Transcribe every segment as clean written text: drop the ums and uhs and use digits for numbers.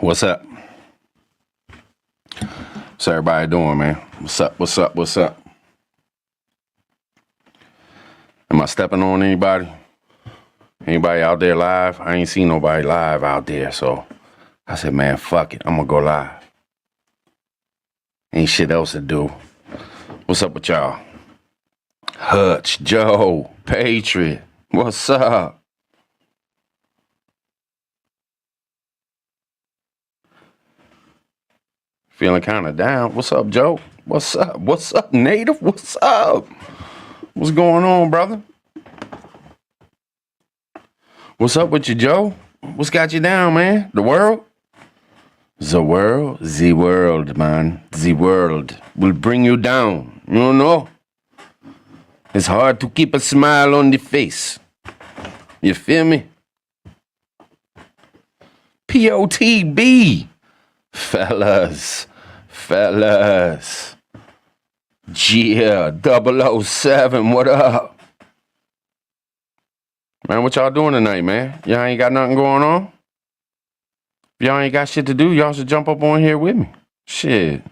What's up? What's everybody doing, man? What's up? What's up? What's up? Am I stepping on anybody? Anybody out there live? I ain't seen nobody live out there, so I said, man, fuck it. I'm gonna go live. Ain't shit else to do. What's up with y'all? Hutch, Joe, Patriot. What's up? Feeling kind of down. What's up, Joe? What's up? What's up, Native? What's up? What's going on, brother? What's up with you, Joe? What's got you down, man? The world? The world? The world, man. The world will bring you down. You know? It's hard to keep a smile on the face. You feel me? POTB. Fellas. Yeah, 007, what up? Man, what y'all doing tonight, man? Y'all ain't got nothing going on? If y'all ain't got shit to do, y'all should jump up on here with me. Shit.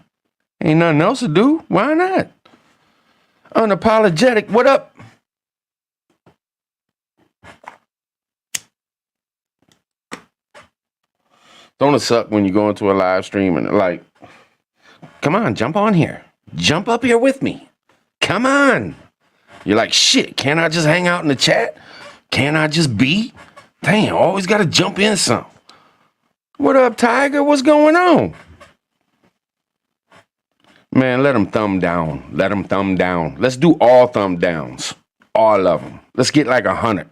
Ain't nothing else to do. Why not? Unapologetic, what up? Don't it suck when you go into a live stream and like, come on, jump on here. Jump up here with me. Come on. You're like, shit, can't I just hang out in the chat? Can't I just be? Damn, always got to jump in some. What up, Tiger? What's going on? Man, let them thumb down. Let them thumb down. Let's do all thumb downs. All of them. Let's get like 100.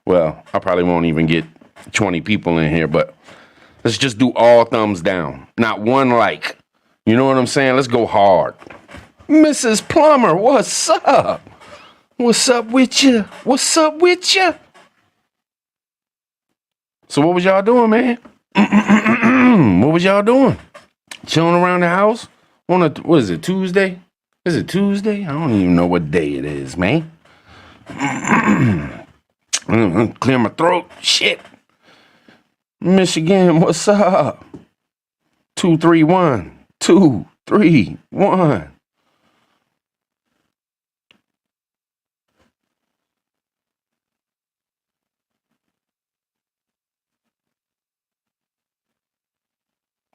Well, I probably won't even get 20 people in here, but let's just do all thumbs down. Not one like. You know what I'm saying? Let's go hard. Mrs. Plummer, what's up? What's up with you? What's up with you? So what was y'all doing, man? What was y'all doing? Chilling around the house? What is it, Tuesday? Is it Tuesday? I don't even know what day it is, man. Clear my throat. Shit. Michigan, what's up? 231. 231.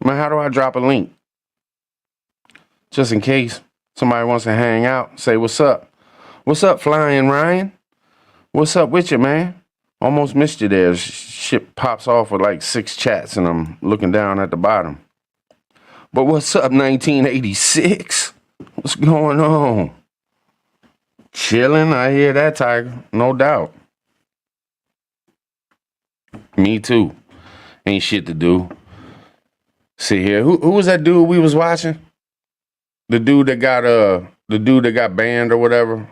Man, how do I drop a link? Just in case somebody wants to hang out, say what's up. What's up, Flying Ryan? What's up with you, man? Almost missed you there. Shit pops off with like 6 chats and I'm looking down at the bottom. But what's up, 1986? What's going on? Chilling, I hear that, Tiger. No doubt. Me too. Ain't shit to do. See here, who was that dude we was watching? The dude that got banned or whatever?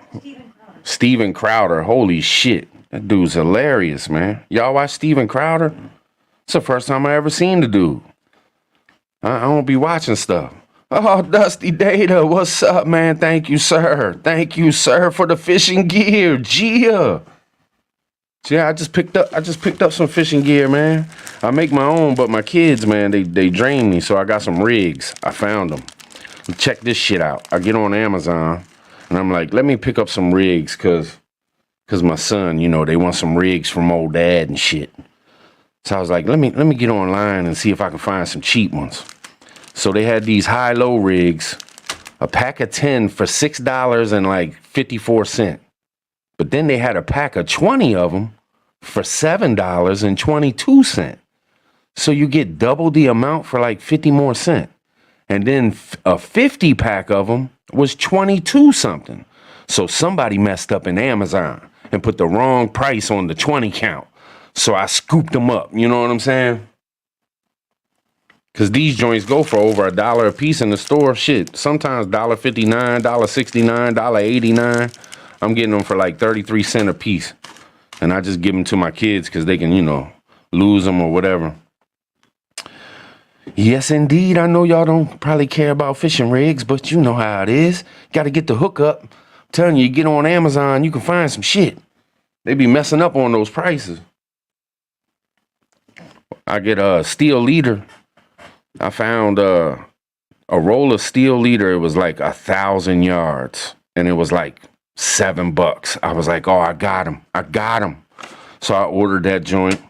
Steven Crowder. Holy shit. That dude's hilarious, man. Y'all watch Steven Crowder? It's the first time I ever seen the dude. I don't be watching stuff. Oh, Dusty Data, what's up, man? Thank you, sir. Thank you, sir, for the fishing gear. Gia. Yeah, I just picked up some fishing gear, man. I make my own, but my kids, man, they drain me, so I got some rigs. I found them. Check this shit out. I get on Amazon, and I'm like, let me pick up some rigs, cause my son, you know, they want some rigs from old dad and shit. So I was like, let me get online and see if I can find some cheap ones. So they had these high-low rigs, a pack of 10 for $6 and like 54 cents. But then they had a pack of 20 of them for $7 and 22 cents. So you get double the amount for like 50 more cents. And then a 50 pack of them was 22 something. So somebody messed up in Amazon and put the wrong price on the 20 count. So I scooped them up. You know what I'm saying? Because these joints go for over $1 a piece in the store. Shit, sometimes $1.59, $1.69, $1.89. I'm getting them for like 33 cents a piece. And I just give them to my kids because they can, you know, lose them or whatever. Yes, indeed. I know y'all don't probably care about fishing rigs, but you know how it is. Got to get the hookup. I'm telling you, get on Amazon, you can find some shit. They be messing up on those prices. I get a steel leader I found a roll of steel leader. It was like 1,000 yards, and it was like $7. I was like, oh, I got him. So I ordered that joint.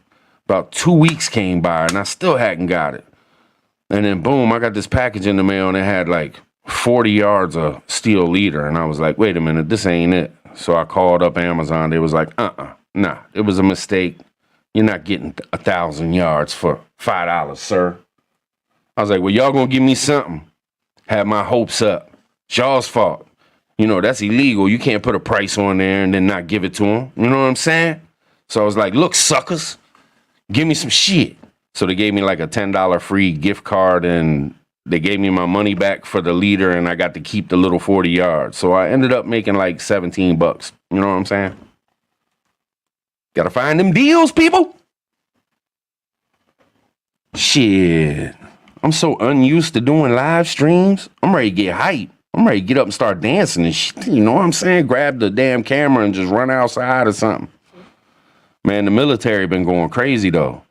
About 2 weeks came by, and I still hadn't got it. And then boom, I got this package in the mail, and it had like 40 yards of steel leader, and I was like, wait a minute, this ain't it. So I called up Amazon. They was like, nah, it was a mistake. You're not getting 1,000 yards for $5, sir. I was like, well, y'all gonna give me something. Had my hopes up. It's y'all's fault. You know, that's illegal. You can't put a price on there and then not give it to them. You know what I'm saying? So I was like, look, suckers, give me some shit. So they gave me like a $10 free gift card, and they gave me my money back for the leader, and I got to keep the little 40 yards. So I ended up making like $17. You know what I'm saying? Gotta find them deals, people. Shit. I'm so unused to doing live streams. I'm ready to get hype. I'm ready to get up and start dancing and shit. You know what I'm saying? Grab the damn camera and just run outside or something. Man, the military been going crazy, though.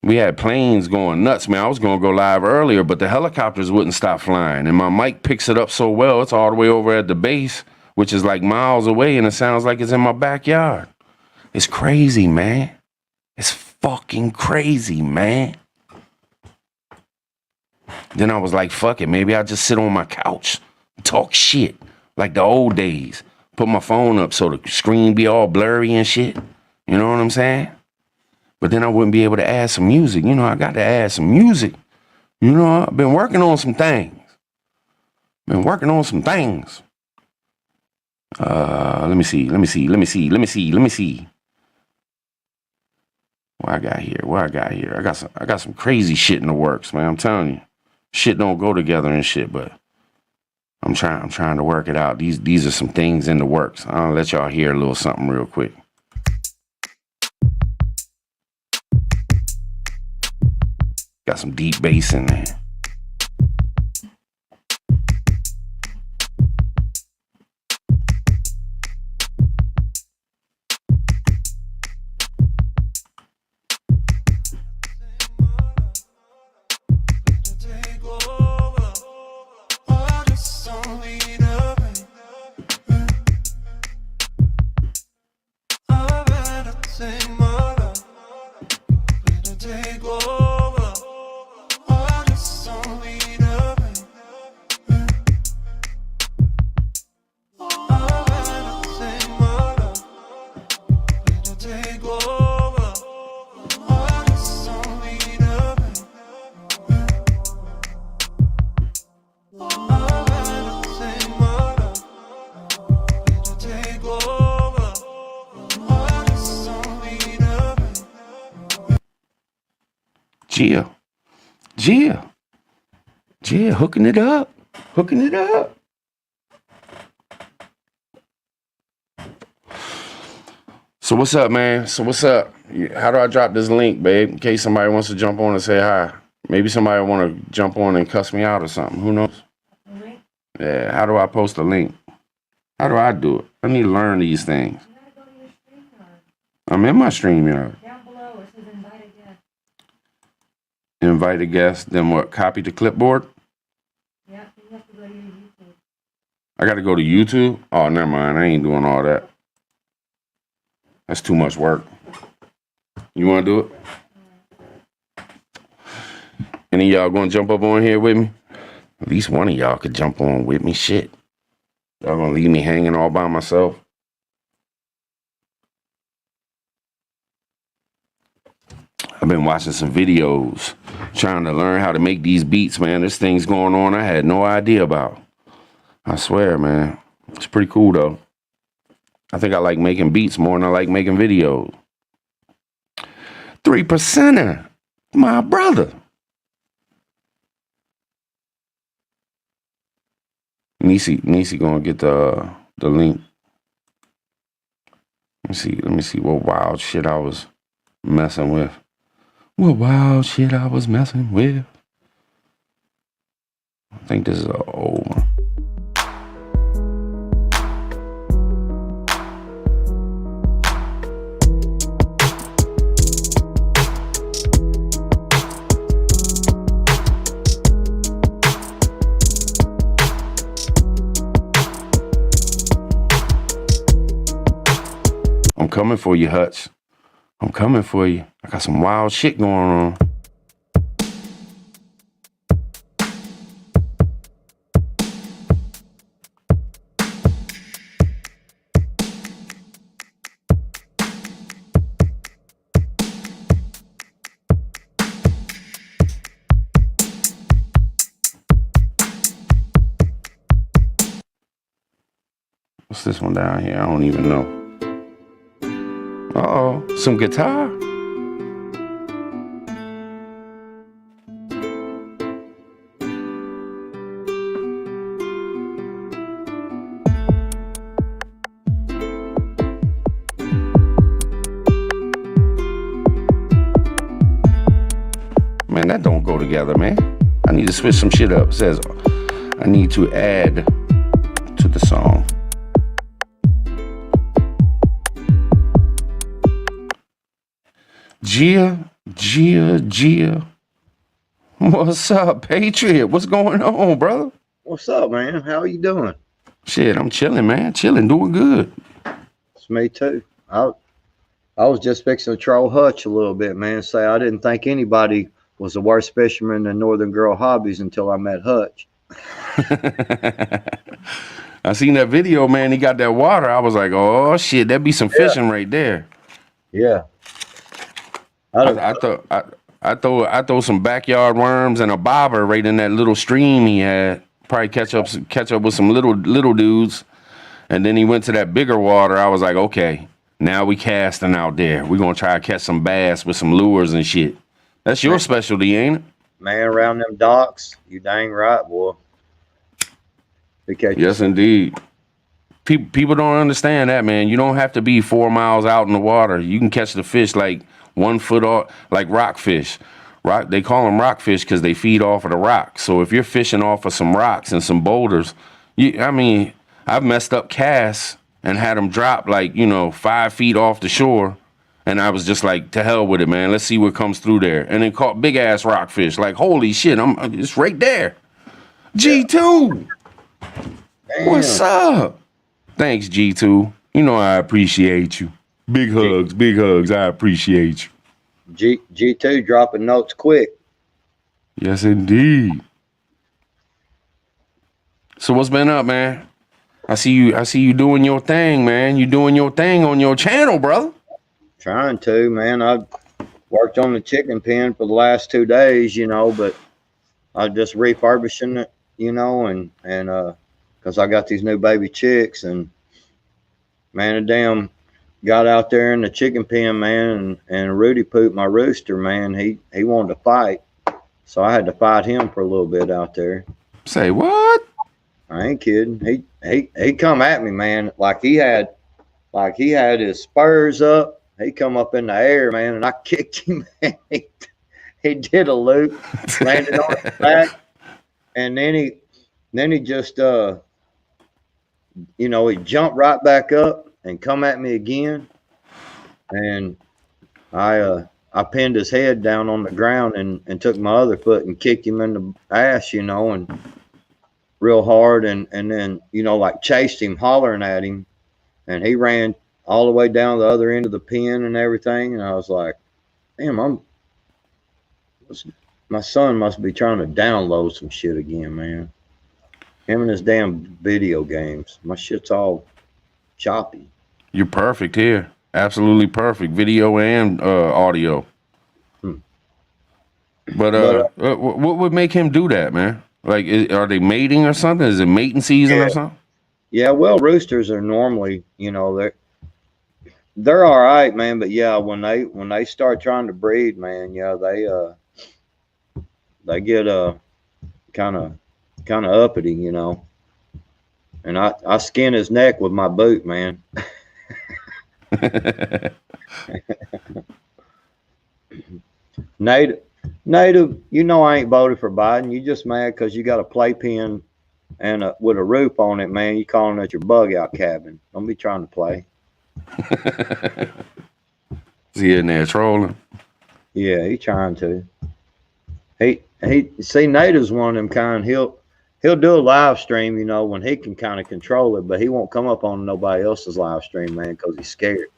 We had planes going nuts, man. I was going to go live earlier, but the helicopters wouldn't stop flying. And my mic picks it up so well, it's all the way over at the base, which is like miles away, and it sounds like it's in my backyard. It's crazy, man. It's fucking crazy, man. Then I was like, fuck it. Maybe I'll just sit on my couch and talk shit like the old days. Put my phone up so the screen be all blurry and shit. You know what I'm saying? But then I wouldn't be able to add some music. You know, I got to add some music. You know, I've been working on some things. Let me see. What I got here? I got some crazy shit in the works, man. I'm telling you. Shit don't go together and shit, but I'm trying to work it out. These are some things in the works. I'll let y'all hear a little something real quick. Got some deep bass in there. Gia, hooking it up. So what's up, man? How do I drop this link, babe, in case somebody wants to jump on and say hi? Maybe somebody want to jump on and cuss me out or something. Who knows? Yeah, how do I post a link? How do I do it? I need to learn these things. You gotta go to your StreamYard. I'm in my StreamYard. Down below it says invite a guest. Invite a guest, then what? Copy the clipboard? Yeah, you have to go to your YouTube. I got to go to YouTube? Oh, never mind. I ain't doing all that. That's too much work. You want to do it? Any of y'all going to jump up on here with me? At least one of y'all could jump on with me. Shit. Y'all going to leave me hanging all by myself? I've been watching some videos, trying to learn how to make these beats, man. There's things going on I had no idea about. I swear, man. It's pretty cool, though. I think I like making beats more than I like making videos. 3%er, my brother. Nisi gonna get the link. Let me see what wild shit I was messing with. I think this is an old one. coming for you, Hutch. I'm coming for you. I got some wild shit going on. What's this one down here? I don't even know. Uh-oh, some guitar. Man, that don't go together, man. I need to switch some shit up. It says I need to add to the song. Gia. What's up, Patriot? What's going on, brother? What's up, man? How are you doing? Shit, I'm chilling, man. Chilling, doing good. It's me too. I was just fixing to troll Hutch a little bit, man. Say I didn't think anybody was the worst fisherman in Northern Girl Hobbies until I met Hutch. I seen that video, man. He got that water. I was like, oh shit, that'd be some fishing right there. Yeah. I throw some backyard worms and a bobber right in that little stream he had. Probably catch up with some little dudes. And then he went to that bigger water. I was like, okay, now we casting out there. We're gonna try to catch some bass with some lures and shit. That's your specialty, ain't it? Man, around them docks, you dang right, boy. Yes, indeed. People don't understand that, man. You don't have to be 4 miles out in the water. You can catch the fish like 1 foot off, like rockfish. They call them rockfish because they feed off of the rocks. So if you're fishing off of some rocks and some boulders, I've messed up casts and had them drop 5 feet off the shore. And I was just like, to hell with it, man. Let's see what comes through there. And then caught big ass rockfish. Like, holy shit, it's right there. G2. Damn. What's up? Thanks, G2. You know I appreciate you. Big hugs. I appreciate you. G2 dropping notes quick. Yes, indeed. So what's been up, man? I see you doing your thing, man. You doing your thing on your channel, brother. Trying to, man. I've worked on the chicken pen for the last 2 days, but I'm just refurbishing it, and because I got these new baby chicks, and man, a damn got out there in the chicken pen, man, and Rudy pooped my rooster, man. He wanted to fight, so I had to fight him for a little bit out there. Say what? I ain't kidding. He come at me, man, like he had his spurs up. He come up in the air, man, and I kicked him. He did a loop, landed on his back, and then he just he jumped right back up and come at me again, and I pinned his head down on the ground and took my other foot and kicked him in the ass, and real hard, and then chased him, hollering at him, and he ran all the way down the other end of the pen and everything, and I was like, damn, my son must be trying to download some shit again, man. Him and his damn video games. My shit's all choppy. You're perfect here. Absolutely perfect. Video and audio. But what would make him do that, man? Like, are they mating or something? Is it mating season or something? Yeah, well, roosters are normally, they're all right, man. But yeah, when they start trying to breed, man, yeah, they get kind of uppity, And I skin his neck with my boot, man. Native, I ain't voted for Biden. You just mad because you got a playpen and with a roof on it, man. You calling it your bug out cabin. Don't be trying to play. Is he in there trolling? Yeah, he trying to. He see, Native's one of them kind. He'll do a live stream, when he can kind of control it, but he won't come up on nobody else's live stream, man, because he's scared.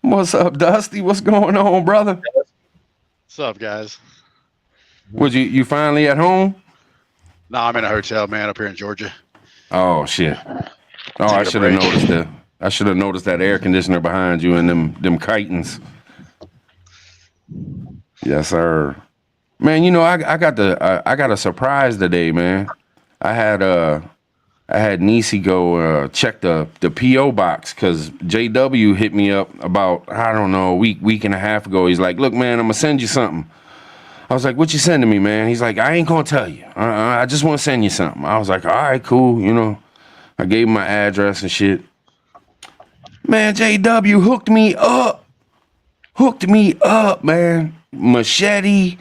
What's up, Dusty? What's going on, brother? What's up, guys? Was you finally at home? No, I'm in a hotel, man, up here in Georgia. Oh shit. Oh, I Taking a should have break. noticed that. I should have noticed that air conditioner behind you and them kitens. Yes, sir. Man, you know I got a surprise today, man. I had Nisi go check the PO box because JW hit me up about I don't know a week and a half ago. He's like, "Look, man, I'm gonna send you something." I was like, "What you sending me, man?" He's like, "I ain't gonna tell you. I just want to send you something." I was like, "All right, cool." You know, I gave him my address and shit. Man, JW hooked me up, man. Machete,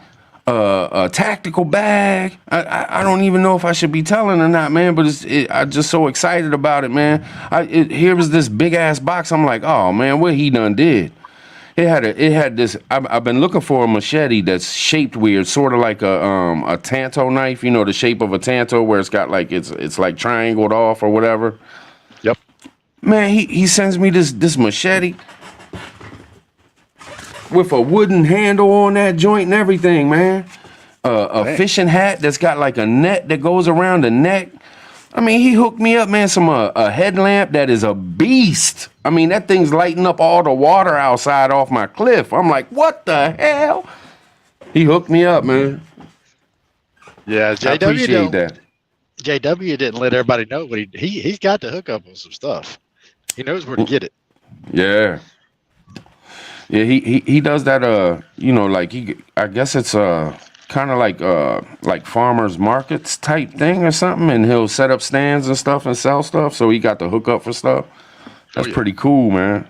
a tactical bag. I don't even know if I should be telling or not, man. But I'm just so excited about it, man. Here was this big ass box. I'm like, oh man, what he done did? It had this. I've been looking for a machete that's shaped weird, sort of like a tanto knife. You know, the shape of a tanto, where it's got like it's like triangled off or whatever. Yep. Man, he sends me this machete with a wooden handle on that joint and everything, man. A Dang. fishing hat that's got like a net that goes around the neck. I mean, he hooked me up, man. A headlamp that is a beast. I mean, that thing's lighting up all the water outside off my cliff. I'm like, what the hell? He hooked me up, man. Yeah, I JW appreciate that. JW didn't let everybody know, but he's got to hook up on some stuff. He knows where to get it. Yeah. Yeah, he does that you know, like I guess it's kind of like farmers markets type thing or something, and he'll set up stands and stuff and sell stuff, so he got to hook up for stuff. That's yeah. pretty cool, man.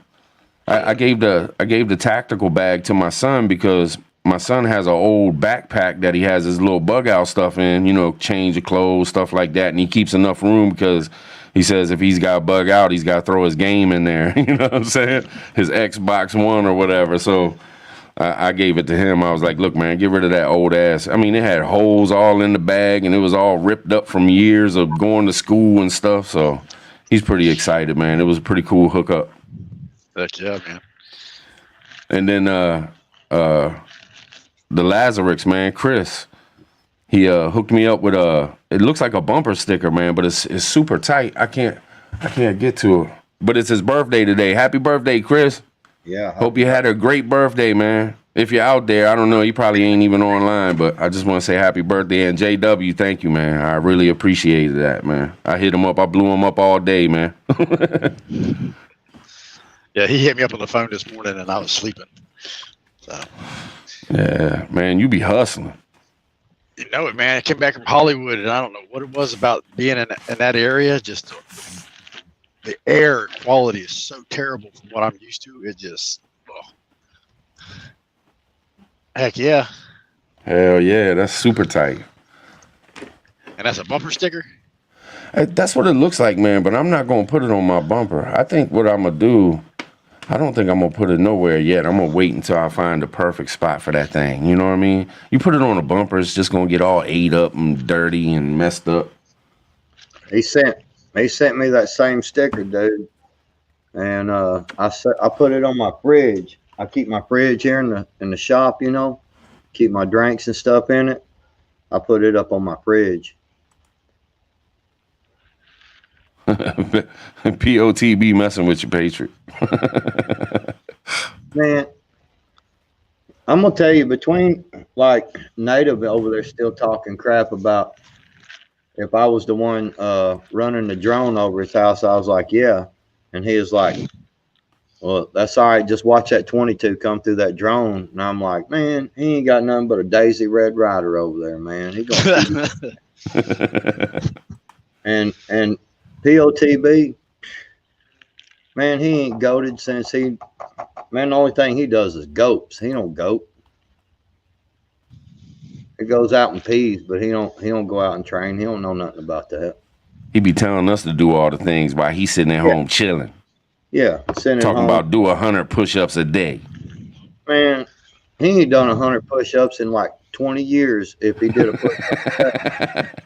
I gave the tactical bag to my son because my son has an old backpack that he has his little bug out stuff in, you know, change of clothes, stuff like that, and he keeps enough room because he says if he's got bug out, he's got to throw his game in there. You know what I'm saying? His Xbox One or whatever. So I gave it to him. I was like, look, man, get rid of that old ass. I mean, it had holes all in the bag and it was all ripped up from years of going to school and stuff. So he's pretty excited, man. It was a pretty cool hookup. Heck yeah, man. And then the Lazarus, man, Chris, he hooked me up with it looks like a bumper sticker, man, but it's super tight. I can't get to it. But it's his birthday today. Happy birthday, Chris. Yeah. Hope you had a great birthday, man. If you're out there, I don't know, you probably ain't even online, but I just want to say happy birthday. And JW, thank you, man. I really appreciated that, man. I hit him up. I blew him up all day, man. Yeah, he hit me up on the phone this morning and I was sleeping. So Yeah, man, you be hustling. you know it, man. I came back from Hollywood and I don't know what it was about being in that area. Just the air quality is so terrible from what I'm used to. It just, heck yeah. Hell yeah, that's super tight. And that's a bumper sticker. That's what it looks like, man, but I'm not going to put it on my bumper. I think what I'm going to do, I don't think I'm going to put it nowhere yet. I'm going to wait until I find the perfect spot for that thing. You know what I mean? You put it on a bumper, it's just going to get all ate up and dirty and messed up. He sent me that same sticker, dude, and I put it on my fridge. I keep my fridge here in the shop, you know, keep my drinks and stuff in it. I put it up on my fridge. POTB messing with you, Patriot. Man, I'm gonna tell you, between like Native over there still talking crap about if I was the one running the drone over his house, I was like, yeah. And he was like, well, that's all right. Just watch that 22 come through that drone. And I'm like, man, he ain't got nothing but a Daisy Red Rider over there, man. He gonna and POTB, man, he ain't goated since the only thing he does is goats. He don't goat. He goes out and pees, but he don't go out and train. He don't know nothing about that. He be telling us to do all the things while he's sitting at home chilling. Yeah, sitting Talking home. about do 100 push-ups a day. Man, he ain't done 100 push-ups in like 20 years if he did a push-up.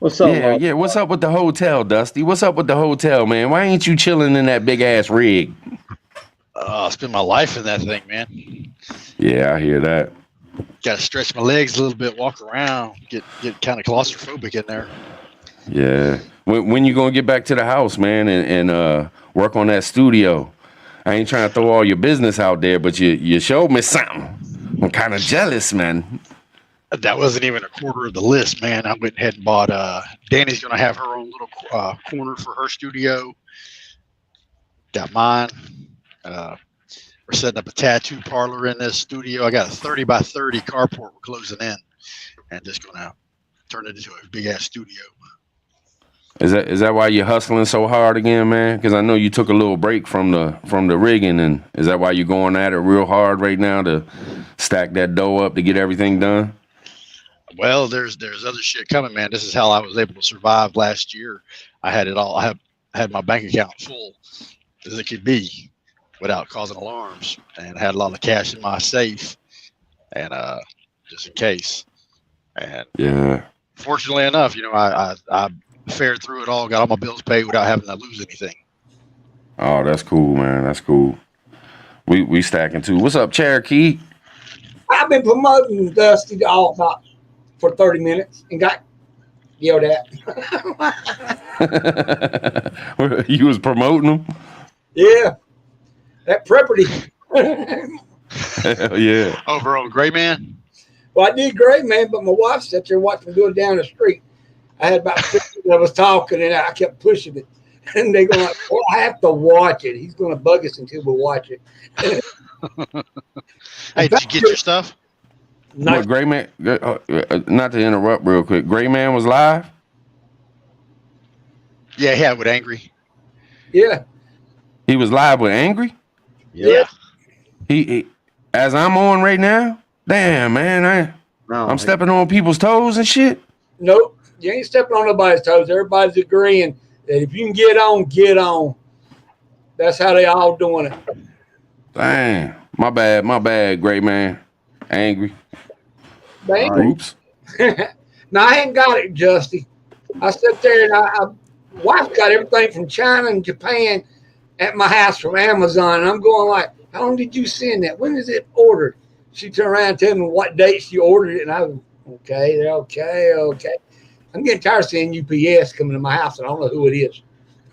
What's up, Yeah, Lord? yeah. What's up with the hotel, Dusty? What's up with the hotel, man? Why ain't you chilling in that big ass rig? I spend my life in that thing, man. Yeah, I hear that. Got to stretch my legs a little bit, walk around, get kind of claustrophobic in there. Yeah. When you gonna get back to the house, man, and work on that studio? I ain't trying to throw all your business out there, but you showed me something. I'm kind of jealous, man. That wasn't even a quarter of the list, man. I went ahead and bought. Danny's gonna have her own little corner for her studio. Got mine. We're setting up a tattoo parlor in this studio. I got a 30 by 30 carport we're closing in, and just gonna turn it into a big ass studio. Is that why you're hustling so hard again, man? Because I know you took a little break from the rigging, and is that why you're going at it real hard right now to stack that dough up to get everything done? Well, there's other shit coming, man. This is how I was able to survive last year. I had it all. I had my bank account full as it could be without causing alarms, and I had a lot of cash in my safe, and just in case. And Yeah. fortunately enough, I fared through it all, got all my bills paid without having to lose anything. Oh, that's cool, man. That's cool. We stacking too. What's up, Cherokee? I've been promoting Dusty all about for 30 minutes and got yelled at. You was promoting them? Yeah, that property. Hell yeah. Over on Gray Man. Well, I did great, man, but my wife sat there watching me go down the street. I had about 50 of us talking, and I kept pushing it. And they go like, well, I have to watch it. He's going to bug us until we watch it. Hey, did you get your stuff? What, Gray Man? Not to interrupt real quick. Gray Man was live? Yeah, with Angry. Yeah. He was live with Angry? Yeah. He as I'm on right now? Damn, man. I'm stepping on people's toes and shit. Nope. You ain't stepping on nobody's toes. Everybody's agreeing that if you can get on, get on. That's how they all doing it. Dang. My bad, Gray Man. Angry. Thank Oops. Now, I ain't got it, Justy. I sit there and I wife got everything from China and Japan at my house from Amazon. And I'm going like, how long did you send that? When is it ordered? She turned around and told me what date she ordered it. And I was, okay. I'm getting tired of seeing UPS coming to my house, and I don't know who it is.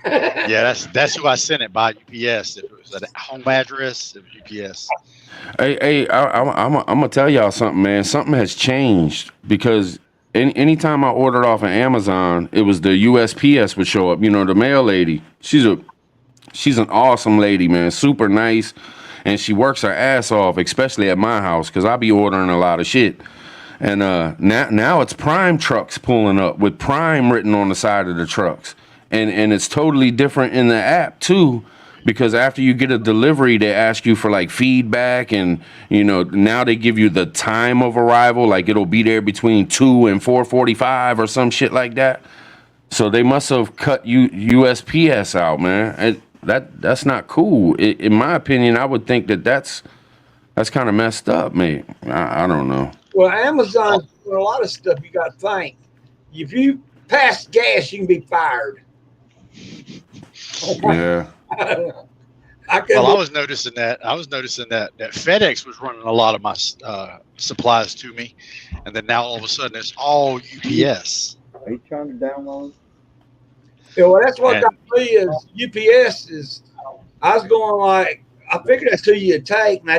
Yeah, that's who I sent it by UPS. If it was a home address, it was UPS. Hey, I'm gonna tell y'all something, man. Something has changed because anytime I ordered off of Amazon, it was the USPS would show up. You know, the mail lady. She's an awesome lady, man. Super nice, and she works her ass off, especially at my house, because I be ordering a lot of shit. And now it's Prime trucks pulling up with Prime written on the side of the trucks. And it's totally different in the app too, because after you get a delivery, they ask you for like feedback, and now they give you the time of arrival, like it'll be there between 2 and 4:45 or some shit like that. So they must have cut USPS out, man. That's not cool. In my opinion, I would think that's kind of messed up, mate. I don't know. Well, Amazon, a lot of stuff you got to think. If you pass gas, you can be fired. Yeah. I was noticing that. that FedEx was running a lot of my supplies to me, and then now all of a sudden it's all UPS. Are you trying to download? Yeah, well, that's what got me is UPS is. I was going like, I figured that's who you'd take, and I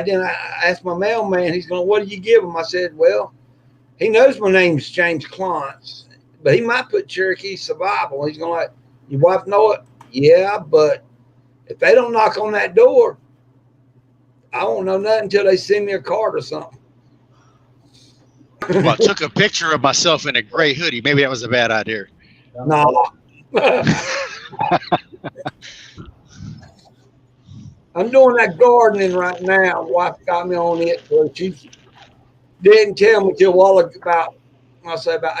asked my mailman. He's going, "What do you give him?" I said, "Well, he knows my name's James Clontz, but he might put Cherokee Survival." He's going like, "Your wife know it?" "Yeah, but if they don't knock on that door, I won't know nothing until they send me a card or something." Well, I took a picture of myself in a gray hoodie. Maybe that was a bad idea. No. I'm doing that gardening right now. My wife got me on it, but she didn't tell me till about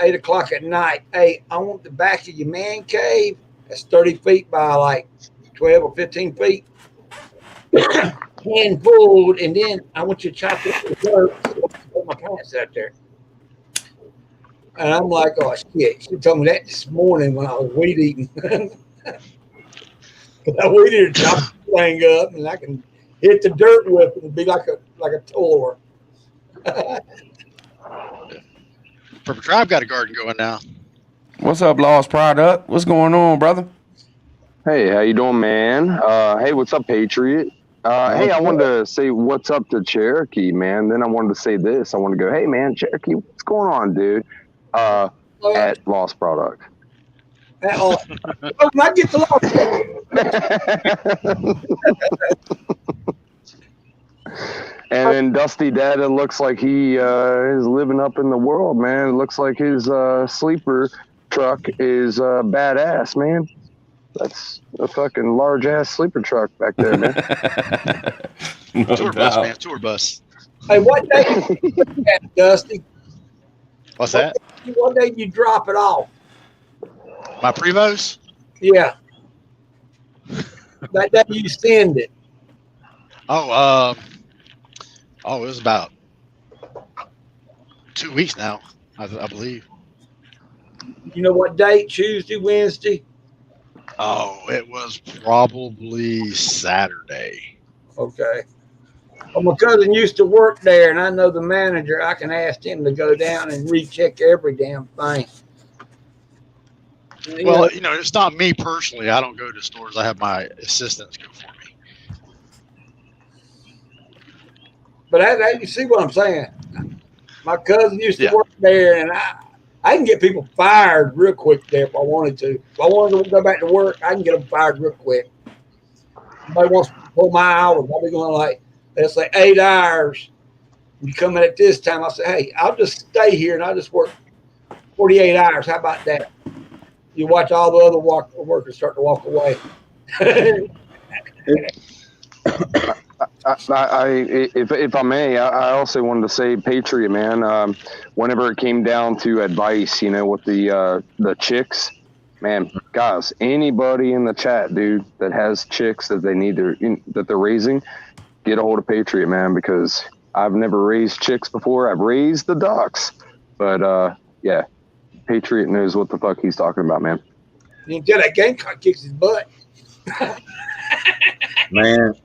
8 o'clock at night. "Hey, I want the back of your man cave. That's 30 feet by like 12 or 15 feet. Hand pulled, and then I want you to chop it with the dirt. So I put my plants out there." And I'm like, oh shit! She told me that this morning when I was weed eating. I weeded to chop the thing up, and I can hit the dirt with it and be like a tour. Purple Tribe got a garden going now. What's up, Lost Product? What's going on, brother? Hey, how you doing, man? Hey, what's up, Patriot? Hey, I wanted to say what's up to Cherokee, man. Then I wanted to say this. I want to go, hey, man, Cherokee, what's going on, dude? At Lost Product. Oh, I get the lost. And then Dusty Dada looks like he is living up in the world, man. It looks like his sleeper truck is badass, man. That's a fucking large ass sleeper truck back there, man. No Tour bus, man. Tour bus. Hey, what day you at, Dusty? What's that? What day you drop it off? My Prevos? Yeah. That day you send it. Oh, it was about 2 weeks now, I believe. You know what date? Tuesday, Wednesday? Oh, it was probably Saturday. Okay. Well, my cousin used to work there, and I know the manager. I can ask him to go down and recheck every damn thing. Well, it's not me personally. I don't go to stores. I have my assistants go for me. But you see what I'm saying? My cousin used to Yeah. work there, and I can get people fired real quick there if I wanted to. If I wanted to go back to work, I can get them fired real quick. Somebody wants to pull my hours, I'll be going like, let's say 8 hours. You come in at this time, I'll say, hey, I'll just stay here and I'll just work 48 hours. How about that? You watch all the other workers start to walk away. If I may, I also wanted to say, Patriot, man. Whenever it came down to advice, with the chicks, man, guys, anybody in the chat, dude, that has chicks that they need that they're raising, get a hold of Patriot, man, because I've never raised chicks before. I've raised the ducks, but yeah, Patriot knows what the fuck he's talking about, man. You can tell that Gamecock kicks his butt. Man,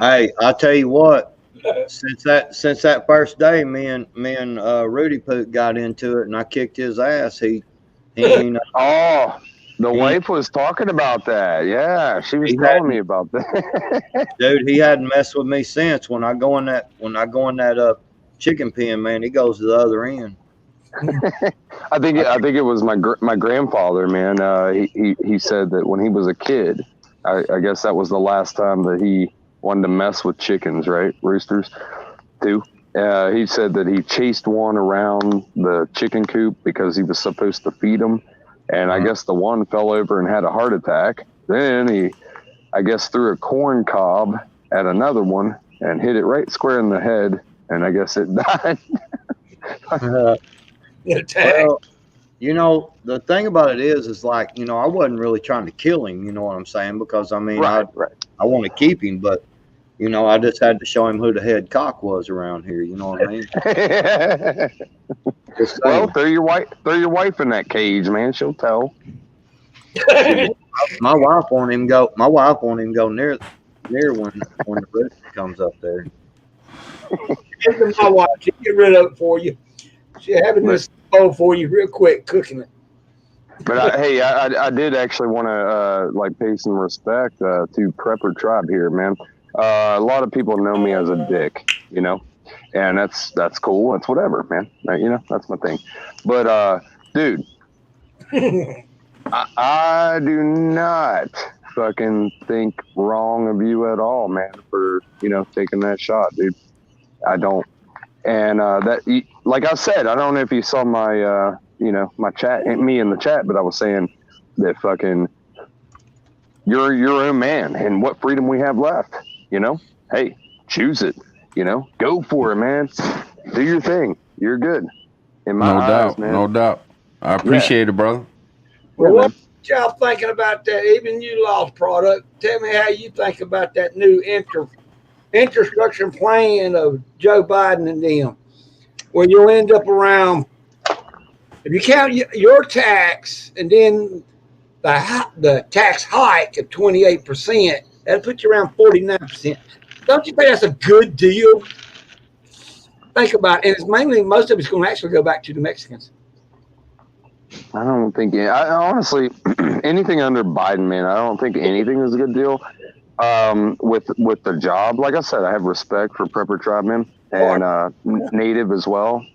hey, I'll tell you what. Since that first day, me and Rudy Poot got into it, and I kicked his ass. He Oh, the wife was talking about that. Yeah, she was telling me about that. dude, he hadn't messed with me since. When I go in that chicken pen, man, he goes to the other end. I think it was my grandfather, man. He said that when he was a kid, I guess that was the last time that he wanted to mess with chickens, right? Roosters, too. He said that he chased one around the chicken coop because he was supposed to feed them, and I guess the one fell over and had a heart attack. Then he, I guess, threw a corn cob at another one and hit it right square in the head, and I guess it died. Well, the thing about it is like, I wasn't really trying to kill him, you know what I'm saying? Because I mean, Right. I want to keep him, but I just had to show him who the head cock was around here. You know what I mean? Well, throw your wife in that cage, man. She'll tell. My wife won't even go near when the rooster comes up there. my wife, she'll get rid of it for you. She'll have it in this bowl for you real quick, cooking it. But I did actually want to pay some respect to Prepper Tribe here, man. A lot of people know me as a dick, and that's cool. That's whatever, man. That's my thing. But dude, I do not fucking think wrong of you at all, man, for taking that shot, dude. I don't. And that, like I said, I don't know if you saw my my chat, me in the chat, but I was saying that fucking you're your own man, and what freedom we have left. Hey, choose it. Go for it, man. Do your thing. You're good. In my eyes, man. No doubt. I appreciate it, brother. Well, what y'all thinking about that? Even you, Lost Product. Tell me how you think about that new infrastructure plan of Joe Biden and them. where you'll end up around, if you count your tax and then the tax hike of 28%, that'll put you around 49%. Don't you think that's a good deal? Think about it. And it's mainly, most of it's going to actually go back to the Mexicans. I don't think. I honestly, anything under Biden, man, I don't think anything is a good deal. With the job, like I said, I have respect for Prepper Tribe, man, and Native as well,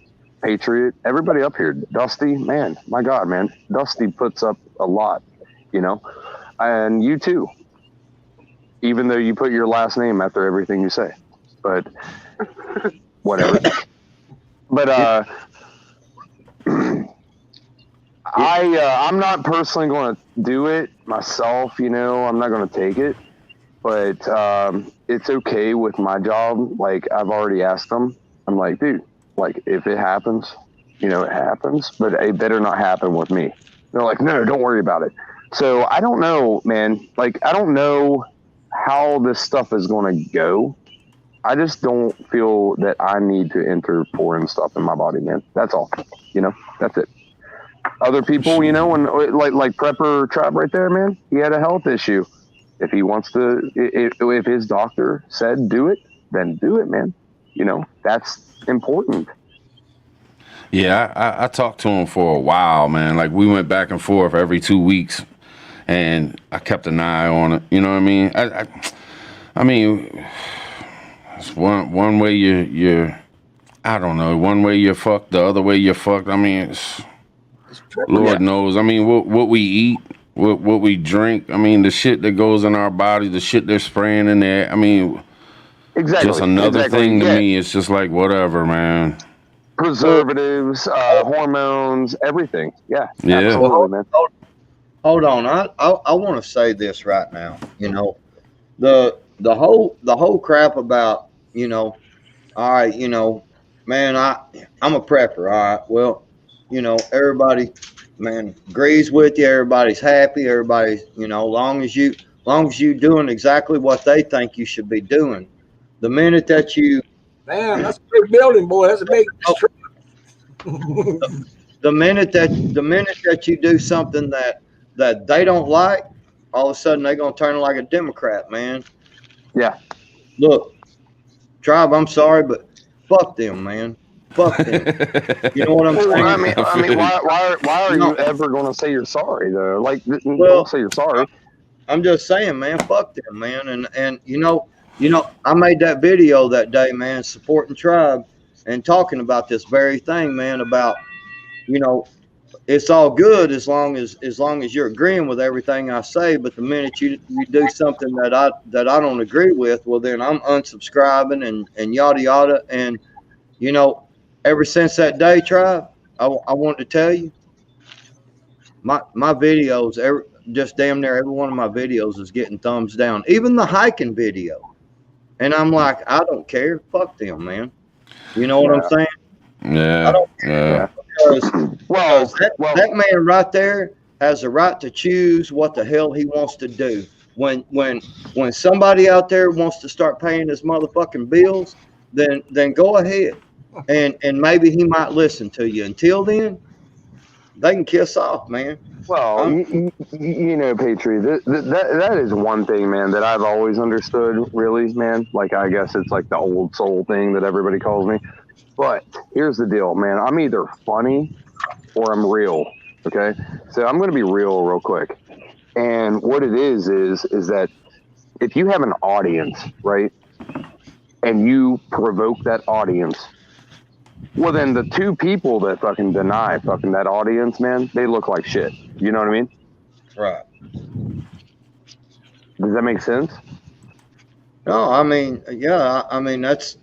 Patriot, everybody up here. Dusty, man, my God, man, Dusty puts up a lot, you know, and you too. Even though you put your last name after everything you say, but whatever. But I'm not personally going to do it myself. You know, I'm not going to take it, but it's okay with my job. Like, I've already asked them. I'm like, dude, like, if it happens, you know, it happens, but it better not happen with me. They're like, no, don't worry about it. So I don't know, man. Like, I don't know how this stuff is going to go. I just don't feel that I need to enter foreign stuff in my body, man. That's all. You know, that's it. Other people, you know, when like Prepper Tribe right there, man, he had a health issue. If he wants to, if his doctor said do it, then do it, man. You know, that's important. Yeah, I talked to him for a while, man. Like, we went back and forth every 2 weeks, and I kept an eye on it. You know what I mean? I mean, it's one way you're I don't know. One way you're fucked, the other way you're fucked. I mean, Lord knows. I mean, what we eat, what we drink. I mean, the shit that goes in our body, the shit they're spraying in there. I mean, Exactly. just another thing to Yeah. me. It's just like, whatever, man. Preservatives, hormones, everything. Yeah, Yeah. absolutely, man. Hold on. I want to say this right now. You know, the whole crap about, you know, all right, you know, man, I'm a prepper. All right. Well, you know, everybody, man, agrees with you. Everybody's happy. Everybody's, you know, long as you doing exactly what they think you should be doing. The minute that you Damn, that's a big building, boy. That's a big. the minute that you do something that they don't like, all of a sudden they're gonna turn like a Democrat, man. Yeah. Look, Tribe, I'm sorry, but fuck them, man. Fuck them. You know what I'm saying? Well, I mean, why are No. you ever going to say you're sorry though? Like, Well, don't say you're sorry. I'm just saying, man, fuck them, man. And you know, I made that video that day, man, supporting Tribe and talking about this very thing, man, about, you know, it's all good as long as you're agreeing with everything I say. But the minute you do something that I don't agree with, well, then I'm unsubscribing and yada yada. And you know, ever since that day, Tribe, I wanted to tell you, my videos, just damn near every one of my videos is getting thumbs down, even the hiking video. And I'm like, I don't care, fuck them, man. You know what I'm saying? Yeah. I don't Yeah. Because Well, that man right there has a right to choose what the hell he wants to do. When somebody out there wants to start paying his motherfucking bills, then go ahead, and maybe he might listen to you. Until then, they can kiss off, man. well, you know, Patriot, that is one thing, man, that I've always understood, really, man. Like, I guess it's like the old soul thing that everybody calls me. But here's the deal, man. I'm either funny or I'm real. Okay. So I'm going to be real quick. And what it is that if you have an audience, right, and you provoke that audience, well, then the two people that fucking deny fucking that audience, man, they look like shit. You know what I mean? Right. Does that make sense? No, I mean, yeah, I mean that's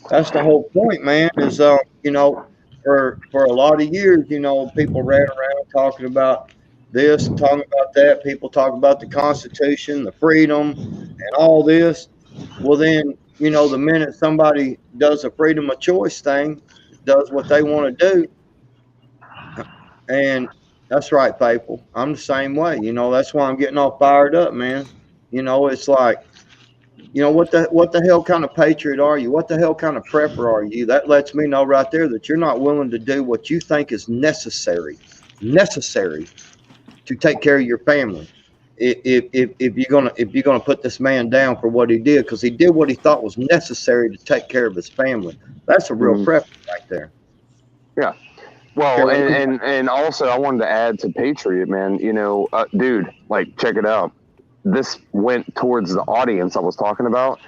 the whole point, man. Is you know, for a lot of years, you know, people ran around talking about this and talking about that. People talk about the Constitution, the freedom, and all this. Well, then, you know, the minute somebody does a freedom of choice thing, does what they want to do, and that's right, people. I'm the same way. You know, that's why I'm getting all fired up, man. You know, it's like You know, what the hell kind of patriot are you? What the hell kind of prepper are you? That lets me know right there that you're not willing to do what you think is necessary to take care of your family. If you're gonna put this man down for what he did, because he did what he thought was necessary to take care of his family, that's a real Mhm. prepper right there. Yeah. Well, and also I wanted to add to Patriot, man. You know, dude, like check it out. This went towards the audience I was talking about.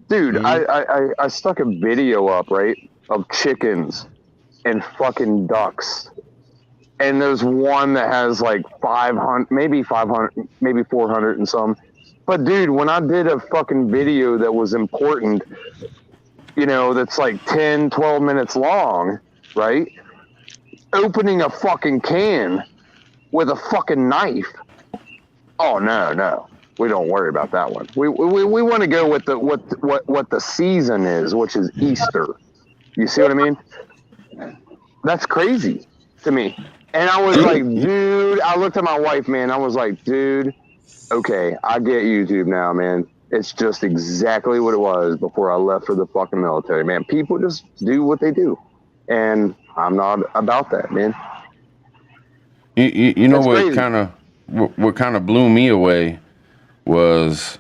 Dude, I stuck a video up, right, of chickens and fucking ducks. And there's one that has like 500, maybe 500, maybe 400 and some. But dude, when I did a fucking video that was important, you know, that's like 10, 12 minutes long, right? Opening a fucking can with a fucking knife. Oh no. We don't worry about that one. We want to go with what the season is, which is Easter. You see what I mean? That's crazy to me. And I was like, dude, I looked at my wife, man. I was like, dude, okay, I get YouTube now, man. It's just exactly what it was before I left for the fucking military, man. People just do what they do. And I'm not about that, man. You know That's what kind of blew me away was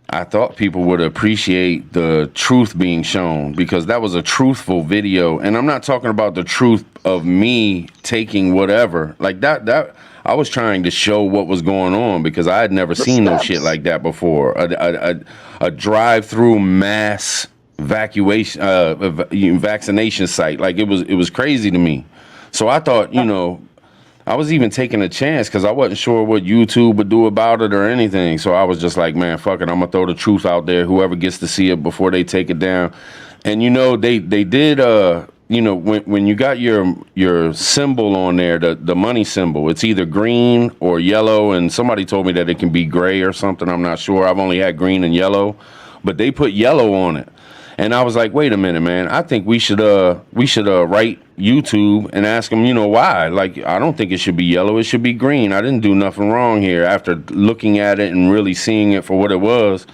I thought people would appreciate the truth being shown, because that was a truthful video. And I'm not talking about the truth of me taking whatever like that. I was trying to show what was going on, because I had never seen no shit like that before. A drive-through mass vaccination site. Like it was crazy to me. So I thought, you know, I was even taking a chance because I wasn't sure what YouTube would do about it or anything. So I was just like, man, fuck it. I'm going to throw the truth out there. Whoever gets to see it before they take it down. And, you know, they did, you know, when you got your symbol on there, the money symbol, it's either green or yellow. And somebody told me that it can be gray or something. I'm not sure. I've only had green and yellow. But they put yellow on it. And I was like, wait a minute, man. I think we should write YouTube and ask them, you know, why? Like, I don't think it should be yellow. It should be green. I didn't do nothing wrong here after looking at it and really seeing it for what it was.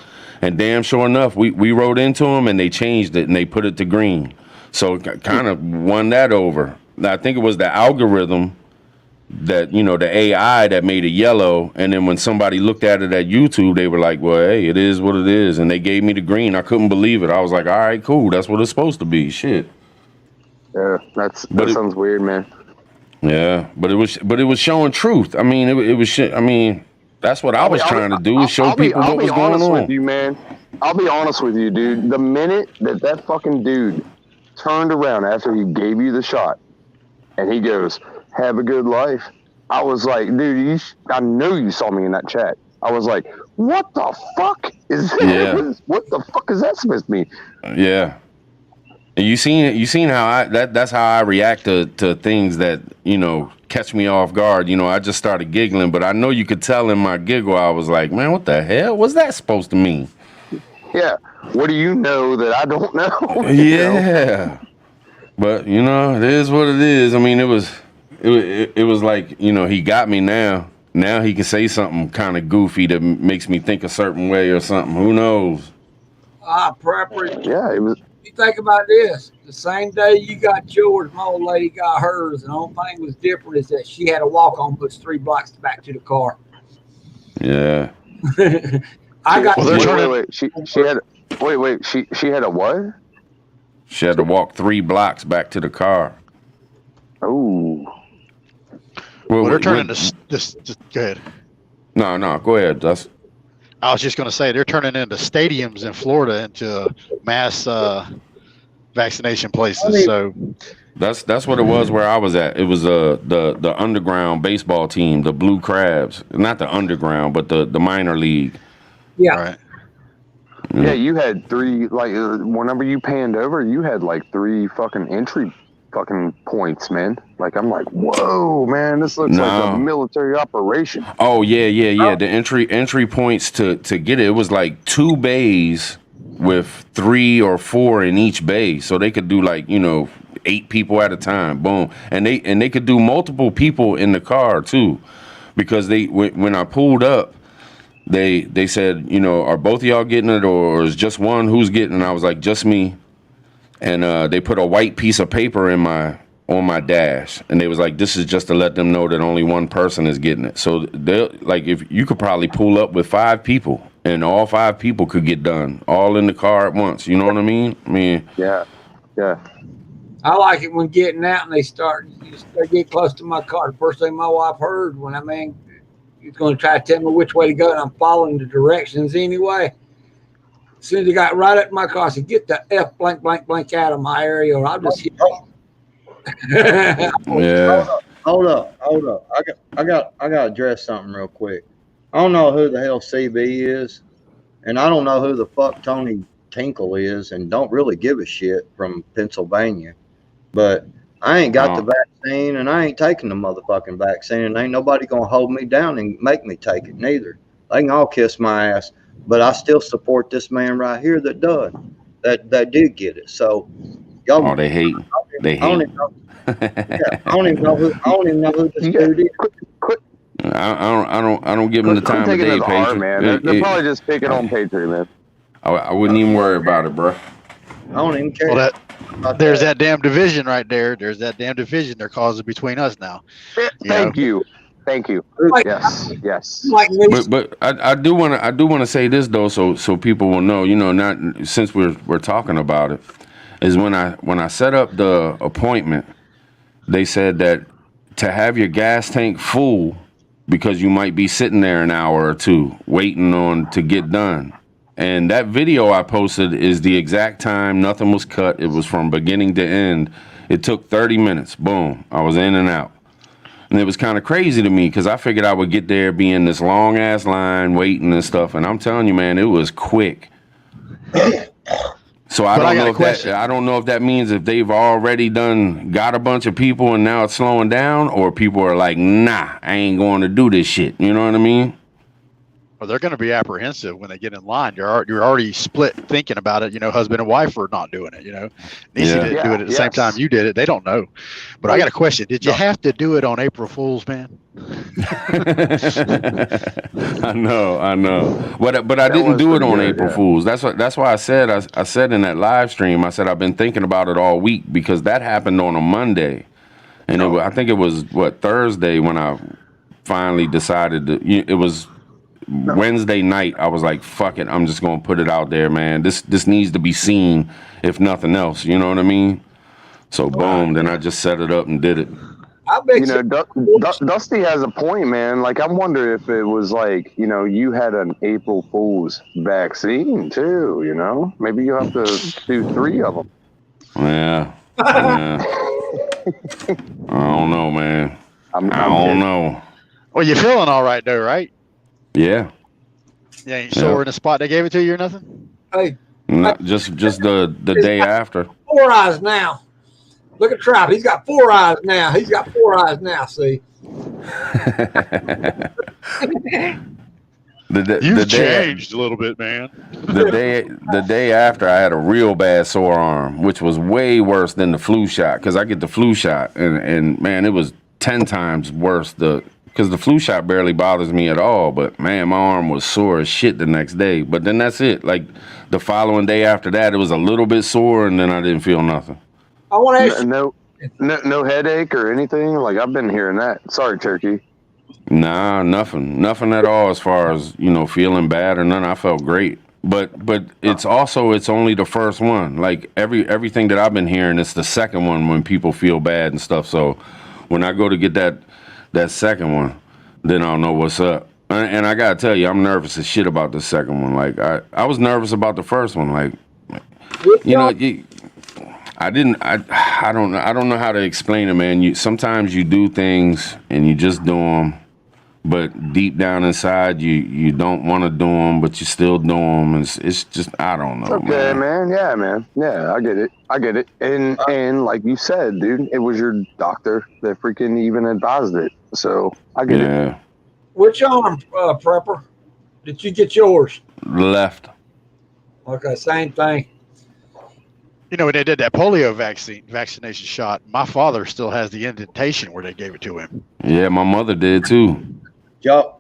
And damn sure enough, we wrote into them and they changed it and they put it to green. So it kind of won that over. I think it was the algorithm that, you know, the AI that made it yellow. And then when somebody looked at it at YouTube, they were like, well, hey, it is what it is. And they gave me the green. I couldn't believe it. I was like, all right, cool. That's what it's supposed to be. Shit. Yeah, that sounds weird, man. Yeah, but it was showing truth. I mean, it was shit. I mean, that's what I was trying to do, is show people what was going on. I'll be honest with you, man. I'll be honest with you, dude. The minute that fucking dude turned around after he gave you the shot and he goes, have a good life, I was like, dude, I know you saw me in that chat. I was like, what the fuck is that? Yeah. What the fuck is that supposed to mean? Yeah. And you seen how that's how I react to things that, you know, catch me off guard. You know, I just started giggling, but I know you could tell in my giggle, I was like, man, what the hell was that supposed to mean? Yeah. What do you know that I don't know? Yeah. Know? But, you know, it is what it is. I mean, it was like, you know, he got me now. Now he can say something kind of goofy that makes me think a certain way or something. Who knows? Prepper. Yeah, it was. You think about this. The same day you got yours, my old lady got hers. And the only thing was different is that she had a walk-on bus 3 blocks back to the car. Yeah. I got. Wait. She had a what? She had to walk 3 blocks back to the car. Oh. Well, they're turning this. Go ahead. No, go ahead, Dust. I was just going to say they're turning into stadiums in Florida into mass vaccination places. So that's what it was where I was at. It was the underground baseball team, the Blue Crabs, not the underground, but the minor league. Yeah. Right. Yeah, you had 3, like, whenever you panned over, you had like 3 fucking entry fucking points, man. Like, I'm like, whoa, man, this looks like a military operation. Oh yeah. The entry points to get it. It was like 2 bays with 3 or 4 in each bay, so they could do like, you know, 8 people at a time. Boom, and they could do multiple people in the car too, because when I pulled up, they said, you know, are both of y'all getting it or is just one? Who's getting it? And I was like, just me. And they put a white piece of paper on my dash, and they was like, this is just to let them know that only one person is getting it. So they like, if you could probably pull up with 5 people, and all 5 people could get done, all in the car at once. You know what I mean? I mean, Yeah. I like it when getting out and they get close to my car. The first thing my wife heard when he's going to try to tell me which way to go, and I'm following the directions anyway. As soon as he got right up to my car, I said, "Get the F blank blank blank out of my area, or I'll just hit you." yeah. Hold up. I got to address something real quick. I don't know who the hell CB is, and I don't know who the fuck Tony Tinkle is, and don't really give a shit from Pennsylvania. But I ain't got the vaccine, and I ain't taking the motherfucking vaccine, and ain't nobody gonna hold me down and make me take it neither. They can all kiss my ass, but I still support this man right here that does, that did get it. So y'all, Oh, they hate. They I don't hate. even know, yeah, I don't even know who this dude is. I don't give them the I'm time of taking day, it to R, Patriot. man. They're probably just picking on Patriot, man. I wouldn't even worry about it, bro. I don't even care. Well, about there's that. that damn division right there. There's that damn division they're causing between us now. Thank you. Like, Yes. like me, But I do want to say this though, so people will know. You know, not since we're talking about it, is when I set up the appointment, they said that to have your gas tank full because you might be sitting there an hour or two waiting on to get done. And that video I posted is the exact time. Nothing was cut. It was from beginning to end. It took 30 minutes. Boom. I was in and out. And it was kind of crazy to me because I figured I would get there, be in this long ass line waiting and stuff. And I'm telling you, man, it was quick. So I don't know if that means if they've already got a bunch of people and now it's slowing down, or people are like, nah, I ain't going to do this shit. You know what I mean? Well, they're going to be apprehensive when they get in line. You're already split thinking about it. You know, husband and wife are not doing it. You know, Nisi didn't do it at the same time you did it. They don't know. But I got a question. Did you have to do it on April Fool's, man? I know. But I didn't do it on April Fool's. That's why I said I said in that live stream. I said I've been thinking about it all week because that happened on a Monday, and I think it was Thursday when I finally decided to. It was Wednesday night. I was like, fuck it, I'm just gonna put it out there, man. This needs to be seen, if nothing else. You know what I mean? So boom, then I just set it up and did it. I bet You know, Dusty has a point, man. Like, I wonder if it was like, you know, you had an April Fool's vaccine too. You know, maybe you have to do 3 of them. Yeah. I don't know, man. I don't know. Well, you're feeling all right though, right? Yeah. You ain't sore in the spot they gave it to you or nothing? hey, Not just the day after. 4 eyes now. Look at Trout. He's got 4 eyes now. See. You've changed a little bit, man. The day after, I had a real bad sore arm, which was way worse than the flu shot because I get the flu shot, and man, it was 10 times worse. Because the flu shot barely bothers me at all, but man, my arm was sore as shit the next day. But then that's it. Like the following day after that, it was a little bit sore, and then I didn't feel nothing. I want to ask you. No headache or anything. Like, I've been hearing that. Sorry, Turkey. Nah, nothing at all as far as, you know, feeling bad or nothing. I felt great. But it's only the first one. Like everything that I've been hearing, it's the second one when people feel bad and stuff. So when I go to get that second one, then I'll know what's up. And I gotta tell you, I'm nervous as shit about the second one. Like I was nervous about the first one. Like, you know, I don't know how to explain it, man. Sometimes you do things and you just do them, but deep down inside you don't want to do them, but you still do them. It's just, I don't know. Okay, man. Yeah, man. Yeah, I get it. And like you said, dude, it was your doctor that freaking even advised it. So I get it. Which arm, Prepper? Did you get yours? Left. Okay, same thing. You know, when they did that polio vaccination shot, my father still has the indentation where they gave it to him. Yeah, my mother did too. Y'all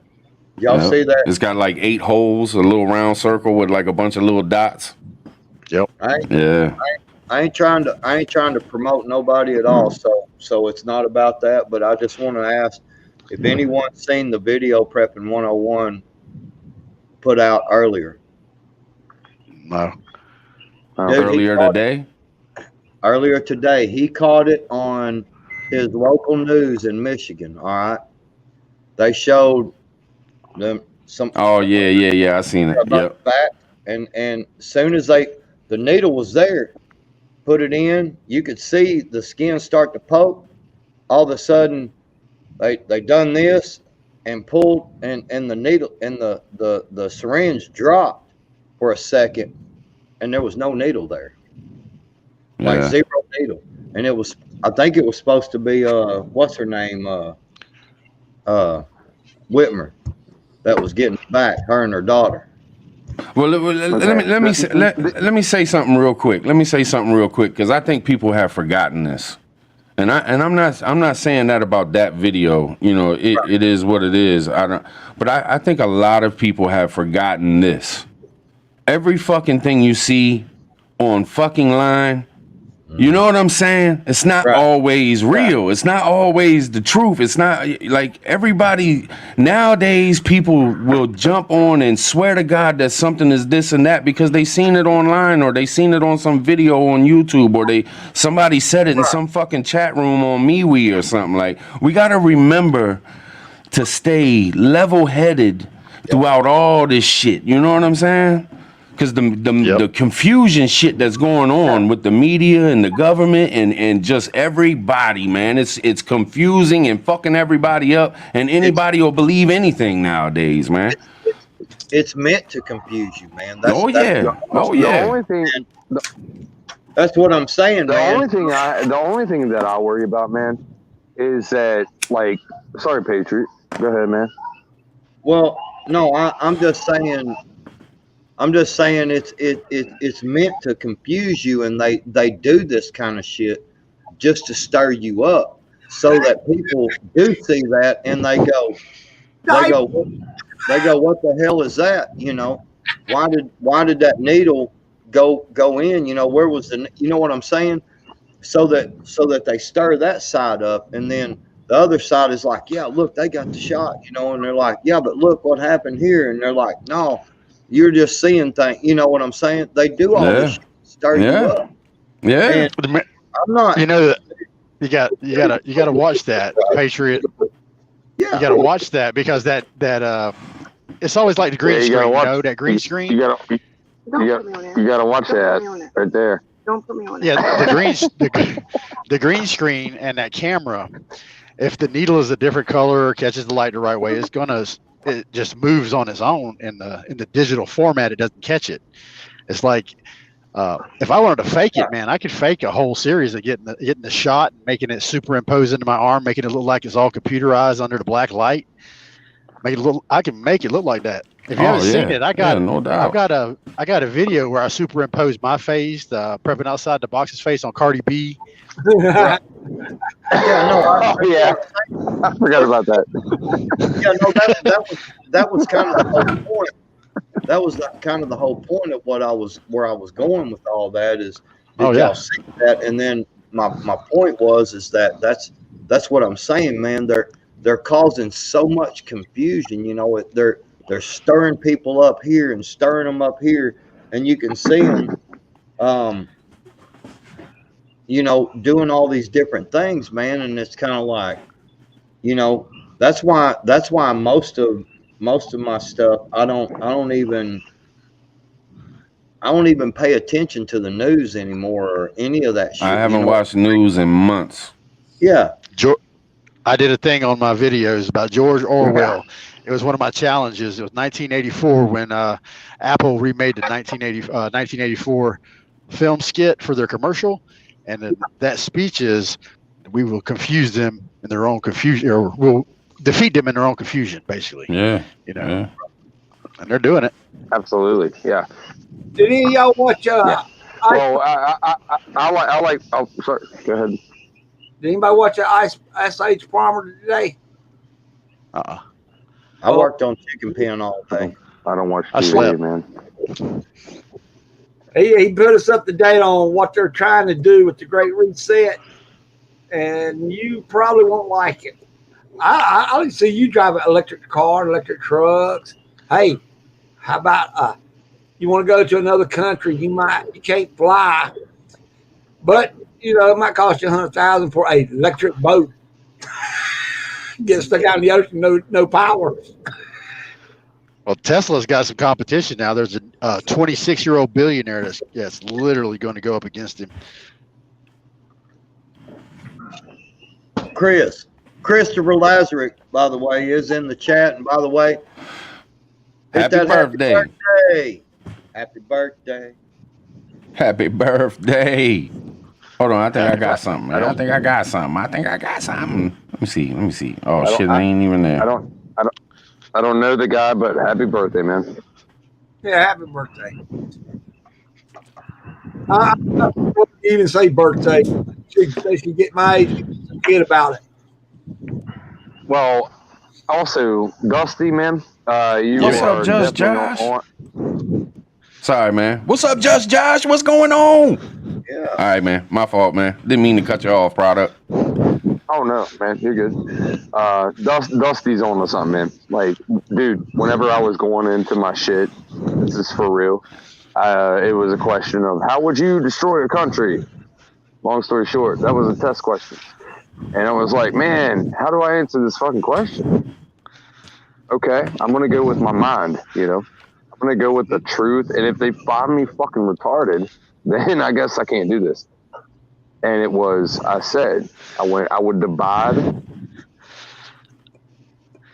Y'all Yep. see that? It's got like 8 holes, a little round circle with like a bunch of little dots. Yep. Yeah. I ain't trying to promote nobody at all. So it's not about that. But I just want to ask if anyone's seen the video Prepping 101 put out earlier. No. Dude, Earlier today. earlier today, he caught it on his local news in Michigan. All right, they showed them some. Oh yeah. I seen it. About Yep. the fact, and as soon as the needle was there, put it in, you could see the skin start to poke. All of a sudden, they done this and pulled, and the needle and the syringe dropped for a second, and there was no needle there, like Yeah. zero needle, and it was. I think it was supposed to be what's her name, Whitmer, that was getting back, her and her daughter. Well, let me say something real quick. Let me say something real quick because I think people have forgotten this, and I'm not saying that about that video. You know, it is what it is. But I think a lot of people have forgotten this. Every fucking thing you see on fucking line. You know what I'm saying? It's not always real. It's not always the truth. It's not like everybody nowadays. People will jump on and swear to God that something is this and that because they seen it online or they seen it on some video on YouTube or somebody said it in some fucking chat room on MeWe or something. Like we got to remember to stay level-headed throughout all this shit. You know what I'm saying? Because the confusion shit that's going on with the media and the government and just everybody, man, it's confusing and fucking everybody up, and anybody will believe anything nowadays, man. It's meant to confuse you, man. The only thing. That's what I'm saying, man. The only thing that I worry about, man, is that like, sorry, Patriot. Go ahead, man. Well, no, I'm just saying. It's meant to confuse you, and they do this kind of shit just to stir you up, so that people do see that and they go, what the hell is that? You know, why did that needle go in? You know, where was you know what I'm saying? So that they stir that side up, and then the other side is like, yeah, look, they got the shot, you know, and they're like, yeah, but look what happened here, and they're like, no. You're just seeing things. You know what I'm saying? They do all this shit to stir you up. Yeah. And I'm not. You know that you gotta watch that, Patriot. Yeah. You gotta watch that because that it's always like the green screen. You know that green screen. You gotta watch that right there. Don't put me on it. Yeah, the green screen and that camera. If the needle is a different color or catches the light the right way, it just moves on its own in the digital format. It doesn't catch it. It's like if I wanted to fake it, man, I could fake a whole series of getting the shot and making it superimpose into my arm, making it look like it's all computerized under the black light. I can make it look like that. If you haven't seen it, no doubt. I got a video where I superimposed my face, prepping outside the box's face on Cardi B. I forgot about that. Yeah, no, that was kind of the whole point. That was kind of the whole point of where I was going with all that is. Y'all see that? And then my point is that that's what I'm saying, man. They're causing so much confusion. You know, they're stirring people up here and stirring them up here, and you can see them. You know, doing all these different things, man, and it's kind of like, you know, that's why most of my stuff I don't even pay attention to the news anymore or any of that shit. I haven't watched news in months. Yeah. I did a thing on my videos about George Orwell. It was one of my challenges. It was 1984 when Apple remade the 1984 film skit for their commercial. And that speech is, we will confuse them in their own confusion, or we'll defeat them in their own confusion, basically. Yeah. You know, and they're doing it. Absolutely. Yeah. Did any of y'all watch? Well, I like. Oh, sorry. Go ahead. Did anybody watch Ice Age Primer today? I worked on chicken pen all day. I don't watch I TV, slept. man. He put us up to date on what they're trying to do with the Great Reset, and you probably won't like it. I see you drive an electric car, electric trucks. Hey, how about you want to go to another country? You can't fly, but it might cost you $100,000 for a electric boat. Get stuck out in the ocean, no power. Well, Tesla's got some competition now. There's a 26-year-old billionaire that's literally going to go up against him. Christopher Lazarick, by the way, is in the chat. And by the way, Happy birthday. Happy birthday. Happy birthday. Hold on, I think I got something. I think I got something. Let me see. Oh shit, I ain't even there. I don't know the guy, but happy birthday, man. Yeah, happy birthday. I wouldn't even say birthday. They should get my age, forget about it. Well, also, Dusty, man, you What's are up, Just definitely Josh? Sorry, man. What's up, Just Josh? What's going on? Yeah. All right, man. My fault, man. Didn't mean to cut you off, product. Oh no, man, you're good. Dusty's on to something, man. Like, dude, whenever I was going into my shit, this is for real. It was a question of how would you destroy a country? Long story short, that was a test question, and I was like, man, how do I answer this fucking question? Okay, I'm gonna go with my mind. I'm gonna go with the truth, and if they find me fucking retarded, then I guess I can't do this. And it was, I would divide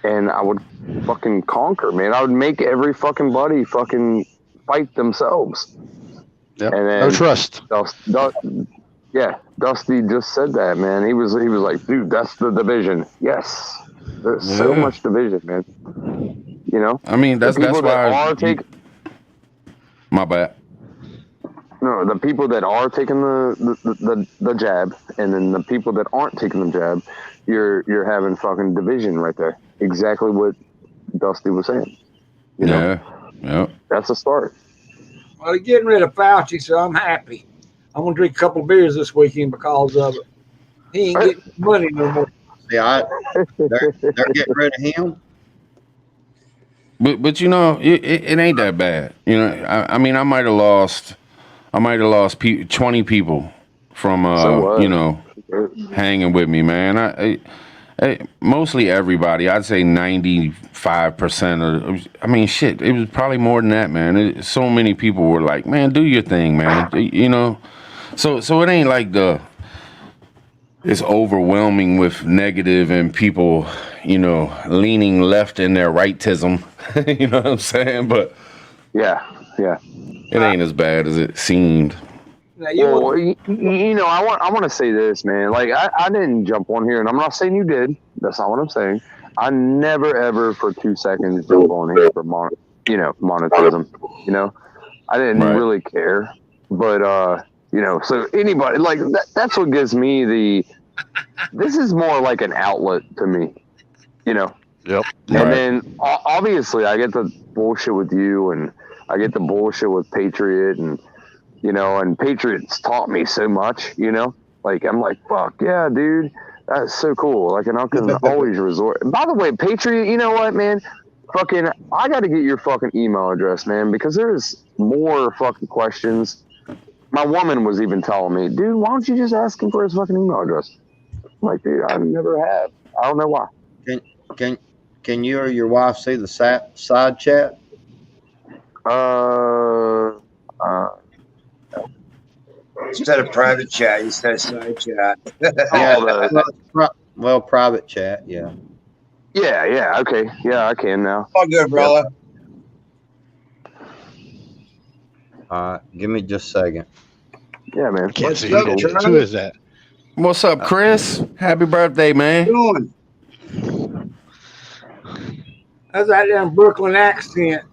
and I would fucking conquer, man. I would make every fucking buddy fucking fight themselves. Yep. And then No trust. Dusty just said that, man. He was like, dude, that's the division. Yes. There's so much division, man. I mean, that's why. My bad. No, the people that are taking the jab, and then the people that aren't taking the jab, you're having fucking division right there. Exactly what Dusty was saying. Yeah. That's a start. Well, they're getting rid of Fauci, so I'm happy. I'm gonna drink a couple of beers this weekend because of it. He ain't getting money no more. Yeah, they're getting rid of him. But it ain't that bad. I mean, I might have lost 20 people from hanging with me, man. I mostly everybody. I'd say 95% of. I mean, shit. It was probably more than that, man. So many people were like, "Man, do your thing, man." So it ain't like it's overwhelming with negative and people, leaning left in their rightism. You know what I'm saying? But yeah. It ain't as bad as it seemed. Now, I want to say this, man. Like, I didn't jump on here, and I'm not saying you did. That's not what I'm saying. I never, ever for 2 seconds jump on here for monetism. I didn't really care. But, so anybody, like, that's what gives me this is more like an outlet to me, Yep. And then, obviously, I get the bullshit with you, and I get the bullshit with Patriot, and and Patriots taught me so much, like, I'm like, fuck yeah, dude, that's so cool. Like, and I can always resort. By the way, Patriot, you know what, man? Fucking, I got to get your fucking email address, man, because there's more fucking questions. My woman was even telling me, dude, why don't you just ask him for his fucking email address? I'm like, dude, I never have. I don't know why. Can you or your wife see the side chat? Instead of private chat, you said side chat. Private chat, yeah. Yeah, okay. Yeah, I can now. All good, brother. Give me just a second. Yeah, man. Can't What's see up, who Charlie? is that. What's up, Chris? Happy birthday, man. Doing? that's that damn Brooklyn accent.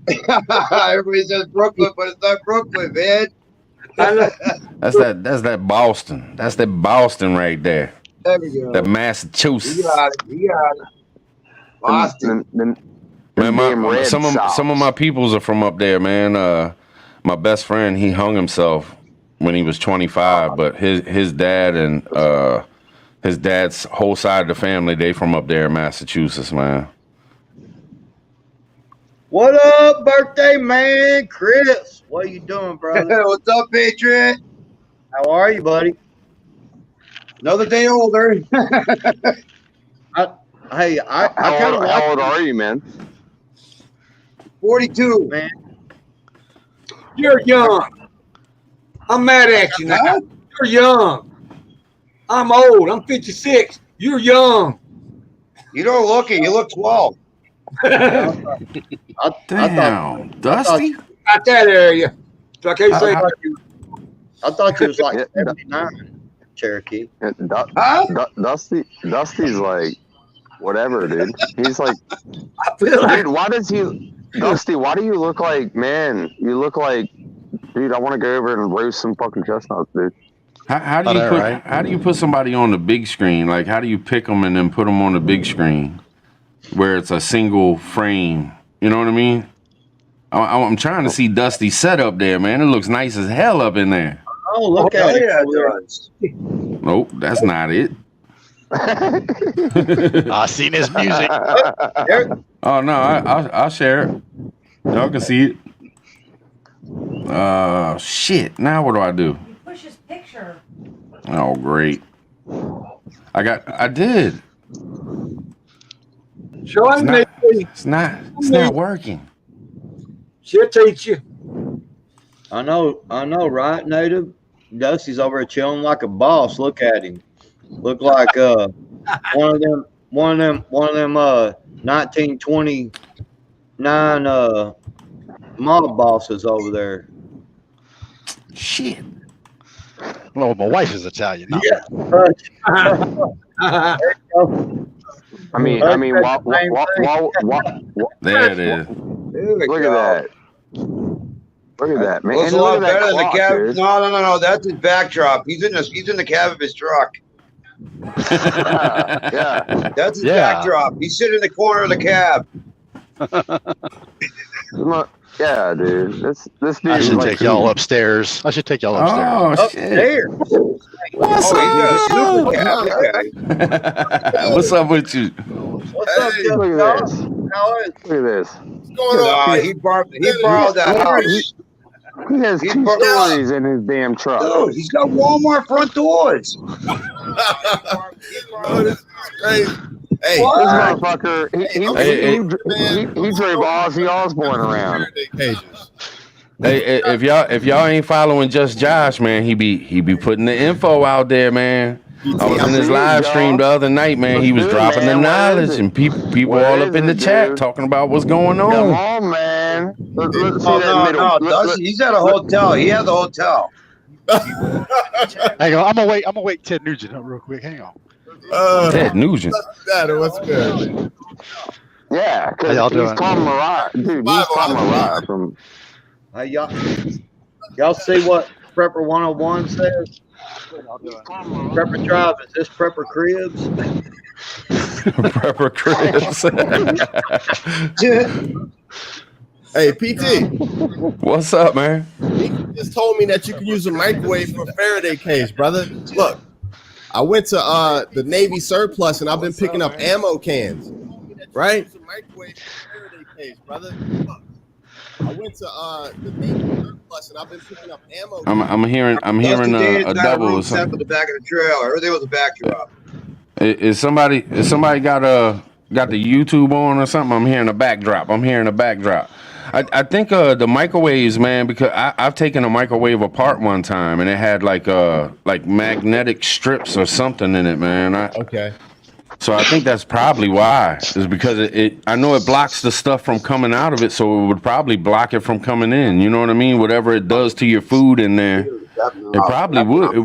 Everybody says Brooklyn, but it's not Brooklyn, man. I know. That's that Boston. That's that Boston right there. There we go. That Massachusetts. You got it. Boston. Them Man, damn Red some Sox. of my peoples are from up there, man. My best friend, he hung himself when he was 25, but his dad and his dad's whole side of the family, they from up there in Massachusetts, man. What up, birthday man, Chris? What are you doing, brother? What's up, Patriot? How are you, buddy? Another day older. I kind of How old are you, man? 42. man. You're young. I'm mad at you now. You're young. I'm old. I'm 56. You're young. You don't look it. You look 12. Damn, Dusty. Out that area. So I can't say I thought you was like Yeah. 79, Cherokee. Dusty's like whatever, dude. He's like, I feel like dude, why does he, Dusty? Why do you look like, man? You look like, dude. I want to go over and roast some fucking chestnuts, dude. How do you put how do you put somebody on the big screen? Like, how do you pick them and then put them on the big screen where it's a single frame? You know what I mean? I'm trying to see Dusty's setup there, man. It looks nice as hell up in there. Oh, look at it. Yeah, it does. Nope, that's not it. I seen his music. Oh no, I'll share it. Y'all can see it. Shit. Now what do I do? You push his picture. Oh great. I did. show him me. It's not working. She'll teach you. I know, right, Native? Dusty's over there chilling like a boss. Look at him. Look like one of them 1929 mob bosses over there. Shit. Well, my wife is Italian. Now. Yeah. I mean, There it is. look at that. Look at that, man. Looks a And lot look at that better than the clock, cab. dude. No. That's his backdrop. He's in the cab of his truck. Yeah. That's his Yeah. backdrop. He's sitting in the corner of the cab. Yeah, dude. This dude I is should like take y'all upstairs. I should take y'all upstairs. Oh Up shit. there. What's Oh, he's got a up? super cab. Okay. What's up with you? What's up, Hey, Justin? Look at this. How is Look at this. He borrowed that house. He has He's two part- stories in his damn truck. Dude, he's got Walmart front doors. Oh, this is crazy. Hey, This motherfucker, he drove Ozzy Osbourne around. Cages. Hey, if y'all ain't following Just Josh, man, he be putting the info out there, man. I was in his live stream the other night, man. He was Dude, dropping man, the what is knowledge, it? and people What all is up in the it, chat dude? talking about what's going Come on. on, man. Let's see Oh, that middle. Dusty, he's at a hotel. He has a hotel. Hang on, I'm gonna wake Ted Nugent up real quick. Hang on. Ted Nugent. What's good? Yeah, How because y'all he's doing? called Mariah. Dude, he's called Mariah from. Hey, y'all see what Prepper 101 says? Prepper Tribe, is this Prepper Cribs? Prepper Chris. Hey, PT, What's up, man? he just told me that you can use a microwave for a Faraday cage, brother. Look, I went to the Navy surplus and I've been picking up ammo cans, right? I went to the Navy surplus and I've been picking up ammo. I'm hearing Dusty Dan's a got double. room Or set something. for the back of the trailer. Everything was a backdrop. Is somebody got the YouTube on or something? I'm hearing a backdrop. I think the microwaves, man, because I've taken a microwave apart one time and it had like magnetic strips or something in it, man. Okay. So I think that's probably why. Is because I know it blocks the stuff from coming out of it, so it would probably block it from coming in. You know what I mean? Whatever it does to your food in there, it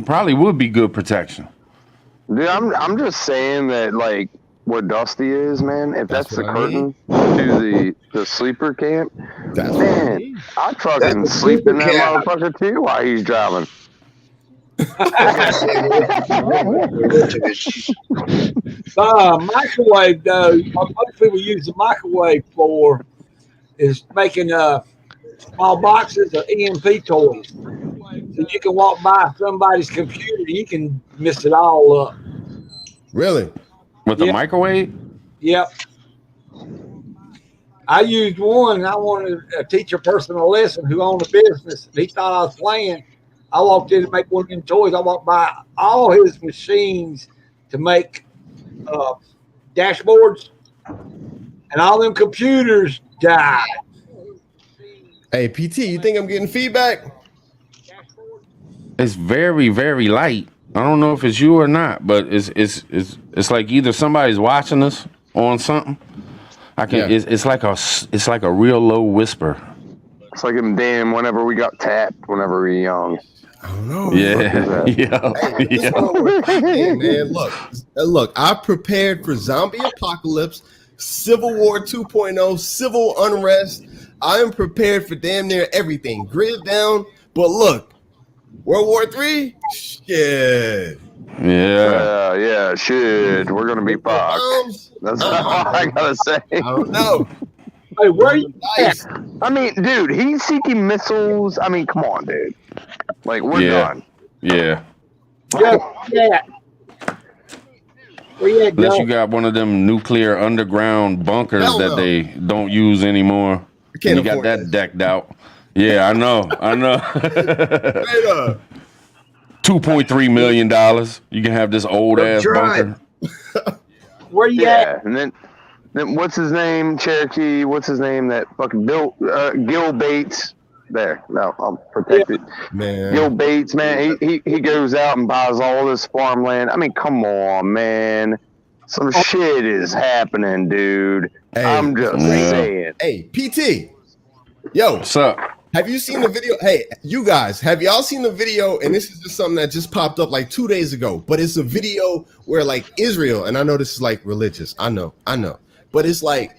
probably would be good protection. Dude, I'm just saying that, like, where Dusty is, man, if that's the what I curtain to the sleeper camp, That's man, I'd fucking That's the sleep in that sleeper camp. motherfucker too while he's driving. Microwave though, what most people use the microwave for is making small boxes of EMP toys. So you can walk by somebody's computer, you can mess it all up. Really? With the microwave? Yep. I used one, and I wanted to teach a person a lesson who owned a business. He thought I was playing. I walked in to make one of them toys. I walked by all his machines to make dashboards, and all them computers died. Hey, PT, you think I'm getting feedback? It's very, very light. I don't know if it's you or not, but it's like either somebody's watching us on something. It's like a real low whisper. It's like them damn whenever we got tapped whenever we were young. I don't know. Yeah. Hey, man, look, I prepared for zombie apocalypse, Civil War 2.0, civil unrest. I am prepared for damn near everything. Grid down, but look, World War III? Shit. Yeah. Shit. We're gonna be fucked. That's all I gotta say. I don't know. Hey, where you at? I mean, dude, heat seeking missiles. I mean, come on, dude. Like, we're done. Yeah. Yeah. Where you at, Unless Joe? you got one of them nuclear underground bunkers Hell that no. they don't use anymore. I can't And you got afford that this. decked out. Yeah, I know. Straight up. $2.3 million. You can have this old ass Tribe. bunker. Where you Yeah, at? and then what's his name? Cherokee. What's his name? That fucking Gil Bates. There, no, I'm protected. Man. Gil Bates, man, he goes out and buys all this farmland. I mean, come on, man. Some shit is happening, dude. Hey, I'm just saying. Hey, PT. Yo, What's up? have you seen the video? Hey, you guys, have y'all seen the video? And this is just something that just popped up like 2 days ago. But it's a video where like Israel, and I know this is like religious. I know. But it's like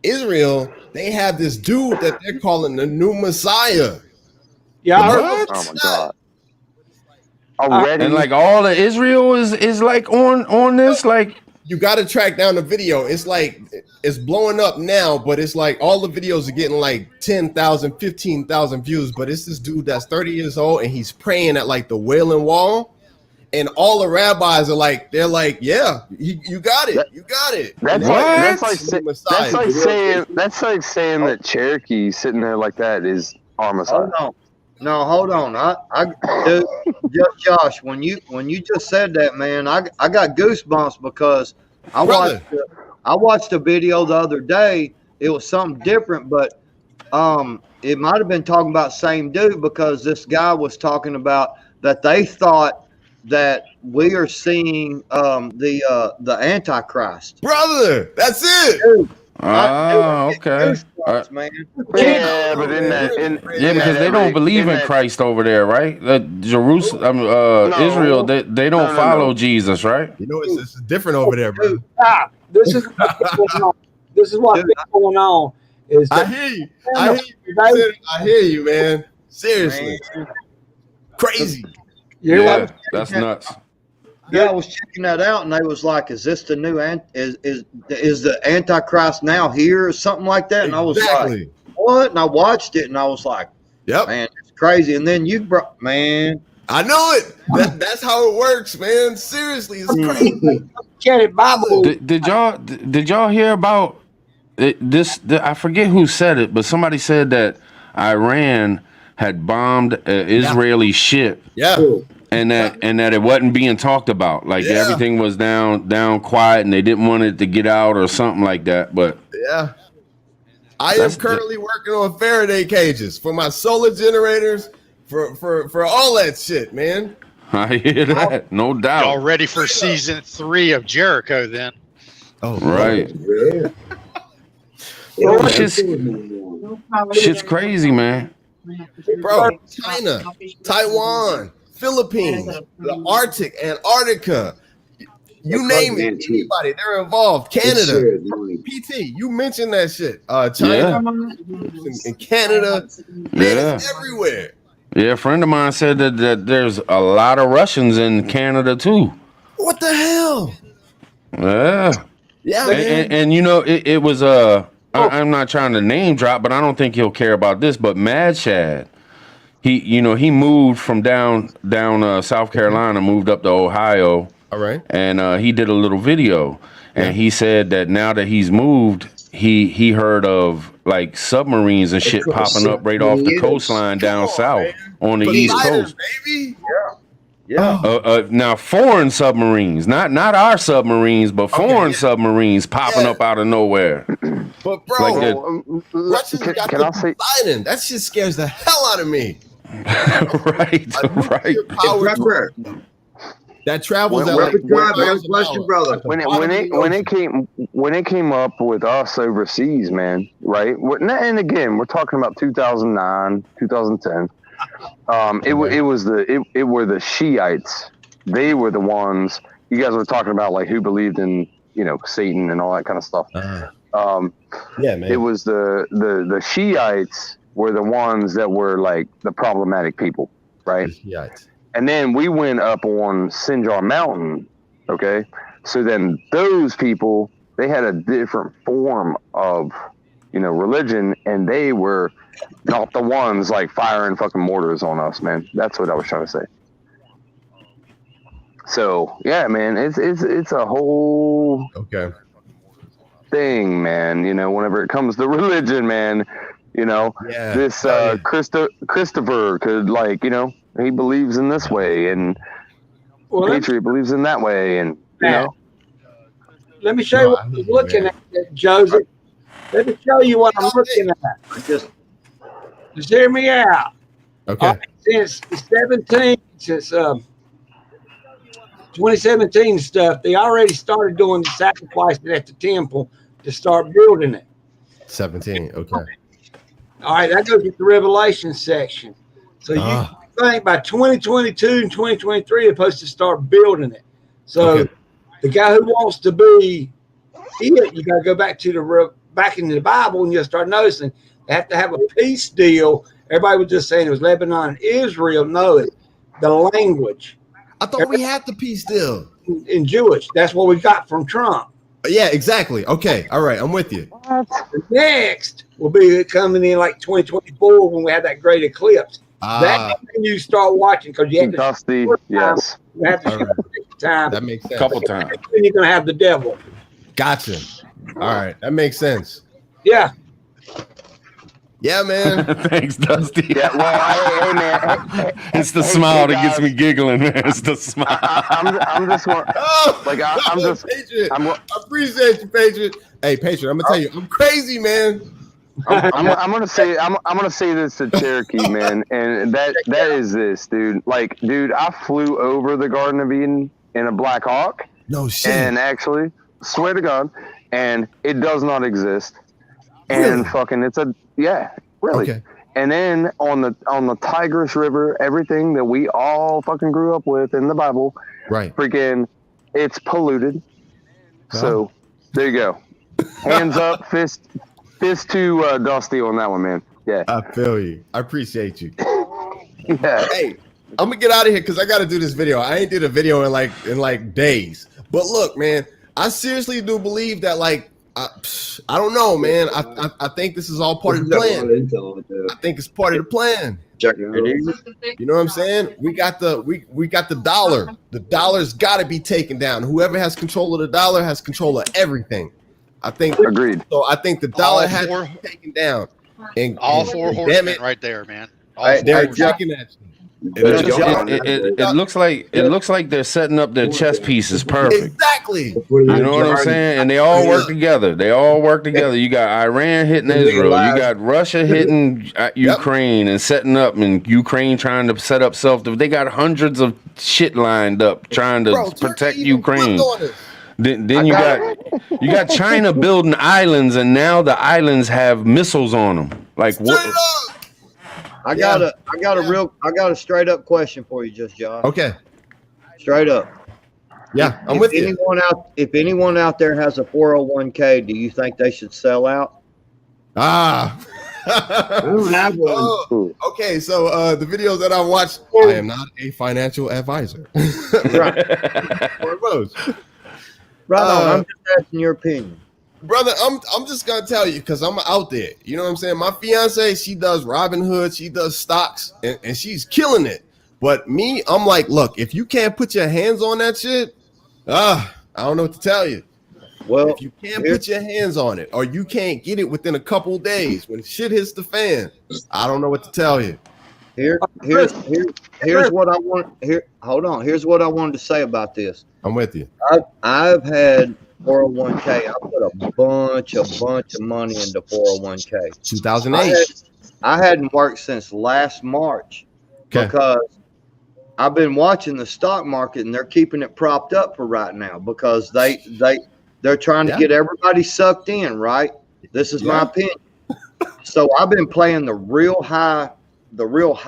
Israel, they have this dude that they're calling the new Messiah. Yeah, I heard What? Oh my god. Already? And like all of Israel is like on this, like You got to track down the video. It's like it's blowing up now, but it's like all the videos are getting like 10,000, 15,000 views. But it's this dude that's 30 years old and he's praying at like the Wailing Wall, and all the rabbis are like, they're like, yeah, you got it, you got it. That's like saying that Cherokee sitting there like that is our Messiah. Hold on. Dude, Josh, when you just said that, man, I got goosebumps because I watched a video the other day. It was something different, but it might have been talking about same dude, because this guy was talking about that they thought that we are seeing the Antichrist. Brother, that's it. Dude, okay. man. Yeah, but Because they don't believe in Christ over there, right? Jerusalem, Israel, they don't follow Jesus, right? You know, it's different over there, bro. Stop. This is what's going on. This is what's going on. Is I that hear you. I hear you, man. Seriously. Man. Crazy. Yeah, that's nuts. Yeah, I was checking that out, and they was like, "Is this the new is the Antichrist now here or something like that?" And I was like, "What?" And I watched it, and I was like, "Yep, man, it's crazy." And then you brought, man, I know it. That's how it works, man. Seriously, it's crazy. Bible. Did y'all hear about this? I forget who said it, but somebody said that Iran had bombed an Israeli ship. Yeah. And that it wasn't being talked about. Like everything was down quiet, and they didn't want it to get out or something like that. But yeah, I am currently working on Faraday cages for my solar generators, for all that shit, man. I hear that, no doubt. Y'all ready for season 3 of Jericho then? Oh, right. Shit's crazy, man. Bro, China, Taiwan, Philippines, the Arctic, Antarctica, you name it, anybody, they're involved. Canada, PT, you mentioned that shit. China and Canada, man, it's everywhere. Yeah, a friend of mine said that there's a lot of Russians in Canada too. What the hell? Yeah. Yeah, And, man. and you know, it was I'm not trying to name drop, but I don't think he'll care about this. But Mad Shad, he moved from down South Carolina, moved up to Ohio. All right. And he did a little video, and he said that now that he's moved, he heard of like submarines and shit popping up right off the coastline down south on the East Coast. Baby. Yeah. Now foreign submarines, not our submarines, but foreign submarines popping up out of nowhere. But bro, Like Russians got can I the say? Biden. That shit scares the hell out of me. Right. Prepper, That travels When- at like Prepper Tribe, I have a 1,000 question, miles. brother. At the when bottom of the ocean. it came up with us overseas, man, right? And again, we're talking about 2009, 2010. It were the Shiites. They were the ones. You guys were talking about like who believed in Satan and all that kind of stuff. Yeah, man. It was the Shiites were the ones that were like the problematic people, right? Yeah. And then we went up on Sinjar Mountain, okay? So then those people, they had a different form of, religion, and they were not the ones like firing fucking mortars on us, man. That's what I was trying to say. So yeah, man, it's a whole thing, man. Whenever it comes to religion, man, this Christopher could he believes in this way, and Patriot believes in that way, and Let me show you what I'm looking at, Joseph. Let me show you what I'm looking at. Just hear me out. Okay. Since 2017 stuff, they already started doing the sacrifices at the temple to start building it. 17. Okay. All right, that goes with the Revelation section. So you think by 2022 and 2023, they're supposed to start building it. So the guy who wants to be it, you got to go back to back into the Bible, and you'll start noticing they have to have a peace deal. Everybody was just saying it was Lebanon and Israel. No, the language. I thought we had the peace deal. In Jewish. That's what we got from Trump. Yeah, exactly. Okay. All right. I'm with you. The next will be coming in like 2024 when we have that great eclipse. That's when you start watching, because you have to Dusty, yes. You have to show time. That makes sense. A couple times. Then you're going to have the devil. Gotcha. All right. That makes sense. Yeah. Yeah, man. Thanks, Dusty. Yeah, well, hey, man. It's the smile that gets me giggling, man. It's the smile. I'm just one. Patriot. I appreciate you, Patriot. Hey, Patriot, I'm gonna tell you, I'm crazy, man. I'm gonna say this to Cherokee, man, and that is this, dude. Like, dude, I flew over the Garden of Eden in a Black Hawk. No shit. And actually, swear to God, and it does not exist. And fucking, really. Okay. And then on the Tigris River, everything that we all fucking grew up with in the Bible, right? Freaking, it's polluted. So there you go. Hands up, fist to Dusty on that one, man. Yeah, I feel you. I appreciate you. Yeah. Hey, I'm gonna get out of here because I got to do this video. I ain't did a video in like days. But look, man, I seriously do believe that I don't know, man. I think this is all part of the plan. I think it's part of the plan. You know what I'm saying? We got the dollar. The dollar's got to be taken down. Whoever has control of the dollar has control of everything. I think. Agreed. So I think the dollar has to be taken down. And all four horsemen right there, man. They're checking at you. It looks like they're setting up their chess pieces perfect. Exactly. You know what I'm saying? And they all work together. You got Iran hitting Israel. You got Russia hitting Ukraine and setting up, and Ukraine trying to set up self. They got hundreds of shit lined up trying to protect Ukraine. Then you got China building islands, and now the islands have missiles on them. Like what? I got a straight up question for you, just Josh. Okay. Straight up. Yeah, I'm with you. If anyone out there has a 401k, do you think they should sell out? I don't have one. Oh, okay, so the videos that I watched, I am not a financial advisor. Foremost. Right on. I'm just asking your opinion. Brother, I'm just gonna tell you because I'm out there. You know what I'm saying? My fiance, she does Robinhood, she does stocks, and she's killing it. But me, I'm like, look, if you can't put your hands on that shit, I don't know what to tell you. Well, If you can't put your hands on it, or you can't get it within a couple days when shit hits the fan, I don't know what to tell you. here's what I want. Hold on. Here's what I wanted to say about this. I'm with you. I've had 401k. I put a bunch of money into 401k. 2008. I hadn't worked since last March because I've been watching the stock market and they're keeping it propped up for right now because they're trying to get everybody sucked in, right? This is my opinion. So I've been playing the real high risk.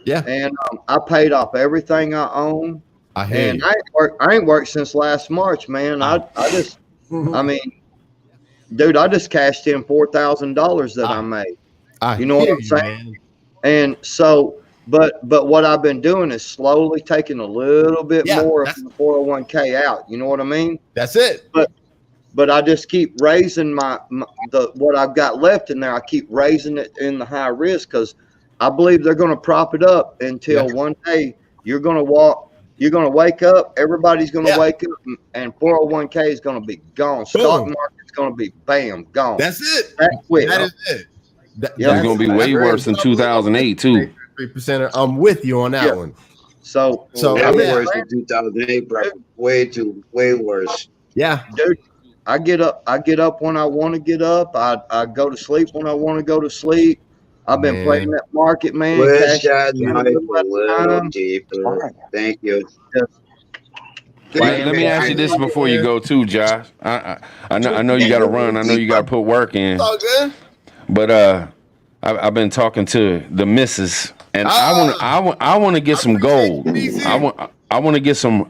Yeah. And I paid off everything I own. I hear And you. I ain't worked since last March, man. I mean, dude, I just cashed in $4,000 that I made. You know what I'm saying? Man. And so, but what I've been doing is slowly taking a little bit more of the 401k out. You know what I mean? That's it. But I just keep raising what I've got left in there. I keep raising it in the high risk because I believe they're going to prop it up until one day you're going to wake up. Everybody's going to wake up, and 401k is going to be gone. Stock market's going to be gone. That's it. That quick. That is it. It's going to be way worse than 2008 too. 3%. I'm with you on that one. So worse than 2008, bro. Way worse. Yeah, dude. I get up when I want to get up. I go to sleep when I want to go to sleep. I've been playing that market, man. Let's dive a little deeper. Thank you. Let me ask you this before you go too, Josh. I know you got to run. I know you got to put work in. It's all good. But I've been talking to the missus, and I want to get some gold. I want to get some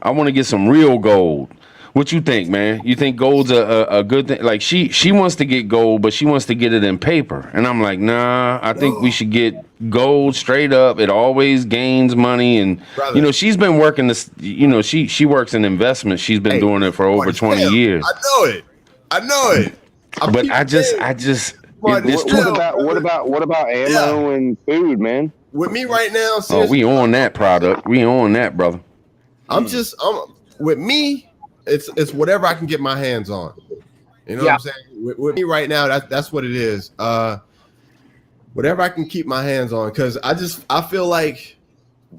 real gold. What you think, man? You think gold's a good thing? Like she wants to get gold, but she wants to get it in paper, and I'm like, nah. I think we should get gold straight up. It always gains money, and you know she's been working this. You know she works in investments. She's been doing it for over 20 years. I know it. But I just. What about ammo and food, man? With me right now, we on that product. We on that, brother. I'm with me. It's whatever I can get my hands on. You know what I'm saying? With me right now, that's what it is. Whatever I can keep my hands on, because I feel like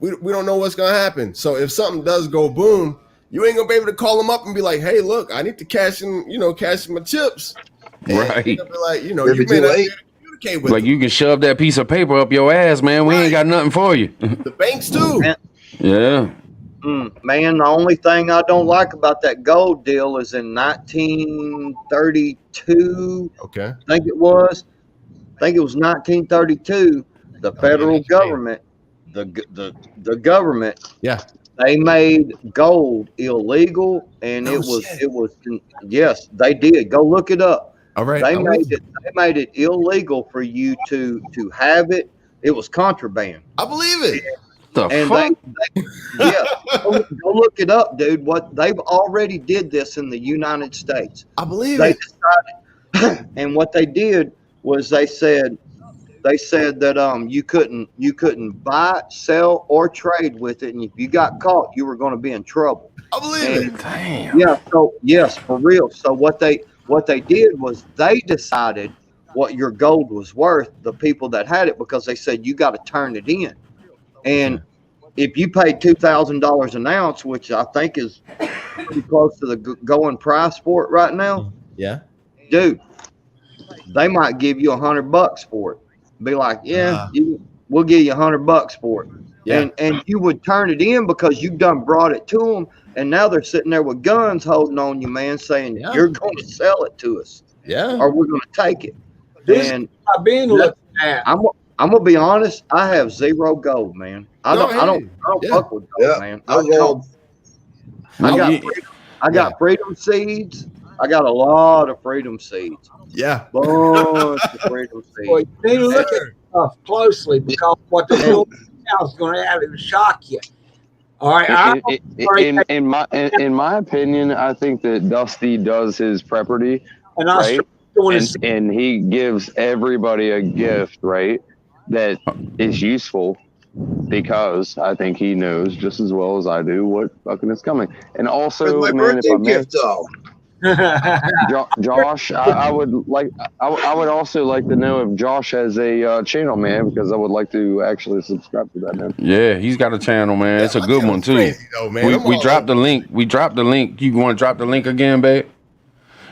we don't know what's gonna happen. So if something does go boom, you ain't gonna be able to call them up and be like, hey, look, I need to cash in my chips. Right. Be like, you may not be able to communicate with like them. you can shove that piece of paper up your ass, man. We ain't got nothing for you. The banks too. Yeah. Man, the only thing I don't like about that gold deal is in 1932. Okay. I think it was 1932. The federal government, the government, they made gold illegal, and it was yes, they did. Go look it up. All right. They made it illegal for you to have it. It was contraband. I believe it. The fuck? Go look it up, dude. What they've already did this in the United States. I believe They it. decided, and what they did was they said that you couldn't buy, sell, or trade with it, and if you got caught, you were going to be in trouble. I believe it. Damn. Yeah. So yes, for real. So what they did was they decided what your gold was worth. The people that had it, because they said you got to turn it in. And if you paid $2,000 an ounce, which I think is pretty close to the going price for it right now, dude, they might give you $100 for it. Be like, we'll give you $100 for it. Yeah. And you would turn it in because you done brought it to them, and now they're sitting there with guns holding on you, man, saying you're going to sell it to us, or we're going to take it. And I've been looking at. I'm gonna be honest. I have zero gold, man. I don't fuck with gold, man. I got freedom seeds. I got a lot of freedom seeds. Yeah. Bunch of freedom Boy, seeds. you need to look at Sure. stuff closely because what they're doing now is going to have to shock you. All right, In my opinion, I think that Dusty does his prepperty and I right, doing the and he gives everybody a gift, right, that is useful, because I think he knows just as well as I do what fucking is coming. And Where's also, my man, if birthday I may, gift though? Josh, I would also like to know if Josh has a channel, man, because I would like to actually subscribe to that, man. Yeah, he's got a channel, man. It's a my good one channel's too. crazy, though, man. I'm We all dropped the over. link. We dropped the link. You want to drop the link again, babe?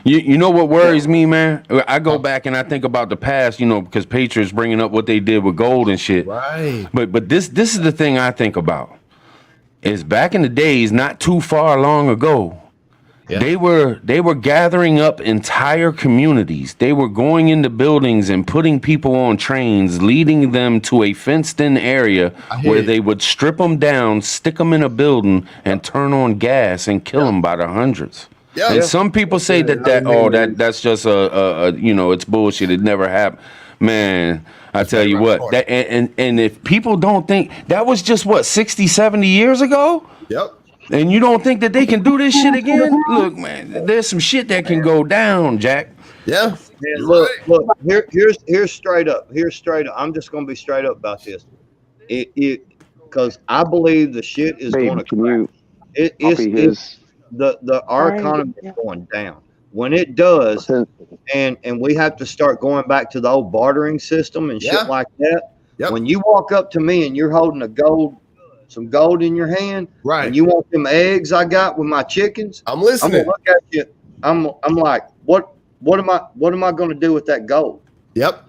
You know what worries me, man? I go back and I think about the past, you know, because Patriots bringing up what they did with gold and shit. Right. But this is the thing I think about. Is back in the days, not too far long ago, Yeah. they were gathering up entire communities. They were going into buildings and putting people on trains, leading them to a fenced-in area where they would strip them down, stick them in a building, and turn on gas and kill them by the hundreds. Yeah. And some people say that's just a you know, it's bullshit. It never happened. Man, I tell you what, that and if people don't think that was just what 60, 70 years ago, Yep. and you don't think that they can do this shit again, look, man, there's some shit that can go down, Jack. Yeah. Man, You're look, right. look. Here's straight up. Here's straight up. I'm just gonna be straight up about this. Because I believe the shit is Babe, going to can crash. you It's copy his? our economy is going down. When it does, and we have to start going back to the old bartering system and Yeah. shit like that. Yep. When you walk up to me and you're holding some gold in your hand, Right. and you want them eggs I got with my chickens, I'm I'm listening. gonna look at you. I'm like, what am I gonna do with that gold? Yep.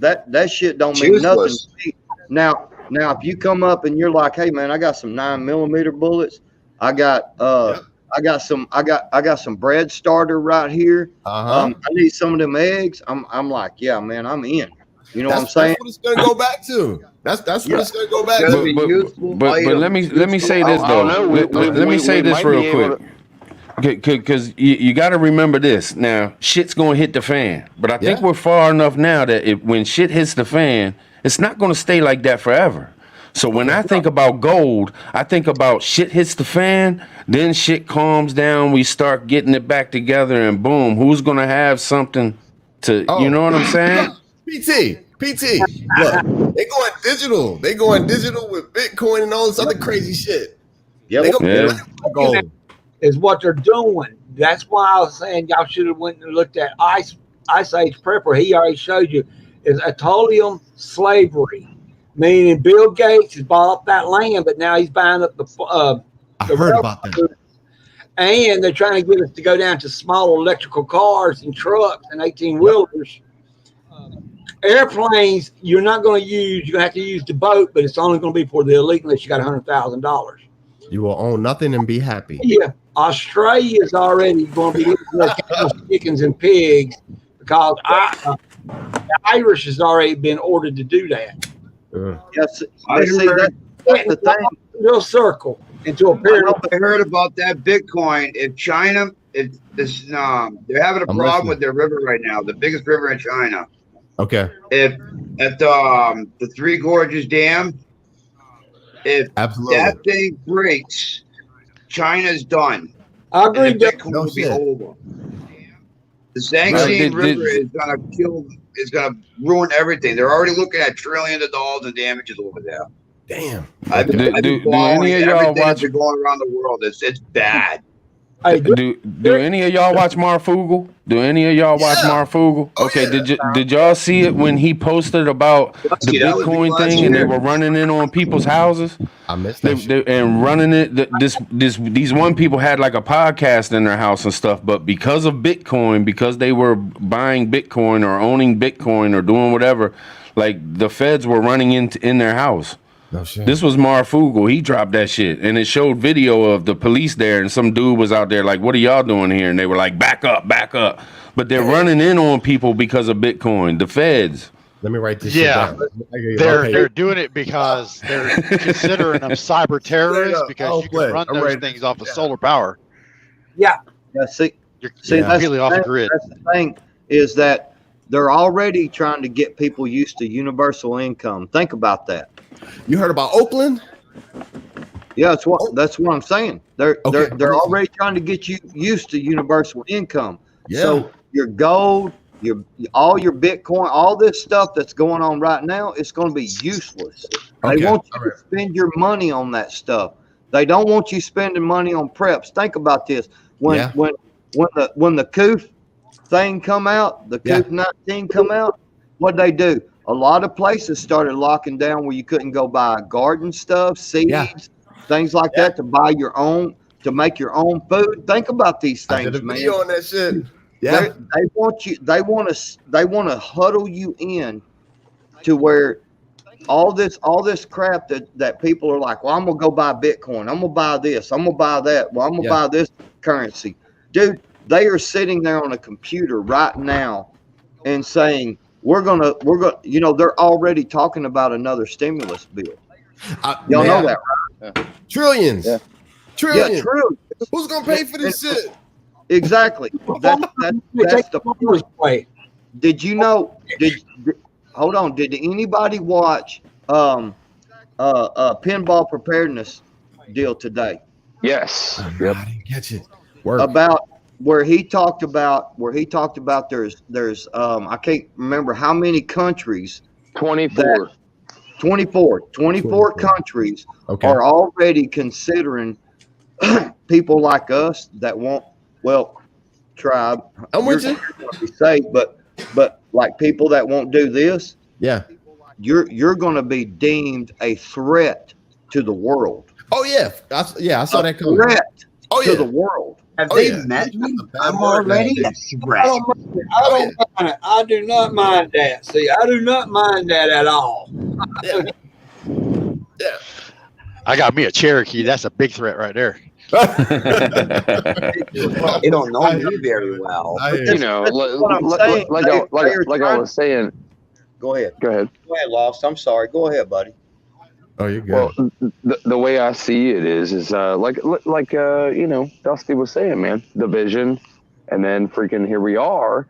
That shit don't It's mean nothing useless. to me. Now, if you come up and you're like, hey man, I got some 9mm bullets. I got I got some bread starter right here. Uh-huh. I need some of them eggs. I'm like, yeah, man, I'm in. You know what I'm That's saying? what it's gonna go back to. That's what it's gonna go back Gotta to. be useful But let me say this I though. don't know. Let me say we this might real be able quick. Because you got to remember this. Now, shit's going to hit the fan. But I think Yeah. we're far enough now that when shit hits the fan, it's not going to stay like that forever. So when I think about gold, I think about shit hits the fan, then shit calms down, we start getting it back together, and boom, who's going to have something to, Oh. you know what I'm saying? PT. Look, they going digital. They going digital with Bitcoin and all this other crazy shit. Yep. They gonna Yeah. gold. is what they're doing. That's why I was saying y'all should have went and looked at Ice Age Prepper. He already showed you is Atolium slavery, meaning Bill Gates has bought up that land, but now he's buying up the I heard about that. and they're trying to get us to go down to small electrical cars and trucks and 18-wheelers. Airplanes, you're not going to use. You're going to have to use the boat, but it's only going to be for the elite unless you got $100,000. You will own nothing and be happy. Yeah, Australia is already going to be looking at cows, chickens, and pigs because the Irish has already been ordered to do that. Yes. I See, heard- that's the thing. Real circle into a I pyramid. heard about that Bitcoin. If China, if this, they're having a I'm problem listening. with their river right now, the biggest river in China. Okay. If at the Three Gorges Dam, if Absolutely. that thing breaks, China's done. I And agree. the That, Bitcoin No will be shit. over. The Yangtze Did- River is gonna kill. Is gonna ruin everything. They're already looking at trillions of dollars in damages over there. Damn. I've been, Do- I've do- been do any following of y'all everything that's watch- been going around the world. It's bad. hey, Do any of y'all watch Marfugal? Do any of y'all watch Yeah. Marfugal? Oh, Okay, yeah. did y'all see it when he posted about the See, that was Bitcoin last thing and they year. were running in on people's houses? I missed that shit. And running it. These one people had like a podcast in their house and stuff, but because of Bitcoin, because they were buying Bitcoin or owning Bitcoin or doing whatever, like the feds were running in their house. No shit. This was Marfugal. He dropped that shit, and it showed video of the police there, and some dude was out there like, "What are y'all doing here?" And they were like, "Back up, back up." But they're running in on people because of Bitcoin. The feds. Let me write this Yeah. shit down. They're doing it because they're considering them cyber terrorists because you can run I'm those writing things this off of down. solar power. Yeah. See, You're See, Yeah. that's completely off the grid. That's the thing is that they're already trying to get people used to universal income. Think about that. You heard about Oakland? Yeah, that's what I'm saying. They're Okay. they're already trying to get you used to universal income. Yeah. So your gold, all your Bitcoin, all this stuff that's going on right now, it's going to be useless. They Okay. want you All to right. spend your money on that stuff. They don't want you spending money on preps. Think about this. When Yeah. when the COOF thing come out, the Yeah. COOF-19 come out, what'd they do? A lot of places started locking down where you couldn't go buy garden stuff, seeds, Yeah. things like that to buy your own, to make your own food. Think about these I did things, a man. video on that shit. Yeah. They want you. They want to huddle you in to where all this crap that people are like, well, I'm gonna go buy Bitcoin. I'm gonna buy this. I'm gonna buy that. Well, I'm gonna buy this currency, dude. They are sitting there on a computer right now and saying we're gonna. You know, they're already talking about another stimulus bill. Y'all know that, right? Trillions. Yeah. Trillions. Yeah, true. Who's gonna pay for this shit? Exactly. That's the point. Wait, Did you know? Hold on? Did anybody watch pinball preparedness deal today Yes. Oh, Yep. I didn't catch it. Work. about where he talked about there's I can't remember how many countries 24. 24 countries Okay. are already considering people like us that want tribe. I'm with You're you. gonna be safe, but like people that won't do this, Yeah. you're going to be deemed a threat to the world. Oh yeah. I saw that coming. Threat Oh to yeah. the world. Have Oh, they yeah. met me? That's a bad I'm word already a nowadays. threat. I don't mind it. I do not mind that. See, I do not mind that at all. Yeah. Yeah. I got me a Cherokee. That's a big threat right there. They don't know me very well. You know, what I'm saying. like I was saying. Go ahead. Go ahead. Go ahead, Lost. I'm sorry. Go ahead, buddy. Oh, you're good. Well, the way I see it is like you know, Dusty was saying, man, division, and then freaking here we are.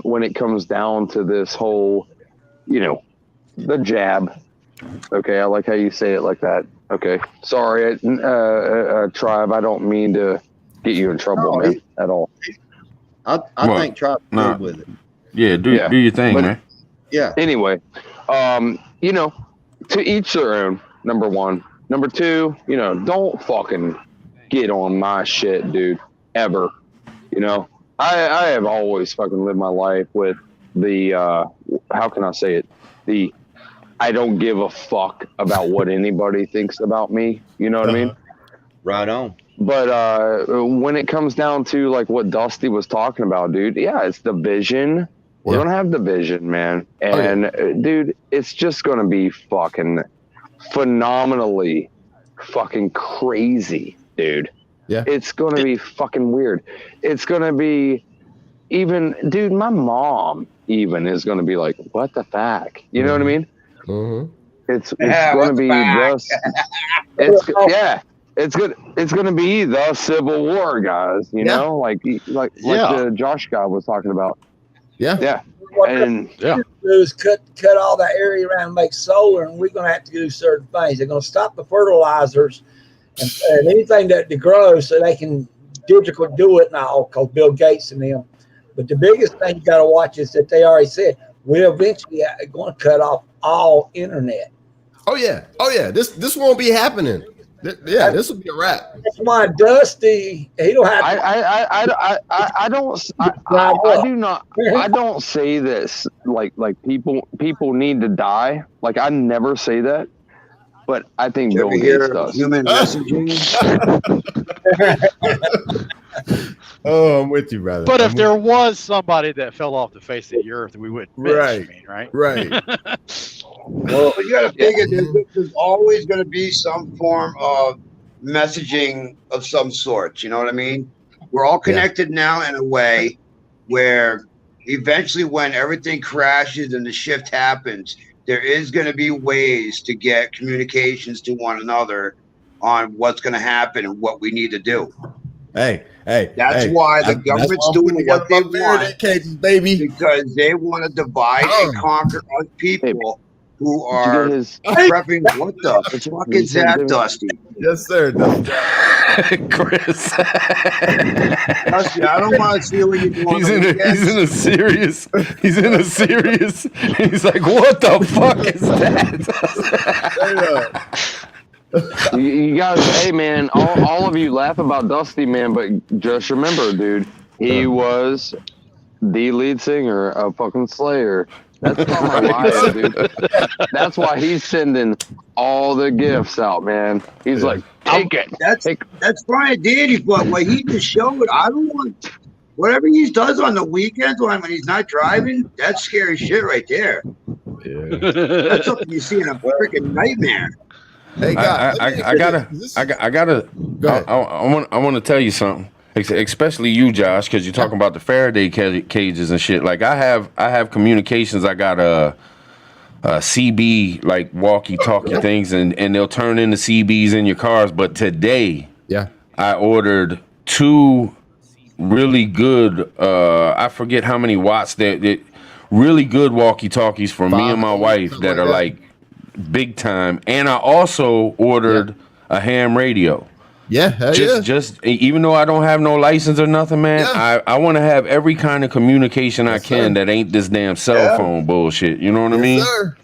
When it comes down to this whole, you know, the jab. Okay, I like how you say it like that. Okay, sorry, Tribe. I don't mean to get you in trouble, man, at all. I think Tribe's good with it. Yeah, do your thing, But- man. Yeah. Anyway, you know, to each their own. Number one. Number two, you know, don't fucking get on my shit, dude. Ever. You know, I have always fucking lived my life with the how can I say it? The I don't give a fuck about what anybody thinks about me. You know what I mean? Right on. But when it comes down to like what Dusty was talking about, dude, yeah, it's division. We're gonna have division, man. And dude, it's just gonna be fucking phenomenally fucking crazy, dude. Yeah. It's gonna be fucking weird. It's gonna be even, dude, my mom even is gonna be like, what the fuck? You know what I mean? Mm-hmm. It's Yeah, gonna what the be fuck? just it's gonna be the Civil War, guys. You know, like the Josh guy was talking about. Yeah. What And they do is cut all that area around and make solar, and we're going to have to do certain things. They're going to stop the fertilizers and anything that grows so they can digitally do it now, because Bill Gates and them. But the biggest thing you got to watch is that they already said we're eventually going to cut off all internet. Oh yeah. This won't be happening. This will be a wrap. That's why Dusty, he don't have to. I don't say this like people need to die. Like I never say that, but I think You Bill ever Gates hear does. human messaging? Oh, I'm with you, brother. But I'm if there was somebody that fell off the face of the earth, we wouldn't miss, Right. I mean, right? right. Well, you got to figure there's always going to be some form of messaging of some sort. You know what I mean? We're all connected now in a way where eventually when everything crashes and the shift happens, there is going to be ways to get communications to one another on what's going to happen and what we need to do. Hey, That's hey, why the that's government's why I'm putting doing what they together my Faraday want, cages, baby. because they want to divide and conquer us people who Did you get are his? prepping. What the fuck Did you is send it that, to me? Dusty? Yes, sir. Chris. Dusty, I don't want to see what you do on He's the in weekends. a serious. He's in a serious. He's like, what the fuck is that? You guys, hey man, all of you laugh about Dusty, man, but just remember, dude, he was the lead singer of fucking Slayer. That's not my liar, dude. That's why he's sending all the gifts out, man. He's like, take it. That's fine and dandy, but what he just showed, I don't want whatever he does on the weekends when he's not driving. That's scary shit right there. Yeah. That's something you see in a freaking nightmare. Hey, God, I want to tell you something, especially you, Josh, because you're talking about the Faraday cages and shit. Like I have communications. I got a CB like walkie-talkie things, and they'll turn into CBs in your cars. But today, I ordered 2 really good. I forget how many watts that really good walkie-talkies for me and my wife that are like big time, and I also ordered a ham radio. Just even though I don't have no license or nothing, man, I want to have every kind of communication I can that ain't this damn cell phone bullshit. You know what I mean? Sir.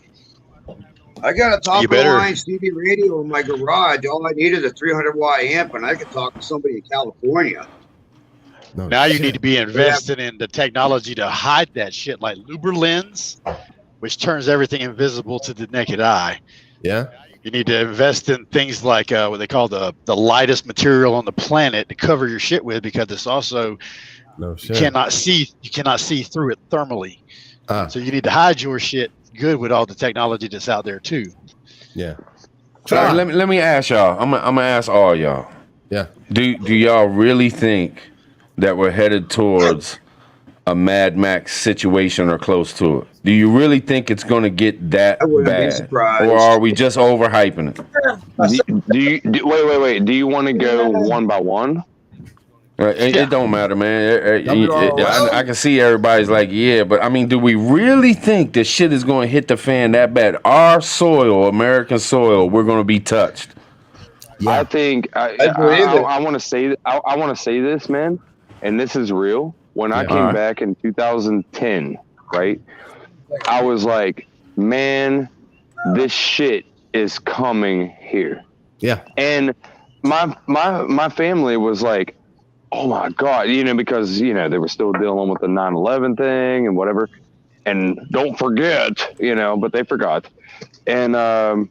I got a top of the line CD radio in my garage. All I need is a 300-watt amp, and I can talk to somebody in California. Now you need to be invested in the technology to hide that shit, like Luberlens, which turns everything invisible to the naked eye. Yeah. You need to invest in things like what they call the lightest material on the planet to cover your shit with, because it's also you cannot see through it thermally. So you need to hide your shit good with all the technology that's out there too. Yeah. All right, let me ask y'all. I'm gonna ask all y'all. Yeah. Do y'all really think that we're headed towards a Mad Max situation or close to it? Do you really think it's going to get that bad, or are we just overhyping it? Wait. Do you want to go one by one? It don't matter, man. I can see everybody's like, yeah, but I mean, do we really think this shit is going to hit the fan that bad? Our soil, American soil, we're going to be touched. Yeah. I think I want to say I want to say this, man, and this is real. When I came back in 2010, right, I was like, man, this shit is coming here. Yeah. And my family was like, oh my God, because, they were still dealing with the 9/11 thing and whatever. And don't forget, but they forgot. And,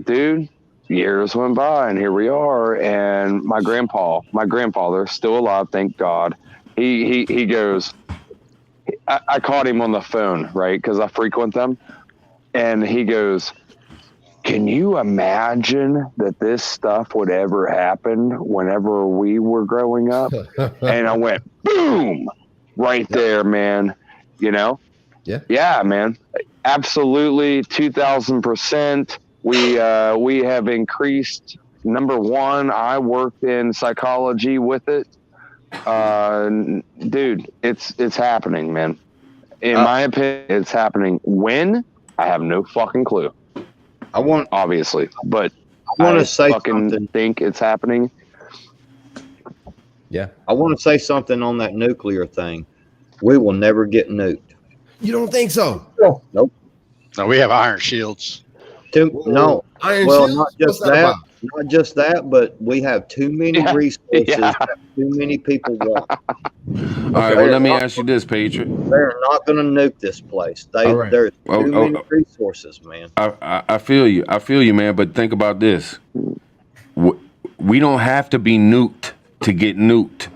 dude, years went by and here we are. And my grandfather, still alive, thank God. He goes, I caught him on the phone, right? Because I frequent them. And he goes, can you imagine that this stuff would ever happen whenever we were growing up? And I went, boom, right there, man. Yeah, man. Absolutely, 2,000%. We have increased. Number one, I worked in psychology with it. Dude, it's happening, man. In my opinion, it's happening. When? I have no fucking clue. Obviously, but I want to say fucking something. Think it's happening. Yeah. I want to say something on that nuclear thing. We will never get nuked. You don't think so? Nope. No, we have iron shields. No. Iron well, shields? not just that. Not just that, but we have too many resources that too many people want. All right, well, let me ask you this, Patriot. They're not going to nuke this place. There's too many resources, man. I feel you, man. But think about this: we don't have to be nuked to get nuked.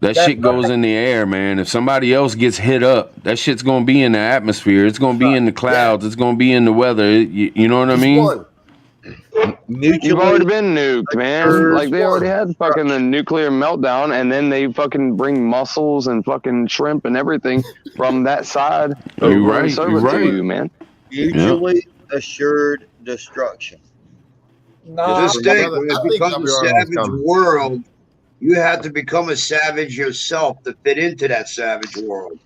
That shit goes in the air, man. If somebody else gets hit up, that shit's gonna be in the atmosphere. It's gonna be in the clouds. It's gonna be in the weather. You know what I mean? You've already been nuked, man. Like they already had fucking the nuclear meltdown, and then they fucking bring mussels and fucking shrimp and everything from that side. You're right. You're right, to you, man. Mutually assured destruction. This thing, when it becomes a savage world, You have to become a savage yourself to fit into that savage world.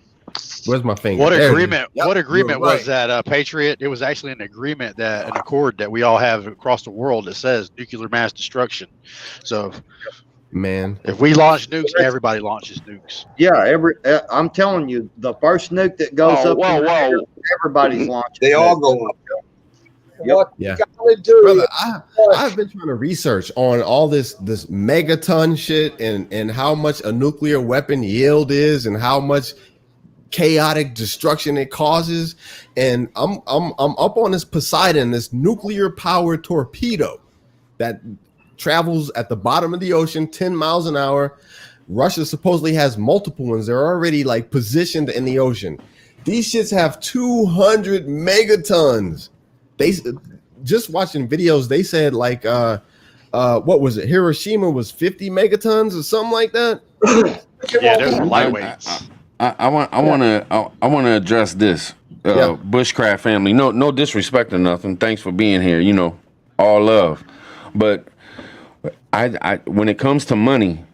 Where's my finger? What There it is. agreement? Yep, What agreement you're right. was that, Patriot? It was actually an agreement that an accord that we all have across the world that says nuclear mass destruction. So Man, if we launch nukes, everybody launches nukes. Yeah, I'm telling you, the first nuke that goes Oh, up, in the air, whoa. everybody's launching. They all go up. What Yeah. you gotta do brother, is I've been trying to research on all this megaton shit and how much a nuclear weapon yield is and how much chaotic destruction it causes. And I'm up on this Poseidon, this nuclear powered torpedo that travels at the bottom of the ocean 10 miles an hour. Russia supposedly has multiple ones. They're already like positioned in the ocean. These shits have 200 megatons. They just watching videos, they said like what was it? Hiroshima was 50 megatons or something like that. Yeah, they're lightweights. I want to address this bushcraft family. No disrespect or nothing. Thanks for being here. You know, all love. But I when it comes to money,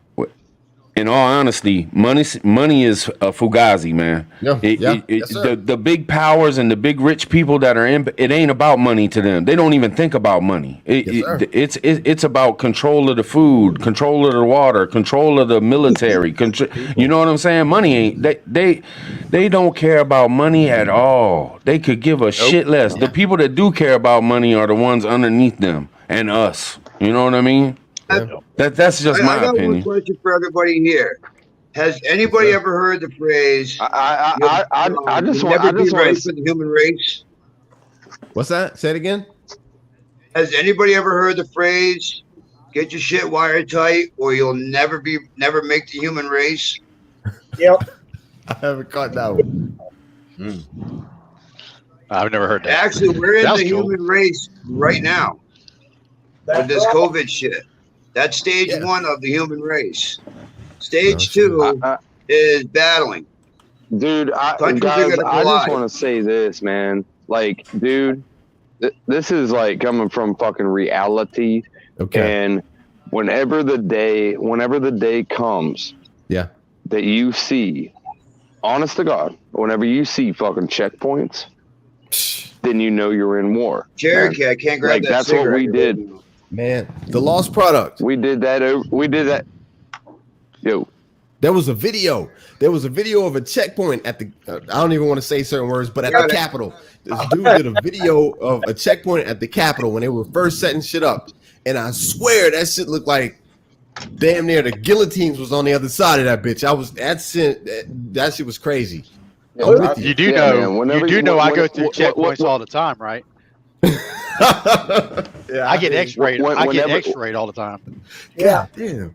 in all honesty, money is a fugazi, man. Yes, sir. The big powers and the big rich people that are in, it ain't about money to them. They don't even think about money. It's about control of the food, control of the water, control of the military. You know what I'm saying? Money ain't they don't care about money at all. They could give a shit less. The people that do care about money are the ones underneath them and us. You know what I mean? That's just my I got opinion. one question for everybody here. Has anybody ever heard the phrase? I just never want be to ready for the human race. What's that? Say it again. Has anybody ever heard the phrase? Get your shit wired tight, or you'll never make the human race. yep. I haven't caught that one. I've never heard that. Actually, we're in That the was cool. human race right now with this COVID shit. That's stage 1 of the human race. Stage 2 is battling. Dude, Countries are guys, gonna I just collide. want to say this, man. Like, dude, this is like coming from fucking reality. Okay. And whenever the day comes, that you see, honest to God, whenever you see fucking checkpoints, then you know you're in war. Cherokee, I can't grab Like, that that's cigarette. what we did. Man, the lost product. We did that. Yo. There was a video. There was a video of a checkpoint at the. I don't even want to say certain words, but at the Capitol, this dude did a video of a checkpoint at the Capitol when they were first setting shit up, and I swear that shit looked like damn near the guillotines was on the other side of that bitch. That shit was crazy. Yeah, You do know I go through checkpoints all the time, right? I get X-rayed. I get X-rayed all the time. Yeah. Damn.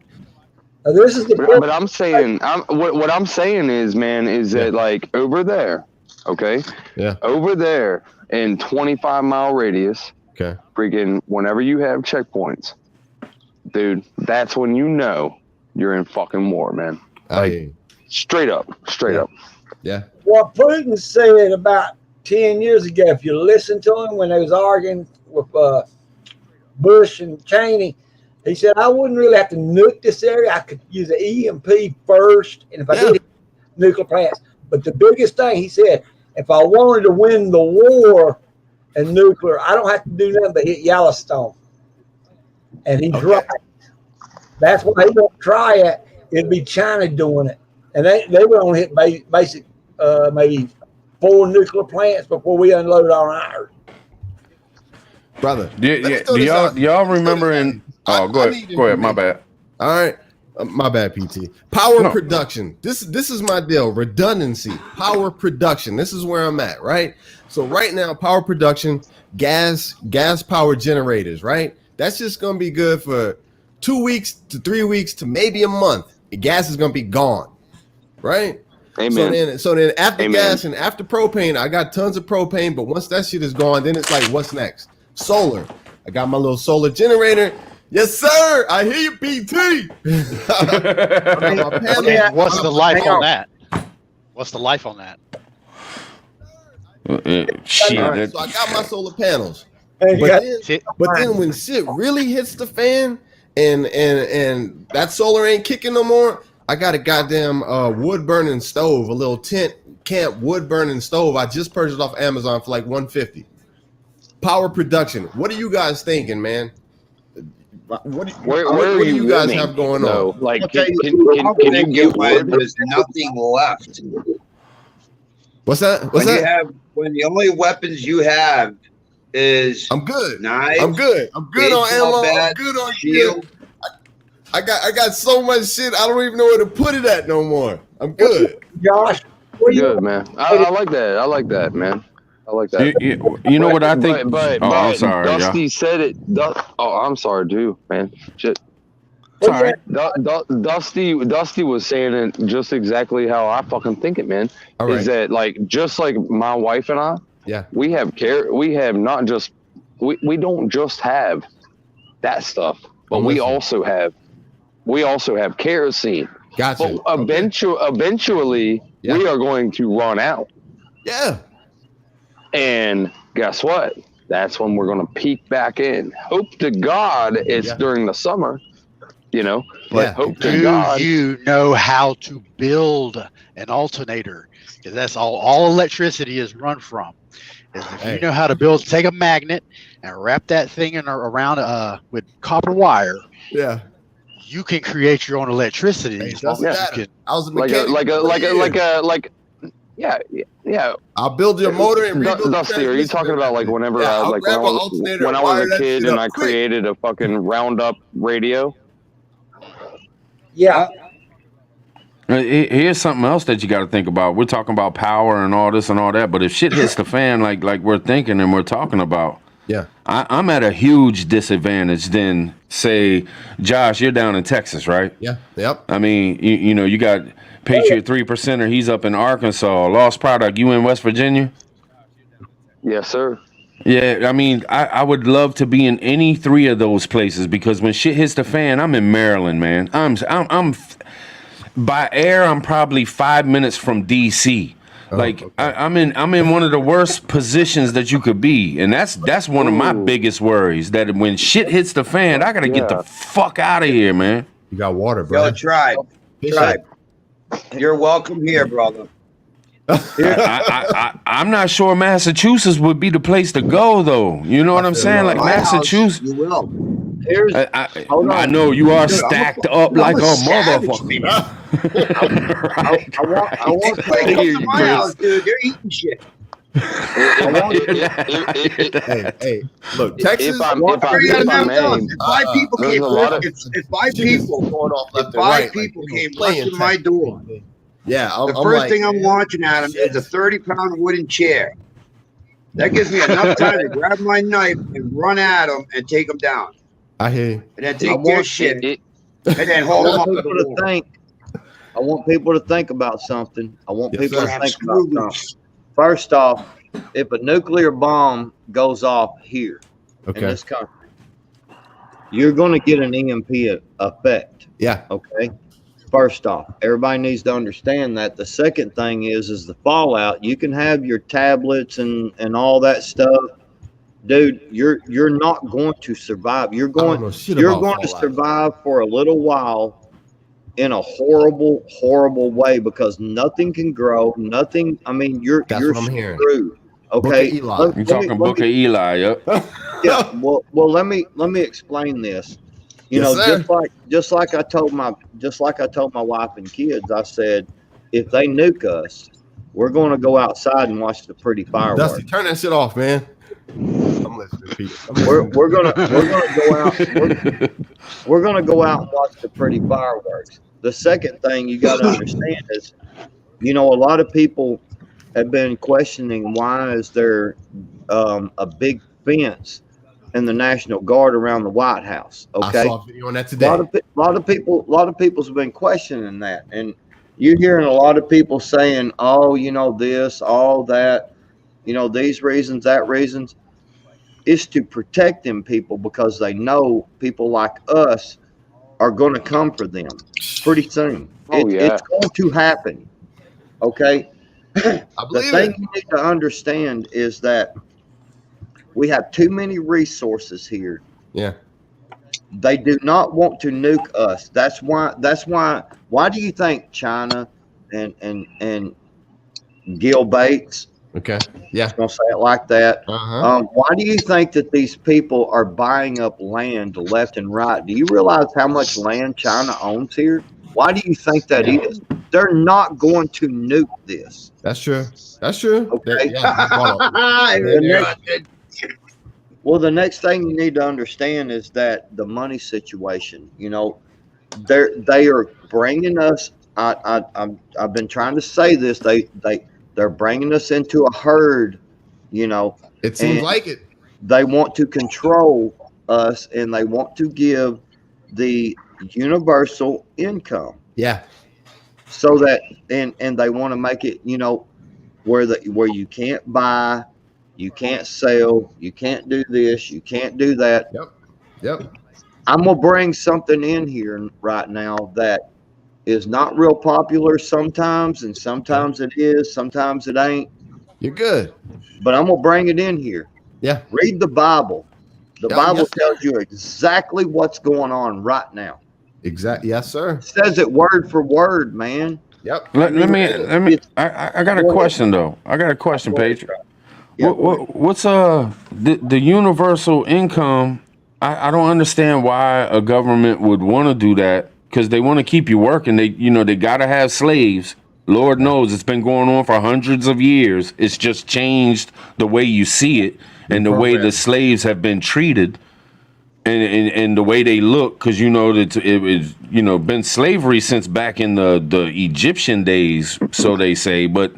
This is the But I'm saying, what I'm saying is, man, is that like over there, okay? Yeah. Over there in 25-mile radius, okay. Freaking whenever you have checkpoints, dude, that's when you know you're in fucking war, man. Like, straight up. Yeah. What Putin said about 10 years ago, if you listen to him when they was arguing with Bush and Cheney, he said, I wouldn't really have to nuke this area. I could use an EMP first, and if I did, nuclear plants. But the biggest thing, he said, if I wanted to win the war in nuclear, I don't have to do nothing but hit Yellowstone. And he's right. That's why he won't try it. It'd be China doing it. And they would only hit basic, maybe 4 nuclear plants before we unload on ours. Brother. Do y'all remember in... Oh, go ahead. My bad. All right. My bad, PT. Power production. This is my deal. Redundancy. Power production. This is where I'm at, right? So right now, power production, gas power generators, right? That's just going to be good for 2 weeks to 3 weeks to maybe a month. The gas is going to be gone, right? Amen. So then after gas and after propane, I got tons of propane, but once that shit is gone, then it's like, what's next? Solar. I got my little solar generator. Yes, sir. I hear you, PT. What's the life on that? What's the life on that? Shit. Right, so I got my solar panels. But then when shit really hits the fan and that solar ain't kicking no more. I got a goddamn wood burning stove, a little tent camp wood burning stove. I just purchased off Amazon for like $150. Power production. What are you guys thinking, man? Where are do you you guys living, have going though? on? Like, I'll tell you, can you get when wood? there's nothing left. What's that? What's when that? you have when the only weapons you have is I'm good. knives. I'm good. I'm good on baseball ammo. I'm bat, good on shield. shit. I got so much shit. I don't even know where to put it at no more. I'm good. Josh, what do you Good, man. I like that. I like that, man. I like that. You know what I think? But I'm sorry, y'all. Dusty said it. Oh, I'm sorry, dude, man. Shit. Sorry. Dusty was saying it just exactly how I fucking think it, man. All right. Is that like just like my wife and I? Yeah. We have care. We have not just. We don't just have that stuff, but we also have kerosene. Gotcha. But eventually, Yeah. we are going to run out. Yeah. And guess what? That's when we're going to peak back in. Hope to God it's during the summer, you know. But hope to God. Do you know how to build an alternator? Because that's all electricity is run from. Is if you know how to build, take a magnet and wrap that thing around with copper wire. Yeah. You can create your own electricity. Hey, as long as you can. I was a mechanic. Yeah. I'll build your motor and rebuild Dusty, are you talking about like whenever when I was a kid and I created a fucking Roundup radio? Yeah. Here's something else that you got to think about. We're talking about power and all this and all that, but if shit hits the fan, like we're thinking and we're talking about, I'm at a huge disadvantage than, say, Josh, you're down in Texas, right? Yeah. Yep. I mean, you know, you got Patriot 3%er, he's up in Arkansas. Lost Product, you in West Virginia? Yes, sir. Yeah, I mean, I would love to be in any three of those places because when shit hits the fan, I'm in Maryland, man. I'm by air, I'm probably 5 minutes from DC. I'm in one of the worst positions that you could be, and that's one of my biggest worries. That when shit hits the fan, I gotta get the fuck out of here, man. You got water, bro. Yo, tribe. You're welcome here, brother. I'm not sure Massachusetts would be the place to go, though. You know what I'm saying? Like Massachusetts. You will. I know you are stacked up like a motherfucker. I want to come to my house, dude. They're eating shit. Hey, look, Texas. If five people came rushing my door, the first thing I'm launching at them is a 30-pound wooden chair. That gives me enough time to grab my knife and run at them and take them down. I hear you. And then take their shit and then hold them up. I want people to think about something. I want people to think about something. First off, if a nuclear bomb goes off here in this country, you're going to get an EMP effect. Yeah. Okay. First off, everybody needs to understand that. The second thing is the fallout. You can have your tablets and all that stuff, dude. You're not going to survive. You're going to survive for a little while in a horrible, horrible way because nothing can grow. Nothing. I mean, you're screwed. Okay. You're talking Book of Eli. Yep. Yeah. Well, let me explain this. You know, just like I told my wife and kids, I said, if they nuke us, we're going to go outside and watch the pretty fireworks. Dusty, turn that shit off, man. I'm listening, Pete. We're gonna go out and watch the pretty fireworks. The second thing you got to understand is, you know, a lot of people have been questioning why is there a big fence and the National Guard around the White House. Okay, I saw a video on that today. A lot of people's been questioning that, and you're hearing a lot of people saying, "Oh, you know this, all that, you know these reasons, that reasons." It's to protect them people because they know people like us are going to come for them pretty soon. It's going to happen. Okay. The thing you need to understand is that we have too many resources here. Yeah. They do not want to nuke us. That's why. Why do you think China and Gil Bates? Okay. Yeah. Gonna say it like that. Uh-huh. Why do you think that these people are buying up land left and right? Do you realize how much land China owns here? Why do you think that is? They're not going to nuke this. That's true. That's true. Okay. The next thing you need to understand is that the money situation. You know, they are bringing us. I've been trying to say this. They're bringing us into a herd. You know, It seems like it. They want to control us, and they want to give the universal income. Yeah. So that and they want to make it, you know, where you can't buy, you can't sell, you can't do this, you can't do that. Yep. I'm gonna bring something in here right now that is not real popular sometimes, and sometimes it is, sometimes it ain't. You're good. But I'm gonna bring it in here. Yeah. Read the Bible. The Bible yes, tells you exactly what's going on right now. Exactly. Yes, sir. It says it word for word, man. Yep. Let me. I got a question though. I got a question, Patriot. Yeah, What's the universal income? I don't understand why a government would want to do that, because they want to keep you working. They gotta have slaves. Lord knows it's been going on for hundreds of years. It's just changed the way you see it and the way the slaves have been treated. And the way they look, because that it was been slavery since back in the Egyptian days, so they say. But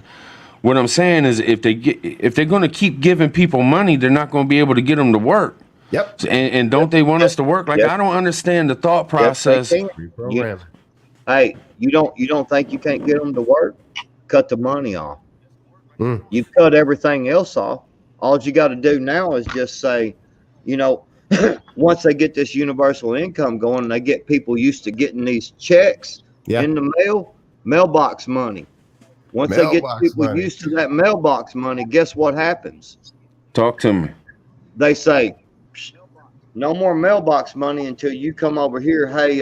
what I'm saying is, if they're going to keep giving people money, they're not going to be able to get them to work. Yep. And don't they want us to work? Like, I don't understand the thought process. Reprogram. Hey, you don't think you can't get them to work? Cut the money off. You cut everything else off. All you got to do now is just say, once they get this universal income going, and they get people used to getting these checks in the mailbox money. Once they get people used to that mailbox money, guess what happens? Talk to me. They say, no more mailbox money until you come over here. Hey,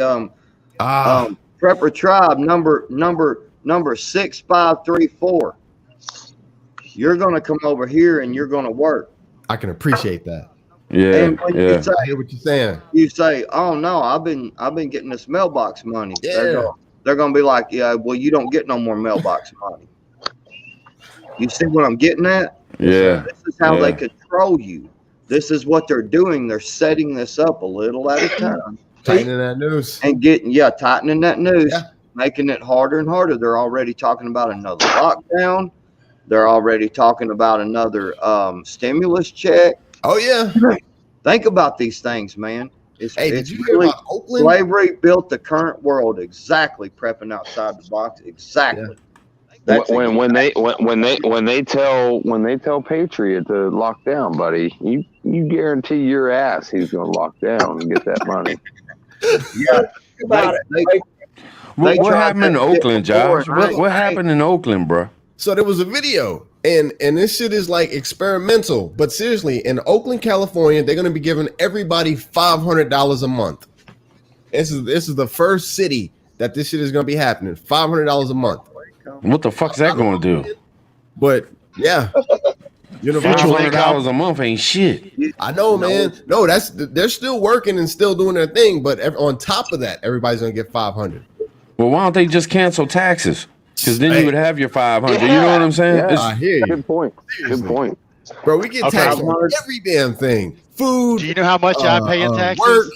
Prepper Tribe number 6534. You're gonna come over here and you're gonna work. I can appreciate that. Yeah, and when you say, I hear what you're saying. You say, "Oh no, I've been getting this mailbox money." Yeah. They're gonna be like, "Yeah, well, you don't get no more mailbox money." You see what I'm getting at? Yeah. This is how they control you. This is what they're doing. They're setting this up a little at a time. Tightening that noose. And tightening that noose, making it harder and harder. They're already talking about another lockdown. They're already talking about another stimulus check. Oh, yeah. Think about these things, man. Did you hear about Oakland? Slavery built the current world exactly, prepping outside the box. Exactly. When they tell Patriot to lock down, buddy, you guarantee your ass he's gonna lock down and get that money. What happened in Oakland, Josh? What happened in Oakland, bro? So there was a video, and this shit is like experimental. But seriously, in Oakland, California, they're gonna be giving everybody $500 a month. This is the first city that this shit is gonna be happening. $500 a month. What the fuck's that gonna do? But yeah, $500 a month ain't shit. I know, man. No, they're still working and still doing their thing. But on top of that, everybody's gonna get $500. Well, why don't they just cancel taxes? Because then you would have your $500. You know what I'm saying? Yeah, I hear you. Good point. Good point. Bro, we get taxed on every damn thing. Food. Do you know how much I pay in taxes? Work.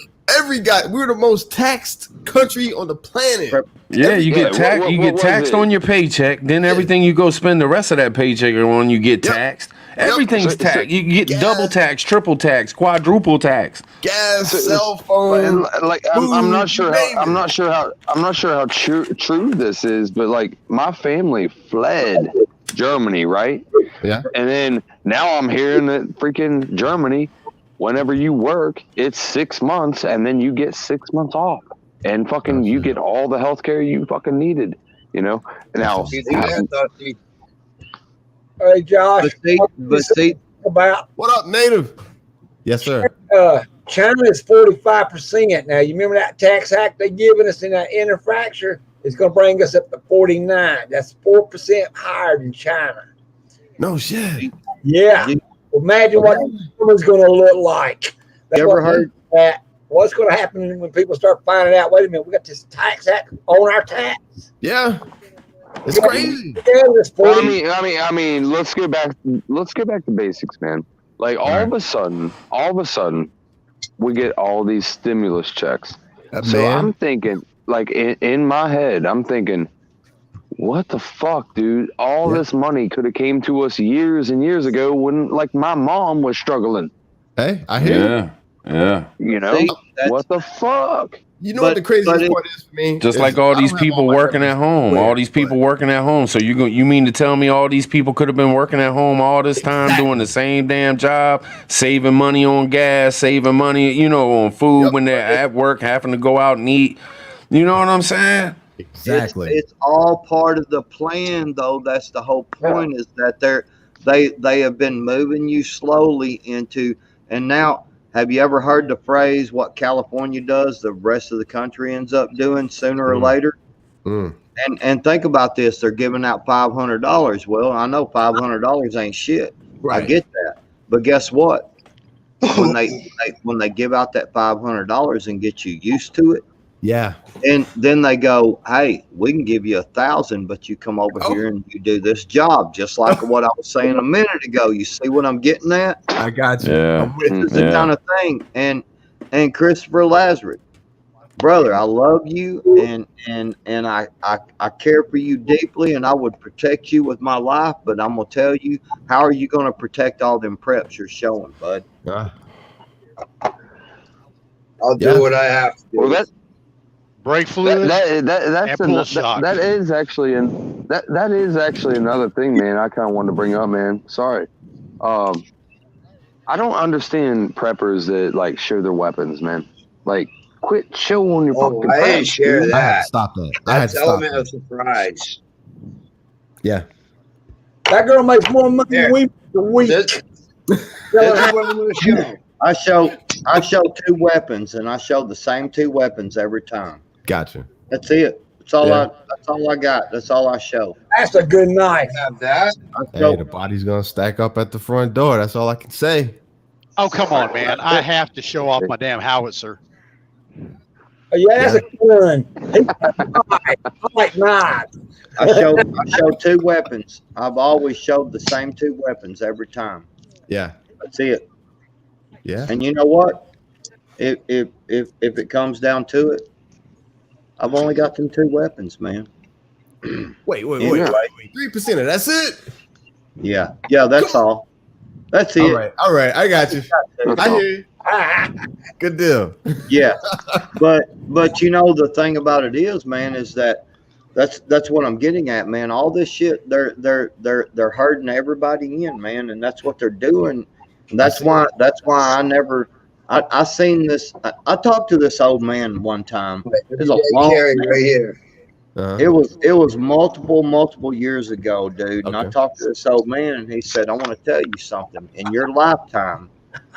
We're the most taxed country on the planet. Yeah, you get taxed. You get taxed on your paycheck. Then everything you go spend the rest of that paycheck on, you get taxed. Everything's taxed. You get double tax, triple tax, quadruple tax. Gas, cell phone. Like I'm not sure how true this is, but like my family fled Germany, right? Yeah. And then now I'm hearing that freaking Germany, whenever you work, it's 6 months, and then you get 6 months off, and fucking you get all the healthcare you fucking needed. Now, hey Josh, but see, about what up, Native? Yes, sir. China is 45%. Now, you remember that tax hack they giving us in that interfracture? It's going to bring us up to 49. That's 4% higher than China. No shit. Yeah. Imagine what it's going to look like. That's You ever heard that? What's going to happen when people start finding out? Wait a minute, we got this tax hack on our tax. Yeah. It's crazy. Well, I mean, let's go back to basics, man. Like all of a sudden, we get all these stimulus checks. So I'm thinking, like in my head, I'm thinking, what the fuck, dude? All this money could have came to us years and years ago when, like, my mom was struggling. Hey, I hear you. Yeah. You know, what the fuck? You know what the craziest part is for me? Just like all these people working at home. All these people working at home. So you mean to tell me all these people could have been working at home all this time doing the same damn job, saving money on gas, saving money, you know, on food when they're at work, having to go out and eat. You know what I'm saying? Exactly. It's all part of the plan, though. That's the whole point, is that they have been moving you slowly into, and now, have you ever heard the phrase, what California does, the rest of the country ends up doing sooner or later? And think about this. They're giving out $500. Well, I know $500 ain't shit. Right. I get that. But guess what? When they give out that $500 and get you used to it, and then they go, hey, we can give you $1,000, but you come over here and you do this job, just like what I was saying a minute ago. You see what I'm getting at? I got you. Yeah. This is the kind of thing. And Christopher Lazarus, brother, I love you, and I care for you deeply, and I would protect you with my life. But I'm gonna tell you, how are you gonna protect all them preps you're showing, bud? I'll do what I have to do. Well, brake fluid. That is actually another thing, man. I kind of wanted to bring up, man. Sorry, I don't understand preppers that like show their weapons, man. Like, quit showing your fucking. I didn't preps, share dude. that. I had to stop that. That's element of surprise. Yeah. That girl makes more money than we make a week. This is what I'm going to show. I show two weapons, and I show the same two weapons every time. Gotcha. That's it. That's all I got. That's all I show. That's a good knife. Have that. Hey, the body's gonna stack up at the front door. That's all I can say. Oh, come on, man. I have to show off my damn howitzer. Yeah, that's a good one. I like knives. I show two weapons. I've always showed the same two weapons every time. Yeah. That's it. Yeah. And you know what? If it comes down to it, I've only got them two weapons, man. Wait. 3% of that's it? Yeah. Yeah, that's all. That's it. All right. I got you. I hear you. Good deal. Yeah. But you know, the thing about it is, man, is that's what I'm getting at, man. All this shit, they're herding everybody in, man, and that's what they're doing. And that's why I seen this. I talked to this old man one time. It was a long right here. It was multiple years ago, dude. And I talked to this old man, and he said, I want to tell you something. In your lifetime,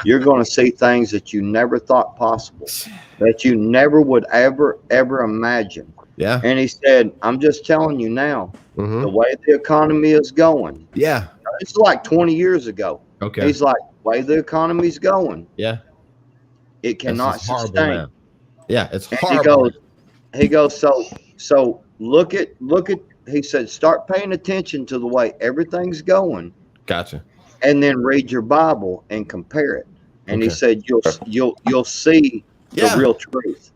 you're going to see things that you never thought possible, that you never would ever imagine. Yeah. And he said, I'm just telling you now, the way the economy is going. Yeah. It's like 20 years ago. Okay. He's like, the way the economy's going. Yeah. It cannot sustain. Yeah, it's and horrible. He goes, so look at, he said, start paying attention to the way everything's going. Gotcha. And then read your Bible and compare it. And he said, you'll see the real truth.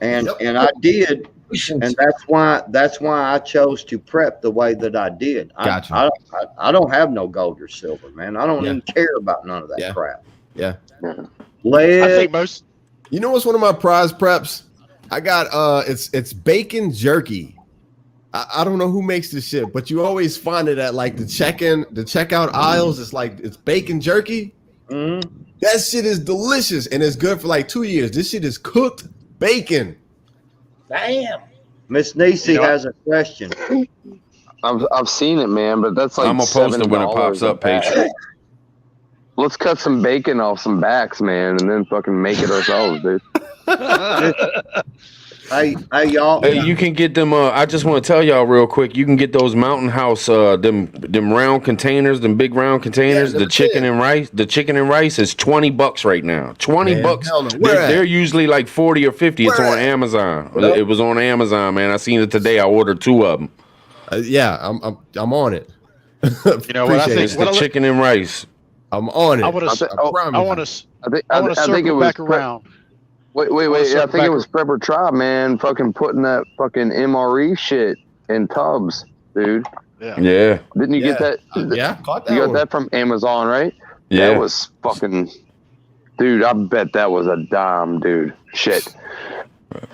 And I did. And that's why I chose to prep the way that I did. Gotcha. I don't have no gold or silver, man. I don't even care about none of that crap. Yeah. Lead. I think most. You know what's one of my prize preps? I got it's bacon jerky. I don't know who makes this shit, but you always find it at like the checkout aisles. It's bacon jerky. That shit is delicious and it's good for like 2 years. This shit is cooked bacon. Damn. Miss Nisi has a question. I've seen it, man, but that's like I'm gonna post it when it pops up, Patreon. let's cut some bacon off some backs, man, and then fucking make it ourselves, dude. Hey, y'all. Hey, you can get them. I just want to tell y'all real quick. You can get those Mountain House, them round containers, them big round containers. Yeah, The chicken and rice. The chicken and rice is $20 right now. $20. hell no. Where They're at? usually like 40 or 50. It's Where on at? Amazon. Yep. It was on Amazon, man. I seen it today. I ordered 2 of them. Yeah, I'm on it. You know what I think? It's the chicken and rice. I'm on it. I want to. I want to. I I want to think it circle was back around. Wait. I think it was Prepper Tribe, man. Fucking putting that fucking MRE shit in tubs, dude. Yeah. Didn't you get that? Yeah, caught that You got one. that from Amazon, right? Yeah. That was fucking. Dude, I bet that was a dime, dude. Shit.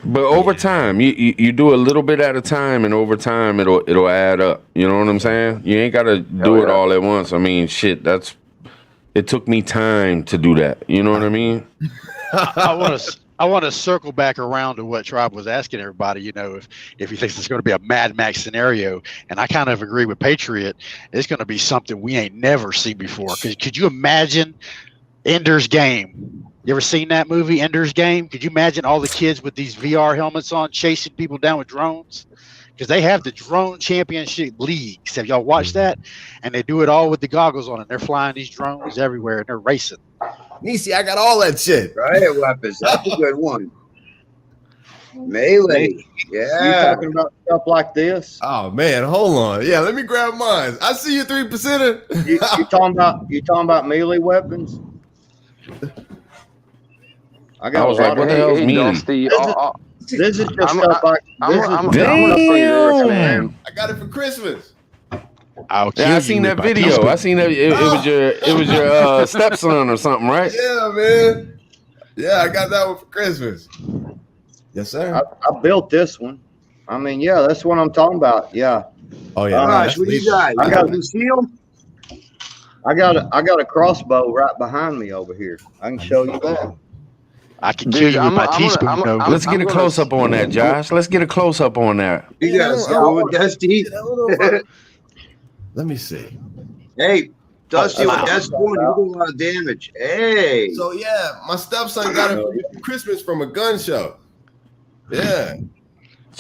But over time, you do a little bit at a time, and over time it'll add up. You know what I'm saying? You ain't gotta do it all at once. I mean, shit. It took me time to do that. You know what I mean? I want to circle back around to what Tribe was asking everybody. You know, if he thinks it's going to be a Mad Max scenario, and I kind of agree with Patriot, it's going to be something we ain't never seen before. Could you imagine Ender's Game? You ever seen that movie, Ender's Game? Could you imagine all the kids with these VR helmets on chasing people down with drones? Because they have the drone championship leagues. Have y'all watched that? And they do it all with the goggles on, and they're flying these drones everywhere, and they're racing. Nisi, I got all that shit. Riot weapons. That's a good one. Melee. You Yeah. talking about stuff like this? Oh man, hold on. Yeah, let me grab mine. I see you 3%er. You talking about melee weapons? I got I was a like, lot what of the hell's melee? Dusty, This is just I'm- stuff like I'm this is gonna just- say this, man. I got it for Christmas. I'll kill Yeah, I you seen with that my video. teaspoon. I seen that. It was your stepson or something, right? Yeah, man. Yeah, I got that one for Christmas. Yes, sir. I built this one. I mean, yeah, that's what I'm talking about. Yeah, Oh yeah. Gosh, what do you got? I You got- got Lucille? I got a crossbow right behind me over here. I can show you that. I can Dude, kill you with I'm my a- I'm teaspoon, a- though. I'm- Let's get a gonna- close up on that, Josh. Let's get a close up on that. You got a I scout don't- with Dusty? Let me see. Hey, Dusty, wow. with that spoon, you do a lot of damage. Hey. So yeah, my stepson got it for Christmas from a gun show. Yeah.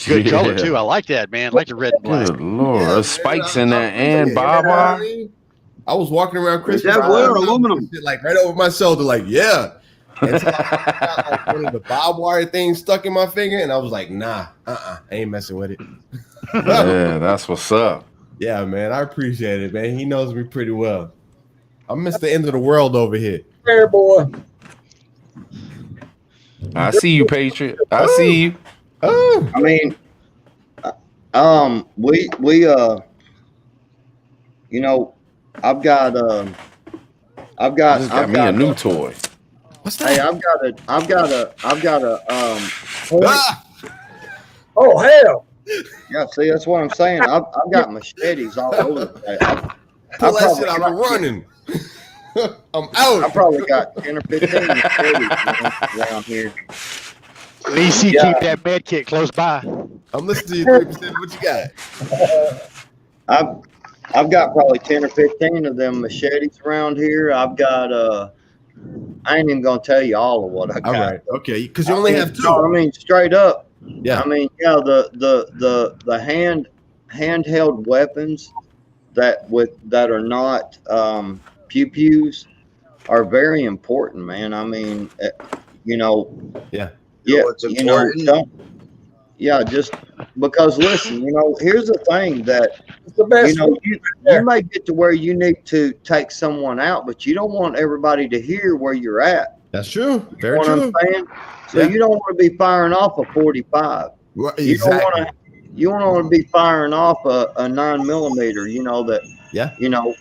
Good Yeah. color, too. I like that, man. I like the red and black. Good lord, Yeah, there's spikes in that and barbed wire. I was walking around Christmas. that wood or aluminum? Like right over my shoulder, like yeah. And so I got like one of the barbed wire things stuck in my finger, and I was like, nah, I ain't messing with it. Yeah, that's what's up. Yeah, man, I appreciate it, man. He knows me pretty well. I miss the end of the world over here. Fair boy. I see you, Patriot. I see you. Oh, I mean, we you know, I've got Just got me a new toy. what's Hey, that? I've got a point. Ah! Oh hell! Yeah, see, that's what I'm saying. I've got machetes all over the place. Pull that probably shit out got- of running. I'm I out. probably got 10 or 15 machetes around here. DC, Yeah. keep that med kit close by. I'm listening to you 3%. What you got? I've got probably 10 or 15 of them machetes around here. I've got I ain't even gonna tell you all of what I got. All right, okay, because you only have No, I two. mean straight up. Yeah. I mean, yeah, the handheld weapons that are not pew pews are very important, man. I mean, you know, Yeah. yeah, what's you know, important? yeah, just because listen, you know, here's the thing that It's the best. you know, you may get to where you need to take someone out, but you don't want everybody to hear where you're at. That's true. You Very know what true. I'm saying? So Yeah. you don't want to be firing off a 45. Right, You don't exactly. want to. You don't want to be firing off a 9mm. You know that. Yeah. You know,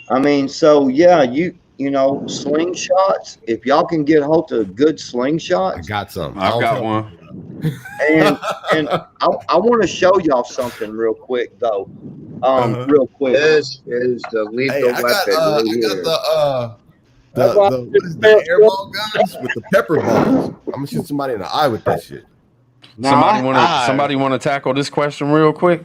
I mean, so yeah, you know, slingshots. If y'all can get hold of good I slingshots, got some. I've I'll got tell- one. and I want to show y'all something real quick though. Uh-huh. Real quick. This is the lethal Hey, I got, weapon right I got here. the what is the airball guns with the pepper balls. I'm gonna shoot somebody in the eye with that shit. Somebody want to tackle this question real quick?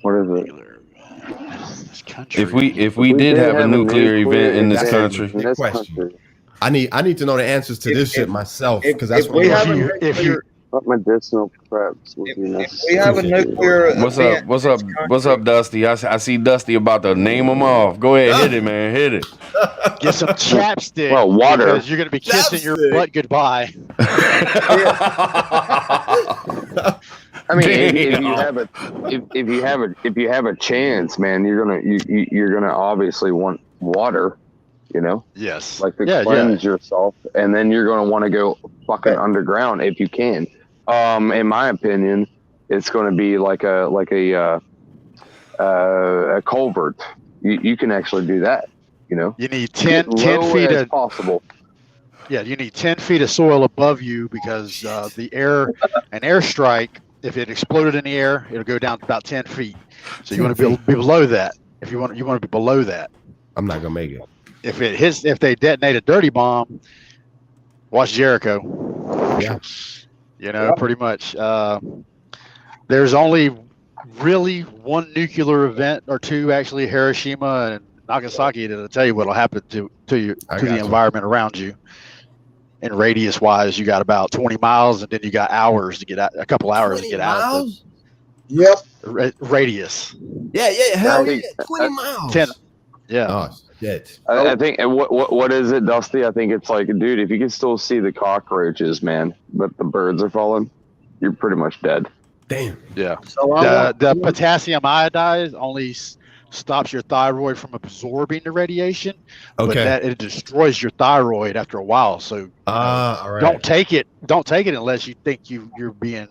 What is it? country. If we did have a nuclear event in this That's country, a big question. I need to know the answers to this shit myself, because that's if what we I'm have a wondering. nuclear, What medicinal preps would if be we necessary? have a nuclear what's event up? What's in up? this What's up, country, Dusty? I see Dusty about to name them off. Go ahead, hit it, man, hit it. Get some chapstick. Well, water. Because you're going to be kissing your Chapstick. butt goodbye. I mean, if Damn. you have a chance, man, you're gonna obviously want water, you know, Yes. like to cleanse yourself, and then you're gonna want to go fucking underground if you can. In my opinion, it's going to be like a culvert. You can actually do that, you know. You need Get 10 low feet as of possible. Yeah, you need 10 feet of soil above you because an airstrike, if it exploded in the air, it'll go down to about 10 feet. So you want to be below that. If you want to be below that. I'm not gonna make it. If they detonate a dirty bomb, watch Jericho. Yeah. You know, pretty much. There's only really one nuclear event or two, actually, Hiroshima and Nagasaki, that'll tell you what'll happen to the environment around you. And radius wise, you got about 20 miles, and then you got hours to get out, a couple hours to get out of Yep. the radius. Yeah, hell yeah, 20 I- miles. 10. Yeah. Oh shit. I think what is it, Dusty? I think it's like, dude, if you can still see the cockroaches, man, but the birds are falling, you're pretty much dead. Damn. Yeah. so The potassium iodide only stops your thyroid from absorbing the radiation, but Okay. that it destroys your thyroid after a while. So All right. don't take it unless you think you're being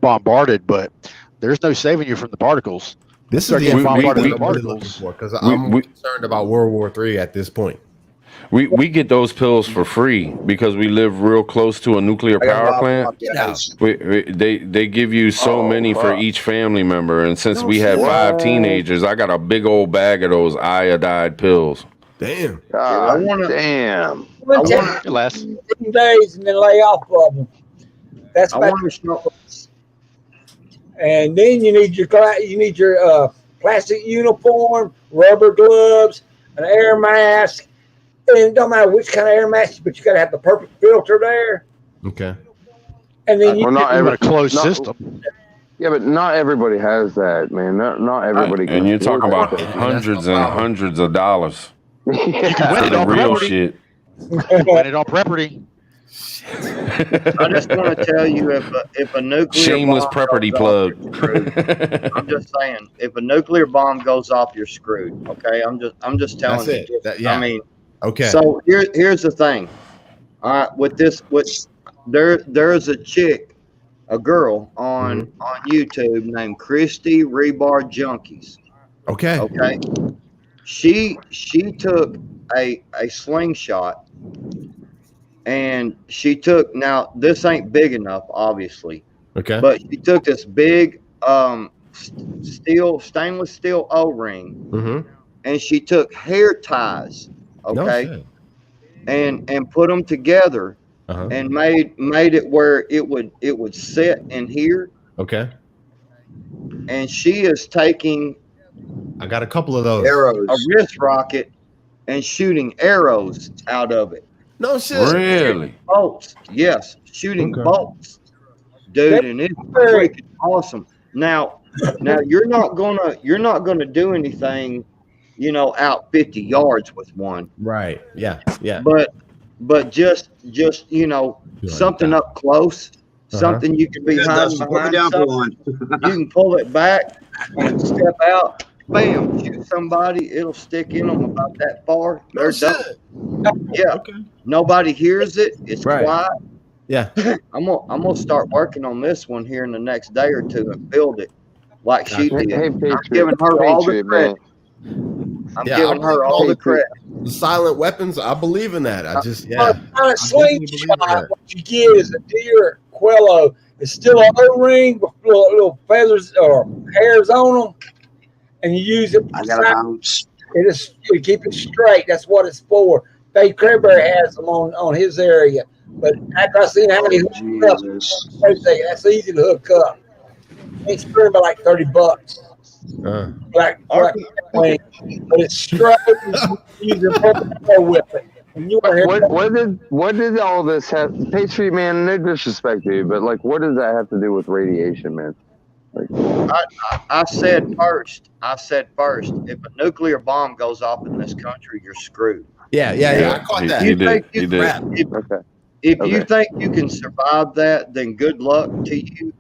bombarded. But there's no saving you from the particles. This is Start the getting information bombarded I'm with really looking particles. for, because I'm concerned about World War III at this point. We get those pills for free because we live real close to a nuclear power plant. They give you so many for each family member, and since we had 5 teenagers, I got a big old bag of those iodide pills. Damn. God damn. I It want lasts. 10 days and then lay off of them. That's I about want to And then you need your plastic uniform, rubber gloves, an air mask. And it don't matter which kind of air mask, but you got to have the perfect filter there. Okay. And then you Well, not You every want a closed not- system. Yeah, but not everybody has that, man. Not everybody. And you're can talking afford about that. hundreds and hundreds of dollars You can win for it the on real property. shit. Win it on property. I just want to tell you, if a nuclear Shameless bomb property goes plug. off, you're screwed. I'm just saying, if a nuclear bomb goes off, you're screwed. Okay, I'm just telling That's you. it. Yeah. I mean, Okay. so here's the thing. With there's a chick, a girl on YouTube named Christy Rebar Junkies. Okay. Okay, she took a slingshot, and she took, now this ain't big enough, obviously, Okay. but she took this big stainless steel O-ring, Mm-hmm. and she took hair ties, No okay, shit. and put them together, Uh-huh. and made it where it would sit in here, Okay. and she is taking I got a couple of those. Arrows. a wrist rocket and shooting arrows out of it. No shit. Really? Bolts, yes, shooting Okay. bolts, dude, and it's freaking awesome. Now you're not gonna do anything, out 50 yards with one, Right. Yeah. Yeah. but just something that. up close, something you can be Yeah, hiding Dusty, put me behind. down for Something. one. You can pull it back and step out, bam, shoot somebody. It'll stick in them about that far. No They're shit. done. Yeah. Okay. Nobody hears it. It's Right. quiet. Yeah. I'm gonna start working on this one here in the next day or two and build it like she Hey, did. hey, I'm Patriot, giving her all the Patriot, man. credit. I'm Yeah, giving I her all the Patriot. credit. The silent weapons, I believe in that. I just, yeah. On a definitely slingshot, believe that. what you get is a deer quello. It's still an O-ring with little feathers or hairs on them, and you use it. I got a bounce. It is to keep it straight. That's what it's for. Dave Cranberry has them on his area, but after I seen how many hooked up, Jesus. that's easy to hook up. It's spending about like $30. black wing, but it's straight. Use a pole whip it. And you want to hear What did all this have? Patriot, man, no disrespect to you, but like, what does that have to do with radiation, man? Like, I said first, if a nuclear bomb goes off in this country, you're screwed. Yeah. I caught that. He did. He did. okay. If you think you can survive that, then good luck to you.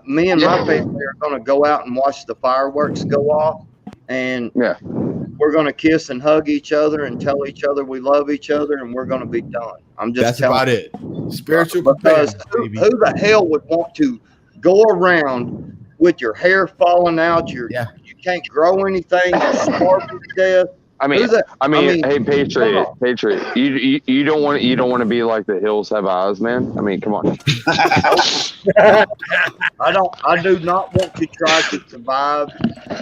Me and my family are gonna go out and watch the fireworks go off, and we're gonna kiss and hug each other and tell each other we love each other, and we're gonna be done. I'm just That's telling about you. it. Spiritual Because preparedness, who the hell would want to go around with your hair falling out? You can't grow anything. You're starving to death. I mean, hey, Patriot, you don't want to be like the hills have eyes, man. I mean, come on. I do not want to try to survive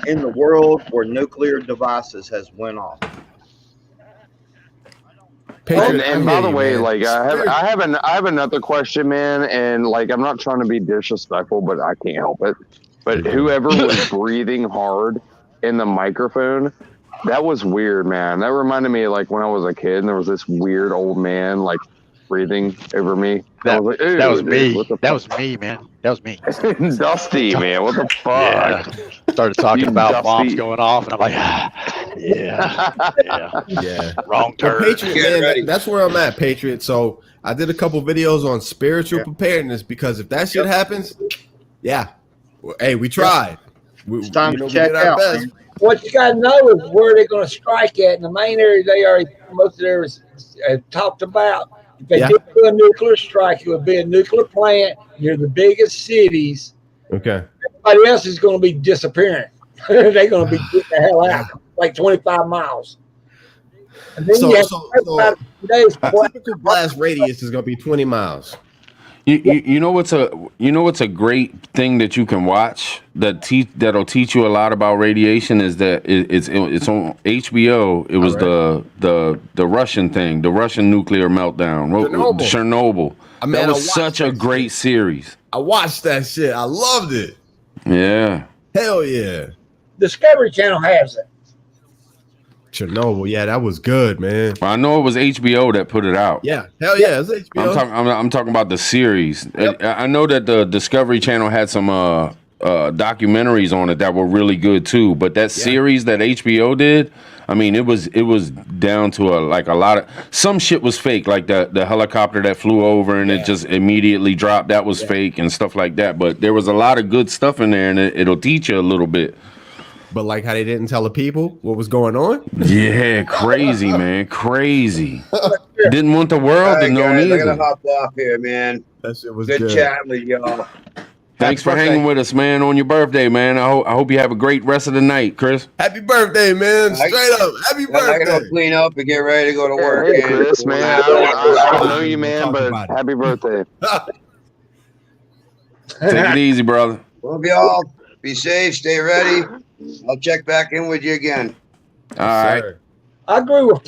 in the world where nuclear devices has went off. And by the way, like I have another question, man, and like I'm not trying to be disrespectful, but I can't help it. But whoever was breathing hard in the microphone, that was weird, man. That reminded me of like when I was a kid and there was this weird old man like breathing over me. That was me. That was me, man. That was me. Dusty, man. What the fuck? Yeah. Started talking about Dusty. bombs going off, and I'm like, yeah. Wrong turn. Well, Patriot, man, that's where I'm at, Patriot. So I did a couple videos on spiritual preparedness because if that shit happens, hey, we tried. It's time to check out. What you got to know is where they're going to strike at. In the main area, they already most of theirs talked about. If they did do a nuclear strike, it would be a nuclear plant near the biggest cities. Okay. Everybody else is going to be disappearing. They're going to be getting the hell out, like 25 miles. And then a typical blast radius is going to be 20 miles. You know what's a great thing that you can watch that'll teach you a lot about radiation is that it's on HBO. It was the Russian thing, the Russian nuclear meltdown, Chernobyl. That was such a great series. I watched that shit. I loved it. Yeah. Hell yeah. Discovery Channel has it. Chernobyl, that was good, man. I know it was HBO that put it out. Yeah, hell yeah, it's HBO. I'm talking about the series. Yep. I know that the Discovery Channel had some documentaries on it that were really good too. But that series that HBO did, I mean, it was down to a lot of some shit was fake, like the helicopter that flew over and it just immediately dropped. That was fake and stuff like that. But there was a lot of good stuff in there, and it'll teach you a little bit. But like how they didn't tell the people what was going on? Yeah, crazy, man. Crazy. Didn't want the world to know neither. I'm going to hop off here, man. That shit was good chatting with y'all. Thanks for hanging with us, man, on your birthday, man. I hope you have a great rest of the night, Chris. Happy birthday, man. Straight up. Happy birthday. I got to clean up and get ready to go to work. Hey, Chris, man. I don't know you, man, but happy birthday. Take it easy, brother. Love y'all. Be safe. Stay ready. I'll check back in with you again. All right. I agree with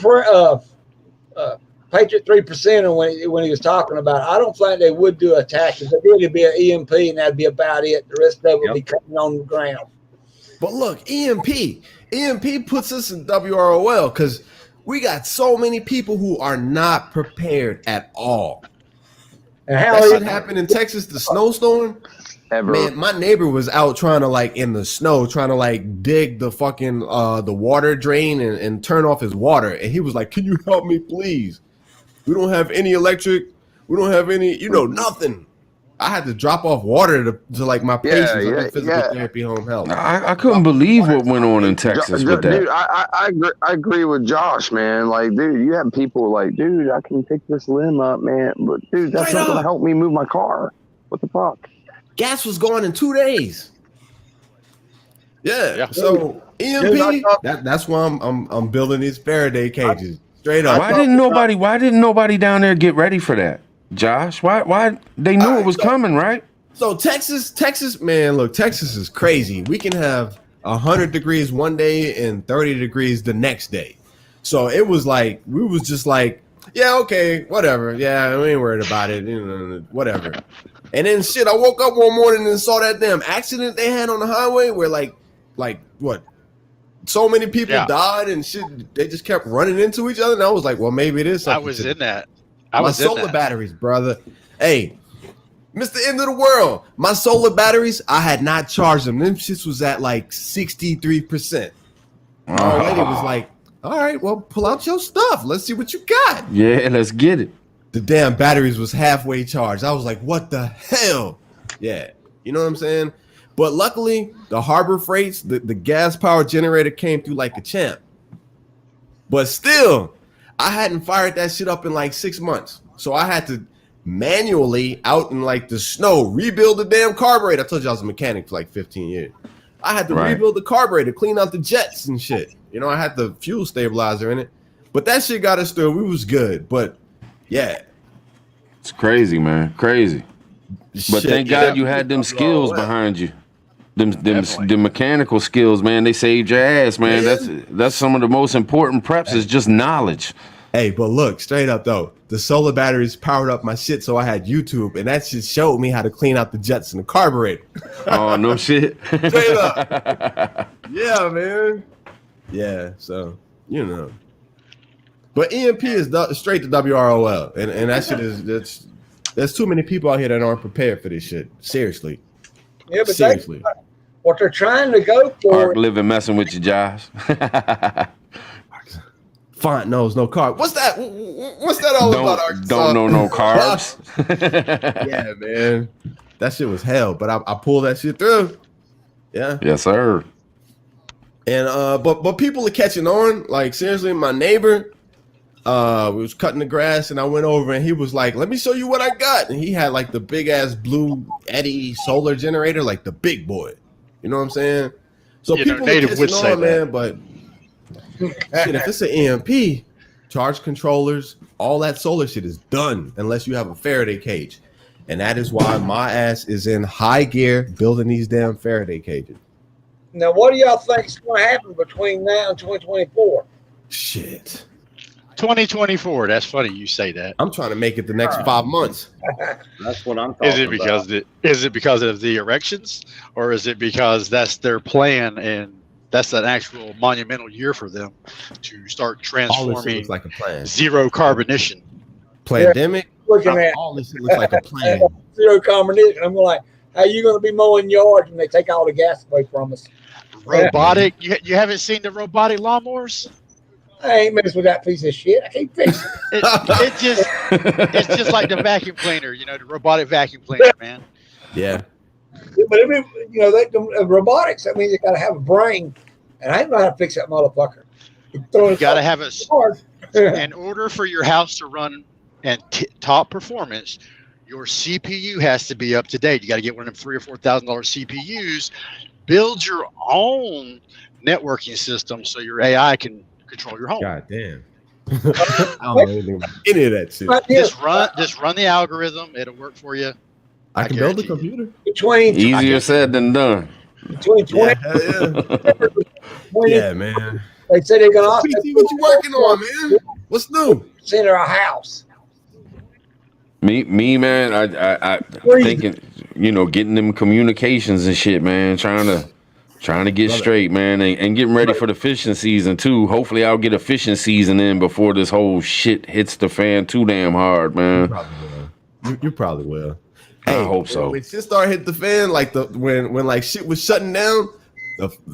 Patriot 3% when he was talking about it. I don't think they would do attacks. If they did, it'd be an EMP, and that'd be about it. The rest of it would be coming on the ground. But look, EMP puts us in WROL because we got so many people who are not prepared at all. And how that shit happened in Texas, the snowstorm. Man, my neighbor was out trying to in the snow, trying to dig the fucking the water drain and turn off his water. And he was like, "Can you help me, please? We don't have any electric. We don't have any, nothing." I had to drop off water to my patients at physical therapy home health. I couldn't believe what went on in Texas with that. Dude, I agree with Josh, man. Dude, you have people dude, I can pick this limb up, man. But dude, that's not gonna help me move my car. What the fuck? Gas was gone in 2 days. Yeah. So EMP. That's why I'm building these Faraday cages. Straight up. Why didn't nobody down there get ready for that, Josh? Why they knew it was coming, right? So Texas, man, look, Texas is crazy. We can have 100 degrees one day and 30 degrees the next day. So it was we was just yeah, okay, whatever. Yeah, we ain't worried about it. Whatever. And then I woke up one morning and saw that damn accident they had on the highway where like what? So many people Yeah. died and shit. They just kept running into each other, and I was like, well, maybe it is I something. was to in that. my solar batteries, brother. Hey, Mr. End of the World. My solar batteries, I had not charged them. Them shits was at like 63%. My old lady was like, all right, well, pull out your stuff. Let's see what you got. Yeah, let's get it. The damn batteries was halfway charged. I was like, what the hell? Yeah. You know what I'm saying? But luckily, the Harbor Freights, the gas power generator came through like a champ. But still, I hadn't fired that shit up in like 6 months. So I had to manually out in like the snow rebuild the damn carburetor. I told you I was a mechanic for like 15 years. I had to rebuild the carburetor, clean out the jets and shit. You know, I had the fuel stabilizer in it. But that shit got us through. We was good. But yeah. It's crazy, man. Crazy. But Shit, thank God you had them skills behind you. Them mechanical skills, man. They saved your ass, man. That's some of the most important preps is just knowledge. Hey, but look, straight up though, the solar batteries powered up my shit, so I had YouTube, and that shit showed me how to clean out the jets and the carburetor. Oh, no shit. Straight up. Yeah, man. Yeah, so you know. But EMP is straight to WROL, and that shit is there's too many people out here that aren't prepared for this shit. Seriously. Yeah, but seriously. What they're trying to go for. Ark living messing with you, Josh. Font knows no carb. What's that? What's that all about? Arkansas? Don't know no carbs. Yeah, man. That shit was hell, but I pulled that shit through. Yeah. Yes, sir. And but people are catching on. Like seriously, my neighbor, we was cutting the grass, and I went over, and he was like, "Let me show you what I got." And he had like the big ass blue Eddy solar generator, like the big boy. You know what I'm saying? So people are catching on, man. But shit, if it's an EMP, charge controllers, all that solar shit is done unless you have a Faraday cage. And that is why my ass is in high gear building these damn Faraday cages. Now, what do y'all think is going to happen between now and 2024? Shit. 2024. That's funny you say that. I'm trying to make it the next 5 months. That's what I'm talking about. Is it because of the erections, or is it because that's their plan and that's an actual monumental year for them to start transforming all this looks like a plan. Zero carbonation? Pandemic. Looking at all this shit looks like a plan. Zero carbonation. I'm like, how you going to be mowing yards when they take all the gas away from us? Robotic. You haven't seen the robotic lawnmowers? I ain't messing with that piece of shit. I can't fix it. It's just like the vacuum cleaner, you know, the robotic vacuum cleaner, man. Yeah. But I mean, you know, the robotics, that means you got to have a brain, and I don't know how to fix that motherfucker. You got to have in order for your house to run at top performance, your CPU has to be up to date. You got to get one of them $3,000 or $4,000 CPUs. Build your own networking system so your AI can control your home. God damn. I don't know anything about any of that shit. Just run the algorithm. It'll work for you. I can build a computer. Easier said than done. Between 20, yeah, man. They said they're gonna. What you working on, man? What's new? Center a house. Me, man. I thinking, you know, getting them communications and shit, man. Trying to get straight, man, and getting ready for the fishing season too. Hopefully, I'll get a fishing season in before this whole shit hits the fan too damn hard, man. You probably will. I hope so. When shit started hitting the fan, like when like shit was shutting down.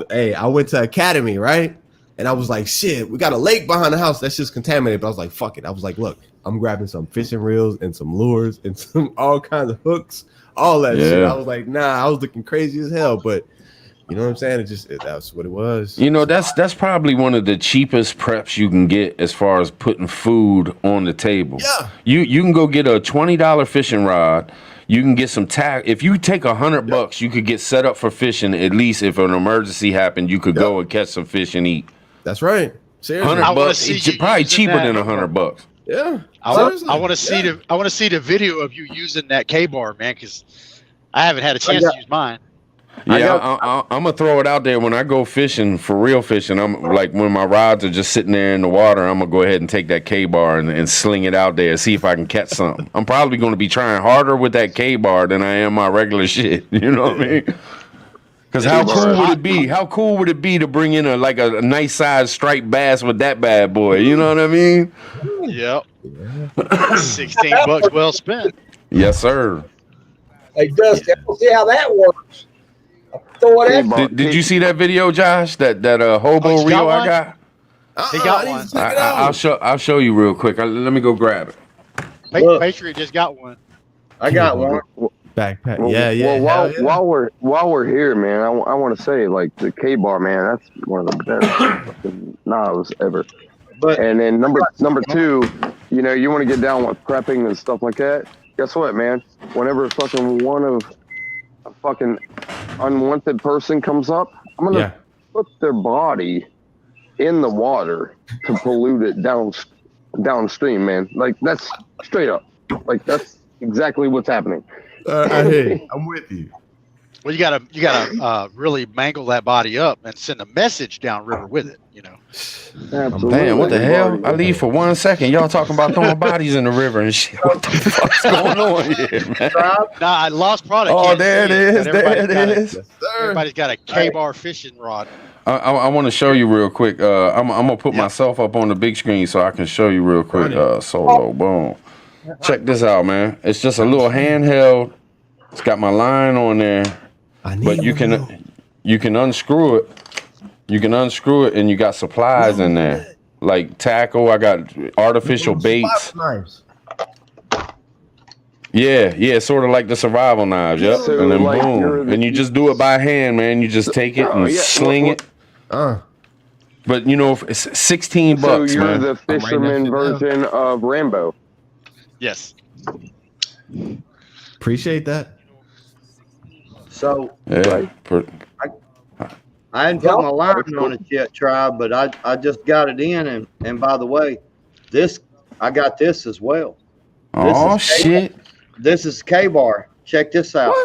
Hey, I went to Academy, right? And I was like, shit, we got a lake behind the house. That shit's contaminated. But I was like, fuck it. I was like, look, I'm grabbing some fishing reels and some lures and some all kinds of hooks, all that shit. I was like, nah, I was looking crazy as hell. But you know what I'm saying? That's what it was. You know, that's probably one of the cheapest preps you can get as far as putting food on the table. Yeah. You can go get a $20 fishing rod. You can get some tack. If you take $100, you could get set up for fishing. At least if an emergency happened, you could go and catch some fish and eat. That's right. Seriously. $100, it's probably cheaper than $100. Yeah. I want to see the video of you using that K-bar, man, because I haven't had a chance to use mine. Yeah, I'm gonna throw it out there when I go fishing, for real fishing. I'm like, when my rods are just sitting there in the water, I'm gonna go ahead and take that K-bar and sling it out there and see if I can catch something. I'm probably gonna be trying harder with that K-bar than I am my regular shit. You know what I mean? Because how cool would it be? How cool would it be to bring in a nice size striped bass with that bad boy? You know what I mean? Yep. 16 bucks well spent. Yes, sir. Hey, Dusty, I don't see how that works. Throw it at Did you see that video, Josh? That hobo Oh, he's got reel I one? got? He got I need one. to check it out. I'll show you real quick. Let me go grab it. Look. Patriot just got one. I got one. Backpack. Well, Yeah. Well, hell yeah. while we're here, man, I want to say like the K-bar, man, that's one of the best fucking knives ever. But And then number two, you know, you want to get down with prepping and stuff like that. Guess what, man? Whenever fucking a fucking unwanted person comes up, I'm gonna put their body in the water to pollute it downstream, man. Like that's straight up. Like that's exactly what's happening. I hear you. I'm with you. Well, you gotta really mangle that body up and send a message downriver with it. You know. Absolutely. Damn, what the hell? I leave for 1 second. Y'all talking about throwing bodies in the river and shit. What the fuck's going on here, man? Nah, I lost product. Oh, Can't there it see is. but There everybody's it got is. Yes, sir. Everybody's got a K-bar fishing rod. I want to show you real quick. I'm gonna put myself up on the big screen so I can show you real quick. Solo, boom. Check this out, man. It's just a little handheld. It's got my line on there, but you can unscrew it. You can unscrew it, and you got supplies in there, like tackle. I got artificial baits. Knives. Yeah, sort of like the survival knives. Yep, So, and then like, boom, you're the- and you just do it by hand, man. You just take it and sling it. But you know, it's 16 So bucks, you're man. the fisherman version of Rambo. Yes. Appreciate that. so Yeah. I hadn't put my line on it yet, Tribe, but I just got it in, and by the way, I got this as well. Oh shit! This is K-bar. Check this out.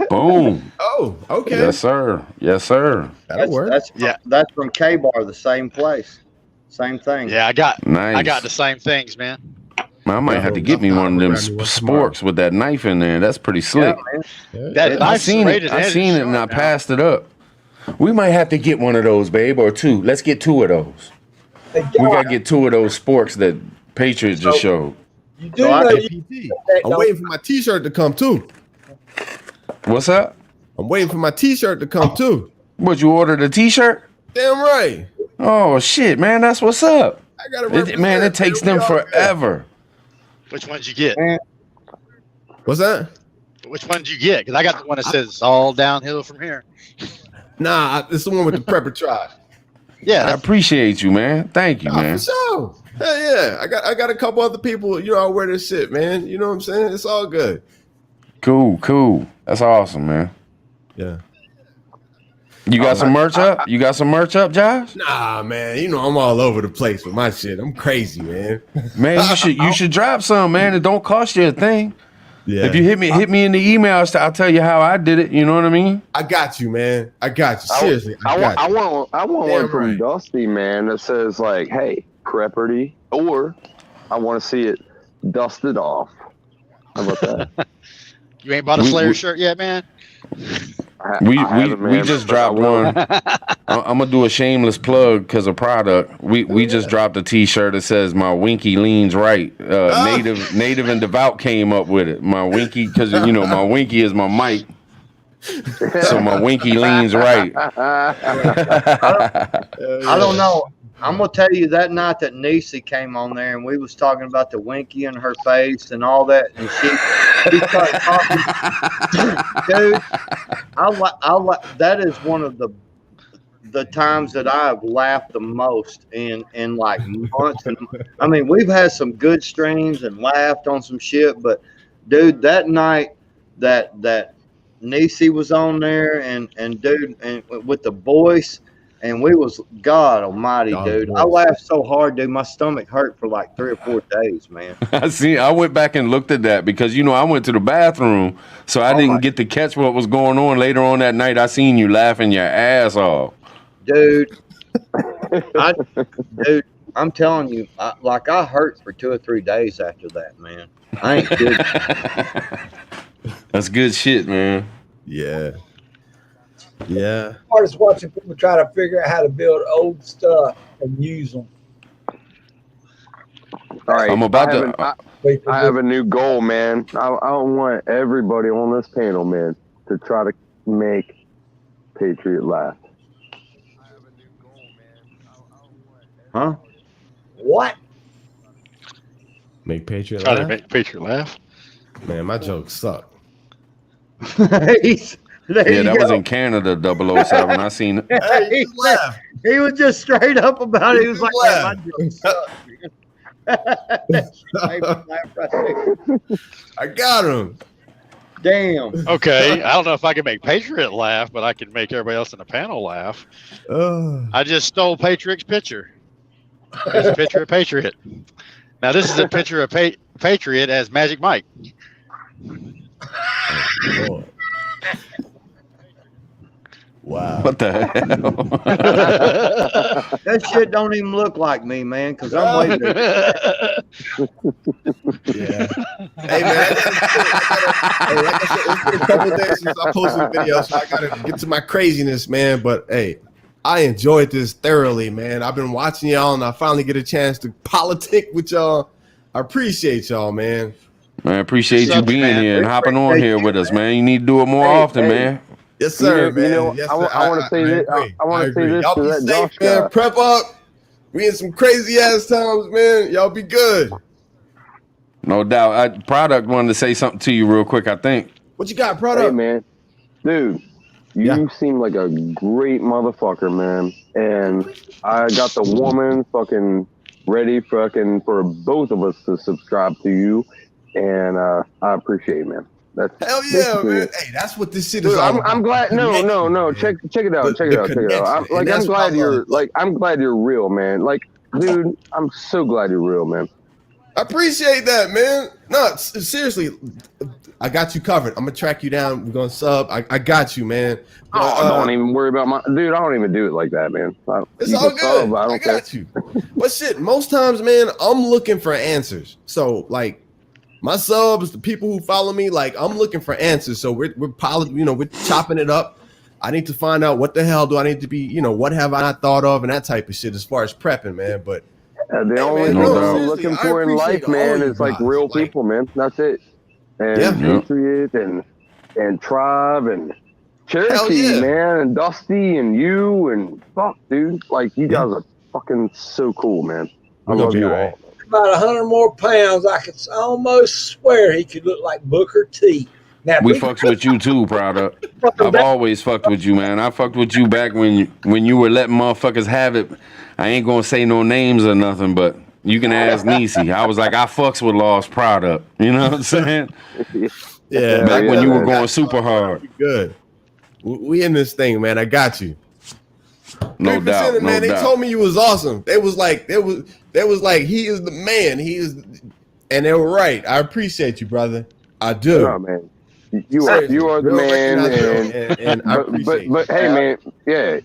Boom. Oh, okay. Yes, sir. Yes, sir. That'll work. That's from K-bar, the same place, same thing. Yeah, I got Nice. the same things, man. Man, I might have to get me one of them sporks with that knife in there. That's pretty slick. man. That I knife's seen rated it. I edge seen it, and I sharp now. passed it up. We might have to get one of those, babe, or two. Let's get two of those. We gotta get two of those sporks that Patriot just showed. You do So know I- you I'm waiting for my T-shirt to come too. What's up? I'm waiting for my T-shirt to come too. What, you ordered a T-shirt? Damn right. Oh shit, man, that's what's up. I gotta Man, represent, it takes man. them We all good. forever. Which ones you get? What's that? Which ones you get? Because I got the one that says it's all downhill from here. Nah, it's the one with the prepper tribe. Yeah, I that's- appreciate you, man. Thank you, Nah, man. for sure. Hell yeah. I got a couple other people, you know, I wear this shit, man. You know what I'm saying? It's all good. Cool. That's awesome, man. Yeah. You got some merch up? You got some merch up, Josh? Nah, man. You know I'm all over the place with my shit. I'm crazy, man. Man, you should drop some, man. It don't cost you a thing. Yeah. If you hit me in the emails, I'll tell you how I did it. You know what I mean? I got you, man. I got you. Seriously. I want Damn one from right. Dusty, man, that says like, "Hey, prepperty," or I want to see it dusted off. How about that? you ain't bought a We- Slayer we- shirt yet, man? We haven't, we man, just but I dropped will. one. I'm gonna do a shameless plug because of product. We just dropped a T-shirt that says "My Winky leans right." Native and Devout came up with it. My Winky, because you know my Winky is my mic, so my Winky leans right. I don't know. I'm gonna tell you that night that Niecy came on there and we was talking about the winky in her face and all that, and she started talking. Dude, that is one of the times that I've laughed the most in like months. And I mean, we've had some good streams and laughed on some shit, but dude, that night that Niecy was on there and dude, and with the voice. And we was, God almighty, dude. I laughed so hard, dude. My stomach hurt for like 3 or 4 days, man. I went back and looked at that because, you know, I went to the bathroom, so I didn't get to catch what was going on later on that night. I seen you laughing your ass off. Dude, I'm telling you, I hurt for 2 or 3 days after that, man. I ain't good. That's good shit, man. Yeah. Yeah. I just watching people try to figure out how to build old stuff and use them. All right, I'm about I have, to. I have a new goal, man. I want everybody on this panel, man, to try to make Patriot laugh. Huh? What? Make Patriot Try to laugh? make Patriot laugh. Man, my jokes suck. There Yeah, you that was go. in Canada, 007. I seen it. Hey, you just laugh. He was just straight up about it. He was like, man, my jokes suck. That shit made me laugh right there. I got him. Damn. Okay, I don't know if I can make Patriot laugh, but I can make everybody else in the panel laugh. I just stole Patriot's picture. There's a picture of Patriot. Now this is a picture of Patriot as Magic Mike. Lord. Wow. What the hell? That shit don't even look like me, man, because I'm way bigger. Yeah. Hey man, like I said, it's been a couple of days since I posted a video, so I gotta get to my craziness, man. But hey, I enjoyed this thoroughly, man. I've been watching y'all, and I finally get a chance to politic with y'all. I appreciate y'all, man. Man, appreciate you being here and hopping on here with us, man. You need to do it more often, man. Yes, sir, man. You know, Yes, I sir. want to say this. I want to say this Y'all to be that safe, Josh man. guy. Prep up. We in some crazy ass times, man. Y'all be good. No doubt. Product wanted to say something to you real quick, I think. What you got, Hey, product? man, dude, you seem like a great motherfucker, man. And I got the woman fucking ready fucking for both of us to subscribe to you, and I appreciate it, man. That's Hell yeah, basically man. it. Hey, that's what this shit Dude, is all I'm about. glad. No. Man. Check it out. Check it out. I'm that's what I glad you're love. I'm glad you're real, man. Like, dude, I'm so glad you're real, man. I appreciate that, man. No, seriously, I got you covered. I'm gonna track you down. We're gonna sub. I got you, man. Don't even worry about my dude. I don't even do it like that, man. It's you all can good. sub, I I don't care. got you. But shit, most times, man, I'm looking for answers. So like my subs, the people who follow me, like I'm looking for answers. So we're chopping it up. I need to find out what the hell do I need to be, what have I not thought of and that type of shit as far as prepping, man. But The hey, only man, thing no I'm doubt. seriously, looking I for in appreciate life, man, all you is like guys. real Like, people, man. That's it. And Yeah. Patriot and Tribe and Cherokee, yeah. man, and Dusty and you and fuck, dude. Like, you guys are fucking so cool, man. I We're gonna love be you all all. right. About 100 more pounds, I could almost swear he could look like Booker T. Now, We if he fucks with you too, Product. could I've always fucked with you, man. I fucked with you back when you were letting motherfuckers have it. I ain't gonna say no names or nothing, but you can ask Niecy. I was like, I fucks with Lost Product. You know what I'm saying? Yeah. Back when you were I going got super hard. you. Good. We in this thing, man. I got you. No 3%, doubt, no man. They doubt. told me you was awesome. They was like he is the man. He is, and they were right. I appreciate you, brother. I do. No, man. You Seriously, are the real man, recognize real, and I but appreciate but hey, man,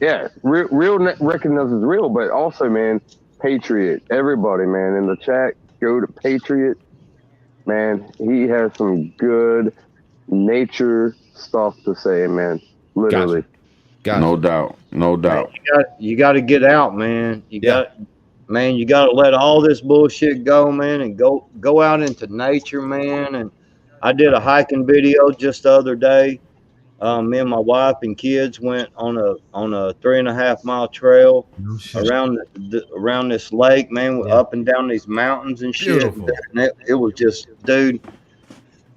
yeah, real recognizes real, but also, man, Patriot, everybody, man, in the chat, go to Patriot, man. He has some good nature stuff to say, man. Literally. Gotcha. No doubt, no doubt. You got to get out, man. You got to let all this bullshit go, man, and go out into nature, man. And I did a hiking video just the other day. Me and my wife and kids went on a 3.5 mile trail around this lake, man, up and down these mountains and shit. Beautiful. And it was just, dude.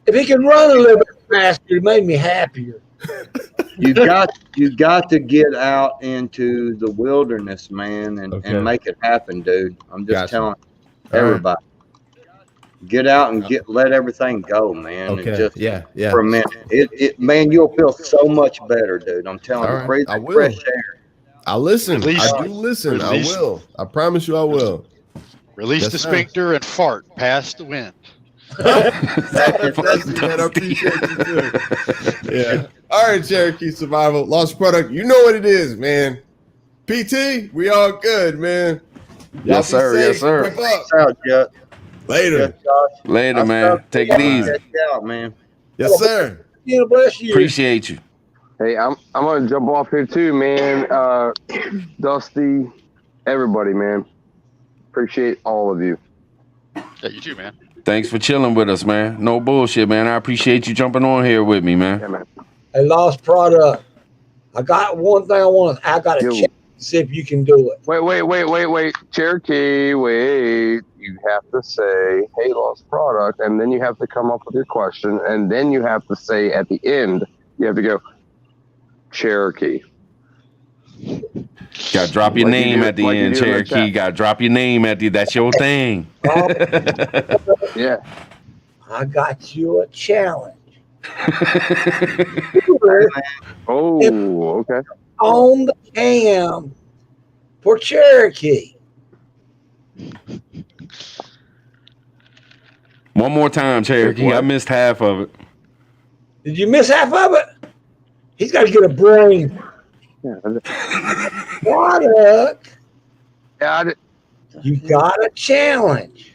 If he can run a little bit faster, it made me happier. You got to get out into the wilderness, man, and make it happen, dude. I'm just telling everybody. Get out and let everything go, man. Okay. And just yeah. for a minute. Man, you'll feel so much better, dude. I'm telling you, breathe I will. fresh air. I listen. At least- I do listen. I release- will. I promise you I will. Release the sphincter and fart past the wind. Thank you, man. I appreciate you too. Yeah. All right, Cherokee Survival, Lost Product. You know what it is, man. PT, we all good, man. Yes, Y'all be sir. safe. Yes, sir. Keep up. Peace out, Jet. Later. Yes, Josh. Later, man. Take it easy. Check you out, man. Yes, sir. You know, bless you. Appreciate you. Hey, I'm gonna jump off here too, man. Dusty, everybody, man. Appreciate all of you. Yeah, you too, man. Thanks for chilling with us, man. No bullshit, man. I appreciate you jumping on here with me, man. Yeah, man. A lost product. I got one thing I got to Yo. check to see if you can do it. Wait. Cherokee, wait. You have to say, hey, lost product, and then you have to come up with your question, and then you have to say at the end, you have to go, Cherokee. Got to drop your name at the end, Cherokee. Got to drop your name at the. That's your thing. Yeah. I got you a challenge. Oh, okay. On the cam for Cherokee. One more time, Cherokee. I missed half of it. Did you miss half of it? He's got to get a brain. Yeah. Product. Got it. You got a challenge.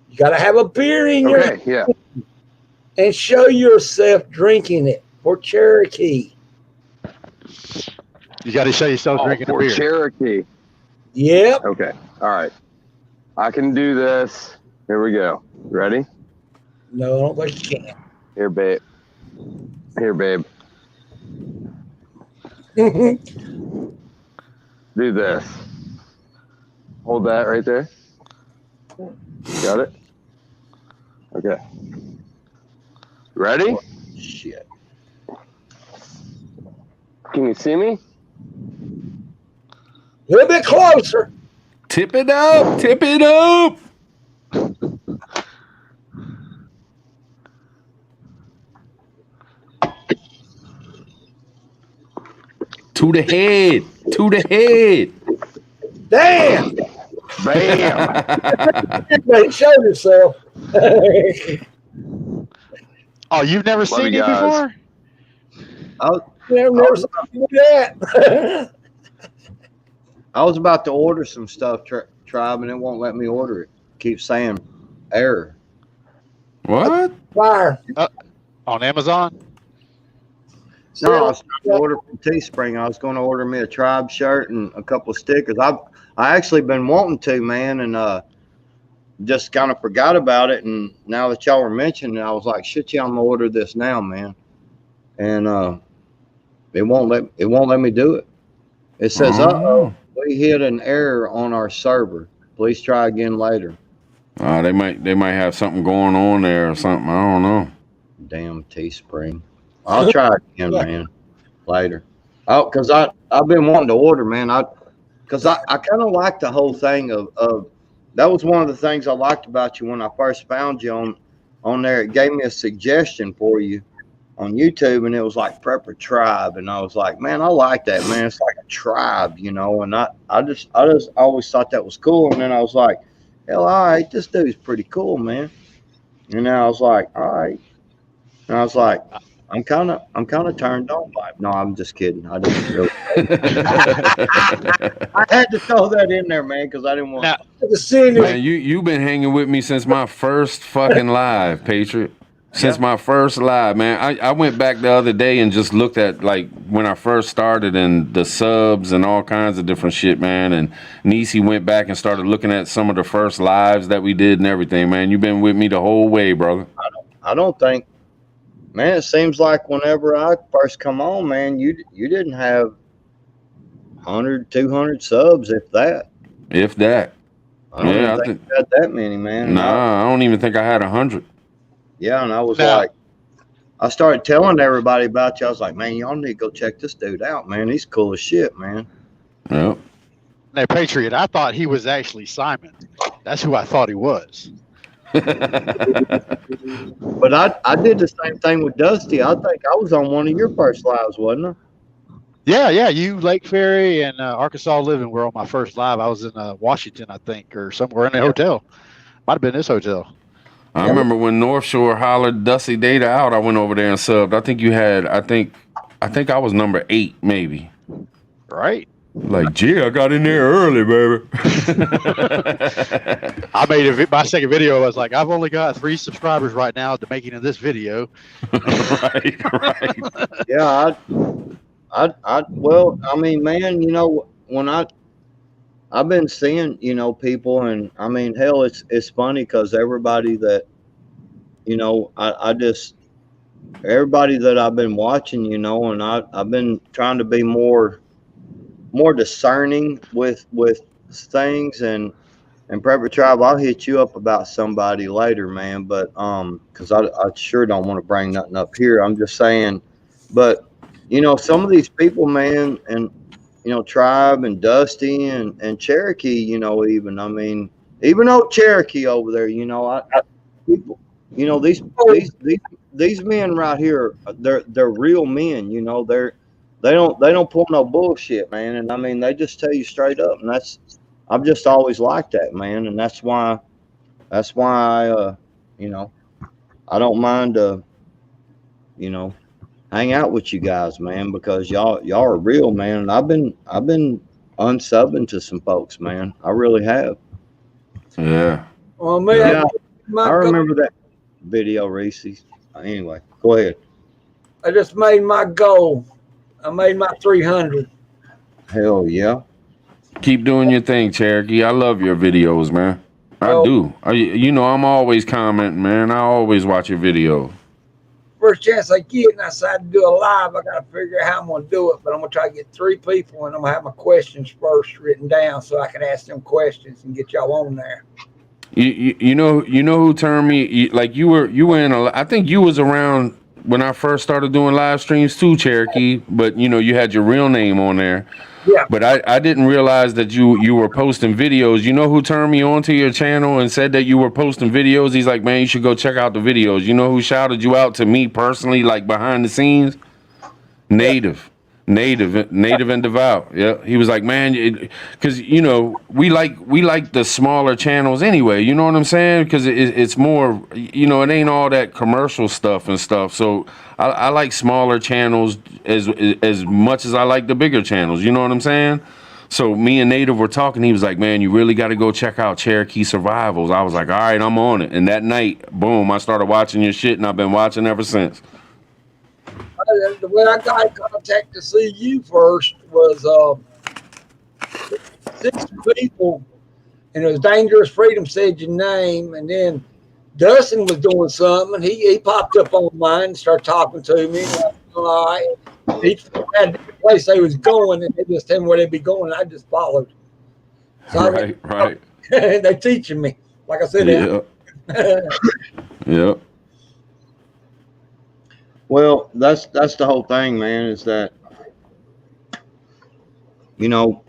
You got to have a beer in your hand and show yourself drinking it for Cherokee. You got to show yourself drinking a beer. Cherokee. Yep. Okay. All right. I can do this. Here we go. Ready? No, I don't think you can. Here, babe. Here, babe. Do this. Hold that right there. Got it? Okay. Ready? Shit. Can you see me? A little bit closer. Tip it up. Tip it up. To the head. To the head. Damn. Bam. Everybody showed yourself. Oh, you've never seen me before? Never seen you do that. I was about to order some stuff, Tribe, and it won't let me order it. Keeps saying error. What? Fire. On Amazon? No, I was trying to order from Teespring. I was going to order me a Tribe shirt and a couple of stickers. I actually been wanting to, man, and just kind of forgot about it. And now that y'all were mentioning it, I was like, shit, yeah, I'm gonna order this now, man. And it won't let me do it. It says, uh-oh, we hit an error on our server. Please try again later. They might have something going on there or something. I don't know. Damn Teespring. I'll try again, man, later. Oh, because I've been wanting to order, man. Because I kind of like the whole thing of that was one of the things I liked about you when I first found you on there. It gave me a suggestion for you on YouTube, and it was like Prepper Tribe, and I was like, man, I like that, man. It's like a tribe, you know. And I just always thought that was cool. And then I was like, hell, all right, this dude's pretty cool, man. And then I was like, all right. And I was like, I'm kind of turned on by it. No, I'm just kidding. I didn't really. I had to throw that in there, man, because I didn't want to see it. Man, you've been hanging with me since my first fucking live, Patriot. Since my first live, man. I went back the other day and just looked at like when I first started and the subs and all kinds of different shit, man. And Nisi went back and started looking at some of the first lives that we did and everything, man. You've been with me the whole way, brother. I don't think, man, it seems like whenever I first come on, man, you didn't have 100, 200 subs, if that. If that. I don't think you had that many, man. Nah, I don't even think I had 100. Yeah, and I was like, I started telling everybody about you. I was like, man, y'all need to go check this dude out, man. He's cool as shit, man. Yep. Now, Patriot, I thought he was actually Simon. That's who I thought he was. But I did the same thing with Dusty. I think I was on one of your first lives, wasn't I? Yeah. You, Lake Ferry, and Arkansas Living were on my first live. I was in Washington, I think, or somewhere in a hotel. Might have been this hotel. I remember when North Shore hollered Dusty Data out, I went over there and subbed. I think you had, I think I was number 8, maybe. Right. Like, gee, I got in there early, baby. I made my second video. I was like, I've only got 3 subscribers right now to making of this video. Right. Yeah, well, I mean, man, you know, when I've been seeing, you know, people, and I mean, hell, it's funny because everybody that, you know, I just everybody that I've been watching, you know, and I've been trying to be more discerning with things, and Prepper Tribe, I'll hit you up about somebody later, man. But because I sure don't want to bring nothing up here. I'm just saying, but you know, some of these people, man, and you know, Tribe and Dusty and Cherokee, you know, even I mean, even old Cherokee over there, you know, I people, you know, these men right here, they're real men, you know, they don't pull no bullshit, man, and I mean, they just tell you straight up, and that's I've just always liked that, man, and that's why you know, I don't mind you know, hang out with you guys, man, because y'all are real, man, and I've been unsubbing to some folks, man, I really have. Yeah. Well, me, Yeah. Yeah, my I goal, remember that video, Reese. Anyway, go ahead. I just made my goal. I made my 300. Hell yeah. Keep doing your thing, Cherokee. I love your videos, man. I Well, do. You know, I'm always commenting, man. I always watch your video. first chance I get, and I decide to do a live, I got to figure out how I'm going to do it. But I'm going to try to get 3 people, and I'm going to have my questions first written down so I can ask them questions and get y'all on there. You know who turned me like you were in a I think you was around when I first started doing live streams too, Cherokee, but you know you had your real name on there. Yeah. But I didn't realize that you were posting videos. You know who turned me onto your channel and said that you were posting videos? He's like, "Man, you should go check out the videos." You know who shouted you out to me personally, like behind the scenes? Yeah. Native and devout. Yeah, he was like, man, because you know we like the smaller channels anyway. You know what I'm saying? Because it's more, you know, it ain't all that commercial stuff and stuff. So I like smaller channels as much as I like the bigger channels. You know what I'm saying? So me and Native were talking. He was like, man, you really got to go check out Cherokee Survivals. I was like, all right, I'm on it. And that night, boom, I started watching your shit, and I've been watching ever since. The way I got in contact to see you first was 6 people, and it was Dangerous Freedom said your name, and then Dustin was doing something, and he popped up on mine and started talking to me. And I was, all right. Each had a different place they was going, and they just tell me where they'd be going, and I just followed. So Right. they're teaching me, like I said. Yeah. Yeah. Well, that's the whole thing, man, is that, you know,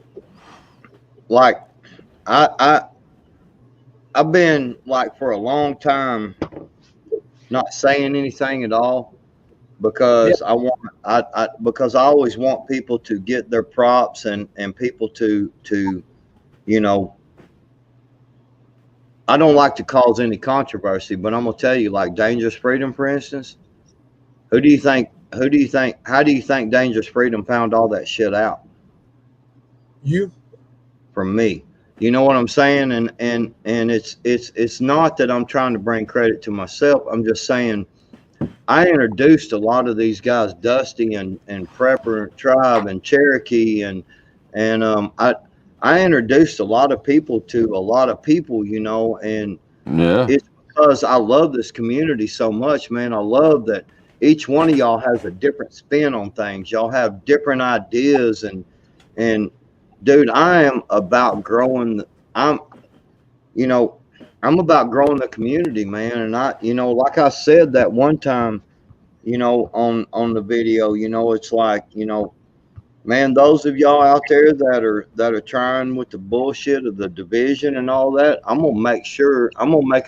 like I've been like for a long time not saying anything at all because because I always want people to get their props and people to you know, I don't like to cause any controversy, but I'm gonna tell you, like Dangerous Freedom, for instance, how do you think Dangerous Freedom found all that shit out? You? From me. You know what I'm saying? And it's not that I'm trying to bring credit to myself. I'm just saying I introduced a lot of these guys, Dusty and Prepper Tribe and Cherokee and I introduced a lot of people to a lot of people, you know, and Yeah. it's because I love this community so much, man. I love that each one of y'all has a different spin on things. Y'all have different ideas and dude, I am about growing. I'm, you know, I'm about growing the community, man. And you know, like I said that one time, you know, on the video, you know, it's like, you know, man, those of y'all out there that are trying with the bullshit of the division and all that, I'm gonna make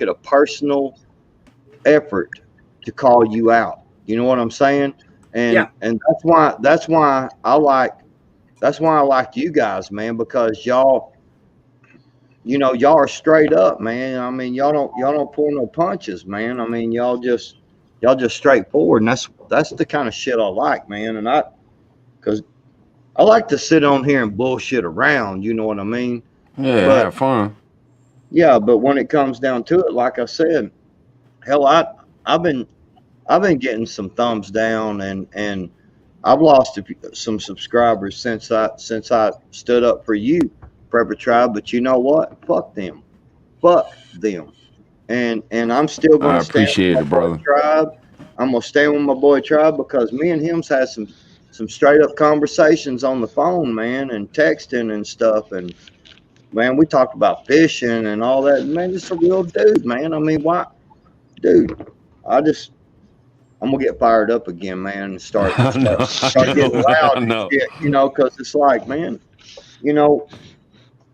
it a personal effort to call you out. You know what I'm saying? Yeah. And that's why I like you guys, man, because y'all, you know, y'all are straight up, man. I mean, y'all don't pull no punches, man. I mean, y'all just straightforward, and that's the kind of shit I like, man. And because I like to sit on here and bullshit around, you know what I mean? Yeah, But have fun. yeah, but when it comes down to it, like I said, hell, I've been getting some thumbs down and I've lost some subscribers since I stood up for you, Prepper Tribe. But you know what? Fuck them. Fuck them. And I'm still I gonna stand with appreciate my it, boy brother. Tribe. I'm gonna stand with my boy Tribe because me and him's had some straight up conversations on the phone, man, and texting and stuff. And man, we talked about fishing and all that. Man, just a real dude, man. I mean, why, dude? I just I'm gonna get fired up again, man, and start I start know, I start getting know, loud I and know. shit, you know, because it's like, man, you know,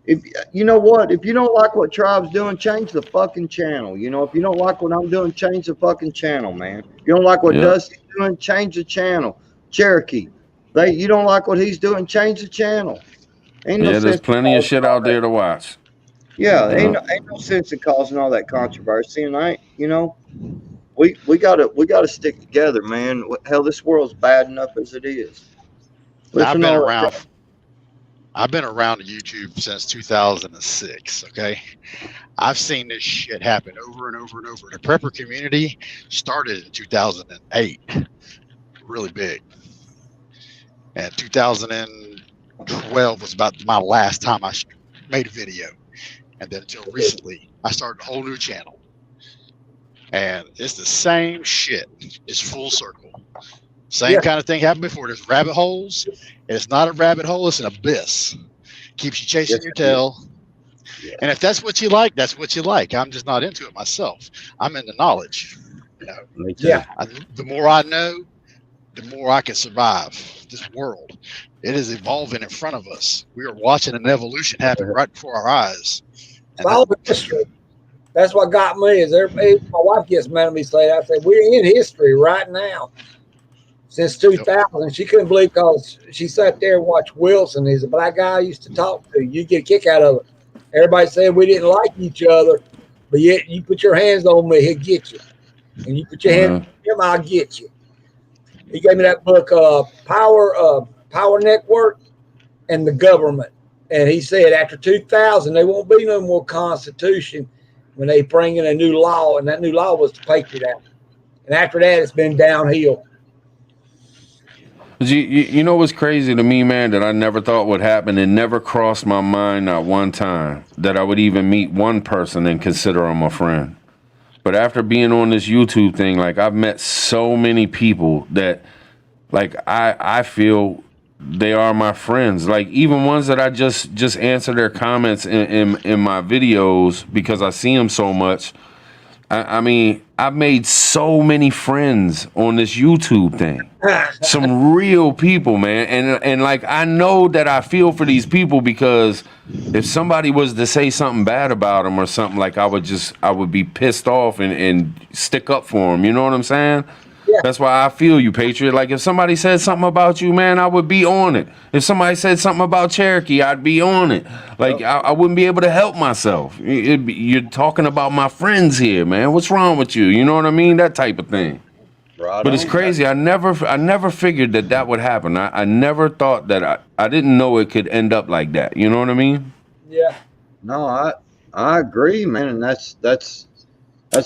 if you know what, if you don't like what Tribe's doing, change the fucking channel. You know, if you don't like what I'm doing, change the fucking channel, man. If you don't like what Yep. Dusty's doing, change the channel. Cherokee, you don't like what he's doing, change the channel. Ain't no Yeah, there's sense in plenty of causing shit all out that. there to watch. Yeah, Yeah. ain't no sense in causing all that controversy. And you know, we gotta stick together, man. Hell, this world's bad enough as it is. Now, Listen to all that. I've been around YouTube since 2006. Okay, I've seen this shit happen over and over and over. The prepper community started in 2008, really big, and 2012 was about my last time I made a video, and then until recently, I started a whole new channel, and it's the same shit. It's full circle. Same kind of thing happened before. There's rabbit holes, and it's not a rabbit hole; it's an abyss. Keeps you chasing your tail. Yeah. And if that's what you like, that's what you like. I'm just not into it myself. I'm into knowledge. You know, Me too. the more I know, the more I can survive this world. It is evolving in front of us. We are watching an evolution happen right before our eyes. And Follow history. That's what got me. Is everybody? My wife gets mad at me. Say, I say we're in history right now. Since 2000, she couldn't believe because she sat there and watched Wilson. He's a black guy I used to talk to. You get a kick out of it. Everybody said we didn't like each other, but yet you put your hands on me, he'll get you. And you put your hands on him, I'll get you. He gave me that book, Power Network and the Government. And he said after 2000, there won't be no more Constitution when they bring in a new law. And that new law was the Patriot Act. And after that, it's been downhill. You know what's crazy to me, man, that I never thought would happen? It never crossed my mind not one time that I would even meet one person and consider him a friend. But after being on this YouTube thing, like I've met so many people that like I feel they are my friends. Like even ones that I just answer their comments in my videos because I see them so much. I mean, I've made so many friends on this YouTube thing. Some real people, man. And like I know that I feel for these people because if somebody was to say something bad about them or something, like I would be pissed off and stick up for them. You know what I'm saying? Yeah. That's why I feel you, Patriot. Like if somebody said something about you, man, I would be on it. If somebody said something about Cherokee, I'd be on it. Like I wouldn't be able to help myself. You're talking about my friends here, man. What's wrong with you? You know what I mean? That type of thing. Right But it's on. crazy. I never figured that would happen. I never thought that I didn't know it could end up like that. You know what I mean? Yeah. No, I agree, man, and that's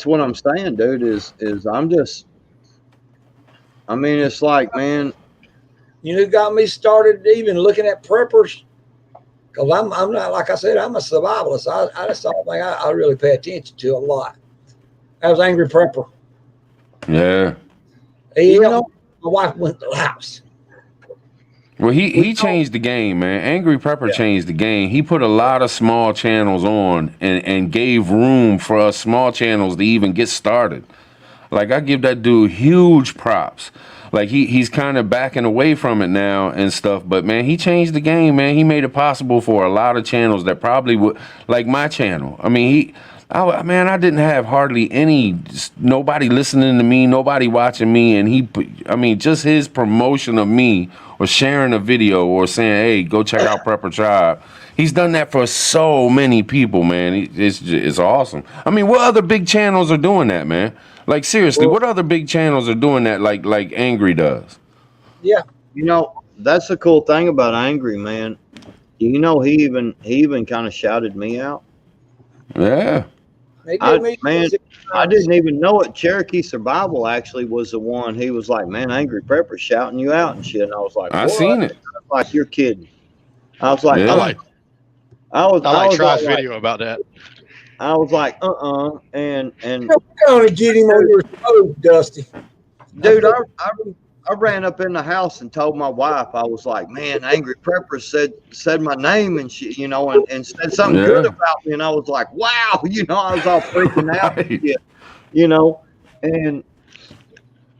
what I'm saying, dude. Is I'm just, I mean, it's like, man, You know, got me started even looking at preppers because I'm not, like I said, I'm a survivalist. I just don't think I really pay attention to a lot. I was Angry Prepper. Yeah. You know, my wife went to the house. Well, he changed the game, man. Angry Prepper changed the game. He put a lot of small channels on and gave room for us small channels to even get started. Like I give that dude huge props. Like he's kind of backing away from it now and stuff, but man, he changed the game, man. He made it possible for a lot of channels that probably would, like my channel. I mean, I didn't have hardly nobody listening to me, nobody watching me, and just his promotion of me or sharing a video or saying, hey, go check out Prepper Tribe. He's done that for so many people, man. It's awesome. I mean, what other big channels are doing that, man? Like seriously, what other big channels are doing that like Angry does? Yeah. you know, that's the cool thing about Angry, man. You know, he even kind of shouted me out. Yeah. They gave me Man, I didn't even know it. Cherokee Survival actually was the one. He was like, "Man, Angry Prepper shouting you out and shit." And I was like, I "What?" seen it. I was like, "You're kidding." I was like, I Yeah. like I was Tribe's all like, video about that. I was like, and I'm gonna get him on your stove, Dusty. dude, I ran up in the house and told my wife, I was like, "Man, Angry Prepper said my name and she, you know, and said something good Yeah. about me." And I was like, "Wow," you know, I was all freaking out, Right. you know, and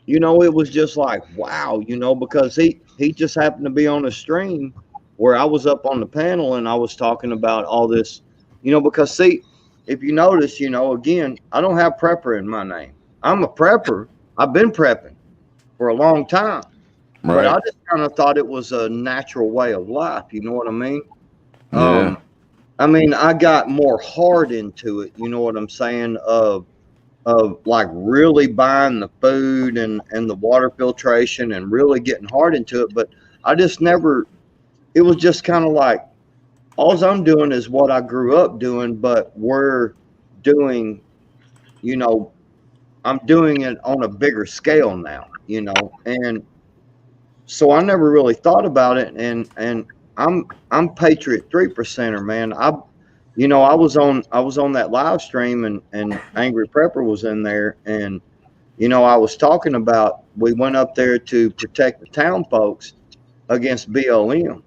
you know, it was just like, wow, you know, because he just happened to be on a stream where I was up on the panel and I was talking about all this, you know, because see, if you notice, you know, again, I don't have prepper in my name. I'm a prepper. I've been prepping for a long time, but I Right. just kind of thought it was a natural way of life. You know what I mean? Yeah. I mean, I got more hard into it. You know what I'm saying? Of like really buying the food and the water filtration and really getting hard into it. But I just never, it was just kind of like, all I'm doing is what I grew up doing, but we're doing, you know, I'm doing it on a bigger scale now, you know, and so I never really thought about it. And I'm Patriot 3%er, man. You know, I was on that live stream and Angry Prepper was in there and you know, I was talking about we went up there to protect the town folks against BLM.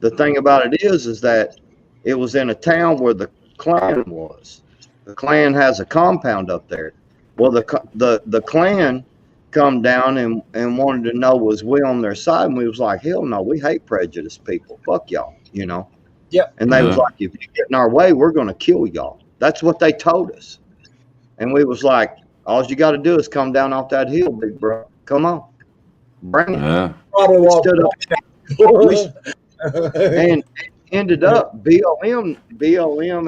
The thing about it is that it was in a town where the Klan was. The Klan has a compound up there. Well, the Klan come down and wanted to know was we on their side, and we was like, hell no, we hate prejudiced people. Fuck y'all, you know. Yep. And they was Yeah. like, if you get in our way, we're gonna kill y'all. That's what they told us. And we was like, all you got to do is come down off that hill, big bro. Come on, bring it. Yeah. Probably We walked stood up and ended up BLM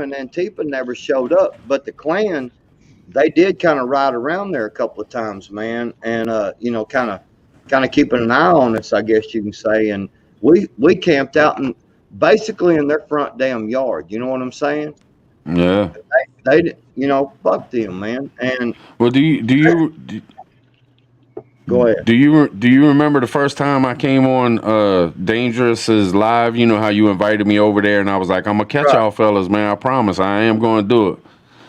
and Antifa never showed up, but the Klan they did kind of ride around there a couple of times, man, and you know, kind of keeping an eye on us, I guess you can say. And we camped out and basically in their front damn yard. You know what I'm saying? Yeah. They you know, fuck them, man. And Well, go ahead. do you remember the first time I came on Dangerous's live? You know how you invited me over there, and I was like, "I'm gonna catch Right. y'all fellas, man. I promise. I am going to do it."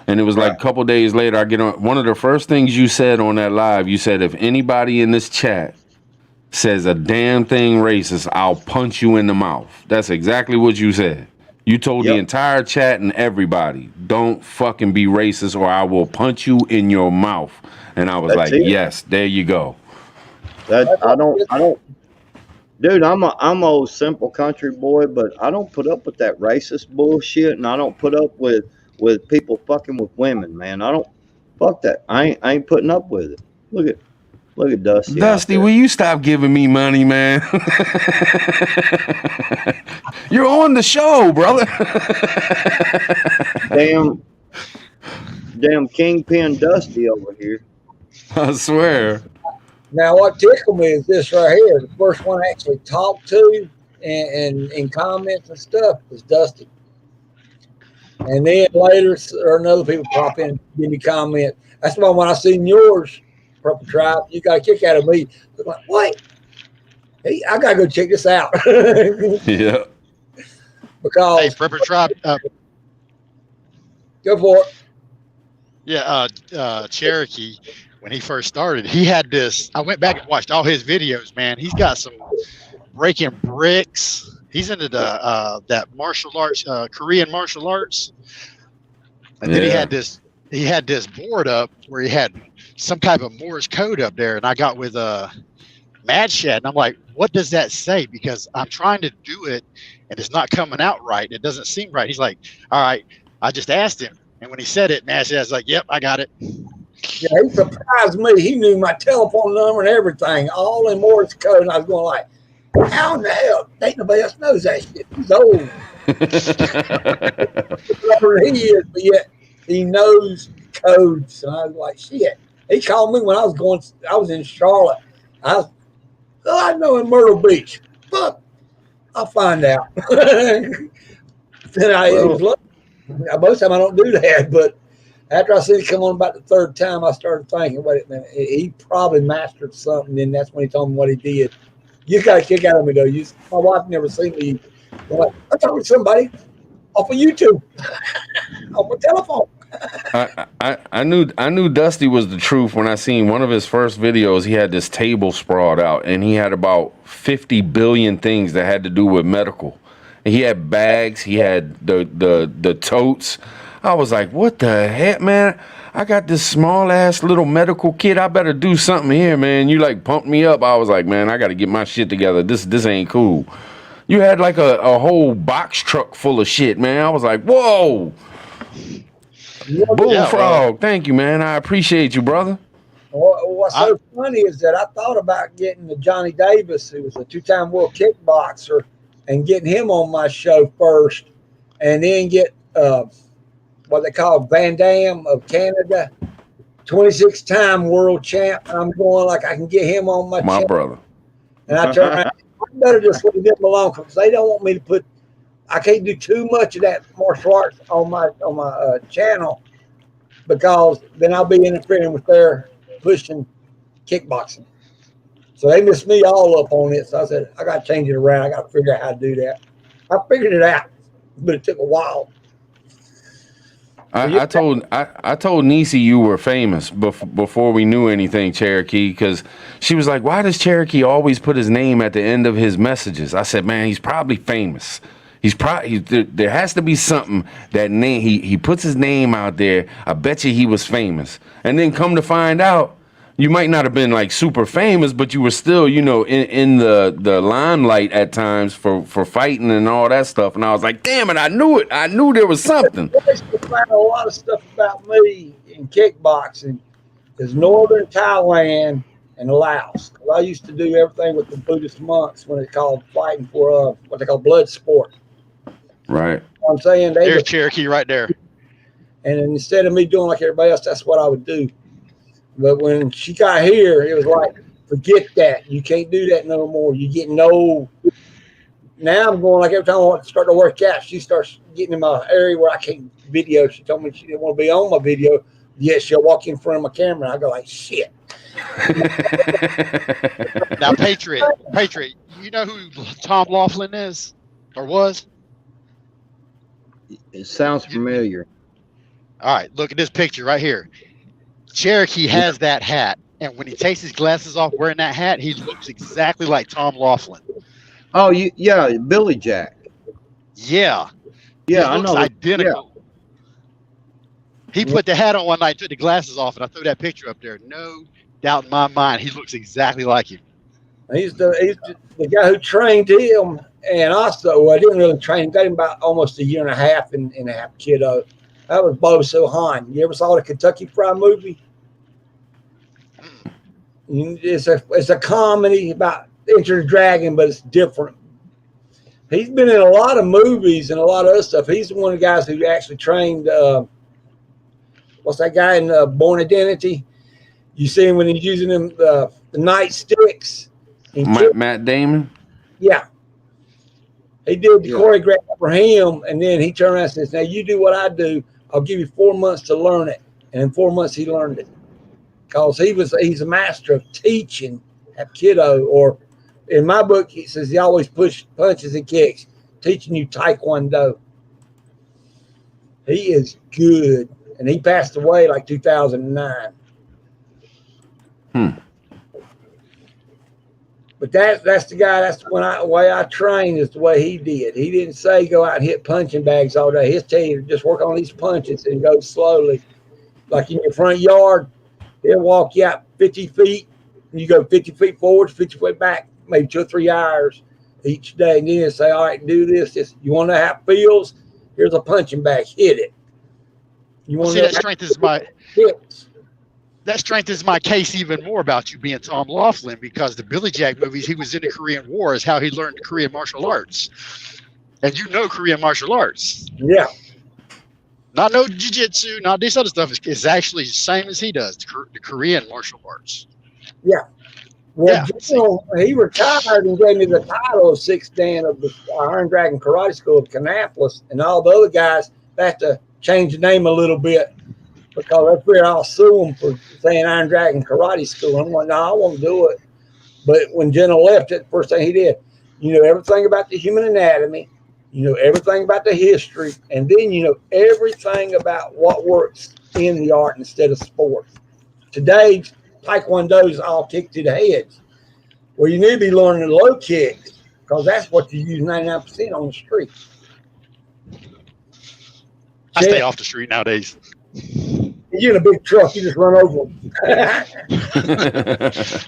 And it was like Right. a couple days later, I get on. One of the first things you said on that live, you said, "If anybody in this chat says a damn thing racist, I'll punch you in the mouth." That's exactly what you said. You told the Yep. entire chat and everybody, "Don't fucking be racist or I will punch you in your mouth." And I was That's like, it. yes, there you go. That I don't, dude. I'm a old simple country boy, but I don't put up with that racist bullshit, and I don't put up with people fucking with women, man. I don't fuck that. I ain't putting up with it. Look at Dusty out Dusty, there. will you stop giving me money, man? You're on the show, brother. Damn Kingpin Dusty over here. I swear. Now, what tickled me is this right here. The first one I actually talked to and in comments and stuff was Dusty. And then later, or another people pop in and give me comment. That's why when I seen yours, Purple Tribe, you got a kick out of me. I'm like, what? Hey, I got to go check this out. Yeah. Because Hey, Prepper Tribe. go for it. Yeah, Cherokee, when he first started, he had this. I went back and watched all his videos, man. He's got some breaking bricks. He's into the that martial arts, Korean martial arts. And then he had this board up where he had some type of Morse code up there. And I got with Mad Shed, and I'm like, what does that say? Because I'm trying to do it and it's not coming out right. It doesn't seem right. He's like, all right. I just asked him. And when he said it, Mad Shed's like, yep, I got it. Yeah, he surprised me. He knew my telephone number and everything, all in Morse code. And I was going like, how in the hell? Ain't nobody else knows that shit. He's old. Whatever he is, but yet he knows codes. And I was like, shit. He called me when I was in Charlotte. I know in Myrtle Beach. Fuck. I'll find out. Then most of the time I don't do that, but After I seen it come on about the third time, I started thinking, wait a minute, he probably mastered something. Then that's when he told me what he did. You got a kick out of me though. My wife never seen me. Like, I'm talking to somebody off of YouTube, off a telephone. I knew Dusty was the truth when I seen one of his first videos. He had this table sprawled out, and he had about 50 billion things that had to do with medical. And he had bags, he had the totes. I was like, what the heck, man? I got this small ass little medical kit. I better do something here, man. You like pumped me up. I was like, man, I got to get my shit together. This ain't cool. You had like a whole box truck full of shit, man. I was like, whoa. Bullfrog, thank you, man. I appreciate you, brother. What's so funny is that I thought about getting the Johnny Davis, who was a 2-time world kickboxer, and getting him on my show first, and then get what they call Van Dam of Canada, 26-time world champ. And I'm going like I can get him on my channel. Brother. And I turn around, I better just leave them alone because they don't want me to put. I can't do too much of that martial arts on my channel because then I'll be interfering with their pushing kickboxing. So they missed me all up on it. So I said, I got to change it around. I got to figure out how to do that. I figured it out, but it took a while. I told Nisi you were famous before we knew anything, Cherokee, because she was like, why does Cherokee always put his name at the end of his messages? I said, man, he's probably famous. There has to be something that name he puts his name out there. I bet you he was famous. And then come to find out, you might not have been like super famous, but you were still, in the limelight at times for fighting and all that stuff. And I was like, damn it, I knew it. I knew there was something. A lot of stuff about me in kickboxing is northern Thailand and Laos. I used to do everything with the Buddhist monks when it's called fighting for what they call blood sport. Right. I'm saying there's Cherokee right there. And instead of me doing like everybody else, that's what I would do. But when she got here, it was like, forget that. You can't do that no more. You're getting old. Now I'm going like every time I want to start to work out, she starts getting in my area where I can't video. She told me she didn't want to be on my video. Yet she'll walk in front of my camera. I go like, shit. Now, Patriot, you know who Tom Laughlin is or was? It sounds familiar. All right, look at this picture right here. Cherokee has that hat, and when he takes his glasses off wearing that hat, he looks exactly like Tom Laughlin. Oh, yeah, Billy Jack. Yeah. Yeah, he looks identical. Yeah. He put the hat on one night, took the glasses off, and I threw that picture up there. No doubt in my mind, he looks exactly like him. He's the guy who trained him, and also I didn't really train him. Got him about almost a year and a half in a half kiddo. That was Bo Sohan. You ever saw the Kentucky Fried movie? It's a comedy about Enter the Dragon, but it's different. He's been in a lot of movies and a lot of other stuff. He's one of the guys who actually trained. What's that guy in Born Identity? You see him when he's using them the nightsticks. Matt Damon? Yeah. He did the choreograph for him, and then he turned around and says, now you do what I do. I'll give you 4 months to learn it. And in 4 months, he learned it. Because he's a master of teaching at kiddo. Or in my book, he says he always punches and kicks, teaching you Taekwondo. He is good. And he passed away like 2009. But that's the guy. That's the way I train is the way he did. He didn't say go out and hit punching bags all day. He'll tell you just work on these punches and go slowly. Like in your front yard, he'll walk you out 50 feet. And you go 50 feet forward, 50 feet back, maybe 2 or 3 hours each day. And then he'll say, all right, do this. You want to know how it feels? Here's a punching bag. Hit it. You want to see that strengthens my hits. That strengthens my case even more about you being Tom Laughlin, because the Billy Jack movies, he was in the Korean War, is how he learned the Korean martial arts. And you know Korean martial arts. Yeah. Not no jiu-jitsu, not this other stuff. It's actually the same as he does, the Korean martial arts. Yeah. Well, he retired and gave me the title of 6th Dan of the Iron Dragon Karate School of Kannapolis, and all the other guys, they have to change the name a little bit because I figured I'll sue them for saying Iron Dragon Karate School. I'm like, no, I won't do it. But when Jenna left it, first thing he did, you know everything about the human anatomy, you know everything about the history, and then you know everything about what works in the art instead of sports. Today, Taekwondo is all kick to the heads. Well, you need to be learning the low kicks because that's what you use 99% on the street. I stay off the street nowadays. You're in a big truck, you just run over them.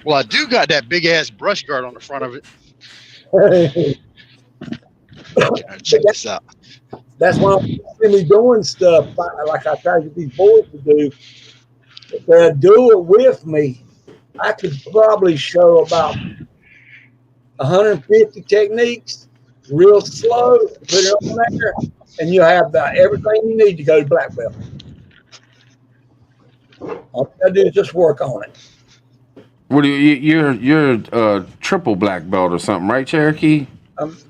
Well, I do got that big ass brush guard on the front of it. Check this out. That's why I'm really doing stuff like I try to get these boys to do. If they do it with me, I could probably show about 150 techniques, real slow, put it on there, and you'll have everything you need to go to black belt. All you gotta do is just work on it. What do you're triple black belt or something, right, Cherokee?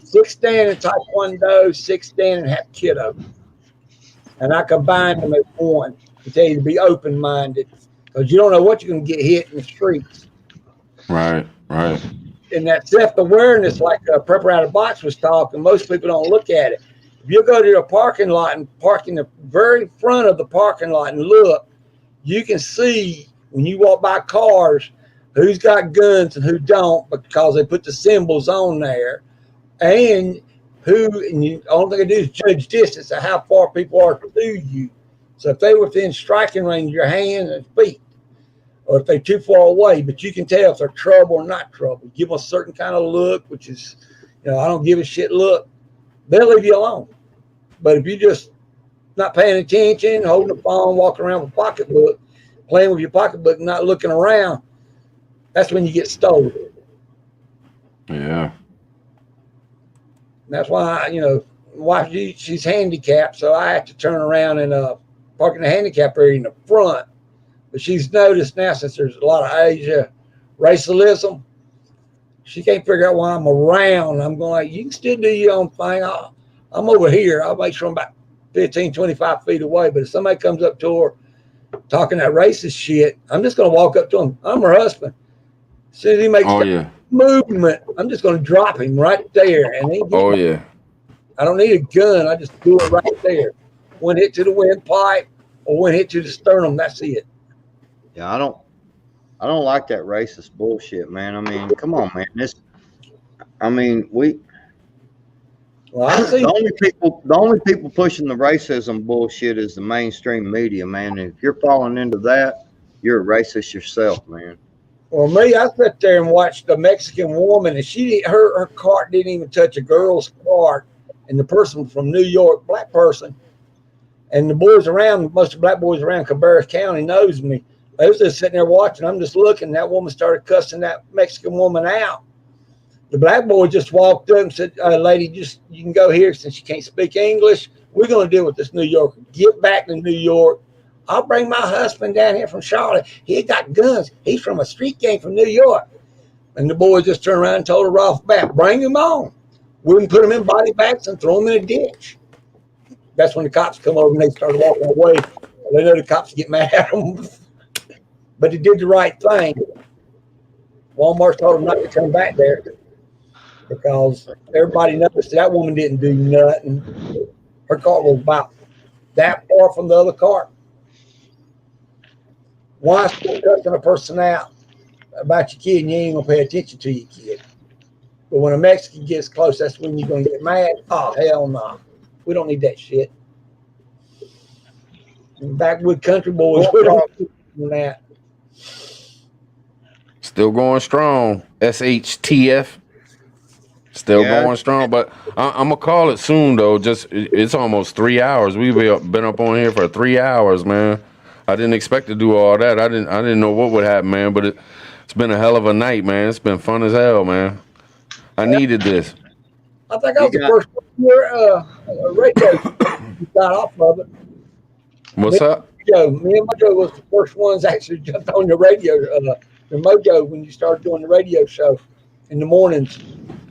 6 Dan in Taekwondo, 6 Dan in Hapkido. And I combine them as one to tell you to be open-minded because you don't know what you're going to get hit in the streets. Right. And that self-awareness, like Prepper Out of Box was talking, most people don't look at it. If you go to a parking lot and park in the very front of the parking lot and look, you can see when you walk by cars who's got guns and who don't because they put the symbols on there. And the only thing I do is judge distance of how far people are to you. So if they're within striking range of your hands and feet, or if they're too far away, but you can tell if they're trouble or not trouble. Give them a certain kind of look, which is, I don't give a shit look. They'll leave you alone. But if you just not paying attention, holding the phone, walking around with a pocketbook, playing with your pocketbook, and not looking around, that's when you get stolen. Yeah. That's why, wife, she's handicapped, so I have to turn around and park in the handicap area in the front. But she's noticed now, since there's a lot of Asia racialism, she can't figure out why I'm around. I'm going like, you can still do your own thing. I'm over here. I'll make sure I'm about 15, 25 feet away. But if somebody comes up to her talking that racist shit, I'm just going to walk up to him. I'm her husband. As soon as he makes movement, I'm just going to drop him right there. And I don't need a gun. I just do it right there. One hit to the windpipe or one hit to the sternum. That's it. Yeah, I don't like that racist bullshit, man. I mean, come on, man. The only people pushing the racism bullshit is the mainstream media, man. And if you're falling into that, you're a racist yourself, man. Well, me, I sat there and watched a Mexican woman, and her cart didn't even touch a girl's cart, and the person from New York, black person, and the boys around, most of the black boys around Cabarrus County knows me. They was just sitting there watching. I'm just looking. That woman started cussing that Mexican woman out. The black boy just walked up and said, lady, you can go here since you can't speak English. We're going to deal with this New Yorker. Get back to New York. I'll bring my husband down here from Charlotte. He got guns. He's from a street gang from New York. And the boy just turned around and told her off the bat, bring him on. We can put him in body bags and throw him in a ditch. That's when the cops come over and they started walking away. They know the cops get mad at them. But he did the right thing. Walmart told him not to come back there because everybody noticed that woman didn't do nothing. Her car was about that far from the other car. Why still cussing a person out about your kid and you ain't going to pay attention to your kid? But when a Mexican gets close, that's when you're going to get mad. Oh, hell no. We don't need that shit. Backwood country boys, we don't need that. Still going strong. SHTF. Still going strong. But I'm going to call it soon, though. It's almost 3 hours. We've been up on here for 3 hours, man. I didn't expect to do all that. I didn't know what would happen, man. But it's been a hell of a night, man. It's been fun as hell, man. I needed this. I think I was the first radio you got off of it. What's up? Me and Mojo was the first ones actually jumped on the radio. The Mojo when you started doing the radio show in the mornings.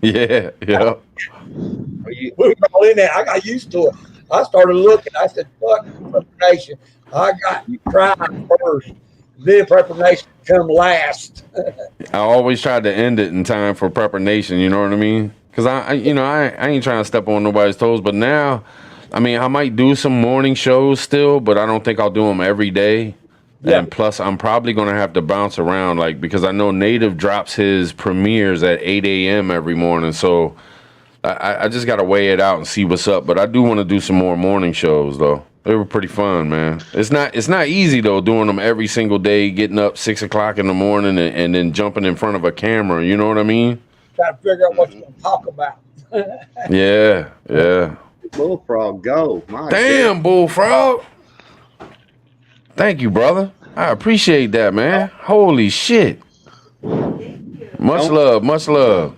Yeah. We were all in there. I got used to it. I started looking. I said, fuck information. I got tribe first, then preparation come last. I always tried to end it in time for Prepper Nation. You know what I mean? Because I ain't trying to step on nobody's toes. But now, I mean, I might do some morning shows still, but I don't think I'll do them every day. Yeah. And plus, I'm probably gonna have to bounce around, like, because I know Native drops his premieres at 8 a.m. every morning. So I just gotta weigh it out and see what's up. But I do want to do some more morning shows though. They were pretty fun, man. It's not easy though, doing them every single day, getting up 6 o'clock in the morning and then jumping in front of a camera. You know what I mean? Got to figure out what you're going to talk about. Yeah. Bullfrog, go. My Damn, Bullfrog. Thank you, brother. I appreciate that, man. Holy shit. Much love.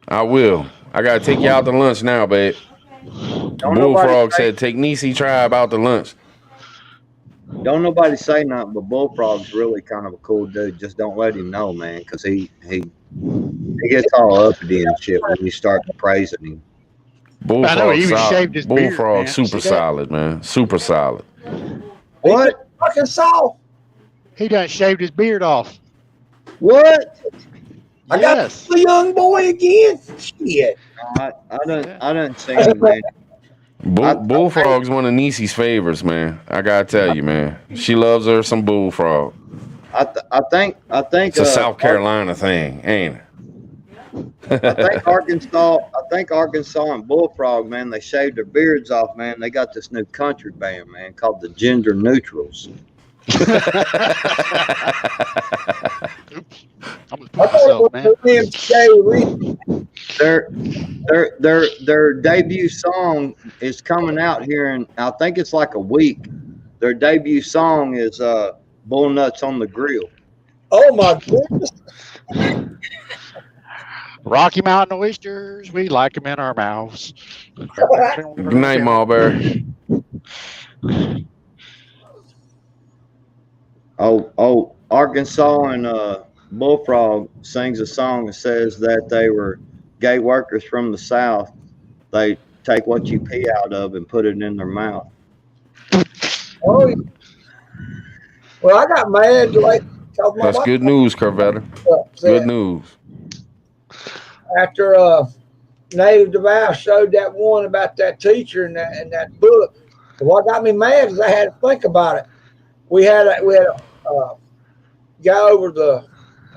I will. I gotta take you out to lunch now, babe. Bullfrog said take Nisi Tribe out to lunch. Don't nobody say nothing, but Bullfrog's really kind of a cool dude. Just don't let him know, man, because he gets all uppity and shit when you start praising him. I know, he even solid. shaved his beard, Bullfrog, man. super See that? solid, man. Super solid. What? Fucking saw. He done shaved his beard off. What? I got Yes. the young boy again. Shit. I done seen him, man. Bullfrog's one of Nisi's favorites, man. I gotta tell you, man. She loves her some Bullfrog. I think It's a South Carolina thing, ain't it? I think Arkansas and Bullfrog, man, they shaved their beards off, man. They got this new country band, man, called the Gender Neutrals. I'm gonna put myself, man. Their debut song is coming out here, and I think it's like a week. Their debut song is Bull Nuts on the Grill. Oh my goodness. Rocky Mountain oysters, we like them in our mouths. Good night, Marbury. Oh, Arkansas and Bullfrog sings a song that says that they were gay workers from the South. They take what you pee out of and put it in their mouth. Oh, yeah. Well, I got mad like That's good news, Corvetta. Good news. After Native Devour showed that one about that teacher and that book. What got me mad is I had to think about it. We had a guy over the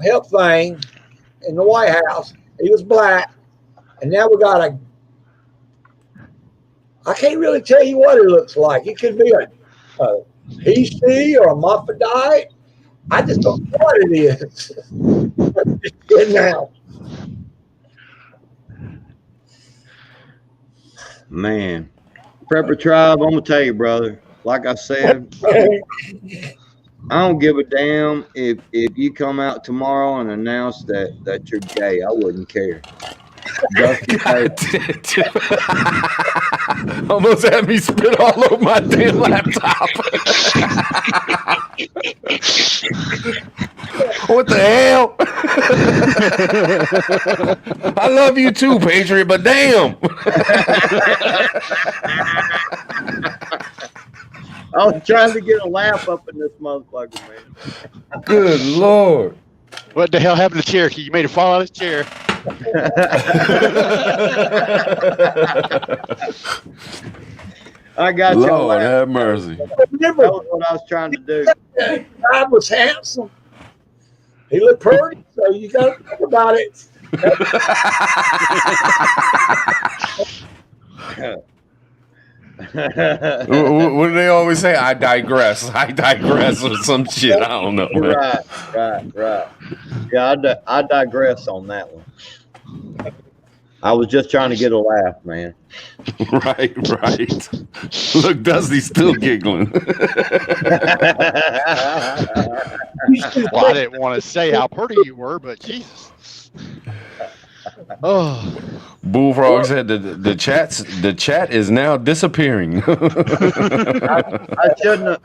health thing in the White House. He was black, and now we got I can't really tell you what it looks like. It could be a he, she, or a Moffedite. I just don't know what it is. Just getting out. Man, Prepper Tribe, I'm gonna tell you, brother. Like I said, I don't give a damn if you come out tomorrow and announce that you're gay. I wouldn't care. Almost had me spit all over my damn laptop. What the hell? I love you too, Patriot, but damn. I was trying to get a laugh up in this motherfucker, man. Good Lord. What the hell happened to Cherokee? You made him fall out of his chair. I got you. Lord have mercy. That was what I was trying to do. I was handsome. He looked pretty, so you got to think about it. What do they always say? I digress or some shit. I don't know, man. Right. Yeah, I digress on that one. I was just trying to get a laugh, man. Right. Look, Dusty's still giggling. Well, I didn't want to say how pretty you were, but Jesus. Oh, Bullfrog said the chat is now disappearing. I shouldn't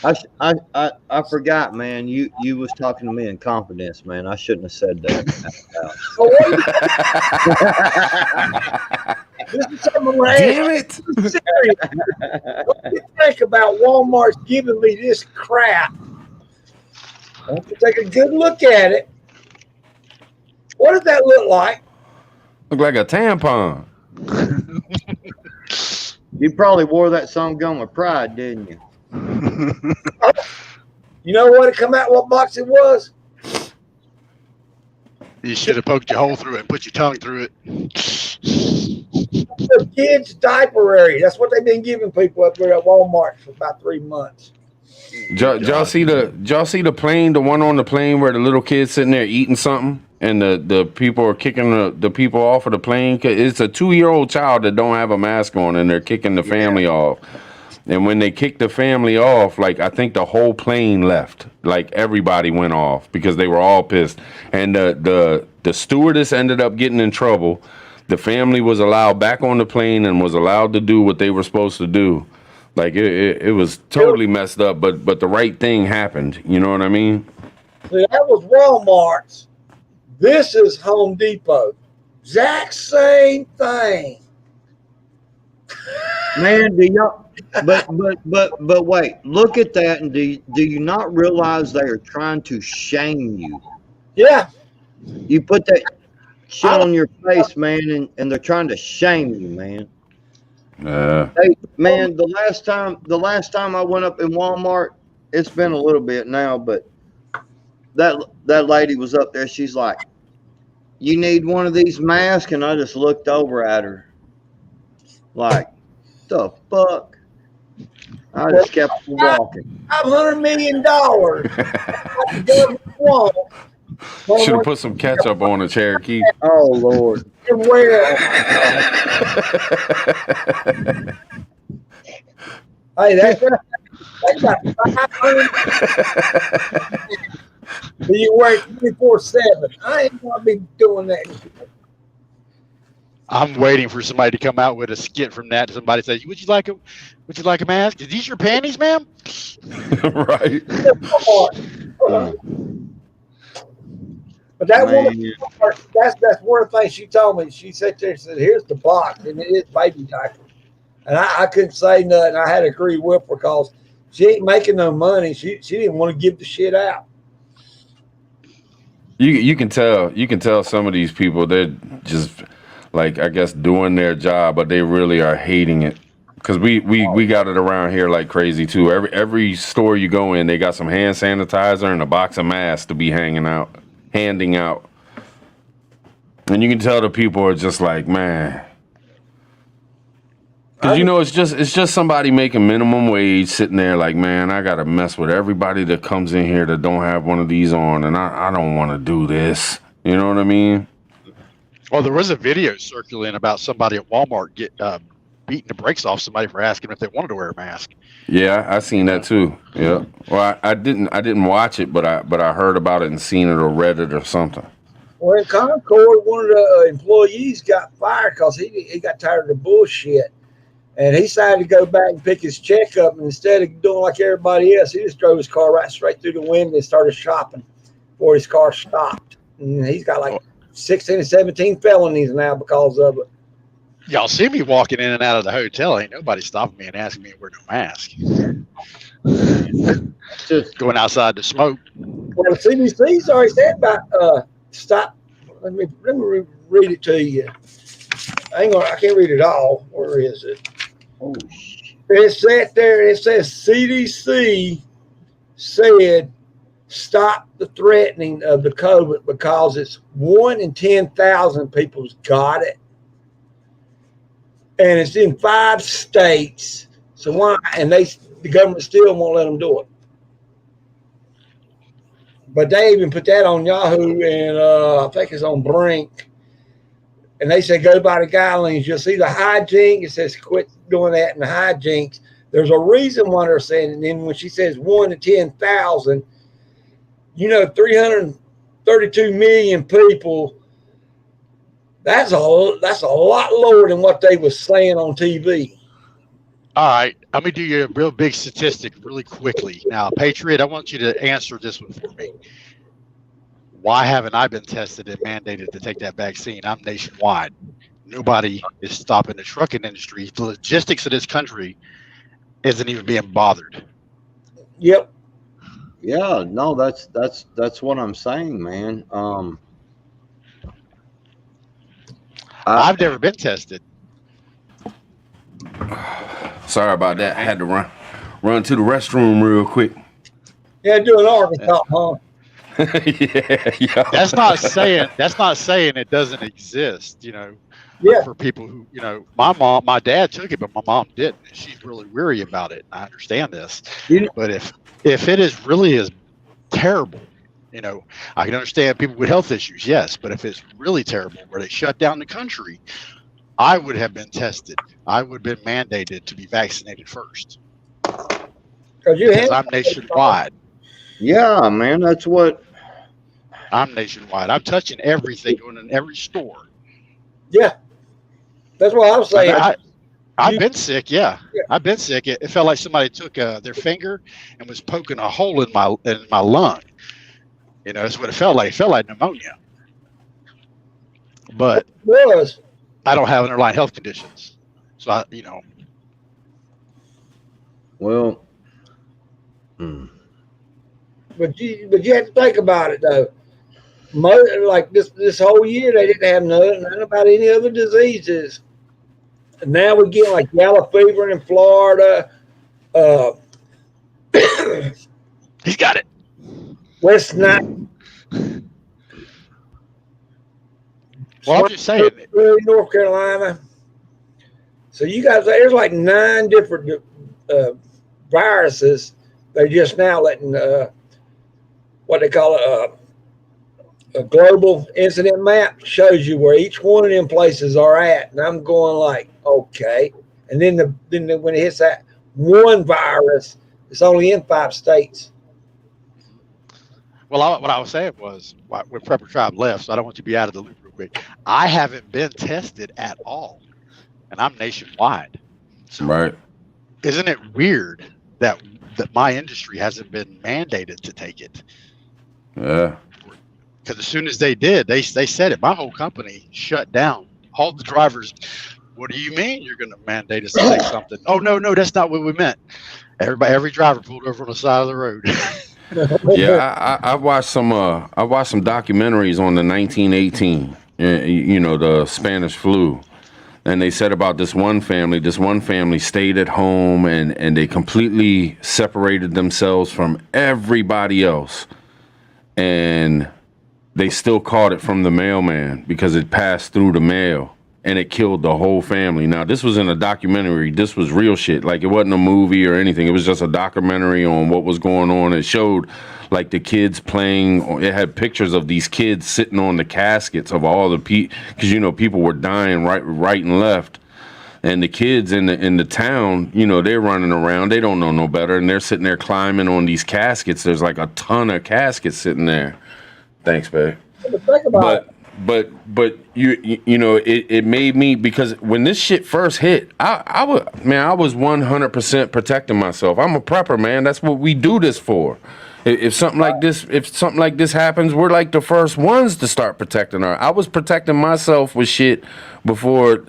have. I forgot, man. You was talking to me in confidence, man. I shouldn't have said that. This is something I'm gonna ask Damn it! you serious. What do you think about Walmart's giving me this crap? I want you to take a good look at it. What does that look like? Look like a tampon. You probably wore that some gun with pride, didn't you? You know what? It come out what box it was? You should have poked your hole through it and put your tongue through it. The kids' diaper area. That's what they've been giving people up there at Walmart for about 3 months. Y'all see the plane, the one on the plane where the little kid's sitting there eating something, and the people are kicking the people off of the plane? 'Cause it's a 2-year-old child that don't have a mask on, and they're kicking the family off. And when they kicked the family off, like I think the whole plane left. Like everybody went off because they were all pissed. And the stewardess ended up getting in trouble. The family was allowed back on the plane and was allowed to do what they were supposed to do. Like it was totally messed up, but the right thing happened. You know what I mean? See, that was Walmart's. This is Home Depot. Exact same thing. Man, do y'all? But wait, look at that, and do you not realize they are trying to shame you? Yeah. You put that shit on your face, man, and they're trying to shame you, man. Hey, man, the last time I went up in Walmart, it's been a little bit now, but that lady was up there. She's like, "You need one of these masks," and I just looked over at her, like, "The fuck." I just kept walking. $500 million. Should have put some ketchup on the Cherokee. Oh Lord. Hey, that's about 500. You work 24/7. I ain't gonna be doing that. I'm waiting for somebody to come out with a skit from that. Somebody says, "Would you like a mask? Is these your panties, ma'am?" Right. But that woman, that's one of the things she told me. She sat there and said, "Here's the box, and it is baby diaper." And I couldn't say nothing. I had to agree with her because she ain't making no money. She didn't want to give the shit out. You can tell some of these people, they're just like, I guess, doing their job, but they really are hating it. Because we got it around here like crazy too. Every store you go in, they got some hand sanitizer and a box of masks to be handing out. And you can tell the people are just like, man. Because it's just somebody making minimum wage sitting there like, man, I gotta mess with everybody that comes in here that don't have one of these on, and I don't want to do this. You know what I mean? Well, there was a video circulating about somebody at Walmart beating the brakes off somebody for asking if they wanted to wear a mask. Yeah, I seen that too. Yeah. Well, I didn't watch it, but I heard about it and seen it or read it or something. Well, in Concord, one of the employees got fired because he got tired of the bullshit. And he decided to go back and pick his check up. And instead of doing like everybody else, he just drove his car right straight through the window and started shopping before his car stopped. And he's got like 16 or 17 felonies now because of it. Y'all see me walking in and out of the hotel. Ain't nobody stopping me and asking me to wear no mask. Just going outside to smoke. Well, the CDC's already said about stop. Let me read it to you. I can't read it all. Where is it? Oh, it said there. It says CDC said stop the threatening of the COVID because it's 1 in 10,000 people's got it, and it's in 5 states. So why? And the government still won't let them do it. But they even put that on Yahoo and I think it's on Brink. And they say go by the guidelines. You'll see the hijink. It says quit doing that in the hijinks. There's a reason why they're saying it. And then when she says 1 in 10,000, 332 million people. That's a lot lower than what they was saying on TV. All right, let me do you a real big statistic really quickly. Now, Patriot, I want you to answer this one for me. Why haven't I been tested and mandated to take that vaccine? I'm nationwide. Nobody is stopping the trucking industry. The logistics of this country isn't even being bothered. Yep. Yeah, no, that's what I'm saying, man. I've never been tested. Sorry about that. I had to run to the restroom real quick. Yeah, do an Arkansas, huh? Yeah. That's not saying it doesn't exist, you know. Yeah. For people who, you know, my dad took it, but my mom didn't. She's really weary about it. I understand this. But if it is really as terrible, you know, I can understand people with health issues, yes. But if it's really terrible where they shut down the country, I would have been tested. I would have been mandated to be vaccinated first. Because I'm nationwide. Yeah, man, that's what. I'm nationwide. I'm touching everything, going in every store. Yeah. That's what I was saying. I've been sick. Yeah, I've been sick. It felt like somebody took their finger and was poking a hole in my lung. You know, that's what it felt like. It felt like pneumonia. But I don't have underlying health conditions, so you know. Well, but you have to think about it though. Like this whole year, they didn't have nothing about any other diseases. And now we're getting like yellow fever in Florida. He's got it. West Nile. Well, I'm just saying. North Carolina. So you guys, there's like 9 different viruses. They're just now letting what they call a global incident map shows you where each one of them places are at, and I'm going like, okay. And then when it hits that one virus, it's only in 5 states. Well, what I was saying was when Prepper Tribe left, so I don't want you to be out of the loop real quick. I haven't been tested at all, and I'm nationwide. So right? Isn't it weird that my industry hasn't been mandated to take it? Yeah. Because as soon as they did, they said it. My whole company shut down. All the drivers. What do you mean you're going to mandate us to take something? Oh no, that's not what we meant. Every driver pulled over on the side of the road. Yeah, I watched some documentaries on the 1918. You know, the Spanish flu, and they said about this one family. This one family stayed at home and they completely separated themselves from everybody else, and they still caught it from the mailman because it passed through the mail and it killed the whole family. Now, this was in a documentary. This was real shit. Like, it wasn't a movie or anything. It was just a documentary on what was going on. It showed, like, the kids playing. It had pictures of these kids sitting on the caskets of all the people, because, you know, people were dying right and left. And the kids in the town, you know, they're running around. They don't know no better. And they're sitting there climbing on these caskets. There's, like, a ton of caskets sitting there. Thanks, babe. But you know, it made me, because when this shit first hit, I was 100% protecting myself. I'm a prepper, man. That's what we do this for. If something like this happens, we're like the first ones to start protecting her. I was protecting myself with shit before.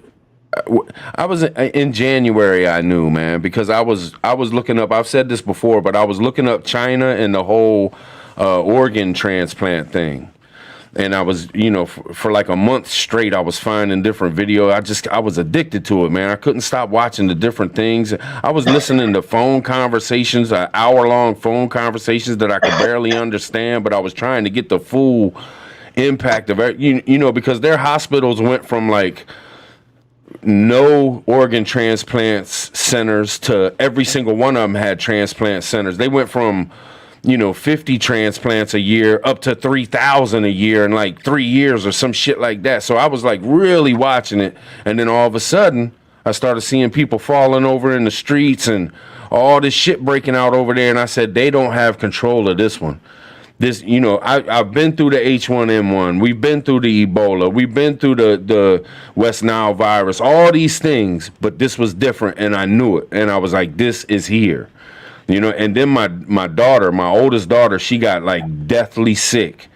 I was in January. I knew, man, because I was looking up. I've said this before, but I was looking up China and the whole organ transplant thing. And I was, you know, for like a month straight, I was finding different video. I was addicted to it, man. I couldn't stop watching the different things. I was listening to phone conversations, hour-long phone conversations that I could barely understand, but I was trying to get the full impact of it, you know, because their hospitals went from like no organ transplants centers to every single one of them had transplant centers. They went from, you know, 50 transplants a year up to 3,000 a year in like 3 years or some shit like that. So I was like really watching it. And then all of a sudden I started seeing people falling over in the streets and all this shit breaking out over there. And I said, they don't have control of this one. This, you know, I've been through the H1N1. We've been through the Ebola. We've been through the West Nile virus, all these things. But this was different, and I knew it. And I was like, this is here. You know, and then my daughter, my oldest daughter, she got like deathly sick.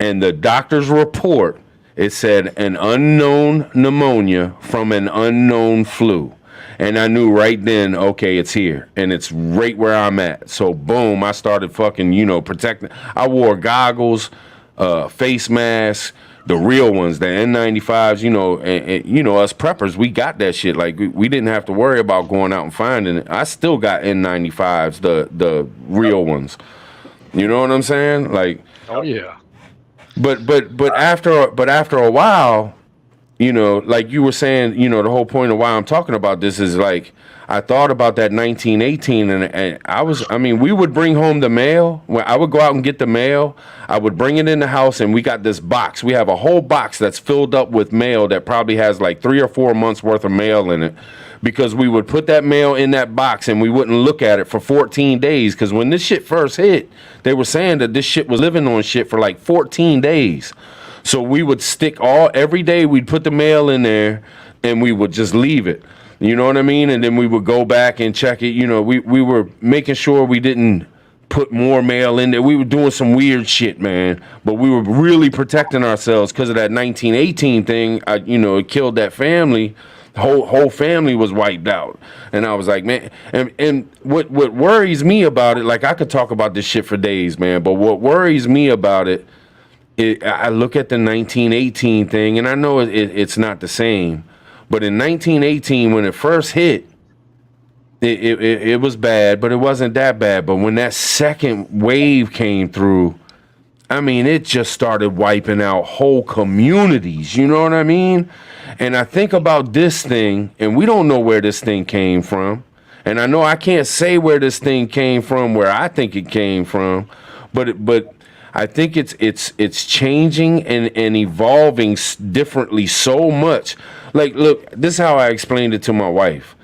And the doctor's report It said an unknown pneumonia from an unknown flu. And I knew right then, okay, it's here. And it's right where I'm at. So boom, I started fucking, protecting. I wore goggles, face masks, the real ones, the N95s, and us preppers, we got that shit. Like we didn't have to worry about going out and finding it. I still got N95s, the real ones. You know what I'm saying? Like, Oh yeah. but after a while, like you were saying, the whole point of why I'm talking about this is like I thought about that 1918, and we would bring home the mail. When I would go out and get the mail, I would bring it in the house, and we got this box. We have a whole box that's filled up with mail that probably has like 3 or 4 months worth of mail in it, because we would put that mail in that box and we wouldn't look at it for 14 days. Because when this shit first hit, they were saying that this shit was living on shit for like 14 days. So we would stick every day we'd put the mail in there and we would just leave it. You know what I mean? And then we would go back and check it. We were making sure we didn't put more mail in there. We were doing some weird shit, man. But we were really protecting ourselves because of that 1918 thing. It killed that family. The whole family was wiped out. And I was like, man, and what worries me about it, like I could talk about this shit for days, man. But what worries me about it, I look at the 1918 thing, and I know it's not the same. But in 1918, when it first hit, it was bad, but it wasn't that bad. But when that second wave came through, it just started wiping out whole communities. You know what I mean? And I think about this thing, and we don't know where this thing came from. And I know I can't say where this thing came from, where I think it came from, but I think it's changing and evolving differently so much. Like, look, this is how I explained it to my wife.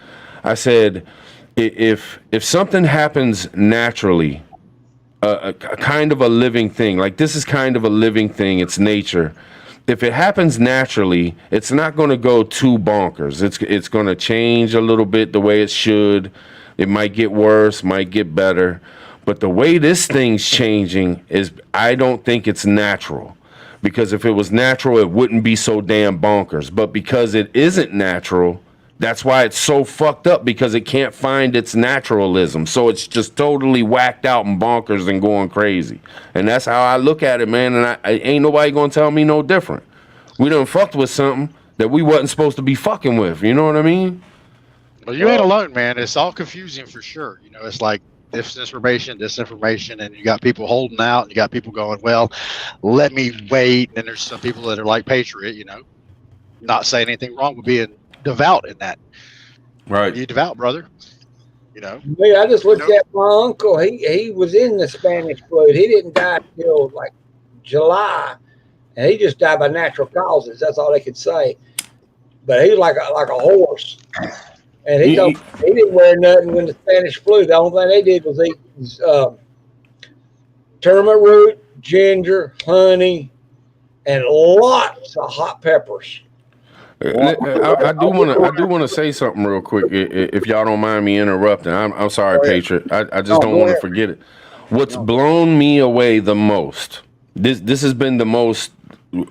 I said, if something happens naturally, a kind of a living thing, like this is kind of a living thing, it's nature. If it happens naturally, it's not going to go too bonkers. It's going to change a little bit the way it should. It might get worse, might get better. But the way this thing's changing is, I don't think it's natural. Because if it was natural, it wouldn't be so damn bonkers. But because it isn't natural, that's why it's so fucked up, because it can't find its naturalism. So it's just totally whacked out and bonkers and going crazy. And that's how I look at it, man. And I ain't nobody gonna tell me no different. We done fucked with something that we wasn't supposed to be fucking with. You know what I mean? Well, you ain't alone, man. It's all confusing for sure. It's like disinformation, and you got people holding out, and you got people going, well, let me wait. And there's some people that are like Patriot, not saying anything wrong with being devout in that. Right. You devout, brother. Me, I just looked at my uncle. He was in the Spanish flu. He didn't die till like July, and he just died by natural causes. That's all they could say. But he was like a horse. And he didn't wear nothing when the Spanish flu. The only thing they did was eat turmeric root, ginger, honey, and lots of hot peppers. I do want to say something real quick, if y'all don't mind me interrupting. I'm sorry, Patriot. I just don't want to forget it. What's blown me away the most, this has been the most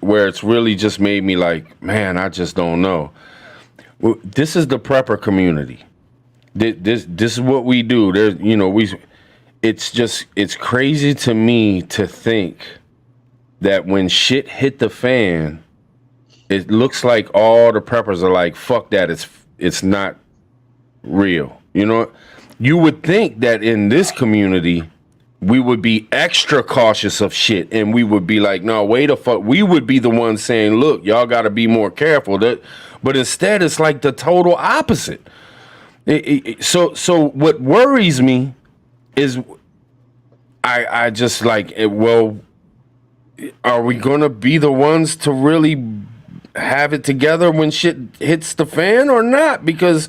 where it's really just made me like, man, I just don't know. This is the prepper community. This is what we do. It's crazy to me to think that when shit hit the fan, it looks like all the preppers are like, fuck that, it's not real. You would think that in this community we would be extra cautious of shit, and we would be like, no, wait a fuck. We would be the ones saying, look, y'all got to be more careful. But instead, it's like the total opposite. So what worries me is, I just like, well, are we gonna be the ones to really have it together when shit hits the fan or not? Because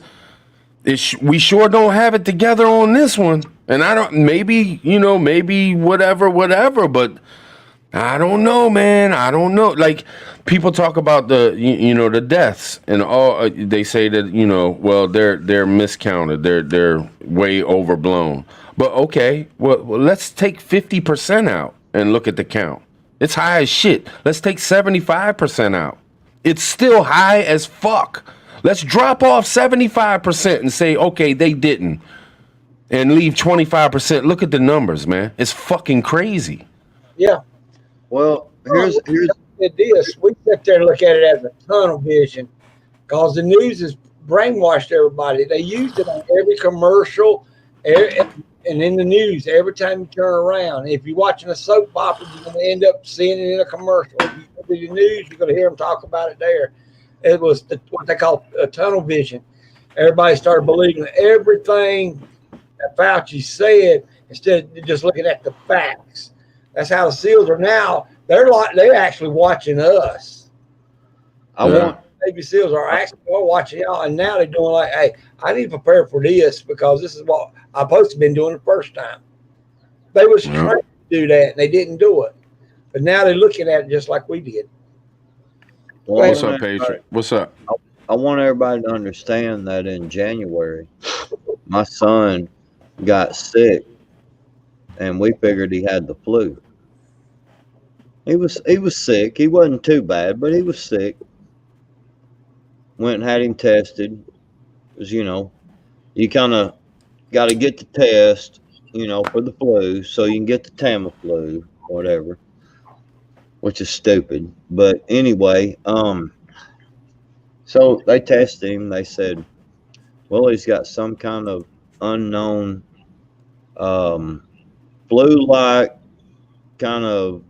we sure don't have it together on this one. And maybe whatever, but I don't know, man. I don't know. Like, people talk about the deaths and all. They say that, well, they're miscounted. They're way overblown. But okay, well let's take 50% out and look at the count. It's high as shit. Let's take 75% out. It's still high as fuck. Let's drop off 75% and say, okay, they didn't. And leave 25%. Look at the numbers, man. It's fucking crazy. Yeah. Well, here's At this, we sit there and look at it as a tunnel vision because the news has brainwashed everybody. They used it on every commercial and in the news every time you turn around. If you're watching a soap opera, you're going to end up seeing it in a commercial. If you go to the news, you're going to hear them talk about it there. It was what they call a tunnel vision. Everybody started believing everything that Fauci said instead of just looking at the facts. That's how the SEALs are now. They're actually watching us. I want Navy SEALs are actually watching y'all, and now they're doing like, hey, I need to prepare for this because this is what I'm supposed to have been doing the first time. They was trying to do that, and they didn't do it. But now they're looking at it just like we did. What's up, Patriot? What's up? I want everybody to understand that in January, my son got sick, and we figured he had the flu. He was sick. He wasn't too bad, but he was sick. Went and had him tested. Because, you kind of got to get the test, for the flu, so you can get the Tamiflu, whatever, which is stupid. But anyway, so they tested him. They said, well, he's got some kind of unknown flu-like kind of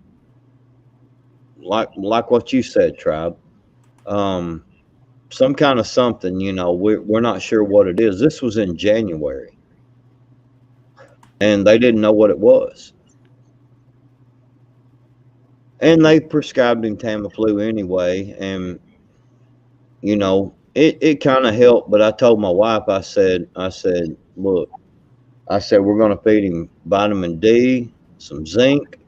like what you said, Tribe. Some kind of something, we're not sure what it is. This was in January, and they didn't know what it was. And they prescribed him Tamiflu anyway, and it kind of helped. But I told my wife, I said, look, we're going to feed him vitamin D, some zinc,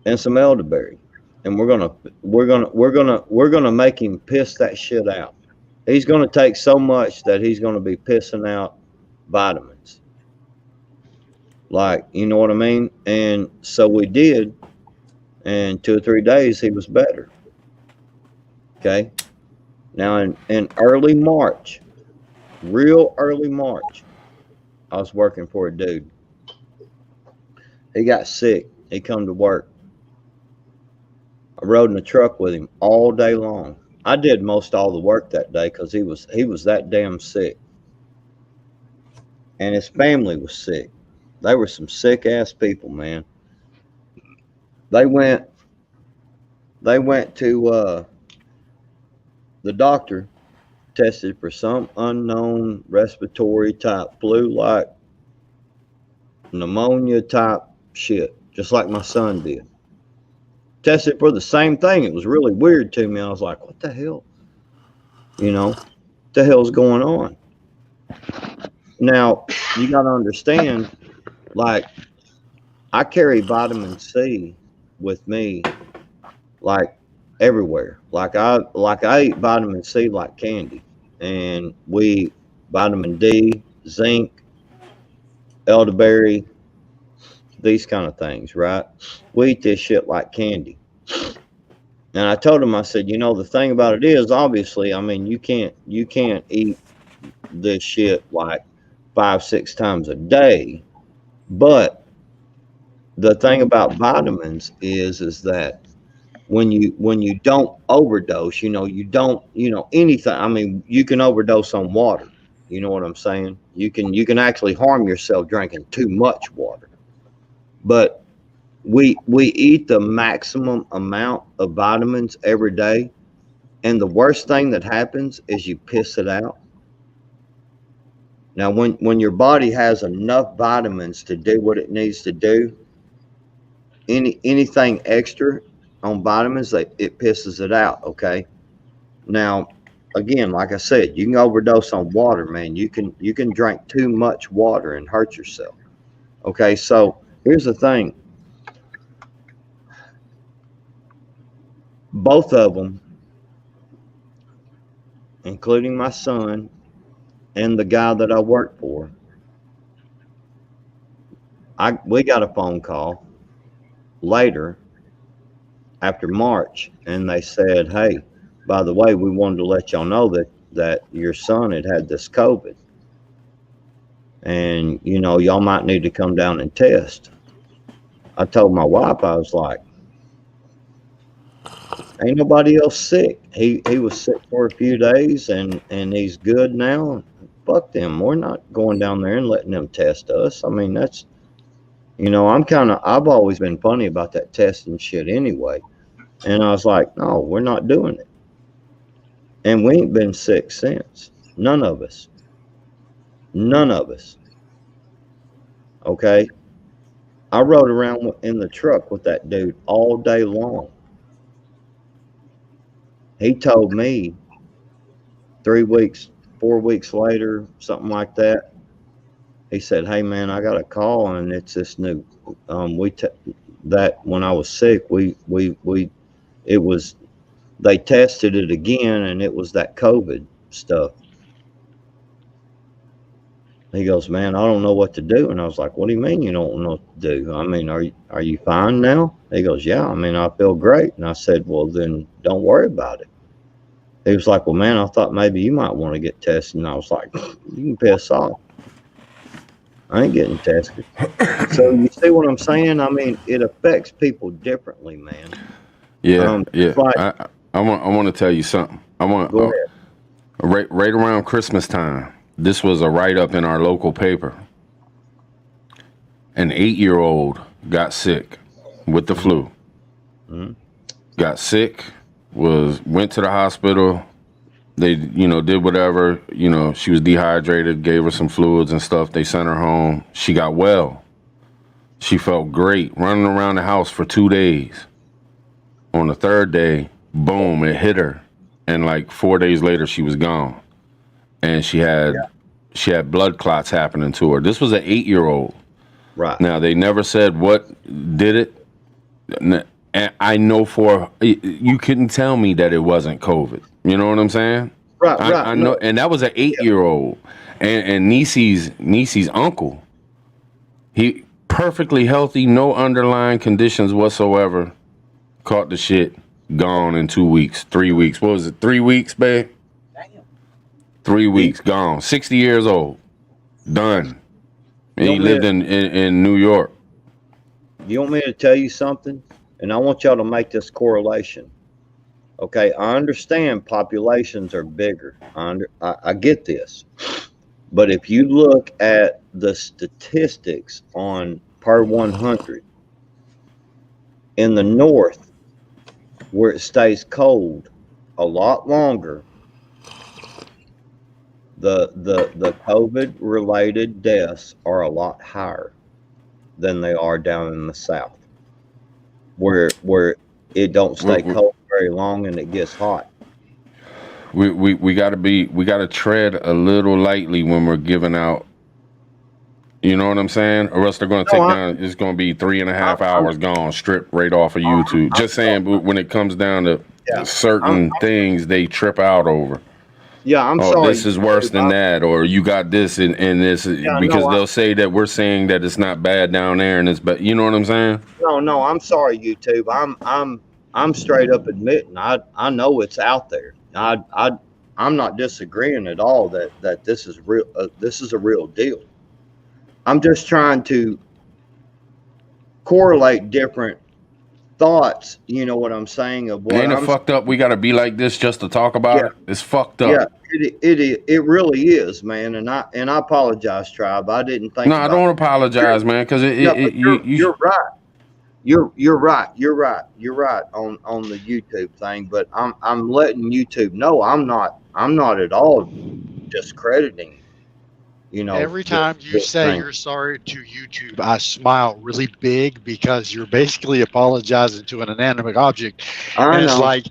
and some elderberry, and we're gonna make him piss that shit out. He's gonna take so much that he's gonna be pissing out vitamins. Like, you know what I mean? And so we did, and 2 or 3 days he was better. Okay. Now in early March, real early March, I was working for a dude. He got sick. He come to work. I rode in the truck with him all day long. I did most all the work that day because he was that damn sick. And his family was sick. They were some sick ass people, man. They went to the doctor, tested for some unknown respiratory type flu, like pneumonia type shit, just like my son did. Tested for the same thing. It was really weird to me. I was like, what the hell? What the hell's going on? Now, you got to understand, like, I carry vitamin C with me, like, everywhere. Like I eat vitamin C like candy. And vitamin D, zinc, elderberry, these kind of things, right? We eat this shit like candy. And I told him, I said, the thing about it is, obviously, I mean, you can't eat this shit like 5-6 times a day. But the thing about vitamins is that when you don't overdose, you don't, anything. I mean, you can overdose on water. You know what I'm saying? You can actually harm yourself drinking too much water. But we eat the maximum amount of vitamins every day, and the worst thing that happens is you piss it out. Now, when your body has enough vitamins to do what it needs to do, anything extra on vitamins, it pisses it out. Okay. Now, again, like I said, you can overdose on water, man. You can drink too much water and hurt yourself. Okay, so here's the thing. Both of them, including my son and the guy that I work for, we got a phone call later after March, and they said, "Hey, by the way, we wanted to let y'all know that your son had this COVID, and y'all might need to come down and test." I told my wife, I was like, "Ain't nobody else sick. He was sick for a few days, and he's good now. Fuck them. We're not going down there and letting them test us. I mean, that's I've always been funny about that testing shit anyway." And I was like, "No, we're not doing it." And we ain't been sick since. None of us. None of us. Okay. I rode around in the truck with that dude all day long. He told me 3 weeks, 4 weeks later, something like that. He said, "Hey man, I got a call, and it's this new. That when I was sick, they tested it again, and it was that COVID stuff." He goes, "Man, I don't know what to do." And I was like, "What do you mean you don't know what to do? I mean, are you fine now?" He goes, "Yeah, I mean, I feel great." And I said, "Well, then don't worry about it." He was like, "Well, man, I thought maybe you might want to get tested." And I was like, "You can piss off. I ain't getting tested." So you see what I'm saying? I mean, it affects people differently, man. Yeah, yeah. Like, I want to tell you something. Go ahead. Right around Christmas time. This was a write-up in our local paper. An 8-year-old got sick with the flu. Mhm. Got sick, went to the hospital. They, did whatever. She was dehydrated, gave her some fluids and stuff. They sent her home. She got well. She felt great, running around the house for 2 days. On the third day, boom, it hit her. And like 4 days later, she was gone. And she had blood clots happening to her. This was an 8-year-old. Right. Now, they never said what did it. And I know you couldn't tell me that it wasn't COVID. You know what I'm saying? Right. I know, and that was an 8-year-old. And Niecy's uncle. He perfectly healthy, no underlying conditions whatsoever. Caught the shit, gone in 2 weeks, 3 weeks. What was it? 3 weeks, babe? 3 weeks, gone. 60 years old, done. And he lived in New York. You want me to tell you something? And I want y'all to make this correlation. Okay, I understand populations are bigger. I get this. But if you look at the statistics on per 100, in the north, where it stays cold a lot longer, the COVID related deaths are a lot higher than they are down in the south, where it don't stay cold very long and it gets hot. We gotta tread a little lightly when we're giving out. You know what I'm saying? Or else they're gonna take down. It's gonna be 3.5 hours gone, stripped right off of YouTube. Just saying, but when it comes down to certain things, they trip out over. Yeah, I'm sorry. This is worse than that, or you got this and this, because they'll say that we're saying that it's not bad down there and it's bad. You know what I'm saying? No, I'm sorry, YouTube. I'm straight up admitting I know it's out there. I'm not disagreeing at all that this is real. This is a real deal. I'm just trying to correlate different thoughts. You know what I'm saying? Of what ain't it fucked up? We gotta be like this just to talk about it. It's fucked up. Yeah, it really is, man. And I apologize, Tribe. I didn't think. No, I don't apologize, man, because you're right. You're right. You're right on the YouTube thing. But I'm letting YouTube know I'm not at all discrediting. Every time you say you're sorry to YouTube, I smile really big, because you're basically apologizing to an inanimate object. And it's like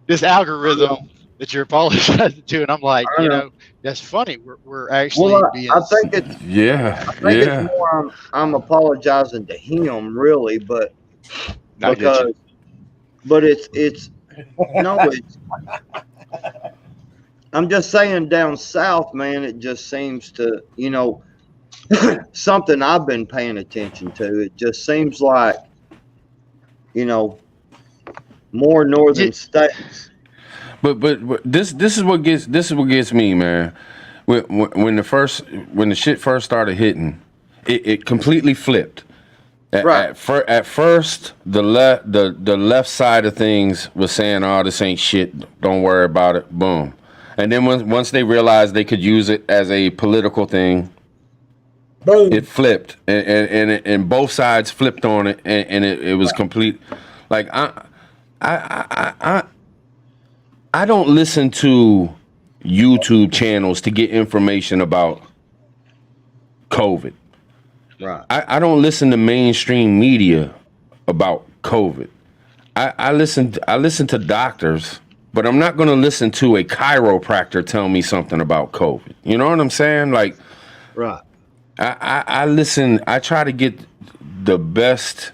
this algorithm that you're apologizing to. And I'm like, that's funny. We're actually being. I think it's it's more I'm apologizing to him, really, but it's I'm just saying down south, man, it just seems to, something I've been paying attention to. It just seems like, more northern Yeah. states. But this is what gets me, man. When the shit first started hitting, it completely flipped. Right. At first, the left side of things was saying, "Oh, this ain't shit. Don't worry about it." Boom. And then once they realized they could use it as a political thing, Boom. it flipped, and both sides flipped on it, and it was complete. Like I don't listen to YouTube channels to get information about COVID. Right. I don't listen to mainstream media about COVID. I listen to doctors, but I'm not going to listen to a chiropractor tell me something about COVID. You know what I'm saying? Like, Right. I listen. I try to get the best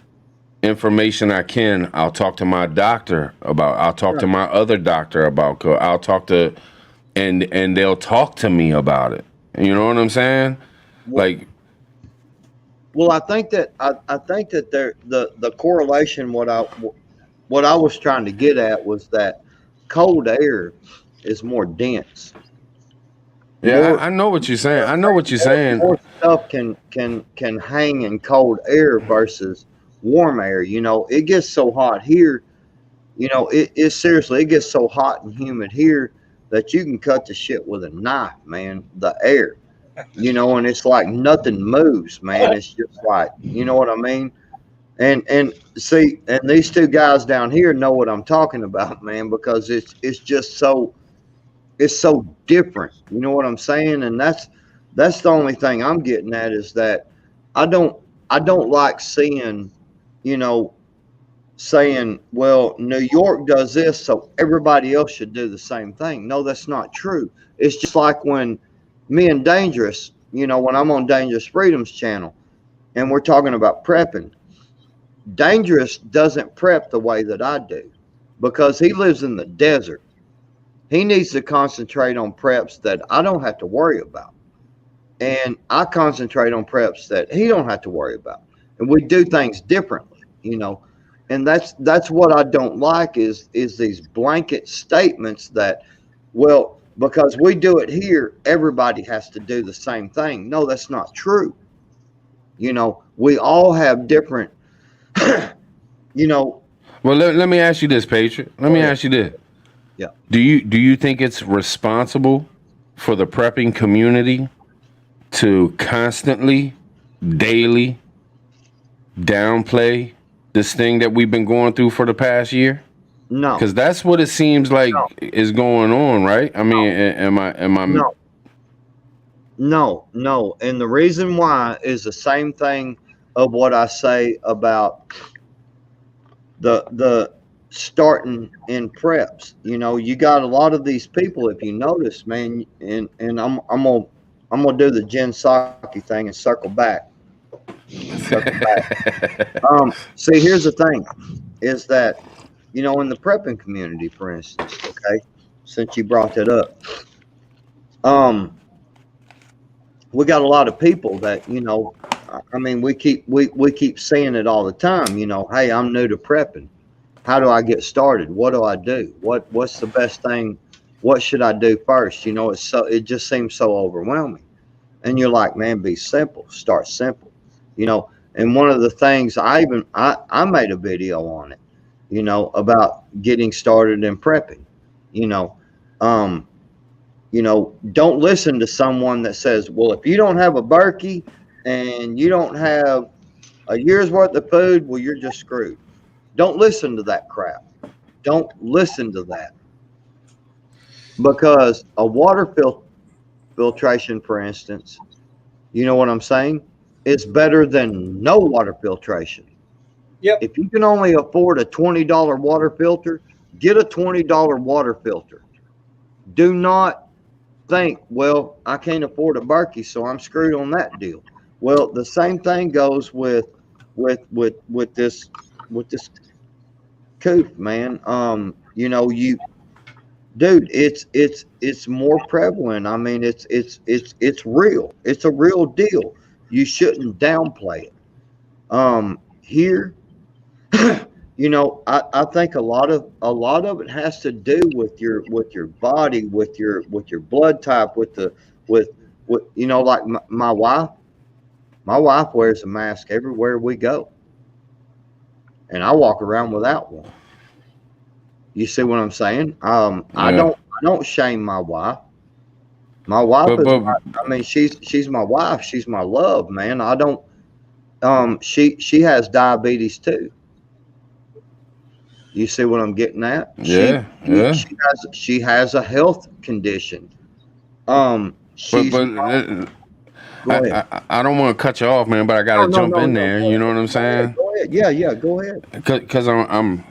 information I can. I'll talk to my doctor about. I'll talk to my other doctor about COVID. I'll talk to, and they'll talk to me about it. You know what I'm saying? Like, Well, I think that the correlation what I was trying to get at was that cold air is more dense. yeah, More I know what you're saying. I know what you're saying. more stuff can hang in cold air versus warm air. You know, it gets so hot here. You know, it seriously it gets so hot and humid here that you can cut the shit with a knife, man. The air. You know, and it's like nothing moves, man. It's just like, you know what I mean? And see, and these two guys down here know what I'm talking about, man, because it's just it's so different. You know what I'm saying? And that's the only thing I'm getting at is that I don't like seeing, you know, saying, well, New York does this, so everybody else should do the same thing. No, that's not true. It's just like when me and Dangerous, you know, when I'm on Dangerous Freedoms channel and we're talking about prepping, Dangerous doesn't prep the way that I do because he lives in the desert. He needs to concentrate on preps that I don't have to worry about. And I concentrate on preps that he don't have to worry about. And we do things differently, you know. And that's what I don't like is these blanket statements that, well, because we do it here, everybody has to do the same thing. No, that's not true. You know, we all have different, you know. Well, let me ask you this, Patriot. Let me ask you this. Yeah. Do you think it's responsible for the prepping community to constantly, daily downplay this thing that we've been going through for the past year? No. Because that's what it seems like is going on, right? I mean, am I? No. And the reason why is the same thing of what I say about the starting in preps. You know, you got a lot of these people, if you notice, man, and I'm gonna do the Jen Psaki thing and circle back. See, here's the thing, is that, you know, in the prepping community, for instance, okay, since you brought that up, we got a lot of people that, you know, I mean, we keep saying it all the time, you know, hey, I'm new to prepping. How do I get started? What do I do? What's the best thing? What should I do first? You know, it just seems so overwhelming. And you're like, man, be simple. Start simple. You know, and one of the things I made a video on it, you know, about getting started in prepping. You know, don't listen to someone that says, well, if you don't have a Berkey and you don't have a year's worth of food, well, you're just screwed. Don't listen to that crap. Don't listen to that. Because a water filtration, for instance, you know what I'm saying, is better than no water filtration. Yep. If you can only afford a $20 water filter, get a $20 water filter. Do not think, well, I can't afford a Berkey, so I'm screwed on that deal. Well, the same thing goes with this coof, man. You know, dude, it's more prevalent. I mean, it's real. It's a real deal. You shouldn't downplay it. Here, you know, I think a lot of it has to do with your body, with your blood type, with you know, like my wife. My wife wears a mask everywhere we go, and I walk around without one. You see what I'm saying? I Yeah. don't shame my wife. My wife But is but I mean, she's my wife. She's my love, man. I don't. She has diabetes too. You see what I'm getting at? yeah, yeah. She has a health condition. But She's but go ahead. I don't want to cut you off, man. But I got No, to no, jump no, in no. there. You know what I'm saying? Go ahead. Yeah, yeah. Go ahead. Because I'm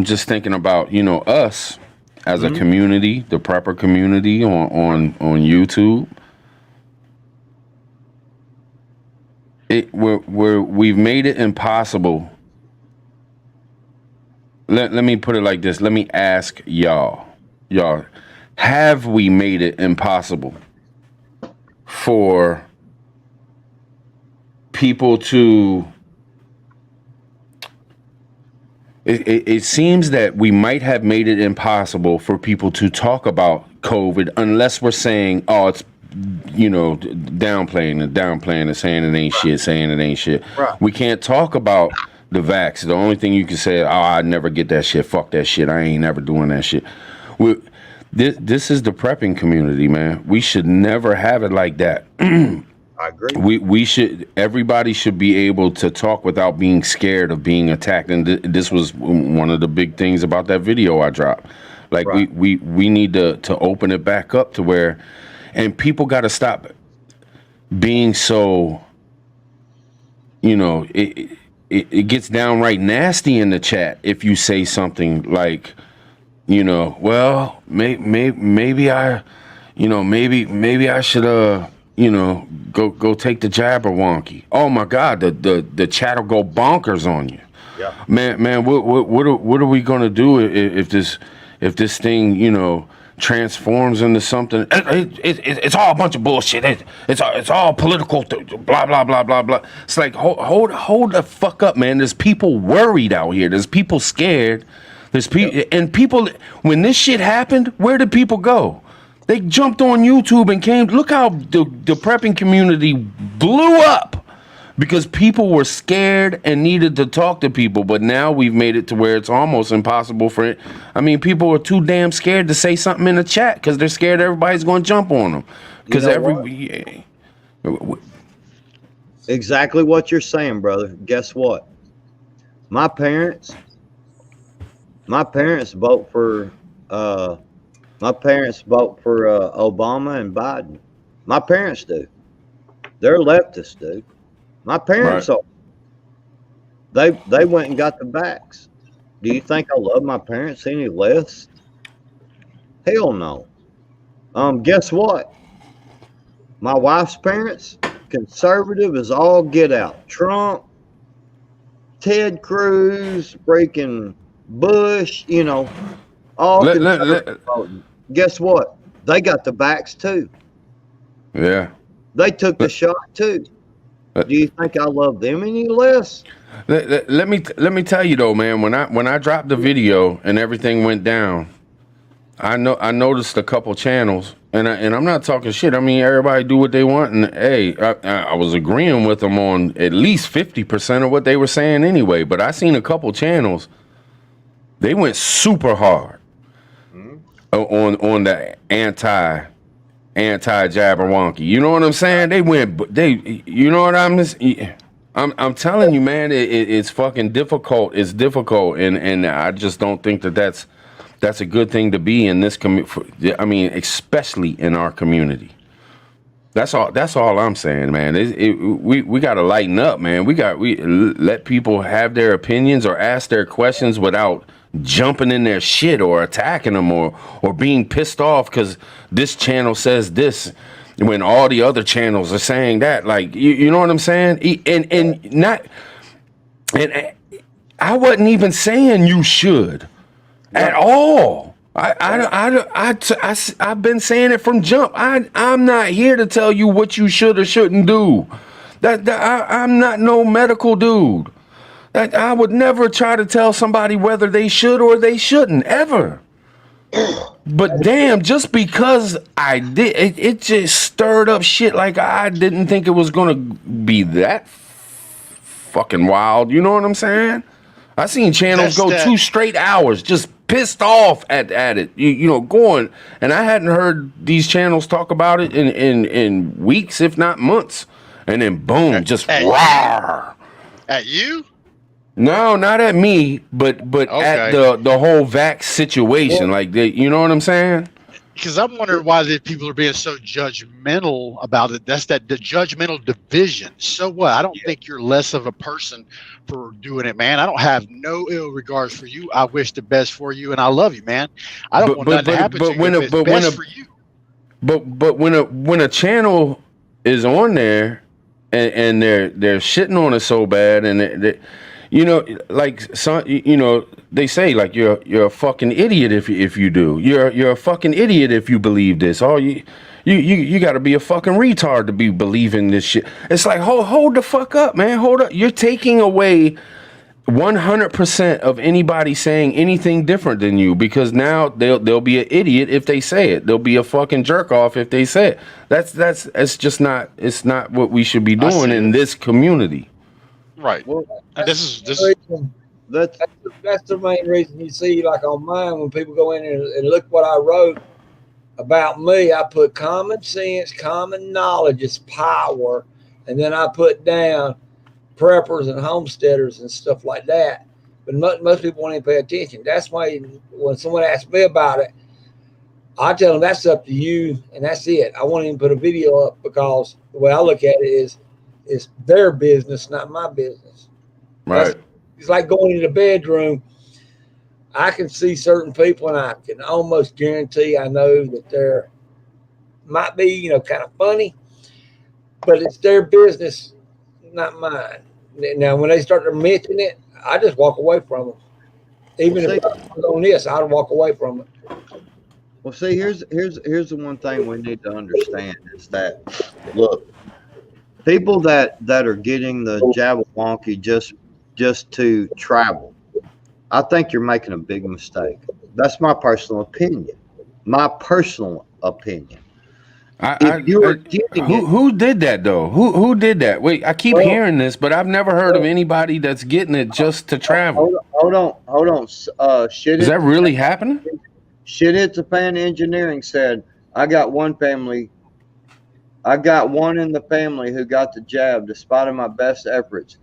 just thinking about, you know, us as a Mhm. community, the prepper community on YouTube. We've made it impossible. Let me put it like this. Let me ask y'all, have we made it impossible for people to? It seems that we might have made it impossible for people to talk about COVID unless we're saying, oh, it's, you know, downplaying and saying it ain't shit, saying it ain't shit. Right. We can't talk about the vax. The only thing you can say, oh, I never get that shit. Fuck that shit. I ain't never doing that shit. This is the prepping community, man. We should never have it like that. I agree. We should, everybody should be able to talk without being scared of being attacked, and this was one of the big things about that video I dropped. Like, Right. we need to open it back up to where, and people got to stop being so, you know, it gets downright nasty in the chat if you say something like, you know, well, maybe I, you know, maybe I should you know, go take the Jabberwocky. Oh my God, the chat will go bonkers on you. Yeah. Man, what are we gonna do if this thing, you know, transforms into something? It's all a bunch of bullshit. It's all political. Blah blah blah blah blah. It's like hold the fuck up, man. There's people worried out here. There's people scared. There's people and people. When this shit happened, where did people go? They jumped on YouTube and came. Look how the prepping community blew up because people were scared and needed to talk to people. But now we've made it to where it's almost impossible for it. I mean, people are too damn scared to say something in the chat because they're scared everybody's going to jump on them. Because Exactly what you're saying, brother. Guess what? My parents vote for Obama and Biden. My parents do. They're leftists, dude. My parents are. They went and got the vax. Do you think I love my parents any less? Hell no. Guess what? My wife's parents, conservative as all get out. Trump, Ted Cruz, freaking Bush, you know, all conservative voting. Guess what? They got the vax too. Yeah. They took the shot too. Do you think I love them any less? Let me tell you though, man. When I dropped the video and everything went down, I noticed a couple channels, and I'm not talking shit. I mean, everybody do what they want, and hey, I was agreeing with them on at least 50% of what they were saying anyway. But I seen a couple channels, they went super hard on the anti Jabberwocky. You know what I'm saying? You know what I'm telling you, man. It's fucking difficult. It's difficult, and I just don't think that's a good thing to be in this community. I mean, especially in our community. That's all I'm saying, man. We got to lighten up, man. We let people have their opinions or ask their questions without jumping in their shit or attacking them or being pissed off because this channel says this when all the other channels are saying that. Like, you know what I'm saying? And I wasn't even saying you should at all. I've been saying it from jump. I'm not here to tell you what you should or shouldn't do. I'm not no medical dude. I would never try to tell somebody whether they should or they shouldn't ever. But damn, just because I did, it just stirred up shit like I didn't think it was gonna be that fucking wild. You know what I'm saying? I seen channels go 2 straight hours just pissed off at it. You know, going, and I hadn't heard these channels talk about it in weeks, if not months. And then boom, just roar. At you? No, not at me, but at the whole vax situation. Like, you know what I'm saying? Because I'm wondering why the people are being so judgmental about it. That's the judgmental division. So what? I don't think you're less of a person for doing it, man. I don't have no ill regards for you. I wish the best for you, and I love you, man. I don't want nothing to happen to you if it's best for you. But when a channel is on there and they're shitting on it so bad, and they you know, like some, you know, they say like you're a fucking idiot if you do. You're a fucking idiot if you believe this. Oh, you got to be a fucking retard to be believing this shit. It's like hold the fuck up, man. Hold up. You're taking away 100% of anybody saying anything different than you, because now they'll be an idiot if they say it. They'll be a fucking jerk off if they say it. It's just not. It's not what we should be doing in this community. Right. Well, this is that's the main reason you see, like on mine, when people go in and look what I wrote about me, I put common sense, common knowledge is power, and then I put down preppers and homesteaders and stuff like that. But most people won't even pay attention. That's why when someone asks me about it, I tell them that's up to you, and that's it. I won't even put a video up, because the way I look at it is it's their business, not my business. Right. It's like going into the bedroom. I can see certain people, and I can almost guarantee I know that they're might be, you know, kind of funny, but it's their business, not mine. Now, when they start to mention it, I just walk away from them. Even if I was on this, I'd walk away from it. Well, see, here's the one thing we need to understand is that, look, people that are getting the Jabberwocky just to travel, I think you're making a big mistake. That's my personal opinion. Who did that though? Who did that? Wait, I keep hearing this, but I've never heard of anybody that's getting it just to travel. Hold on. Is that really happening? Shit Hits the Fan Engineering said, I got one in the family who got the jab despite of my best efforts.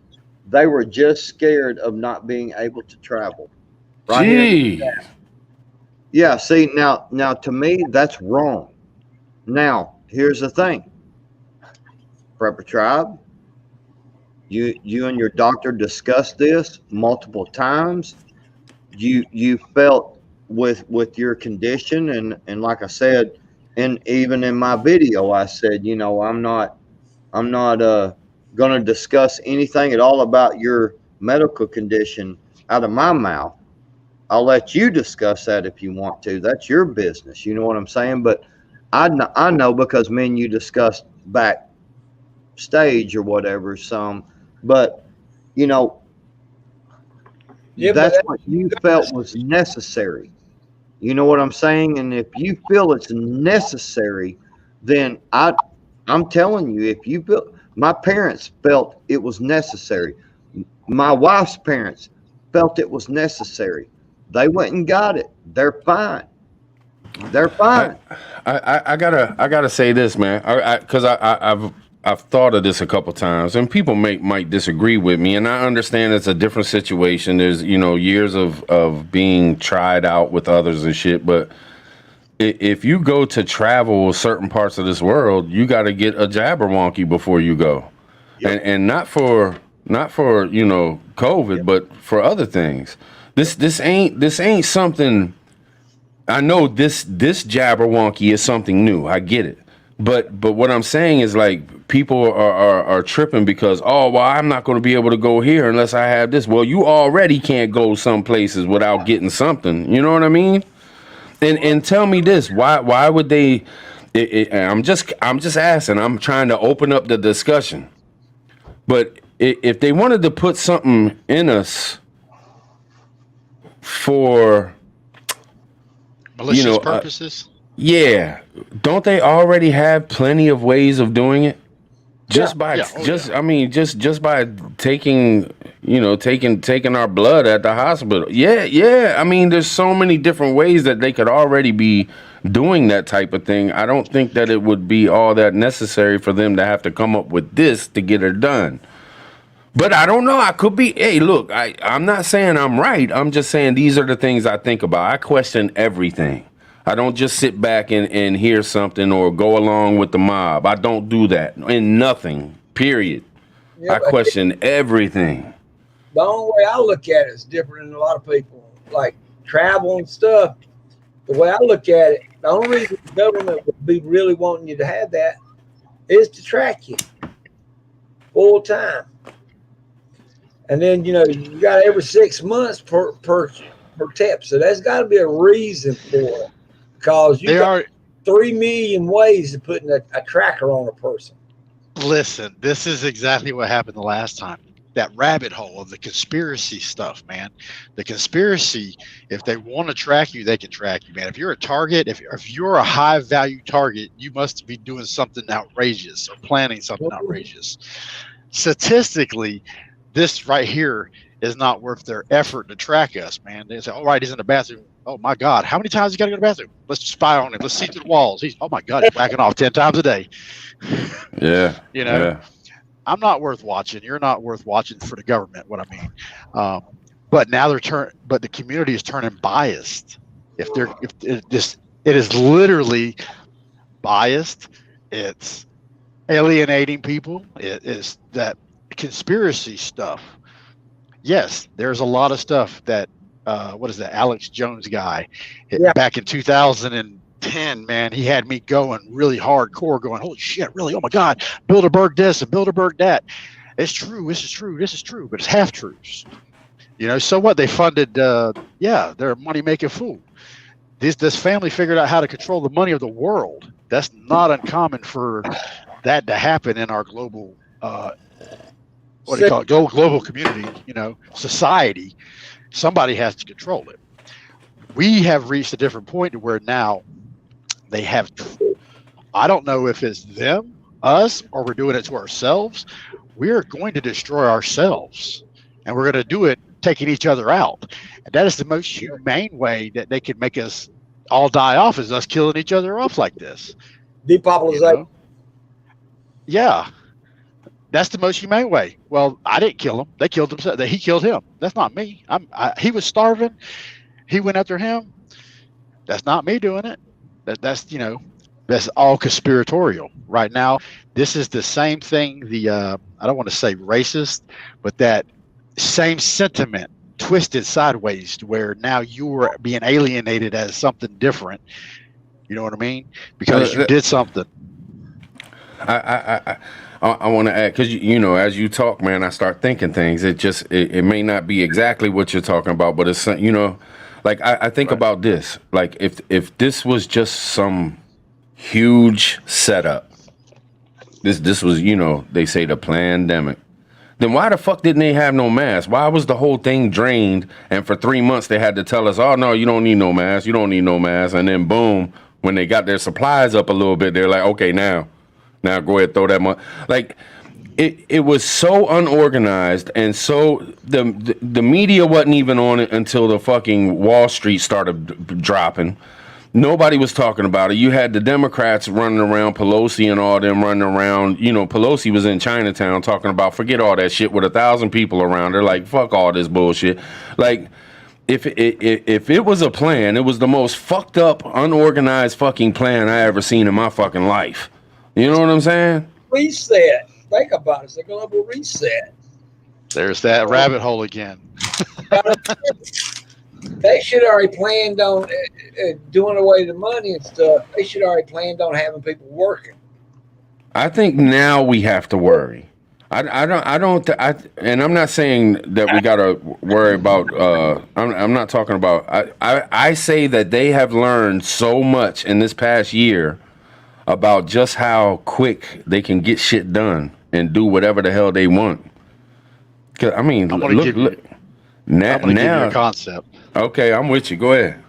They were just scared of not being able to travel. Right here. Yeah, see, now to me, that's wrong. Now, here's the thing. Prepper Tribe, you and your doctor discussed this multiple times. You felt with your condition, and like I said, and even in my video, I said, you know, I'm not going to discuss anything at all about your medical condition out of my mouth. I'll let you discuss that if you want to. That's your business. You know what I'm saying? But I know because me and you discussed backstage or whatever some, but you know, that's what you felt was necessary. You know what I'm saying? And if you feel it's necessary, then I'm telling you, if you feel, my parents felt it was necessary. My wife's parents felt it was necessary. They went and got it. They're fine. They're fine. I gotta say this, man, because I've thought of this a couple times, and people might disagree with me, and I understand it's a different situation. There's, you know, years of being tried out with others and shit, but if you go to travel certain parts of this world, you got to get a Jabberwocky before you go. Yep. And not for you know, COVID, yep, but for other things. This ain't something. I know this Jabberwocky is something new. I get it. But what I'm saying is, like, people are tripping because, oh, well, I'm not going to be able to go here unless I have this. Well, you already can't go some places without getting something. You know what I mean? And tell me this, why would they? I'm just asking. I'm trying to open up the discussion. But if they wanted to put something in us for Malicious purposes. Yeah, don't they already have plenty of ways of doing it? Just by I mean, just by taking taking our blood at the hospital. Yeah. I mean, there's so many different ways that they could already be doing that type of thing. I don't think that it would be all that necessary for them to have to come up with this to get it done. But I don't know. I could be. Hey, look, I'm not saying I'm right. I'm just saying these are the things I think about. I question everything. I don't just sit back and hear something or go along with the mob. I don't do that. In nothing, period. Yeah, I question everything. The only way I look at it is different than a lot of people. Like travel and stuff, the way I look at it, the only reason the government would be really wanting you to have that is to track you full time. And then, you got every 6 months per tip. So there's got to be a reason for it. Because you got 3 million ways of putting a tracker on a person. Listen, this is exactly what happened the last time. That rabbit hole of the conspiracy stuff, man. The conspiracy, if they want to track you, they can track you, man. If you're a target, if you're a high value target, you must be doing something outrageous or planning something outrageous. Statistically, this right here is not worth their effort to track us, man. They say, all right, he's in the bathroom. Oh my God, how many times you got to go to the bathroom? Let's spy on him. Let's see through the walls. Oh my God, he's whacking off 10 times a day. Yeah. Yeah. I'm not worth watching. You're not worth watching for the government. What I mean, but now but the community is turning biased. It is literally biased. It's alienating people. It is that conspiracy stuff. Yes, there's a lot of stuff that. What is that Alex Jones guy back in 2010, man, he had me going really hardcore, going, holy shit, really? Oh my God, Bilderberg this and Bilderberg that. It's true. This is true, but it's half truths. So what? They funded, they're a money making fool. This family figured out how to control the money of the world. That's not uncommon for that to happen in our global, global community, society. Somebody has to control it. We have reached a different point to where now they have, I don't know if it's them, us, or we're doing it to ourselves. We're going to destroy ourselves, and we're going to do it taking each other out. And that is the most humane way that they can make us all die off, is us killing each other off like this. Depopulation. Yeah. That's the most humane way. Well, I didn't kill him. They killed himself. He killed him. That's not me. He was starving. He went after him. That's not me doing it. That's all conspiratorial. Right now, this is the same thing. I don't want to say racist, but that same sentiment twisted sideways to where now you were being alienated as something different. You know what I mean? Because you did something. I want to add, because as you talk, man, I start thinking things. It may not be exactly what you're talking about, but it's like I think about this. Like if this was just some huge setup, this was they say the pandemic, then why the fuck didn't they have no mask? Why was the whole thing drained? And for 3 months they had to tell us, oh no, you don't need no mask, you don't need no mask, and then boom, when they got their supplies up a little bit, they're like, okay, now go ahead, throw that money. Like it was so unorganized, and so the media wasn't even on it until the fucking Wall Street started dropping. Nobody was talking about it. You had the Democrats running around, Pelosi and all them running around. Pelosi was in Chinatown talking about forget all that shit with 1,000 people around her. Like fuck all this bullshit. Like if it was a plan, it was the most fucked up, unorganized fucking plan I ever seen in my fucking life. You know what I'm saying? Reset. Think about it. It's a global reset. There's that rabbit hole again. They should already planned on doing away the money and stuff. They should already planned on having people working. I think now we have to worry. And I'm not saying that we gotta worry about. I'm not talking about. I say that they have learned so much in this past year about just how quick they can get shit done and do whatever the hell they want. 'Cause, I mean, I'm gonna give you a concept. Okay, I'm with you. Go ahead.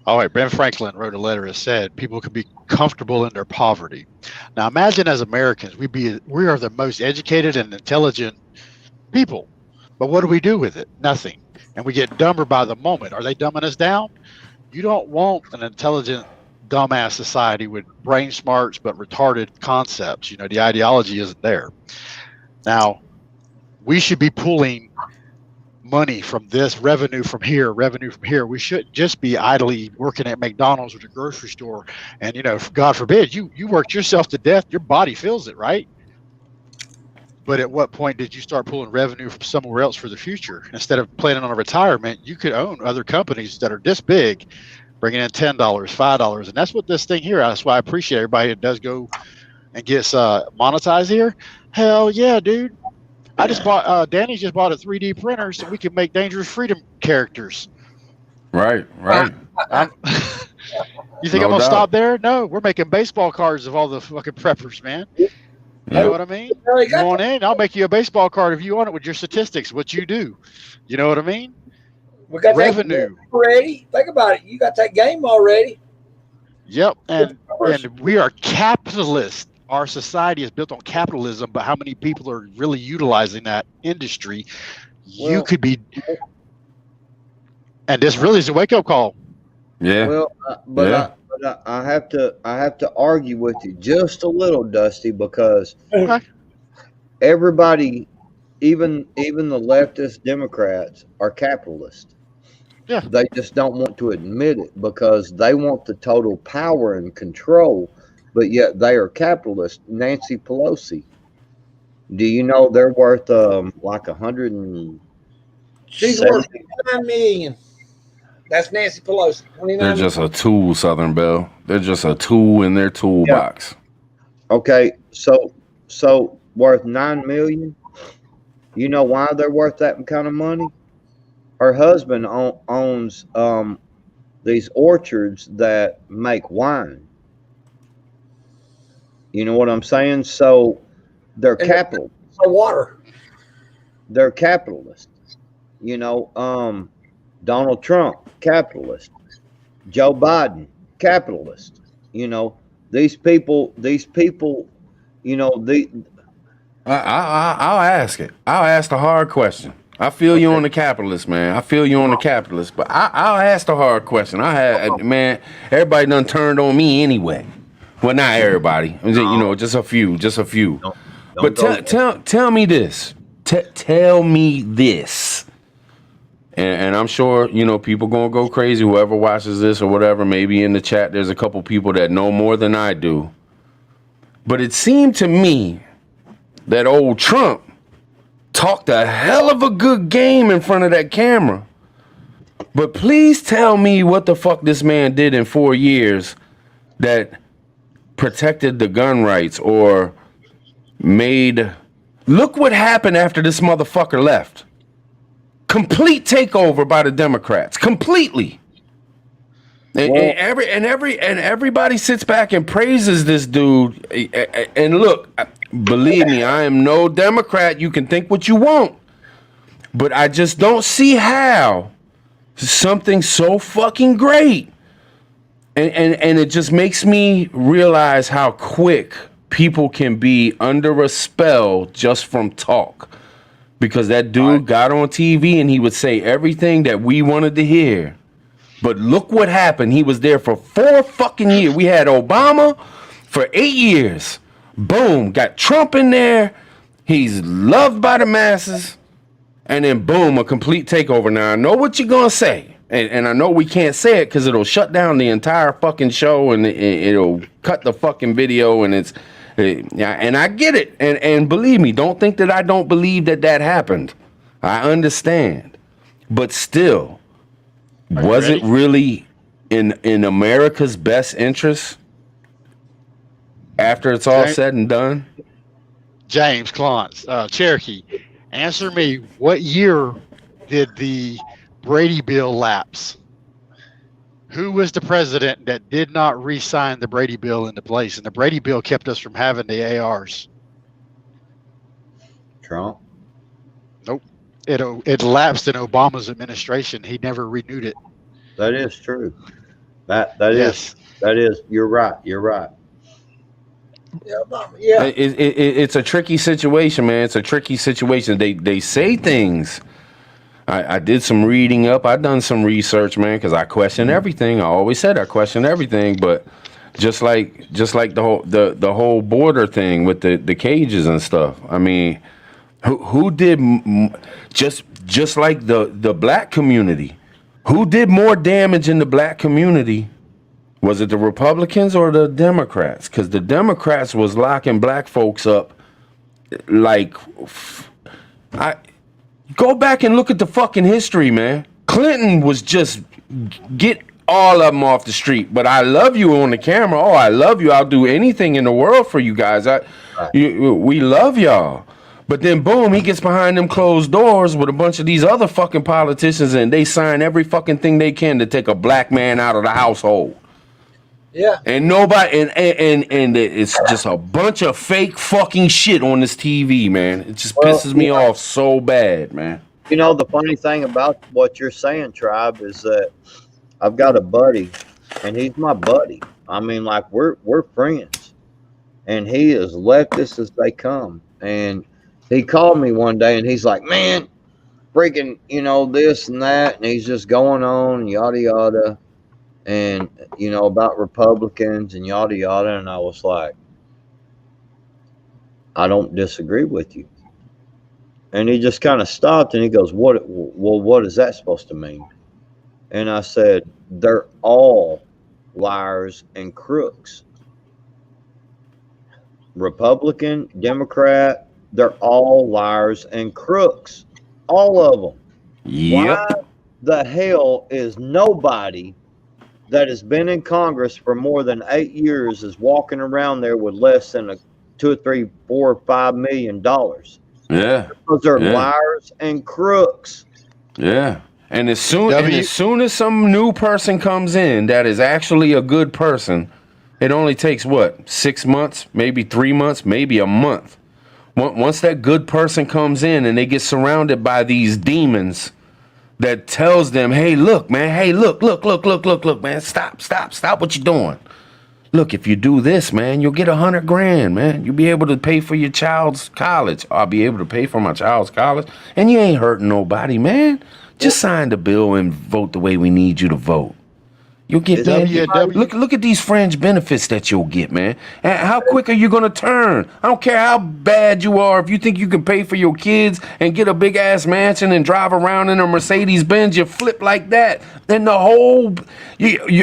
All right, Ben Franklin wrote a letter that said people can be comfortable in their poverty. Now imagine as Americans, we are the most educated and intelligent people. But what do we do with it? Nothing. And we get dumber by the moment. Are they dumbing us down? You don't want an intelligent, dumbass society with brain smarts but retarded concepts. You know, the ideology isn't there. Now, we should be pulling money from this, revenue from here. We shouldn't just be idly working at McDonald's or the grocery store. And, you know, God forbid, you worked yourself to death. Your body feels it, right? But at what point did you start pulling revenue from somewhere else for the future? Instead of planning on a retirement, you could own other companies that are this big, bringing in $10, $5. And that's what this thing here, that's why I appreciate everybody that does go and gets monetized here. Hell yeah, dude. I just bought, Danny just bought a 3D printer so we can make Dangerous Freedom characters. Right. You think I'm going to stop there? No, we're making baseball cards of all the fucking preppers, man. You know what I mean? Come on in. I'll make you a baseball card if you want it with your statistics, what you do. You know what I mean? We got revenue already. Think about it. You got that game already. Yep. And we are capitalists. Our society is built on capitalism, but how many people are really utilizing that industry? You could be. And this really is a wake-up call. Yeah. Well, I have to argue with you just a little, Dusty, because everybody, even the leftist Democrats, are capitalists. Yeah. They just don't want to admit it because they want the total power and control, but yet they are capitalists. Nancy Pelosi, do you know they're worth like 100 and she's worth $9 million. That's Nancy Pelosi. They're just a tool, Southern Belle. They're just a tool in their toolbox. Yeah. Okay, so worth $9 million. You know why they're worth that kind of money? Her husband owns these orchards that make wine. You know what I'm saying? So they're capital. Water. They're capitalists. You know, Donald Trump, capitalist. Joe Biden, capitalist. You know, these people, you know, I'll ask it. I'll ask the hard question. I feel you on the capitalist, man. I feel you on the capitalist, but I'll ask the hard question. Man, everybody done turned on me anyway. Well, not everybody. You know, just a few. But tell me this. Tell me this. And I'm sure, you know, people gonna go crazy. Whoever watches this or whatever, maybe in the chat, there's a couple people that know more than I do. But it seemed to me that old Trump talked a hell of a good game in front of that camera. But please tell me what the fuck this man did in 4 years that protected the gun rights or made... Look what happened after this motherfucker left. Complete takeover by the Democrats. Completely. And everybody sits back and praises this dude. And look, believe me, I am no Democrat. You can think what you want. But I just don't see how something so fucking great. And it just makes me realize how quick people can be under a spell just from talk. Because that dude got on TV and he would say everything that we wanted to hear. But look what happened. He was there for 4 fucking years. We had Obama for 8 years. Boom. Got Trump in there. He's loved by the masses. And then boom, a complete takeover. Now, I know what you're going to say. And I know we can't say it because it'll shut down the entire fucking show and it'll cut the fucking video. And and I get it. And believe me, don't think that I don't believe that happened. I understand. But still... Was it really in America's best interest after it's all said and done? James Clance, Cherokee, answer me. What year did the Brady Bill lapse? Who was the president that did not re-sign the Brady Bill into place? And the Brady Bill kept us from having the ARs. Trump. it lapsed in Obama's administration. He never renewed it. That is true. That Yes. is. You're right. You're right. Yeah, Obama. Yeah. It's a tricky situation, man. It's a tricky situation. They say things. I did some reading up. I done some research, man, because I question everything. I always said I question everything, but just like the whole border thing with the cages and stuff. I mean, who did just like the black community? Who did more damage in the black community? Was it the Republicans or the Democrats? Because the Democrats was locking black folks up like I go back and look at the fucking history, man. Clinton was just get all of them off the street. But I love you on the camera. Oh, I love you. I'll do anything in the world for you guys. We love y'all. But then boom, he gets behind them closed doors with a bunch of these other fucking politicians, and they sign every fucking thing they can to take a black man out of the household. Yeah. And nobody, and it's just a bunch of fake fucking shit on this TV, man. It just pisses me off so bad, man. You know, the funny thing about what you're saying, Tribe, is that I've got a buddy, and he's my buddy. I mean, like we're friends, and he is leftist as they come. And he called me one day, and he's like, "Man, freaking, you know, this and that," and he's just going on yada yada. And, you know, about Republicans and yada yada. And I was like, I don't disagree with you. And he just kind of stopped and he goes, what is that supposed to mean? And I said, they're all liars and crooks. Republican, Democrat, they're all liars and crooks. All of them. Yep. Why the hell is nobody that has been in Congress for more than 8 years is walking around there with less than $2 or $3, $4, $5 million? Yeah, because they're liars and crooks. Yeah, and as soon as some new person comes in that is actually a good person, it only takes what, 6 months, maybe 3 months, maybe a month. Once that good person comes in and they get surrounded by these demons that tells them, hey, look, man, hey, look, man, stop what you're doing. Look, if you do this, man, you'll get $100,000, man. You'll be able to pay for your child's college. I'll be able to pay for my child's college. And you ain't hurting nobody, man. Just sign the bill and vote the way we need you to vote. You'll get, man, look at these fringe benefits that you'll get, man. And how quick are you going to turn? I don't care how bad you are. If you think you can pay for your kids and get a big-ass mansion and drive around in a Mercedes-Benz, you flip like that. Then the whole,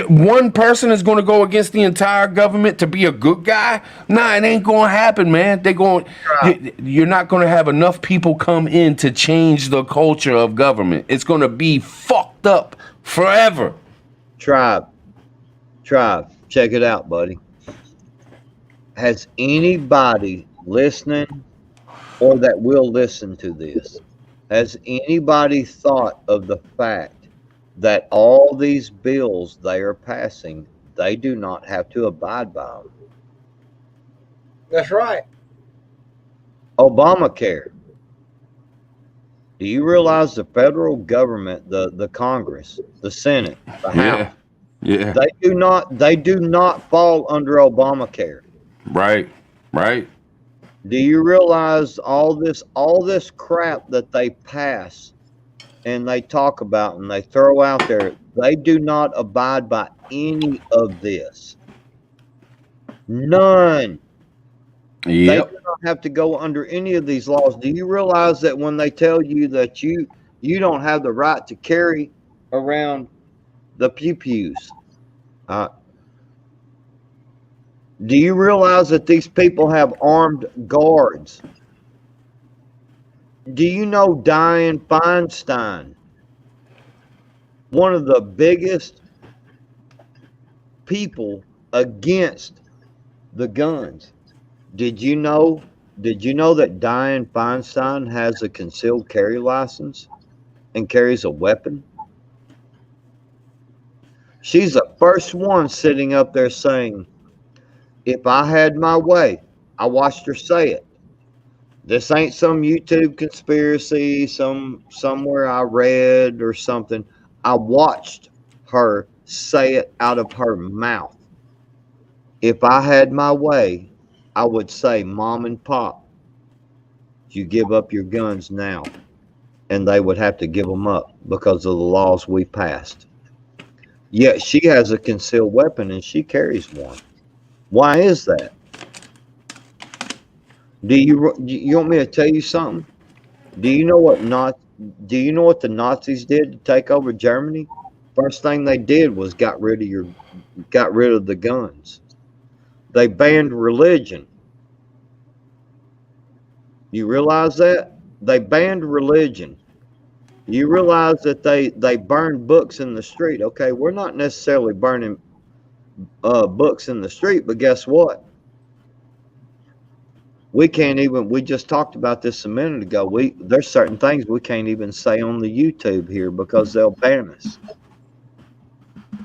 one person is going to go against the entire government to be a good guy? Nah, it ain't going to happen, man. You're not going to have enough people come in to change the culture of government. It's going to be fucked up forever. Tribe, check it out, buddy. Has anybody listening or that will listen to this, has anybody thought of the fact that all these bills they are passing, they do not have to abide by them? That's right. Obamacare. Do you realize the federal government, the Congress, the Senate, the House, they do not fall under Obamacare. Right. Do you realize all this crap that they pass and they talk about and they throw out there, they do not abide by any of this. None. Yep. They do not have to go under any of these laws. Do you realize that when they tell you that you don't have the right to carry around the pew-pews? Do you realize that these people have armed guards? Do you know Dianne Feinstein, one of the biggest people against the guns? Did you know that Dianne Feinstein has a concealed carry license and carries a weapon? She's the first one sitting up there saying, if I had my way, I watched her say it. This ain't some YouTube conspiracy, somewhere I read or something. I watched her say it out of her mouth. If I had my way, I would say, Mom and Pop, you give up your guns now. And they would have to give them up because of the laws we passed. Yet she has a concealed weapon and she carries one. Why is that? Do you want me to tell you something? Do you know what not? Do you know what the Nazis did to take over Germany? First thing they did was got rid of the guns. They banned religion. You realize that? They banned religion. You realize that they burned books in the street. Okay, we're not necessarily burning books in the street, but guess what? We can't even. We just talked about this a minute ago. There's certain things we can't even say on the YouTube here because they'll ban us.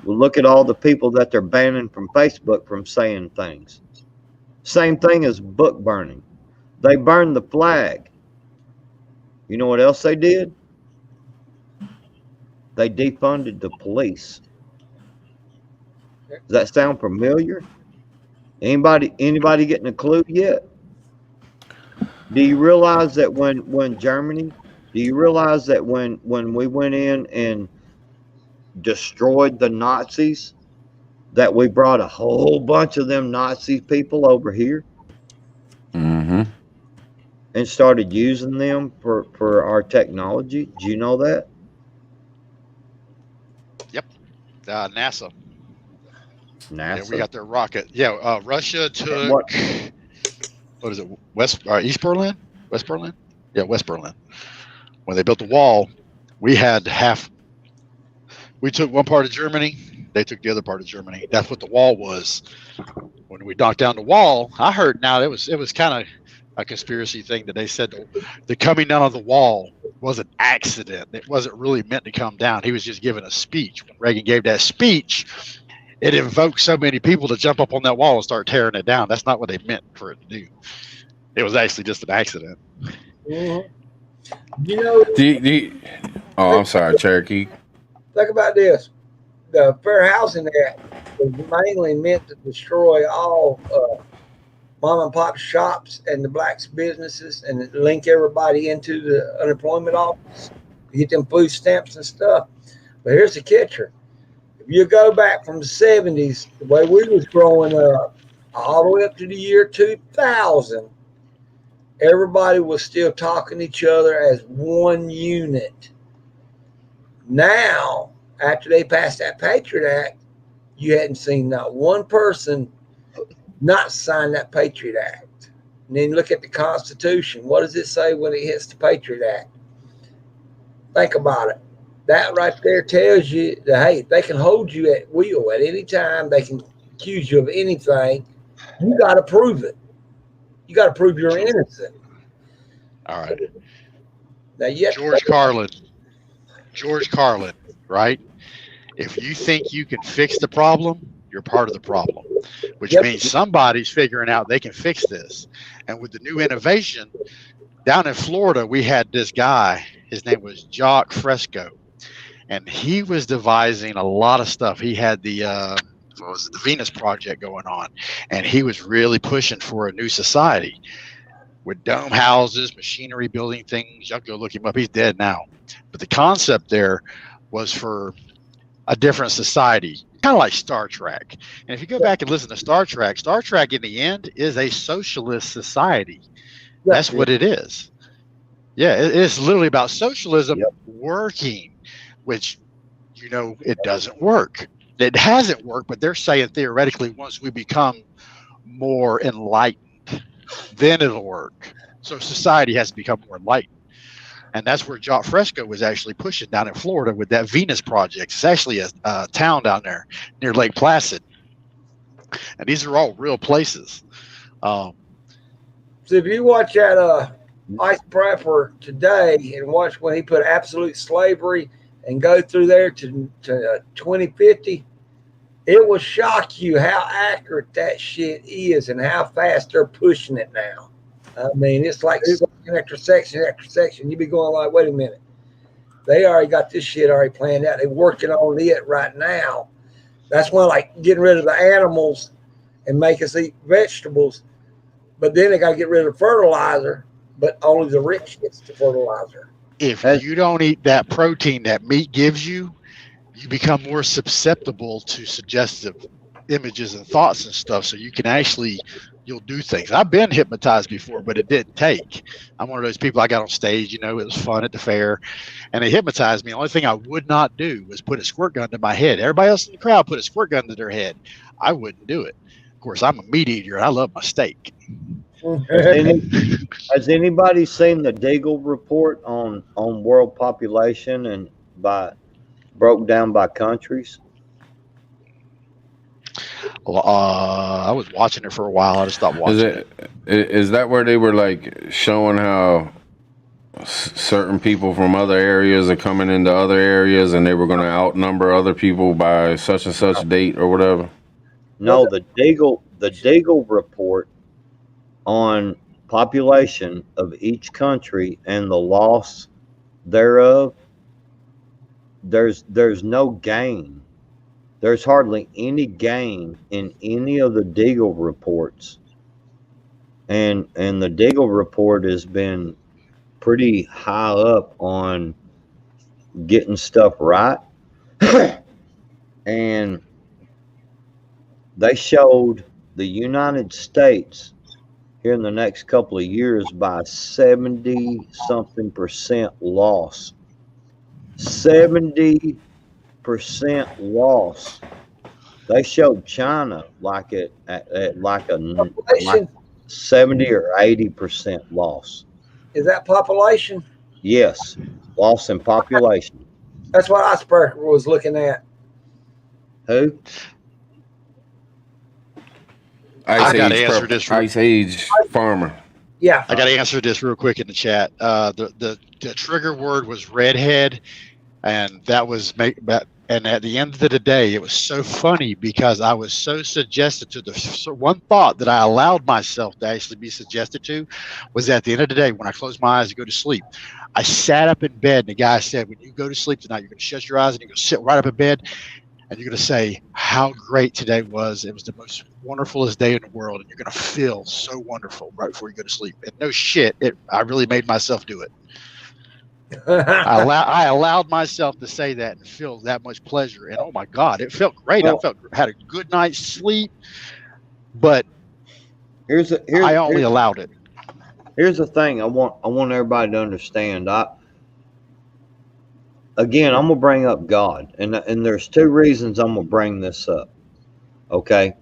Well, look at all the people that they're banning from Facebook from saying things. Same thing as book burning. They burned the flag. You know what else they did? They defunded the police. Does that sound familiar? Anybody getting a clue yet? Do you realize that when Germany? Do you realize that when we went in and destroyed the Nazis, that we brought a whole bunch of them Nazi people over here Mm-hmm. and started using them for our technology? Do you know that? Yep. NASA. Yeah, NASA. we got their rocket. Yeah, Russia took what is it? East Berlin? West Berlin? Yeah, West Berlin. When they built the wall, we had half. We took one part of Germany. They took the other part of Germany. That's what the wall was. When we knocked down the wall, I heard now it was kind of a conspiracy thing that they said the coming down of the wall was an accident. It wasn't really meant to come down. He was just giving a speech. When Reagan gave that speech, it invoked so many people to jump up on that wall and start tearing it down. That's not what they meant for it to do. It was actually just an accident. Mhm. You know, Oh, I'm sorry, Cherokee. think about this. The Fair Housing Act was mainly meant to destroy all mom and pop shops and the blacks businesses and link everybody into the unemployment office, get them food stamps and stuff. But here's the catcher. If you go back from the 70s, the way we was growing up, all the way up to the year 2000, everybody was still talking to each other as one unit. Now, after they passed that Patriot Act, you hadn't seen not one person not sign that Patriot Act. And then look at the Constitution. What does it say when it hits the Patriot Act? Think about it. That right there tells you that, hey, they can hold you at will at any time. They can accuse you of anything. You got to prove it. You got to prove you're innocent. All right. Now, you George Carlin, right? If you think you can fix the problem, you're part of the problem, which means somebody's figuring out they can fix this. And with the new innovation, down in Florida, we had this guy. His name was Jock Fresco, and he was devising a lot of stuff. He had the Venus Project going on, and he was really pushing for a new society with dome houses, machinery, building things. Y'all go look him up. He's dead now. But the concept there was for a different society, kind of like Star Trek. And if you go back and listen to Star Trek in the end is a socialist society. That's what it is. Yeah, it's literally about socialism working, which, it doesn't work. It hasn't worked, but they're saying theoretically once we become more enlightened, then it'll work. So society has to become more enlightened. And that's where Jock Fresco was actually pushing down in Florida with that Venus Project. It's actually a town down there near Lake Placid. And these are all real places. So if you watch that Ice Prepper today and watch when he put absolute slavery and go through there to 2050, it will shock you how accurate that shit is and how fast they're pushing it now. I mean, it's like section after section after section. You be going like, wait a minute. They already got this shit already planned out. They're working on it right now. That's why, like, getting rid of the animals and make us eat vegetables. But then they got to get rid of fertilizer, but only the rich gets the fertilizer. If you don't eat that protein that meat gives you, you become more susceptible to suggestive images and thoughts and stuff. So you can actually, you'll do things. I've been hypnotized before, but it didn't take. I'm one of those people. I got on stage, you know, it was fun at the fair, and they hypnotized me. The only thing I would not do was put a squirt gun to my head. Everybody else in the crowd put a squirt gun to their head. I wouldn't do it. Of course, I'm a meat eater and I love my steak. Has anybody seen the Deagle report on world population and broke down by countries? Well, I was watching it for a while. I just stopped watching it. Is that where they were like showing how certain people from other areas are coming into other areas and they were going to outnumber other people by such and such date or whatever? No, the Deagle report on population of each country and the loss thereof. There's no gain. There's hardly any gain in any of the Deagle reports, and the Deagle report has been pretty high up on getting stuff right. And they showed the United States here in the next couple of years by 70-something% loss. 70% loss. They showed China like at like a 70 or 80% loss. Is that population? Yes, loss in population. That's what Iceberg was looking at. Who? Ice Age farmer. Yeah, I got to answer this real quick in the chat. The trigger word was redhead, and that was and at the end of the day, it was so funny because I was so suggested to the one thought that I allowed myself to actually be suggested to was at the end of the day, when I closed my eyes to go to sleep, I sat up in bed and the guy said, when you go to sleep tonight, you're going to shut your eyes and you're going to sit right up in bed and you're going to say how great today was. It was the most wonderfulest day in the world. And you're going to feel so wonderful right before you go to sleep. And no shit, I really made myself do it. I allowed myself to say that and feel that much pleasure, and oh my God, it felt great. I had a good night's sleep, but I only allowed it. Here's the thing I want everybody to understand. I'm gonna bring up God, and there's two reasons I'm gonna bring this up. Okay,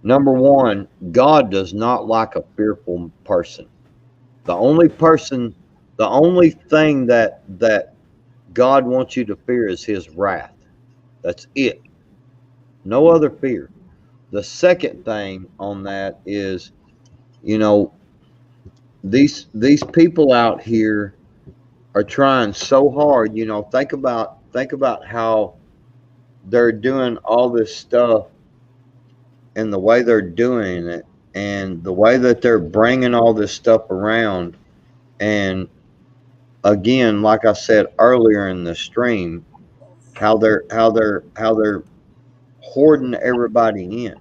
number one, God does not like a fearful person. The only thing that God wants you to fear is his wrath. That's it. No other fear. The second thing on that is, you know, these people out here are trying so hard. You know, think about how they're doing all this stuff and the way they're doing it and the way that they're bringing all this stuff around. And again, like I said earlier in the stream, how they're hoarding everybody in.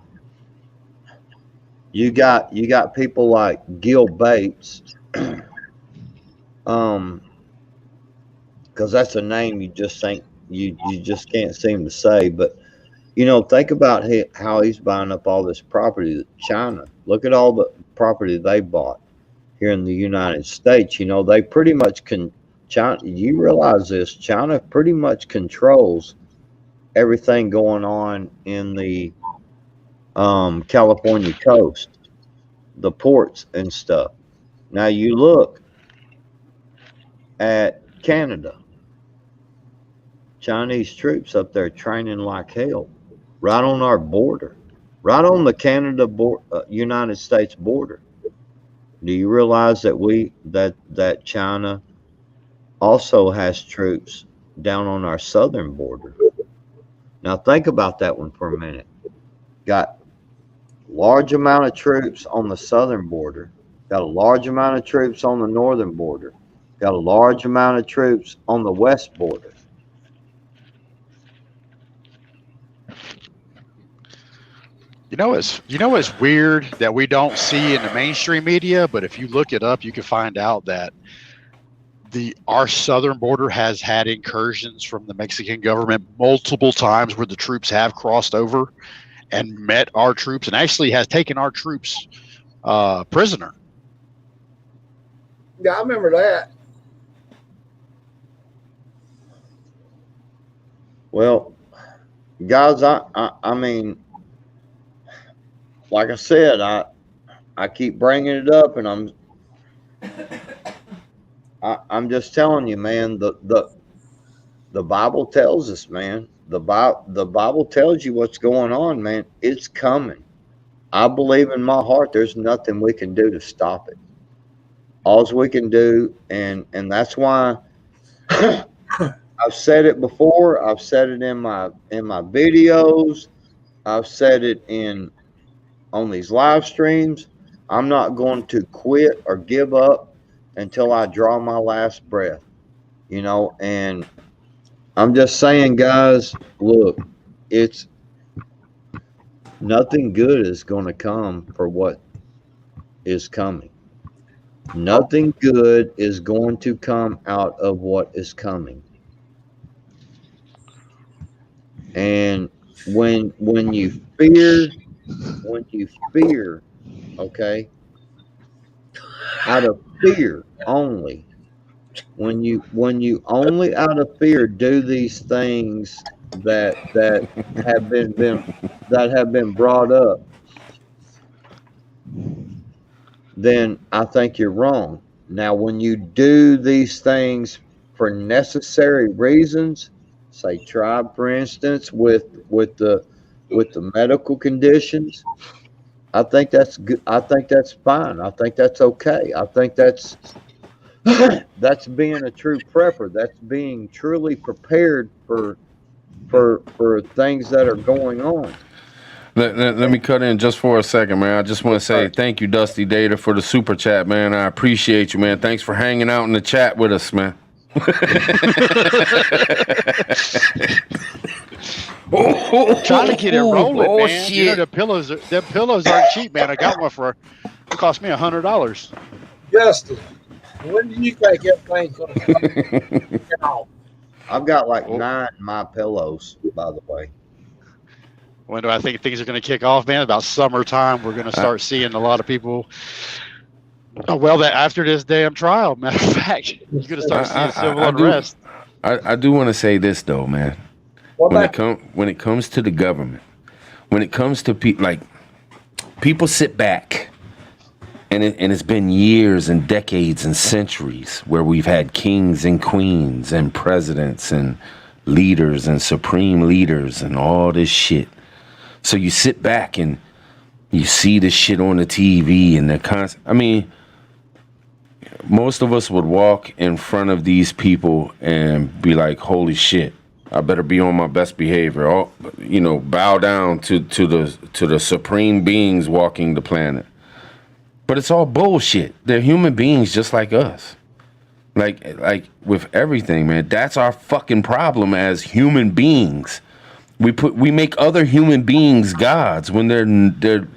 You got people like Gil Bates, because that's a name you just think you just can't seem to say. But you know, think about how he's buying up all this property. China, look at all the property they bought here in the United States. You know, they pretty much China, you realize this? China pretty much controls everything going on in the California coast, the ports and stuff. Now you look at Canada, Chinese troops up there training like hell, right on our border, right on the United States border. Do you realize that that China also has troops down on our southern border? Now think about that one for a minute. Got large amount of troops on the southern border, got a large amount of troops on the northern border, got a large amount of troops on the west border. It's weird that we don't see in the mainstream media, but if you look it up, you can find out that our southern border has had incursions from the Mexican government multiple times where the troops have crossed over and met our troops and actually has taken our troops prisoner. Yeah, I remember that. Well, guys, I mean, like I said, I keep bringing it up, and I'm just telling you, man. The Bible tells us, man. The Bible tells you what's going on, man. It's coming. I believe in my heart. There's nothing we can do to stop it. All we can do, and that's why I've said it before. I've said it in my videos. I've said it on these live streams. I'm not going to quit or give up until I draw my last breath. And I'm just saying, guys, look, it's nothing good is going to come for what is coming. Nothing good is going to come out of what is coming. And when you fear, okay, out of fear only, when you only out of fear do these things that have been brought up, then I think you're wrong. Now, when you do these things for necessary reasons, say tribe, for instance, with the medical conditions, I think that's good. I think that's fine. I think that's okay. I think that's being a true prepper. That's being truly prepared for things that are going on. Let me cut in just for a second, man. I just want to say thank you, Dusty Data, for the super chat, man. I appreciate you, man. Thanks for hanging out in the chat with us, man. Trying to get it rolling, man. Shit. You know, the pillows aren't cheap, man. I got one it cost me $100. Justin, when do you think everything's going to come off? I've got like 9 my pillows, by the way. When do I think things are going to kick off, man? About summertime, we're going to start seeing a lot of people. Oh, well, that after this damn trial, matter of fact, you're going to start seeing civil unrest. I do want to say this though, man. When it comes to the government, when it comes to people sit back, and it's been years and decades and centuries where we've had kings and queens and presidents and leaders and supreme leaders and all this shit. So you sit back and you see this shit on the TV and I mean, most of us would walk in front of these people and be like, holy shit, I better be on my best behavior. Bow down to the supreme beings walking the planet. But it's all bullshit. They're human beings just like us. Like with everything, man. That's our fucking problem as human beings. We make other human beings gods when they're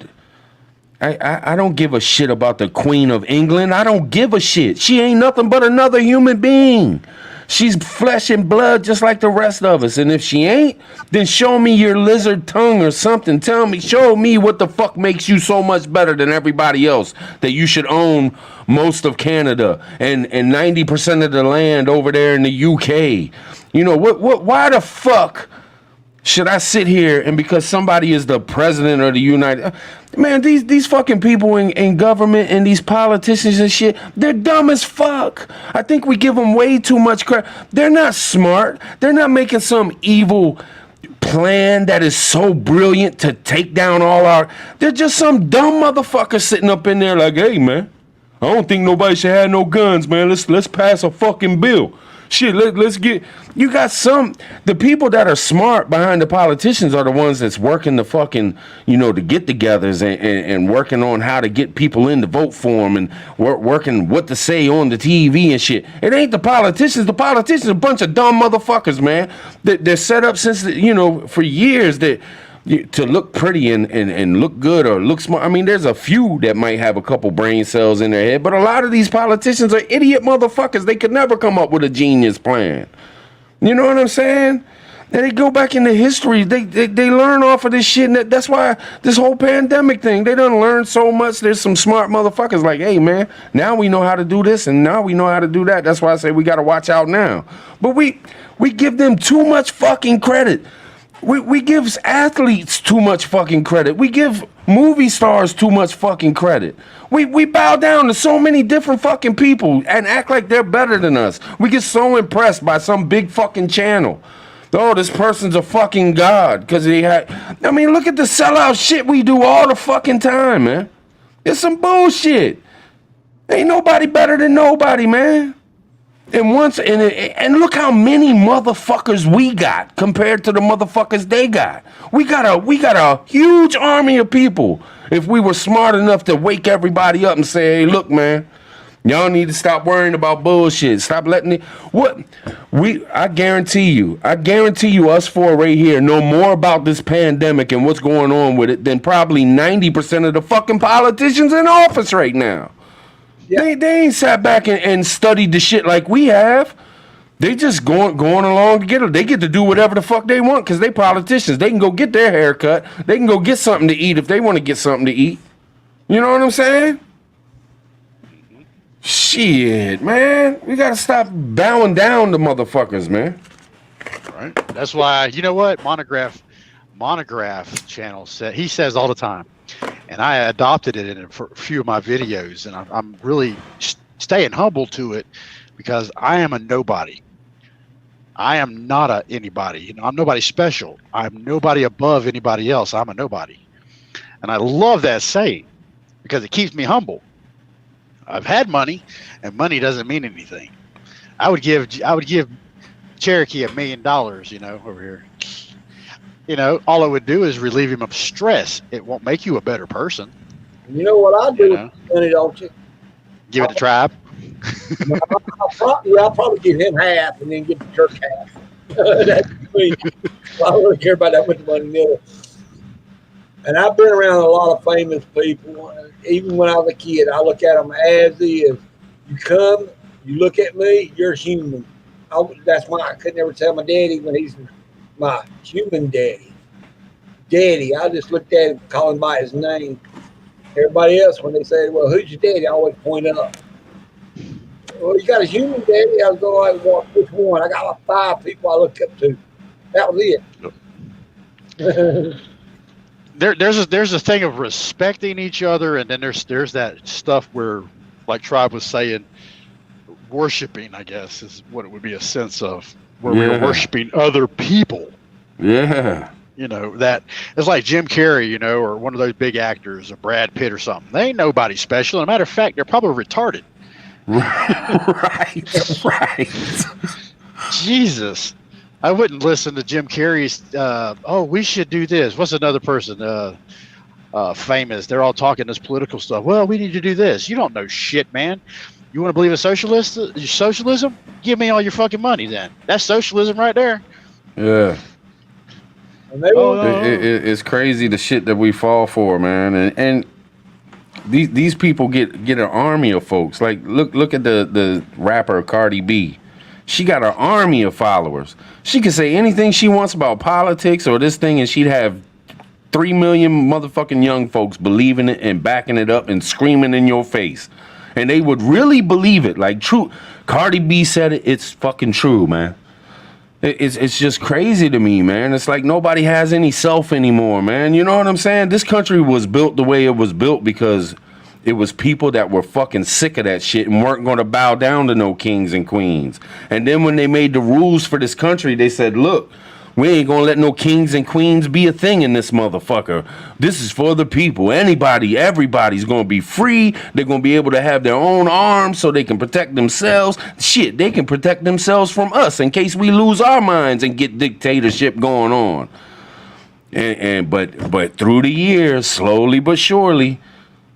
I don't give a shit about the Queen of England. I don't give a shit. She ain't nothing but another human being. She's flesh and blood just like the rest of us. And if she ain't, then show me your lizard tongue or something. Show me what the fuck makes you so much better than everybody else that you should own most of Canada and 90% of the land over there in the UK. Why the fuck should I sit here and because somebody is the president of the United... Man, these fucking people in government and these politicians and shit, they're dumb as fuck. I think we give them way too much credit. They're not smart. They're not making some evil plan that is so brilliant to take down all our... They're just some dumb motherfucker sitting up in there like, hey, man, I don't think nobody should have no guns, man. Let's pass a fucking bill. Shit, let's get. You got some. The people that are smart behind the politicians are the ones that's working the fucking, the get-togethers and working on how to get people in to vote for them and working what to say on the TV and shit. It ain't the politicians. The politicians are a bunch of dumb motherfuckers, man. They're set up since for years that. To look pretty and look good or look smart. I mean, there's a few that might have a couple brain cells in their head, but a lot of these politicians are idiot motherfuckers. They could never come up with a genius plan. You know what I'm saying? And they go back into history. They learn off of this shit. And that's why this whole pandemic thing, they done learned so much. There's some smart motherfuckers like, hey, man, now we know how to do this and now we know how to do that. That's why I say we got to watch out now. But we give them too much fucking credit. We give athletes too much fucking credit. We give movie stars too much fucking credit. We bow down to so many different fucking people and act like they're better than us. We get so impressed by some big fucking channel. Oh, this person's a fucking god because he had. I mean, look at the sellout shit we do all the fucking time, man. It's some bullshit. Ain't nobody better than nobody, man. And look how many motherfuckers we got compared to the motherfuckers they got. We got a huge army of people. If we were smart enough to wake everybody up and say, hey, look, man, y'all need to stop worrying about bullshit. Stop letting it. I guarantee you, us four right here know more about this pandemic and what's going on with it than probably 90% of the fucking politicians in office right now. Yeah. They ain't sat back and studied the shit like we have. They just going along to get it. They get to do whatever the fuck they want because they politicians. They can go get their hair cut. They can go get something to eat if they want to get something to eat. You know what I'm saying? Shit, man. We got to stop bowing down to motherfuckers, man. Right. That's why, you know what? Monograph channel he says all the time. And I adopted it in a few of my videos, and I'm really staying humble to it because I am a nobody. I am not anybody. I'm nobody special. I'm nobody above anybody else. I'm a nobody. And I love that saying because it keeps me humble. I've had money, and money doesn't mean anything. I would give Cherokee $1 million, over here. All it would do is relieve him of stress. It won't make you a better person. You know what I do with money, don't you? Give it to Tribe. I'll probably give him half and then give the jerk half. That's me. I don't really care about that much money neither. And I've been around a lot of famous people. Even when I was a kid, I look at them as is. You come, you look at me, you're human. That's why I could never tell my daddy when he's my human daddy. Daddy, I just looked at him, call him by his name. Everybody else, when they say, well, who's your daddy? I always point up. Well, you got a human daddy? I was going like, well, which one? I got like 5 people I look up to. That was it. There's a thing of respecting each other, and then there's that stuff where, like Tribe was saying, worshiping, I guess, is what it would be a sense of. Where we're worshiping other people. Yeah. That it's like Jim Carrey, or one of those big actors, or Brad Pitt or something. They ain't nobody special. As a matter of fact, they're probably retarded. Right. Jesus. I wouldn't listen to Jim Carrey's, we should do this. What's another person famous? They're all talking this political stuff. Well, we need to do this. You don't know shit, man. You want to believe in socialism? Give me all your fucking money then. That's socialism right there. Yeah. It's crazy the shit that we fall for, man. And these people get an army of folks. Like look at the rapper Cardi B. She got an army of followers. She could say anything she wants about politics or this thing, and she'd have 3 million motherfucking young folks believing it and backing it up and screaming in your face. And they would really believe it. Like, true. Cardi B said it. It's fucking true, man. It's just crazy to me, man. It's like nobody has any self anymore, man. You know what I'm saying? This country was built the way it was built because it was people that were fucking sick of that shit and weren't going to bow down to no kings and queens. And then when they made the rules for this country, they said, look, We ain't gonna let no kings and queens be a thing in this motherfucker. This is for the people. Everybody's gonna be free. They're gonna be able to have their own arms so they can protect themselves. Shit, they can protect themselves from us in case we lose our minds and get dictatorship going on. But through the years, slowly but surely,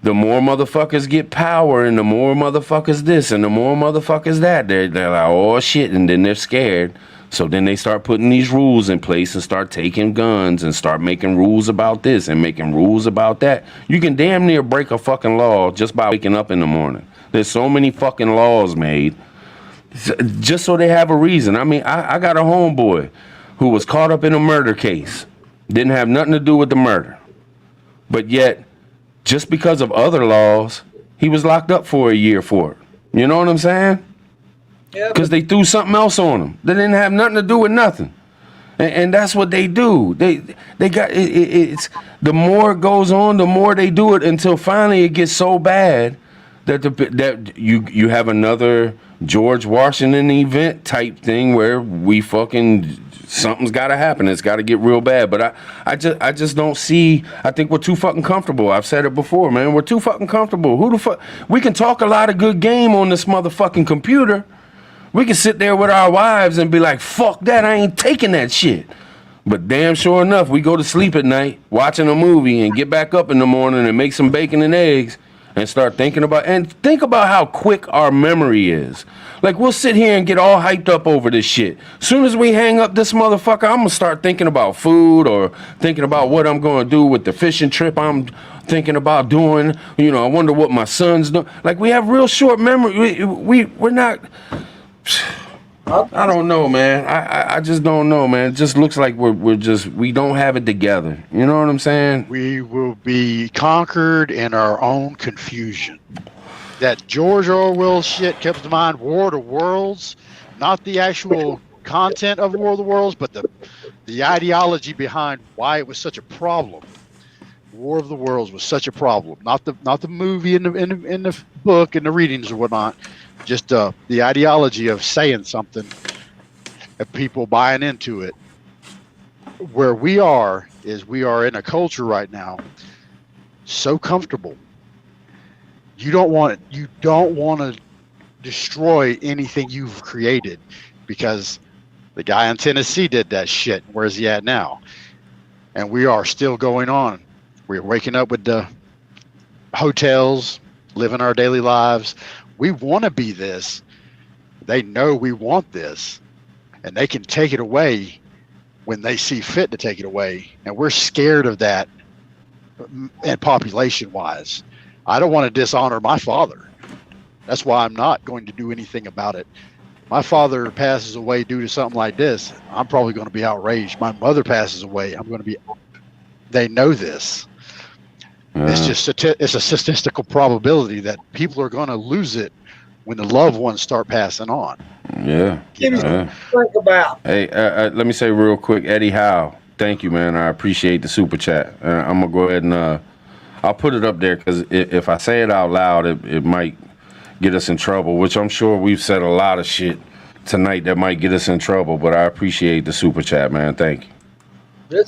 the more motherfuckers get power and the more motherfuckers this and the more motherfuckers that, they're like, oh shit, and then they're scared. So then they start putting these rules in place and start taking guns and start making rules about this and making rules about that. You can damn near break a fucking law just by waking up in the morning. There's so many fucking laws made just so they have a reason. I mean, I got a homeboy who was caught up in a murder case. Didn't have nothing to do with the murder. But yet, just because of other laws, he was locked up for a year for it. You know what I'm saying? Yeah, Because they threw something else on him. They didn't have nothing to do with nothing. And that's what they do. They got it's the more it goes on, the more they do it until finally it gets so bad that that you have another George Washington event type thing where we fucking something's got to happen. It's got to get real bad. But I just don't see. I think we're too fucking comfortable. I've said it before, man. We're too fucking comfortable. Who the fuck? We can talk a lot of good game on this motherfucking computer. We can sit there with our wives and be like, fuck that, I ain't taking that shit. But damn sure enough, we go to sleep at night watching a movie and get back up in the morning and make some bacon and eggs and start thinking about, and think about how quick our memory is. Like, we'll sit here and get all hyped up over this shit. Soon as we hang up this motherfucker, I'm gonna start thinking about food or thinking about what I'm gonna do with the fishing trip I'm thinking about doing. You know, I wonder what my son's doing. Like, we have real short memory. We're not... I don't know, man. I just don't know, man. It just looks like we don't have it together. You know what I'm saying? We will be conquered in our own confusion. That George Orwell shit comes to mind, War of the Worlds, not the actual content of War of the Worlds, but the ideology behind why it was such a problem. War of the Worlds was such a problem. Not the movie in the book and the readings or whatnot. Just the ideology of saying something and people buying into it. Where we are in a culture right now so comfortable. You don't want to destroy anything you've created because the guy in Tennessee did that shit. Where's he at now? And we are still going on. We're waking up with the hotels, living our daily lives. We want to be this. They know we want this, and they can take it away when they see fit to take it away. And we're scared of that. And population-wise, I don't want to dishonor my father. That's why I'm not going to do anything about it. My father passes away due to something like this, I'm probably going to be outraged. My mother passes away, I'm going to be. They know this. It's just it's a statistical probability that people are going to lose it when the loved ones start passing on. Yeah. Give me something to think about. Hey, let me say real quick, Eddie Howe, thank you, man. I appreciate the super chat. I'm gonna go ahead and I'll put it up there because if I say it out loud, it might get us in trouble. Which I'm sure we've said a lot of shit tonight that might get us in trouble. But I appreciate the super chat, man. Thank you.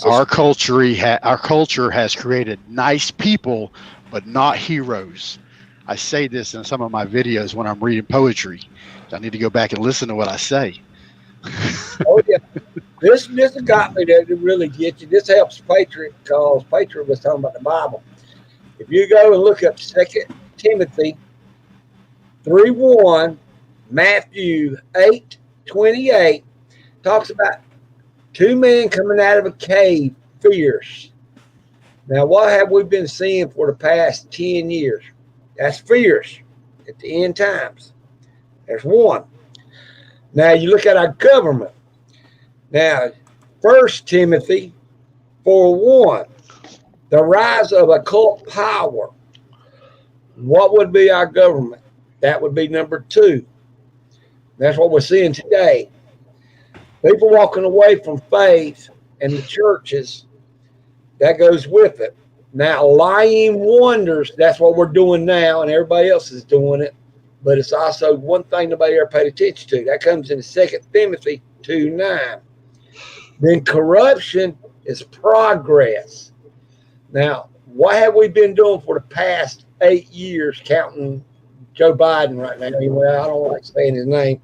Our culture has created nice people, but not heroes. I say this in some of my videos when I'm reading poetry. I need to go back and listen to what I say. Oh yeah, this got me to really get you. This helps Patriot because Patriot was talking about the Bible. If you go and look up 2 Timothy 3:1, Matthew 8:28, talks about 2 men coming out of a cave, fierce. Now, what have we been seeing for the past 10 years? That's fierce at the end times. There's one. Now, you look at our government. Now, 1 Timothy 4:1, the rise of occult power. What would be our government? That would be number 2. That's what we're seeing today. People walking away from faith and the churches, that goes with it. Now, lying wonders, that's what we're doing now, and everybody else is doing it. But it's also one thing nobody ever paid attention to. That comes in 2 Timothy 2:9. Then corruption is progress. Now, what have we been doing for the past 8 years, counting Joe Biden right now? Anyway, I don't like saying his name.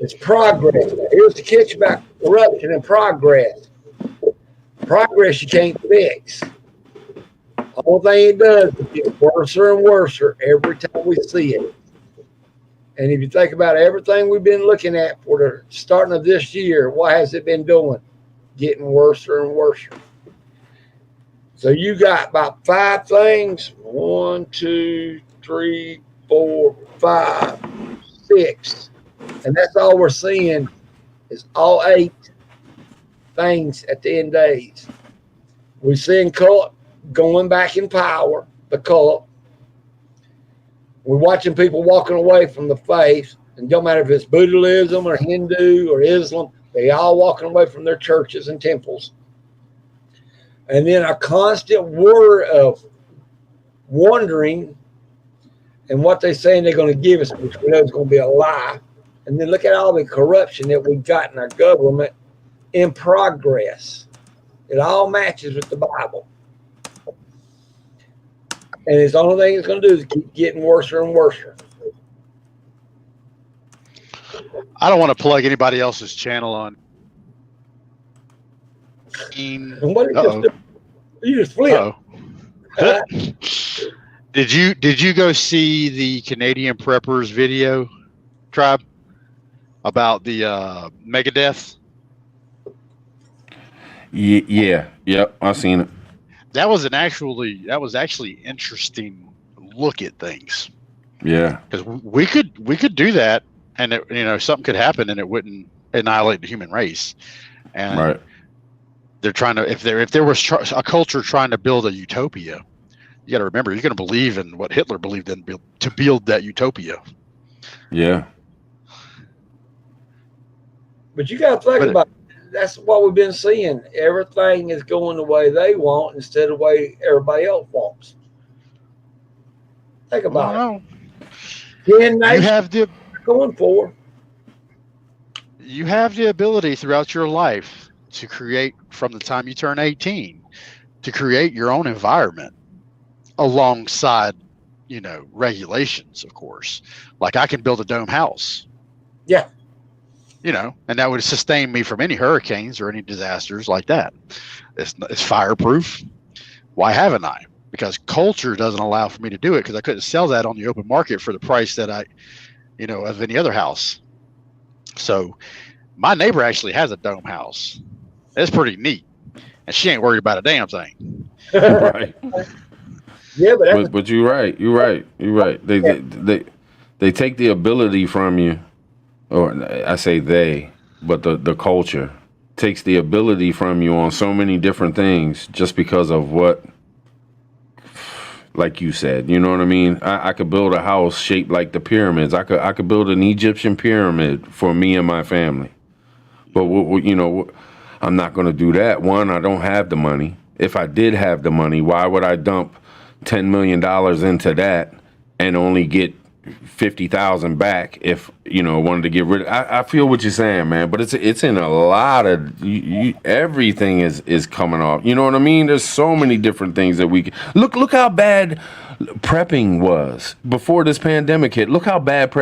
It's progress. Now, here's the catch about corruption and progress. Progress you can't fix. The whole thing it does is get worse and worse every time we see it. And if you think about everything we've been looking at for the starting of this year, what has it been doing? Getting worse and worse. So you got about 5 things. 1, 2, 3, 4, 5, 6. And that's all we're seeing is all 8 things at the end days. We're seeing cult going back in power, the cult. We're watching people walking away from the faith. And don't matter if it's Buddhism or Hindu or Islam, they all walking away from their churches and temples. And then a constant word of wondering and what they're saying they're going to give us, which we know is going to be a lie. And then look at all the corruption that we've got in our government in progress. It all matches with the Bible. And it's the only thing it's going to do is keep getting worse and worse. I don't want to plug anybody else's channel on. And what you just flip. Did you go see the Canadian preppers video, Tribe, about the Megadeth? Yeah, yep, I've seen it. That was actually interesting look at things. Yeah, because we could do that, and something could happen, and it wouldn't annihilate the human race. And right. They're trying to if there was a culture trying to build a utopia, you got to remember you're going to believe in what Hitler believed in to build that utopia. Yeah. But you got to think about it. That's what we've been seeing. Everything is going the way they want instead of the way everybody else wants. Think about it. 10 nations going for. You have the ability throughout your life to create, from the time you turn 18, to create your own environment alongside, regulations, of course. Like I can build a dome house. Yeah. And that would sustain me from any hurricanes or any disasters like that. It's fireproof. Why haven't I? Because culture doesn't allow for me to do it, because I couldn't sell that on the open market for the price that I, of any other house. So my neighbor actually has a dome house. It's pretty neat. And she ain't worried about a damn thing. Right. Yeah, but you're right. You're right. They take the ability from you. Or I say they, but the culture takes the ability from you on so many different things just because of what, like you said, you know what I mean? I could build a house shaped like the pyramids. I could build an Egyptian pyramid for me and my family. But, I'm not going to do that. One, I don't have the money. If I did have the money, why would I dump $10 million into that and only get 50,000 back if wanted to get rid of? I feel what you're saying, man, but it's in a lot of everything is coming off. You know what I mean? There's so many different things that we can look how bad prepping was before this pandemic hit. Look how bad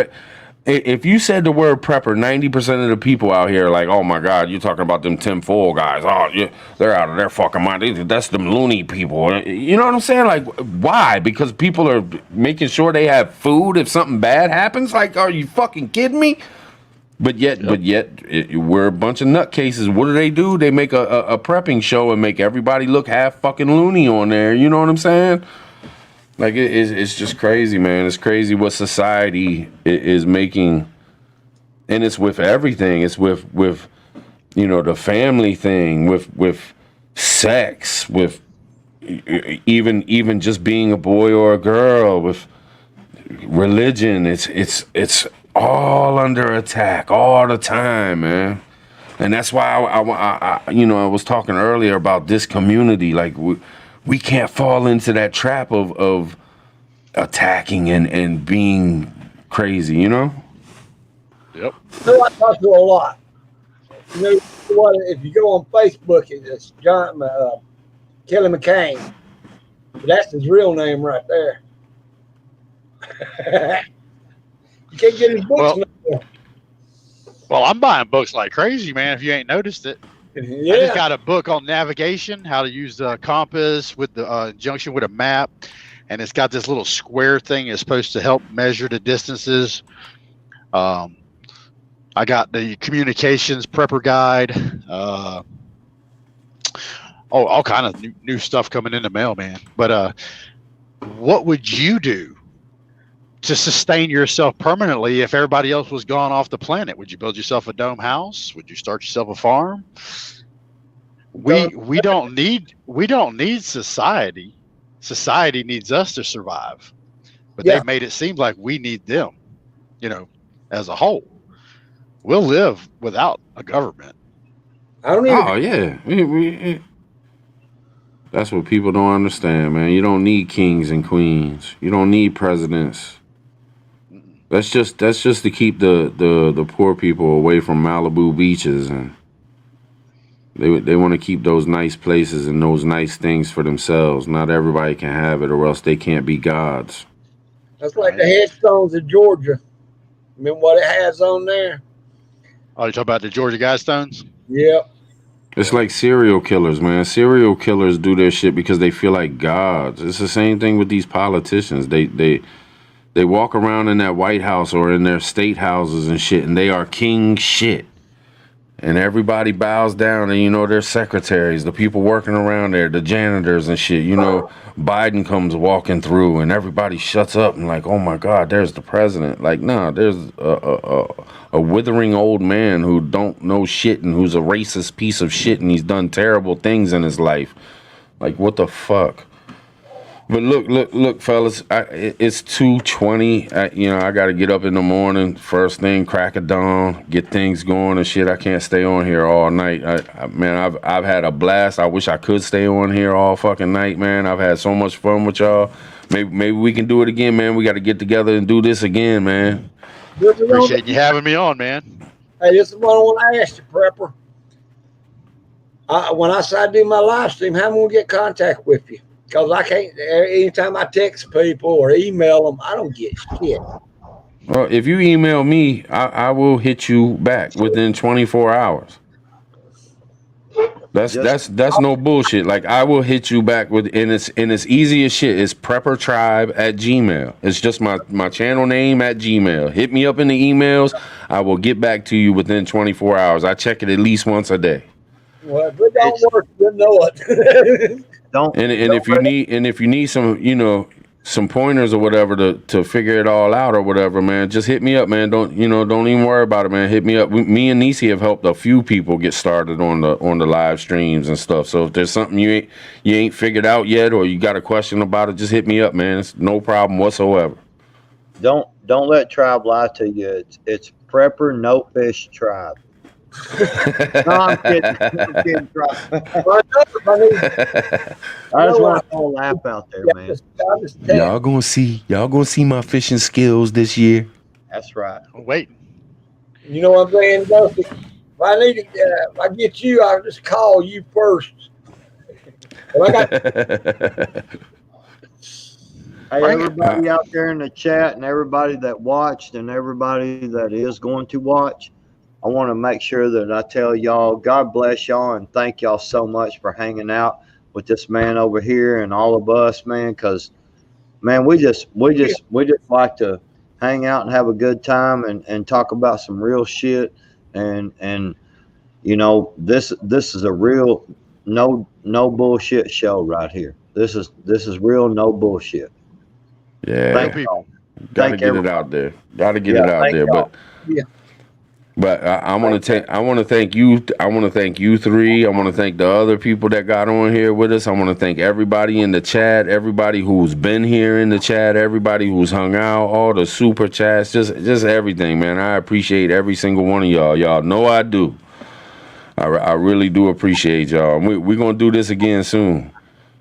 if you said the word prepper, 90% of the people out here are like, oh my God, you're talking about them Tim Fool guys. Oh, yeah, they're out of their fucking mind. That's them loony people. You know what I'm saying? Like, why? Because people are making sure they have food if something bad happens? Like, are you fucking kidding me? But yet, we're a bunch of nutcases. What do? They make a prepping show and make everybody look half fucking loony on there. You know what I'm saying? Like, it's just crazy, man. It's crazy what society is making. And it's with everything. It's with the family thing, with sex, with even just being a boy or a girl, with religion. It's all under attack all the time, man. And that's why I was talking earlier about this community. Like, we can't fall into that trap of attacking and being crazy, Yep. So I talk to a lot. You know what? If you go on Facebook, it's John Kelly McCain. That's his real name right there. You can't get his books Well, no more. well, I'm buying books like crazy, man. If you ain't noticed it, I just Yeah, got a book on navigation, how to use the compass with the junction with a map, and it's got this little square thing that's supposed to help measure the distances. I got the communications prepper guide. All kind of new stuff coming in the mail, man. But what would you do to sustain yourself permanently if everybody else was gone off the planet? Would you build yourself a dome house? Would you start yourself a farm? We don't need society. Society needs us to survive. But Yeah. they've made it seem like we need them, as a whole. We'll live without a government. I don't even. Oh yeah. That's what people don't understand, man. You don't need kings and queens. You don't need presidents. That's just to keep the poor people away from Malibu beaches, and they want to keep those nice places and those nice things for themselves. Not everybody can have it, or else they can't be gods. That's like the headstones of Georgia. Remember what it has on there? Oh, you talking about the Georgia Guidestones? Yep. It's like serial killers, man. Serial killers do their shit because they feel like gods. It's the same thing with these politicians. They walk around in that White House or in their state houses and shit, and they are king shit. And everybody bows down, and their secretaries, the people working around there, the janitors and shit. Biden comes walking through, and everybody shuts up and like, oh my God, there's the president. Like, nah, there's a withering old man who don't know shit and who's a racist piece of shit, and he's done terrible things in his life. Like, what the fuck? But look, fellas, it's 2:20. I got to get up in the morning, first thing, crack of dawn, get things going and shit. I can't stay on here all night. Man, I've had a blast. I wish I could stay on here all fucking night, man. I've had so much fun with y'all. Maybe we can do it again, man. We got to get together and do this again, man. Appreciate you having me on, man. Hey, this is what I want to ask you, Prepper. When I decide to do my live stream, how am I going to get contact with you? Because I can't, anytime I text people or email them, I don't get shit. Well, if you email me, I will hit you back within 24 hours. That's no bullshit. Like, I will hit you back and it's easy as shit. It's preppertribe@gmail. It's just my channel name at Gmail. Hit me up in the emails. I will get back to you within 24 hours. I check it at least once a day. Well, if it don't work, you know it. If you need some pointers or whatever to figure it all out or whatever, man, just hit me up, man. Don't even worry about it, man. Hit me up. Me and Nisi have helped a few people get started on the live streams and stuff. So if there's something you ain't figured out yet, or you got a question about it, just hit me up, man. It's no problem whatsoever. Don't let Tribe lie to you. It's Prepper No Fish Tribe. No, I'm kidding, Tribe. I just want to throw a laugh out there, man. Y'all gonna see my fishing skills this year. That's right. I'm waiting. You know what I'm saying, Dusty? If I need to, if I get you, I'll just call you first. Hey, everybody out there in the chat and everybody that watched and everybody that is going to watch, I want to make sure that I tell y'all, God bless y'all and thank y'all so much for hanging out with this man over here and all of us, man, because, man, we just like to hang out and have a good time and talk about some real shit. And this is a real no bullshit show right here. This is real no bullshit. Yeah. Thank y'all. Gotta get it out there. But I want to thank you. I want to thank you three. I want to thank the other people that got on here with us. I want to thank everybody in the chat, everybody who's been here in the chat, everybody who's hung out, all the super chats, just everything, man. I appreciate every single one of y'all. Y'all know I do. I really do appreciate y'all. We're gonna do this again soon.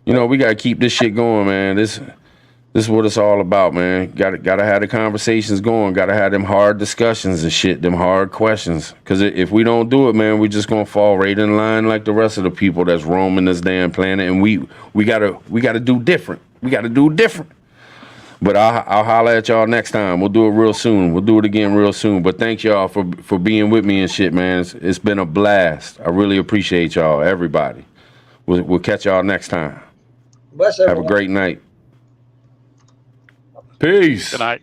We gotta keep this shit going, man. This This is what it's all about, man. Gotta have the conversations going. Gotta have them hard discussions and shit, them hard questions. Because if we don't do it, man, we just gonna fall right in line like the rest of the people that's roaming this damn planet. And we gotta do different. We gotta do different. But I'll holler at y'all next time. We'll do it real soon. We'll do it again real soon. But thank y'all for being with me and shit, man. It's been a blast. I really appreciate y'all, everybody. We'll catch y'all next time. Bless Have a everyone. great night. Peace. Good night.